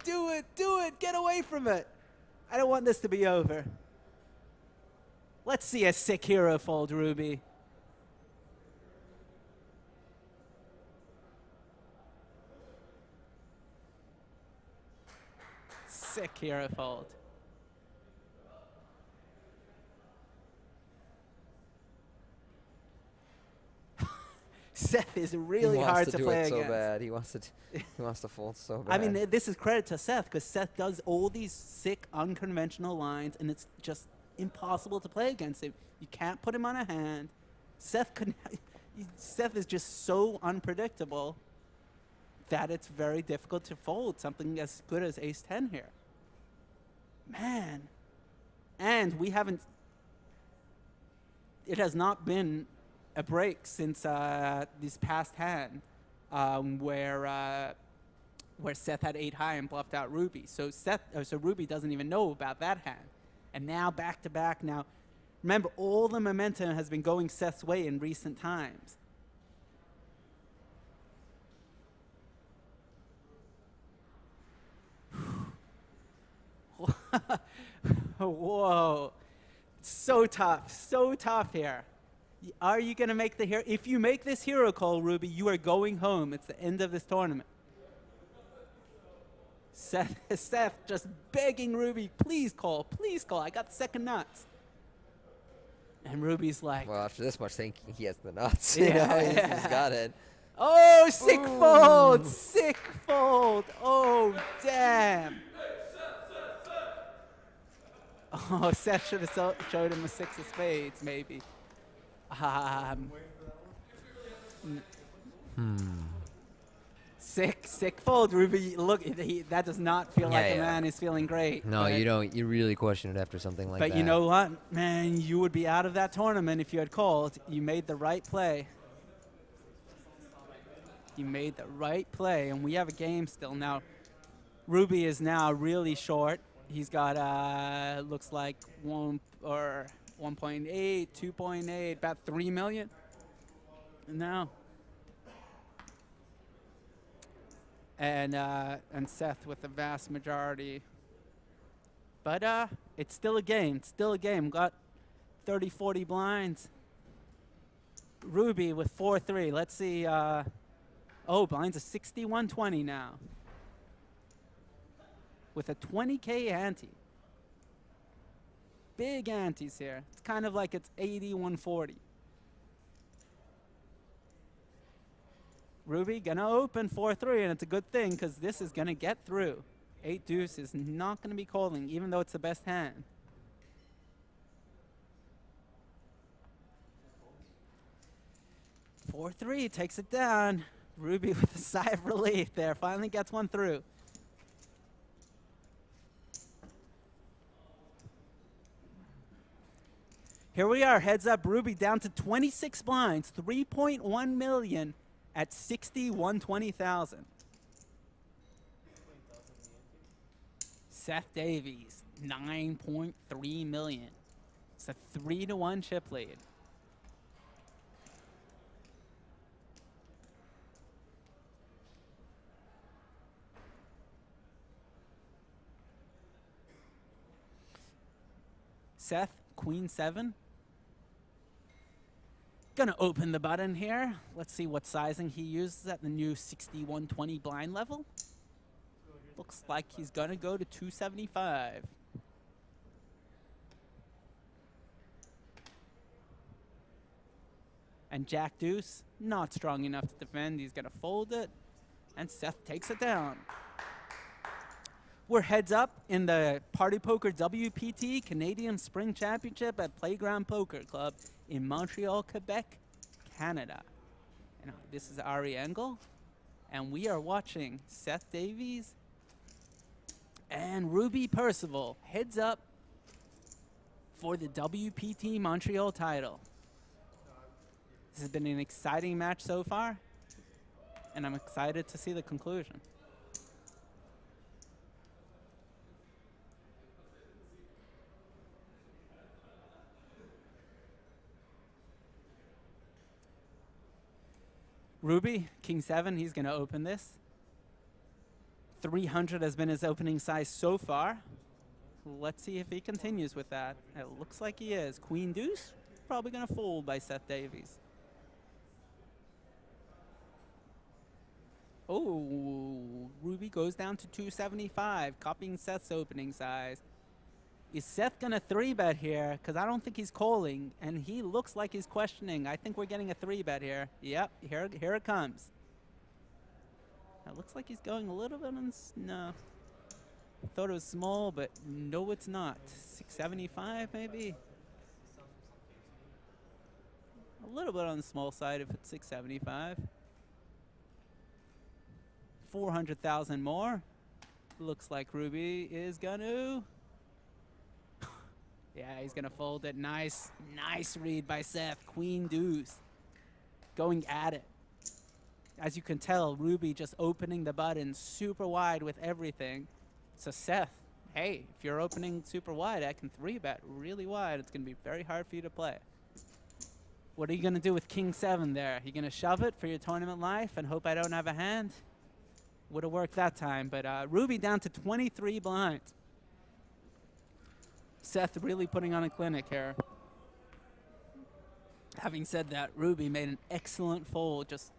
do it, get away from it. I don't want this to be over. Let's see a sick hero fold, Ruby. Sick hero fold. Seth is really hard to play He wants to do it against. so bad. He wants to fold so bad. I mean, this is credit to Seth because Seth does all these sick, unconventional lines, and it's just impossible to play against him. You can't put him on a hand. Seth is just so unpredictable that it's very difficult to fold something as good as Ace-10 here. Man. And we haven't... It has not been a break since this past hand where Seth had 8 high and bluffed out Ruby. So Ruby doesn't even know about that hand. And now back to back now. Remember, all the momentum has been going Seth's way in recent times. Whoa. So tough here. Are you going to make the hero? If you make this hero call, Ruby, you are going home. It's the end of this tournament. Seth just begging Ruby, please call, I got the second nuts. And Ruby's like, well, after this much thinking, he has the nuts. Yeah, He's got it. oh, sick fold. Oh, damn. Oh, Seth should have showed him a 6 of spades, maybe. Sick fold, Ruby. Look, that does not feel like a man is feeling great. No, you don't. You really question it after something like that. But you know what, man? You would be out of that tournament if you had called. You made the right play. You made the right play, and we have a game still. Now, Ruby is now really short. He's got looks like 1.8, 2.8, about 3 million. No. And Seth with the vast majority. But it's still a game. It's still a game. Got 30, 40 blinds. Ruby with 4-3. Let's see. Oh, blinds a 61-20 now. With a 20K ante. Big antes here. It's kind of like it's 80-140. Ruby gonna open 4-3, and it's a good thing because this is gonna get through. 8 deuce is not gonna be calling, even though it's the best hand. Four, 3 takes it down. Ruby with a sigh of relief there. Finally gets one through. Here we are, heads up. Ruby down to 26 blinds, 3.1 million at 61-20,000. Seth Davies, 9.3 million. It's a 3-1 chip lead. Seth, Queen 7. Gonna open the button here. Let's see what sizing he uses at the new 61-20 blind level. Looks like he's gonna go to 275. And Jack Deuce, not strong enough to defend. He's gonna fold it, and Seth takes it down. We're heads up in the Party Poker WPT Canadian Spring Championship at Playground Poker Club in Montreal, Quebec, Canada. And this is Ari Engel, and we are watching Seth Davies and Ruby Percival heads up for the WPT Montreal title. This has been an exciting match so far, and I'm excited to see the conclusion. Ruby, King 7, he's going to open this. 300 has been his opening size so far. Let's see if he continues with that. It looks like he is. Queen Deuce, probably going to fold by Seth Davies. Oh, Ruby goes down to 275, copying Seth's opening size. Is Seth going to 3-bet here? Because I don't think he's calling, and he looks like he's questioning. I think we're getting a 3-bet here. Yep, here it comes. It looks like he's going a little bit on... No. I thought it was small, but no, it's not. 675, maybe? A little bit on the small side if it's 675. 400,000 more. Looks like Ruby is gonna... Yeah, he's gonna fold it. Nice read by Seth. Queen Deuce. Going at it. As you can tell, Ruby just opening the button super wide with everything. So Seth, hey, if you're opening super wide, I can 3-bet really wide. It's gonna be very hard for you to play. What are you gonna do with King 7 there? You gonna shove it for your tournament life and hope I don't have a hand? Would have worked that time, but Ruby down to 23 blinds. Seth really putting on a clinic here. Having said that, Ruby made an excellent fold just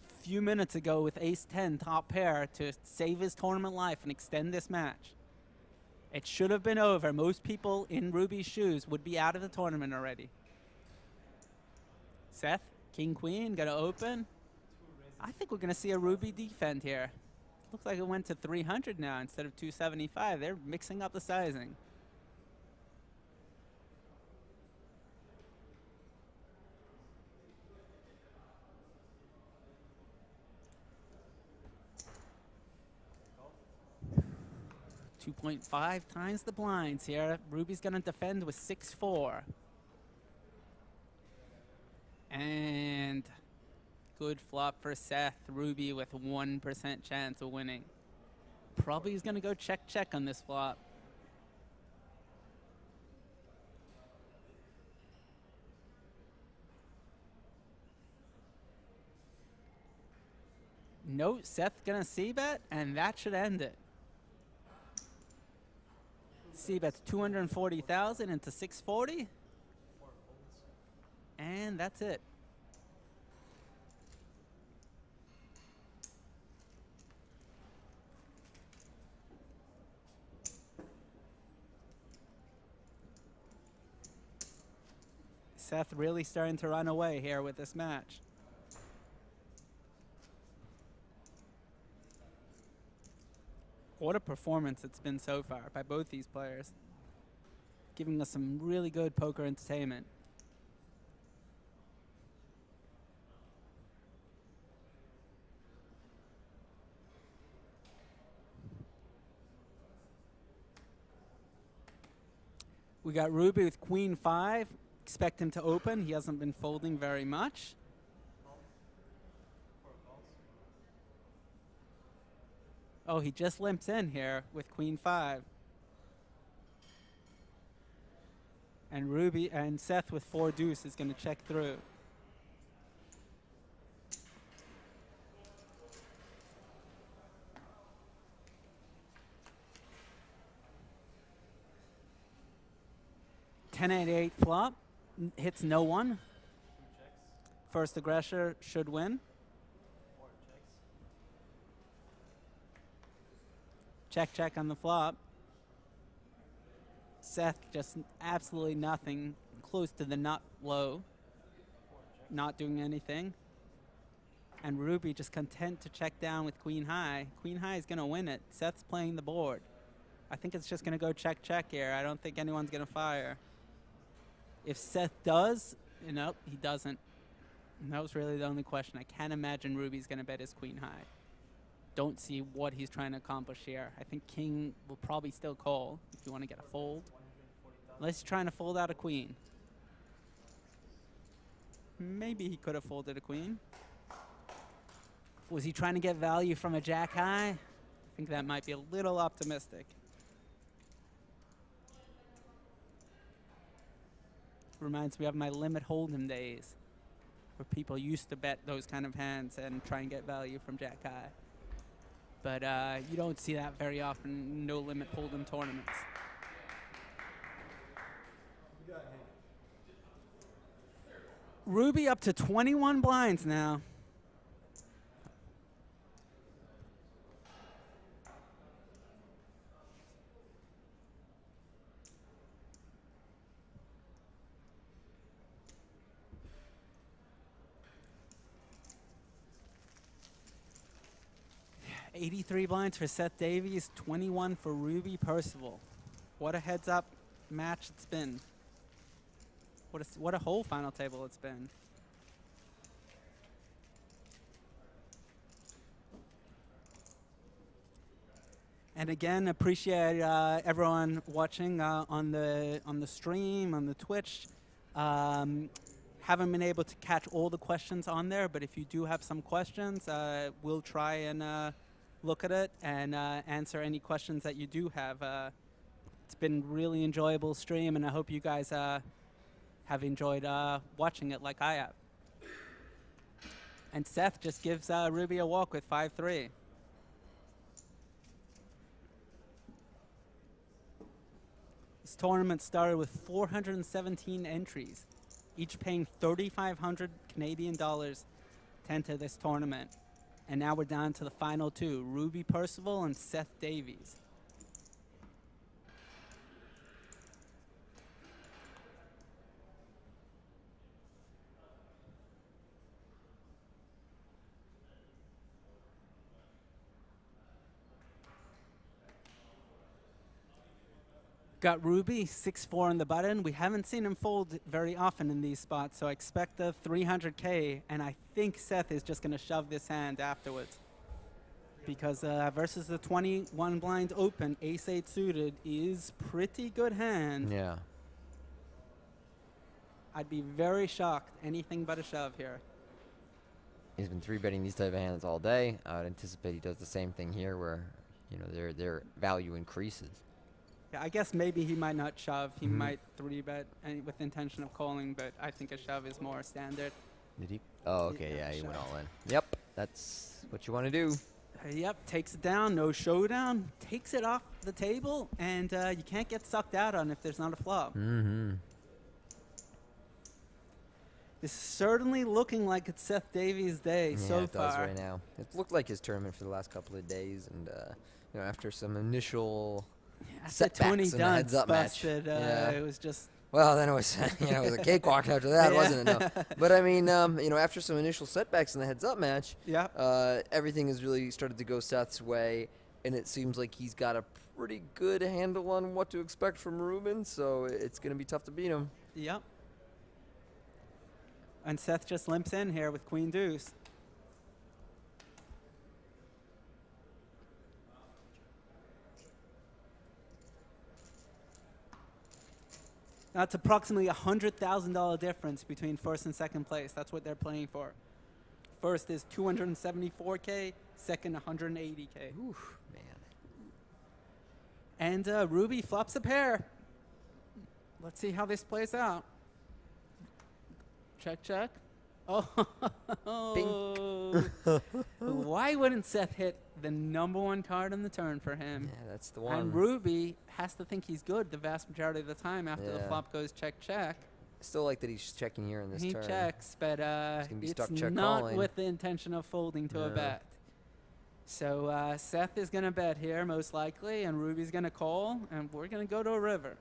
a few minutes ago with ace-10 top pair to save his tournament life and extend this match. It should have been over. Most people in Ruby's shoes would be out of the tournament already. Seth, King-Queen, gonna open. I think we're gonna see a Ruby defend here. Looks like it went to 300 now instead of 275. They're mixing up the sizing. .5 times the blinds here. Ruby's gonna defend with 6-4. And good flop for Seth. Ruby with 1% chance of winning. Probably is gonna go check on this flop. No, Seth gonna c-bet, and that should end it. C-bet's 240,000 into 640. And that's it. Seth really starting to run away here with this match. What a performance it's been so far by both these players. Giving us some really good poker entertainment. We got Ruby with Queen 5. Expect him to open. He hasn't been folding very much. Oh, he just limps in here with Queen 5. And Ruby and Seth with 4 deuce is going to check through. $10-8 flop. Hits no one. First aggressor should win. Check, check on the flop. Seth just absolutely nothing, close to the nut low, not doing anything. And Ruby just content to check down with Queen High. Queen High is going to win it. Seth's playing the board. I think it's just going to go check, check here. I don't think anyone's going to fire. If Seth does, nope, he doesn't. And that was really the only question. I can't imagine Ruby's going to bet his Queen High. Don't see what he's trying to accomplish here. I think King will probably still call if you want to get a fold. Unless he's trying to fold out a Queen. Maybe he could have folded a Queen. Was he trying to get value from a Jack High? I think that might be a little optimistic. Reminds me of my limit hold'em days, where people used to bet those kind of hands and try and get value from Jack High. But you don't see that very often in no limit hold'em tournaments. Ruby up to 21 blinds now. $83 blinds for Seth Davies, 21 for Ruby Percival. What a heads-up match it's been. What a whole final table it's been. And again, appreciate everyone watching on the stream, on the Twitch. Haven't been able to catch all the questions on there, but if you do have some questions, we'll try and look at it and answer any questions that you do have. It's been really enjoyable stream, and I hope you guys have enjoyed watching it like I have. And Seth just gives Ruby a walk with 5-3. This tournament started with 417 entries, each paying 3,500 Canadian dollars to enter this tournament. And now we're down to the final two, Ruby Percival and Seth Davies. Got Ruby, 6-4 on the button. We haven't seen him fold very often in these spots, so I expect a 300K, and I think Seth is just going to shove this hand afterwards. Because versus the 21 blind open, ace-8 suited is pretty good hand. Yeah. I'd be very shocked. Anything but a shove here. He's been 3-betting these type of hands all day. I would anticipate he does the same thing here where, you know, their value increases. Yeah, I guess maybe he might not shove. He might 3-bet with intention of calling, but I think a shove is more standard. Did he? Oh, okay, yeah, he went all in. Yep. That's what you want to do. Yep, takes it down, no showdown, takes it off the table, and you can't get sucked out on if there's not a flop. Mm-hmm. It's certainly looking like it's Seth Davies' day Yeah, so it does far. right now. It looked like his tournament for the last couple of days, and after some initial After Tony setbacks in the Dunst heads-up match, busted, it was just... Well, then it was it was a cakewalk after that, wasn't it? No. But I mean, after some initial setbacks in the heads-up match, everything has really started to go Seth's way, and it seems like he's got a pretty good handle on what to expect from Ruben. So it's going to be tough to beat him. Yep. And Seth just limps in here with Queen Deuce. That's approximately $100,000 difference between first and second place. That's what they're playing for. First is $274K, second $180K. Oof, man. And Ruby flops a pair. Let's see how this plays out. Check, check. Oh. Why wouldn't Seth hit the #1 card on the turn for him? Yeah, that's the one. And Ruby has to think he's good the vast majority of the time after the flop goes check, check. Still like that he's checking here in this turn. He checks, but it's check not calling. with the intention of folding to a bet. So Seth is going to bet here, most likely, and Ruby's going to call, and we're going to go to a river.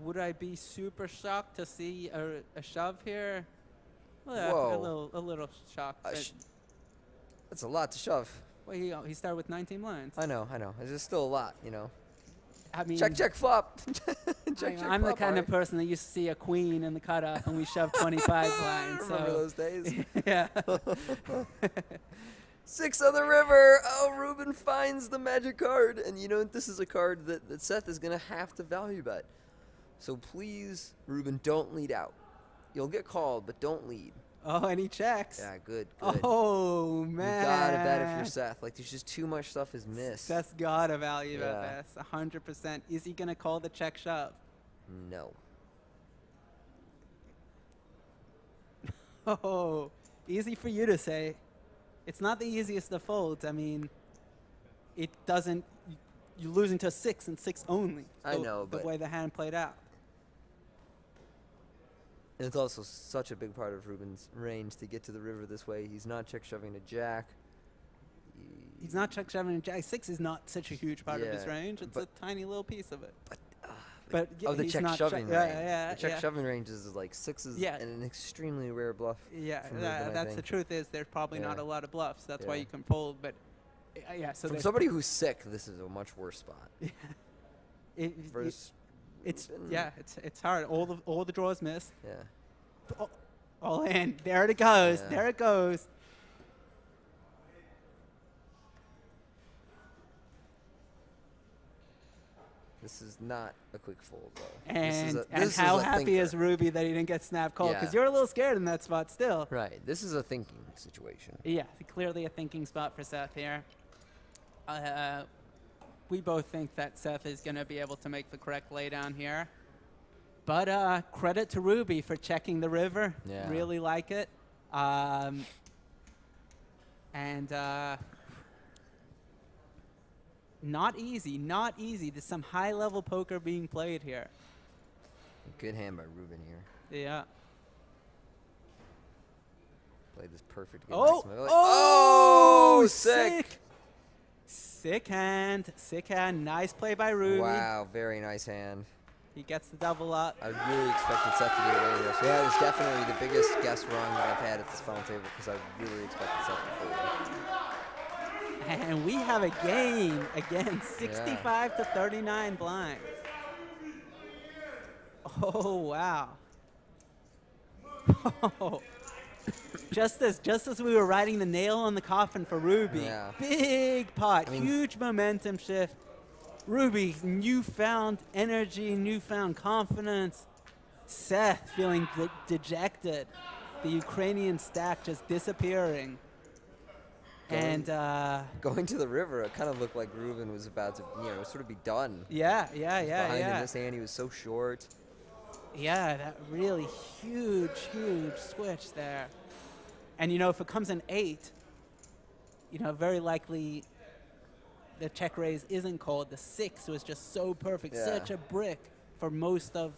Would I be super shocked to see a shove here? Well, Whoa. a little shocked. That's a lot to shove. Well, he started with 19 blinds. I know. It's still a lot, I mean, check, flop. I'm the kind of person that used to see a queen in the cutoff and we shoved 25 blinds. Remember those days? Yeah. 6 on the river. Oh, Ruben finds the magic card. And this is a card that Seth is going to have to value bet. So please, Ruben, don't lead out. You'll get called, but don't lead. Oh, and he checks. Yeah, good. Oh, man. You gotta bet if you're Seth. Like, there's just too much stuff is missed. Seth's gotta value bet this, 100%. Is he gonna call the check shove? No. Oh, easy for you to say. It's not the easiest of folds. I mean, it doesn't. You're losing to 6 and 6 only. I know, but the way the hand played out. And it's also such a big part of Ruben's range to get to the river this way. He's not check shoving a jack. He's not check shoving a jack. 6 is not such a huge part of his range. It's a tiny little piece of it. But the he's check not shoving range. Yeah, the check shoving range is like 6s and an extremely rare bluff. Yeah, from Ruben, that's the truth. Is there's probably not a lot of bluffs. That's why you can fold. But so from somebody who's sick, this is a much worse spot. It's hard. All the draws missed. Yeah. All in. There it goes. Yeah. There it goes. This is not a quick fold, though. And how happy is Ruby that he didn't get snap called? Because you're a little scared in that spot still. Right. This is a thinking situation. Yeah, clearly a thinking spot for Seth here. We both think that Seth is going to be able to make the correct laydown here. But credit to Ruby for checking the river. Yeah. Really like it. Not easy. There's some high-level poker being played here. Good hand by Ruben here. Yeah. Played this perfect. Oh, sick. Sick hand. Nice play by Ruby. Wow, very nice hand. He gets the double up. I really expected Seth to get away here. So that was definitely the biggest guess wrong that I've had at this final table because I really expected Seth to fold. And we have a game again, 65 to 39 blinds. Oh wow! Oh. Just as we were writing the nail on the coffin for Ruby, big pot, huge momentum shift. Ruby, newfound energy, newfound confidence. Seth feeling dejected. The Ukrainian stack just disappearing. And Going to the river, it kind of looked like Ruben was about to, sort of be done. yeah. Behind in this hand, he was so short. Yeah, that really huge switch there. And if it comes in 8, very likely the check raise isn't called. The 6 was just so perfect, Yeah. such a brick for most of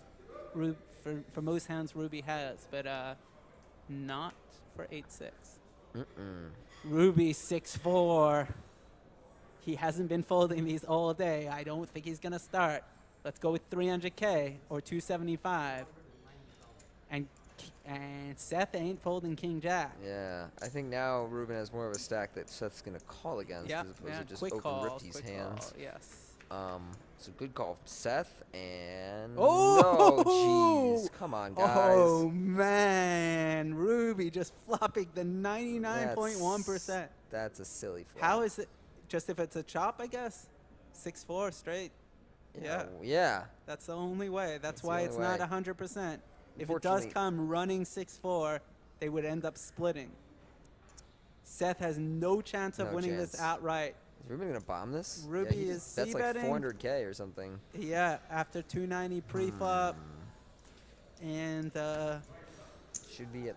for most hands Ruby has, but not for 8-6. Ruby 6-4. He hasn't been folding these all day. I don't think he's gonna start. Let's go with 300K or 275. And Seth ain't folding King Jack. Yeah, I think now Ruben has more of a stack that Seth's gonna call against as opposed to just quick open call, rip these quick hands. call, yes. So good call from Seth and Oh, no, jeez, come on, guys. Oh man, Ruby just flopping the 99.1%. That's a silly flop. How is it? Just if it's a chop, I guess. 6-4 straight. Yeah. Yeah. That's the only way. That's the why only it's not way. 100%. If it does Unfortunately- come running 6-4, they would end up splitting. Seth has no chance of No winning chance. this outright. Is Ruben gonna bomb this? Ruby yeah, is that's like c-betting. 400K or something. Yeah, after 290 pre-flop. And Should be at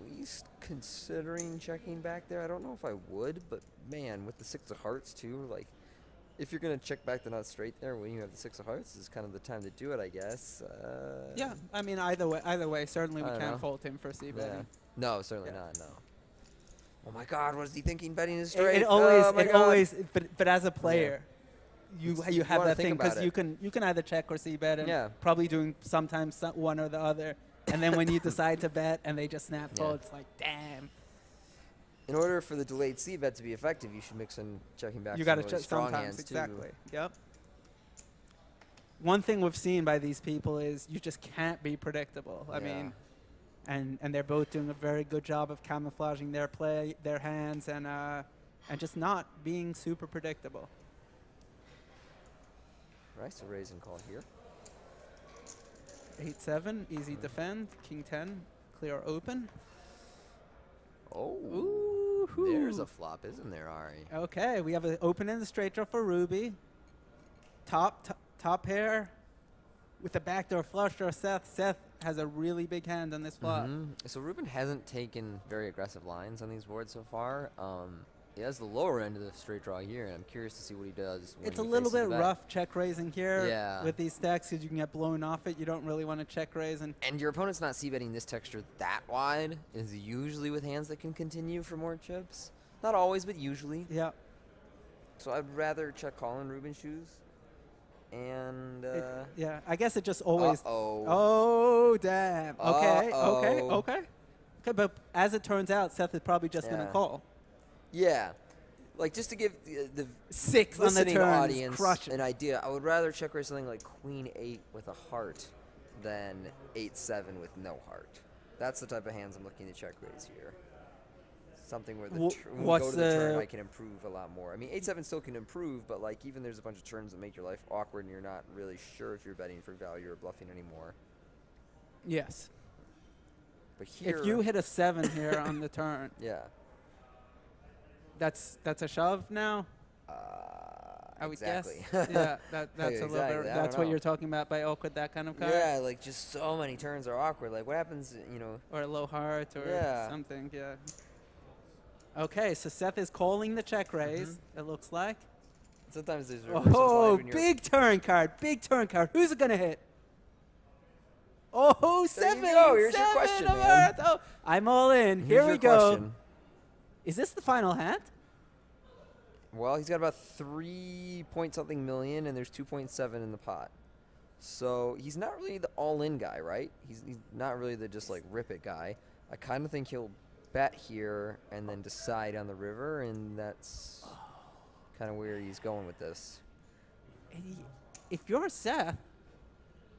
least considering checking back there. I don't know if I would, but man, with the 6 of hearts too, like if you're gonna check back the nut straight there when you have the 6 of hearts, is kind of the time to do it, I guess. yeah, I mean either way, certainly we I don't can't know. fault him for c-betting. Yeah. No, certainly not. No. Oh my God, what is he thinking? Betting is It, straight. it always, oh my it God. always. But as a player, you You have wanna that think thing because about you can either check or c-bet, and Yeah. probably doing sometimes one or the other. And then when you decide to bet and they just snap Yeah. fold, it's like, damn. In order for the delayed C bet to be effective, you should mix in checking back. You got got to to check strong sometimes, hands exactly. too. Yep. One thing we've seen by these people is you just can't be predictable. I Yeah. mean, and they're both doing a very good job of camouflaging their play, their hands, and just not being super predictable. Right, so raise and call here. 8-7, easy defend. King 10, clear open. Oh, Ooh, there's a flop, isn't there, Ari? Okay, we have an open in the straight draw for Ruby. Top pair with a backdoor flush draw. Seth has a really big hand on this flop. So Ruben hasn't taken very aggressive lines on these boards so far. He has the lower end of the straight draw here, and I'm curious to see what he does. When It's a he little faces bit the bet. rough check raising here Yeah. with these stacks because you can get blown off it. You don't really want to check raise. And And your opponent's not c-betting this texture that wide. Is usually with hands that can continue for more chips. Not always, but usually. yeah, So I'd rather check call in Ruben's shoes. And yeah. I guess it just always. Uh-oh. Oh damn. Okay. Uh-oh. Okay. But as it turns out, Seth is probably just gonna Yeah. call. Yeah. Like, just to give the 6 on the listening turn. audience Crush it. an idea, I would rather check raise something like Queen 8 with a heart than 8-7 with no heart. That's the type of hands I'm looking to check raise here. Something where the when we what's go to the turn, the- I can improve a lot more. I mean, 8-7 still can improve, but like even there's a bunch of turns that make your life awkward, and you're not really sure if you're betting for value or bluffing anymore. Yes. But here, If you hit a 7 here on the turn, yeah, that's a shove now. I would exactly. guess. Yeah, that's a little Exactly, bit. I don't That's what know. you're talking about by awkward, that kind of card. yeah, like just so many turns are awkward. Like what happens, Or a low heart or Yeah. something. Yeah. Okay, so Seth is calling the check raise. It looks like. Sometimes there's reverse implied Oh, when you're big turn card. Big turn card. Who's it gonna hit? Oh, There you 7. go, here's your 7 question, of man. hearts. Oh, I'm all in. Here's Here your we go. question. Is this the final hand? Well, he's got about 3 point something million, and there's 2.7 in the pot. So he's not really the all-in guy, right? He's not really the just like rip it guy. I kind of think he'll bet here and then decide on the river, and that's kind of where he's going with this. If you're Seth,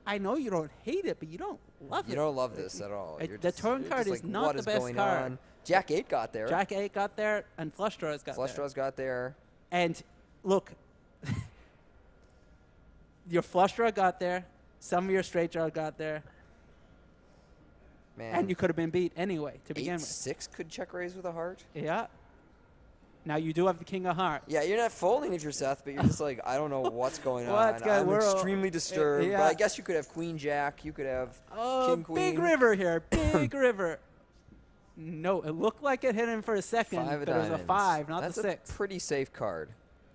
I know you don't hate it, but you don't love it. You don't love this at all. The You're just- turn you're card just is like, not what the is best going card. on? Jack 8 got there. Jack 8 got there, and flush draws got Flush there. draws got there. And look, your flush draw got there. Some of your straight draw got there. Man. And you could have been beat anyway to begin with. 8-6 could check raise with a heart. Yeah. Now you do have the king of hearts. Yeah, you're not folding if you're Seth, but you're just like, I don't know what's going What's on. going- I'm we're all- extremely disturbed. yeah. But I guess you could have queen jack. You could have king queen. Big river here. Big river. No, it looked like it hit him for a second, Five of but it was a diamonds. 5, not That's the 6. a pretty safe card.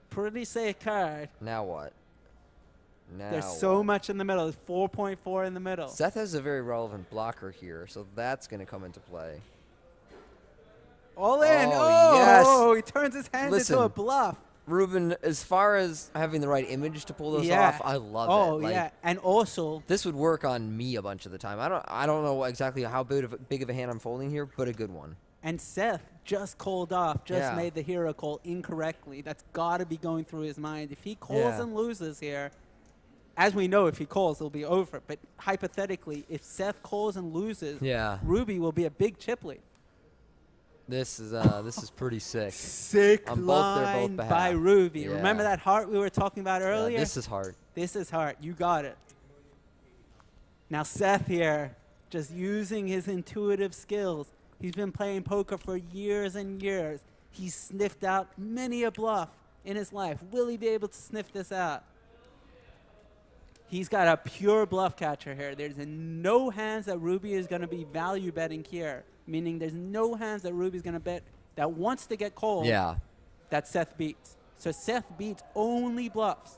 Pretty safe card. Now what? Now There's so much in the middle. There's 4.4 in the middle. Seth has a very relevant blocker here, so that's going to come into play. All in. Oh, yes. He turns his hand Listen, into a bluff. Ruben, as far as having the right image to pull those Yeah. off, I love Oh, it. Like, yeah. And also, this would work on me a bunch of the time. I don't know exactly how big of a hand I'm folding here, but a good one. and Seth just called off, just Yeah. made the hero call incorrectly. That's got to be going through his mind. If he calls Yeah. and loses here, as we know, if he calls, it'll be over. But hypothetically, if Seth calls and loses, Yeah. Ruby will be a big chip lead. This is pretty sick. Sick on line both by behalf. Ruby. Yeah. Remember that heart we were talking about Yeah, earlier? this is hard. This is hard. You got it. Now Seth here, just using his intuitive skills. He's been playing poker for years and years. He's sniffed out many a bluff in his life. Will he be able to sniff this out? He's got a pure bluff catcher here. There's no hands that Ruby is going to be value betting here, meaning there's no hands that Ruby's going to bet that wants to get called Yeah. that Seth beats. So Seth beats only bluffs.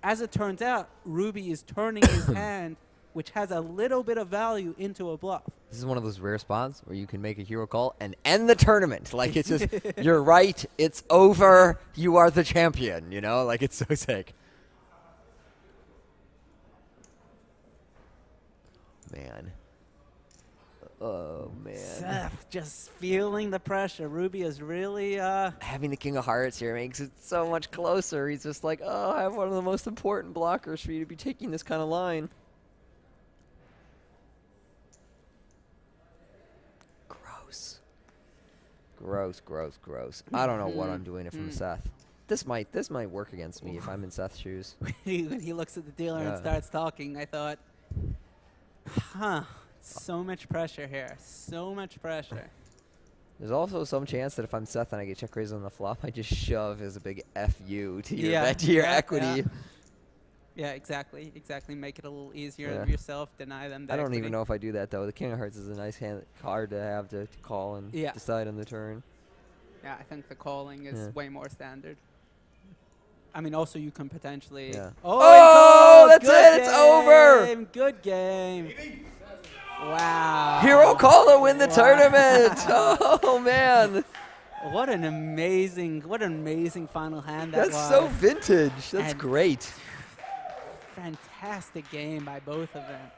As it turns out, Ruby is turning his hand, which has a little bit of value, into a bluff. This is one of those rare spots where you can make a hero call and end the tournament. Like, it's just, you're right, it's over, you are the champion, you know? Like, it's so sick. Man. Oh, man. Seth just feeling the pressure. Ruby is really Having the king of hearts here makes it so much closer. He's just like, oh, I have one of the most important blockers for you to be taking this kind of line. Gross. Gross, gross, gross. I don't know what I'm doing if I'm Seth. This might work against me if I'm in Seth's shoes. when he looks at the dealer and Yeah. starts talking, I thought, huh, so much pressure here. So much pressure. There's also some chance that if I'm Seth and I get check raised on the flop, I just shove as a big FU to your, to your equity. Yeah, exactly. Exactly. Make it a little easier Yeah. of yourself. Deny them the I don't equity. even know if I do that, though. The king of hearts is a nice card to have to call and Yeah. decide on the turn. Yeah, I think the calling is Yeah. way more standard. I mean, also you can potentially. Yeah. Oh, Oh, and that's good it. It's over. game, Good game. Wow. Hero call to win the tournament. Oh, man. What an amazing final hand that That's was. so vintage. That's And great. Fantastic game by both of them.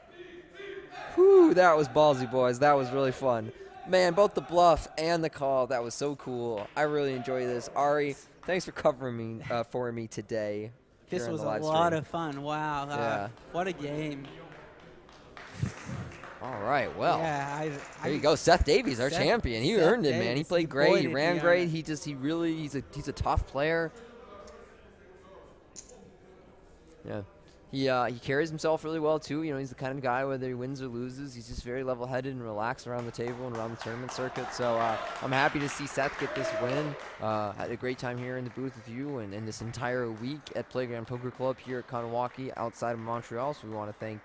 Whew, that was ballsy, boys. That was really fun. Man, both the bluff and the call, that was so cool. I really enjoyed this. Ari, thanks for covering me for me today. This here on was the a live lot stream. of fun. Wow. Yeah. What a game. All right, well. Yeah, There you go, Seth Davies, our Seth- champion. He Seth earned it, man. He Davies, played great. boy, He did he ran earn great. it. He's a tough player. Yeah. He carries himself really well too. You know, he's the kind of guy, whether he wins or loses, he's just very level-headed and relaxed around the table and around the tournament circuit. So I'm happy to see Seth get this win. Had a great time here in the booth with you and this entire week at Playground Poker Club here at Kahnawake outside of Montreal. So we want to thank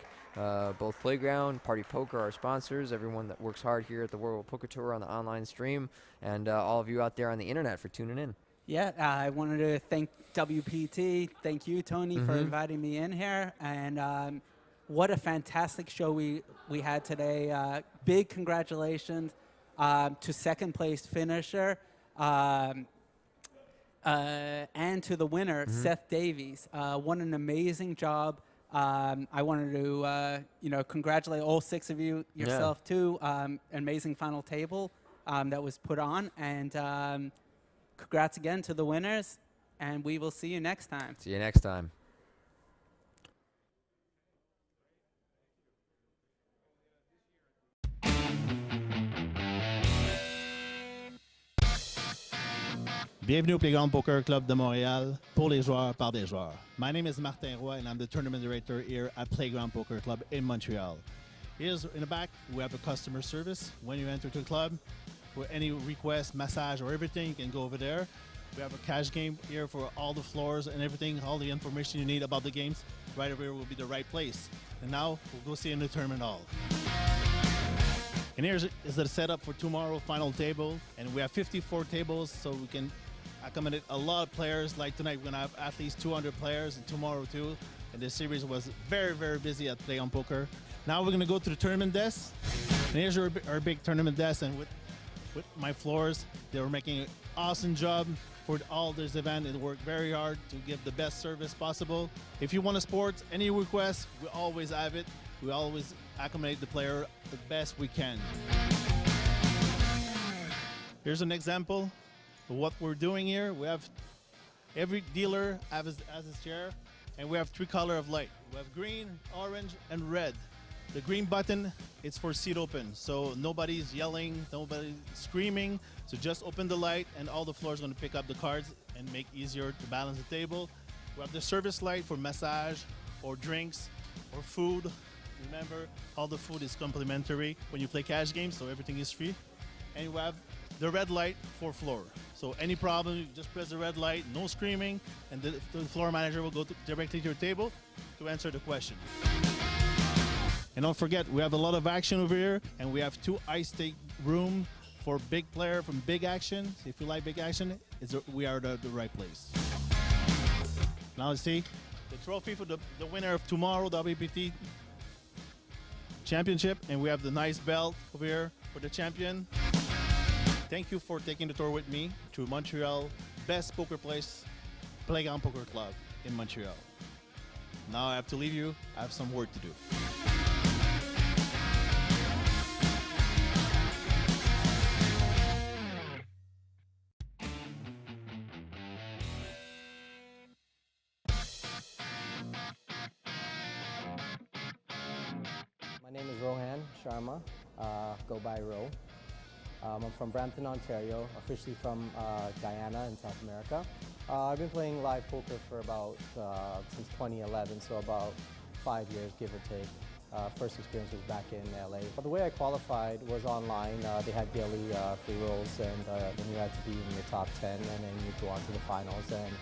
both Playground, Party Poker, our sponsors, everyone that works hard here at the World Poker Tour on the online stream, and all of you out there on the internet for tuning in. Yeah, I wanted to thank WPT. Thank you, Tony, for inviting me in here. And what a fantastic show we had today. Big congratulations to second place finisher and to the winner, Seth Davies. What an amazing job. I wanted to congratulate all 6 of you, yourself too. Amazing final table that was put on. And congrats again to the winners, and we will see you next time. See you next time. Bienvenue au Playground Poker Club de Montréal, pour les joueurs, par des joueurs. My name is Martin Roy, and I'm the tournament director here at Playground Poker Club in Montreal. Here's in the back, we have a customer service. When you enter the club, for any request, massage, or everything, you can go over there. We have a cash game here for all the floors and everything, all the information you need about the games. Right over here will be the right place. And now we'll go see in the tournament hall. And here is the setup for tomorrow, final table. And we have 54 tables, so we can accommodate a lot of players. Like tonight, we're gonna have at least 200 players, and tomorrow too. And this series was very, very busy at Play on Poker. Now we're gonna go to the tournament desk. And here's our big tournament desk, and with my floors, they were making an awesome job for all this event. It worked very hard to give the best service possible. If you want a sport, any requests, we always have it. We always accommodate the player the best we can. Here's an example of what we're doing here. We have every dealer has his chair, and we have 3 colors of light. We have green, orange, and red. The green button, it's for seat open, so nobody's yelling, nobody's screaming. So just open the light, and all the floor is going to pick up the cards and make easier to balance the table. We have the service light for massage, or drinks, or food. Remember, all the food is complimentary when you play cash games, so everything is free. And we have the red light for floor. So any problem, you just press the red light, no screaming, and the floor manager will go directly to your table to answer the question. And don't forget, we have a lot of action over here, and we have 2 high stake room for big player from big action. So if you like big action, we are the right place. Now see the trophy for the winner of tomorrow, WPT championship, and we have the nice belt over here for the champion. Thank you for taking the tour with me to Montreal, best poker place, Playground Poker Club in Montreal. Now I have to leave you. I have some work to do. My name is Rohan Sharma, go by Ro. I'm from Brampton, Ontario, officially from Guyana in South America. I've been playing live poker for about, since 2011, so about 5 years, give or take. First experience was back in LA. But the way I qualified was online. They had daily free rolls, and then you had to be in the top 10, and then you go on to the finals, and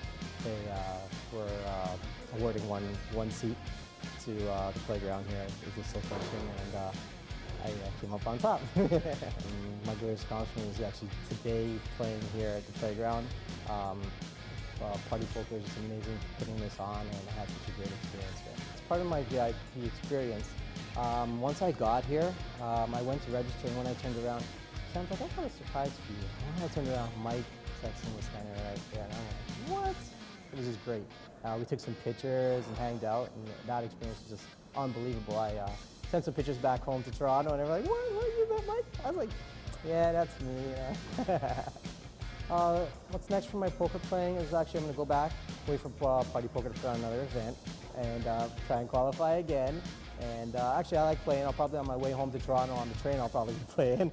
they were awarding one seat to the playground here at this location, and I came up on top. My greatest accomplishment is actually today playing here at the playground. Party poker is just amazing, putting this on, and I had such a great experience here. It's part of my VIP experience. Once I got here, I went to register, and when I turned around, Sam's like, I got a surprise for you. And when I turned around, Mike Sexton was standing right there, and I'm like, what? It was just great. We took some pictures and hanged out, and that experience was just unbelievable. I sent some pictures back home to Toronto, and everyone was like, what, you met Mike? I was like, yeah, that's me. What's next for my poker playing is actually I'm going to go back, wait for Party Poker to put on another event, and try and qualify again. And actually I like playing. I'll probably on my way home to Toronto on the train, I'll probably be playing.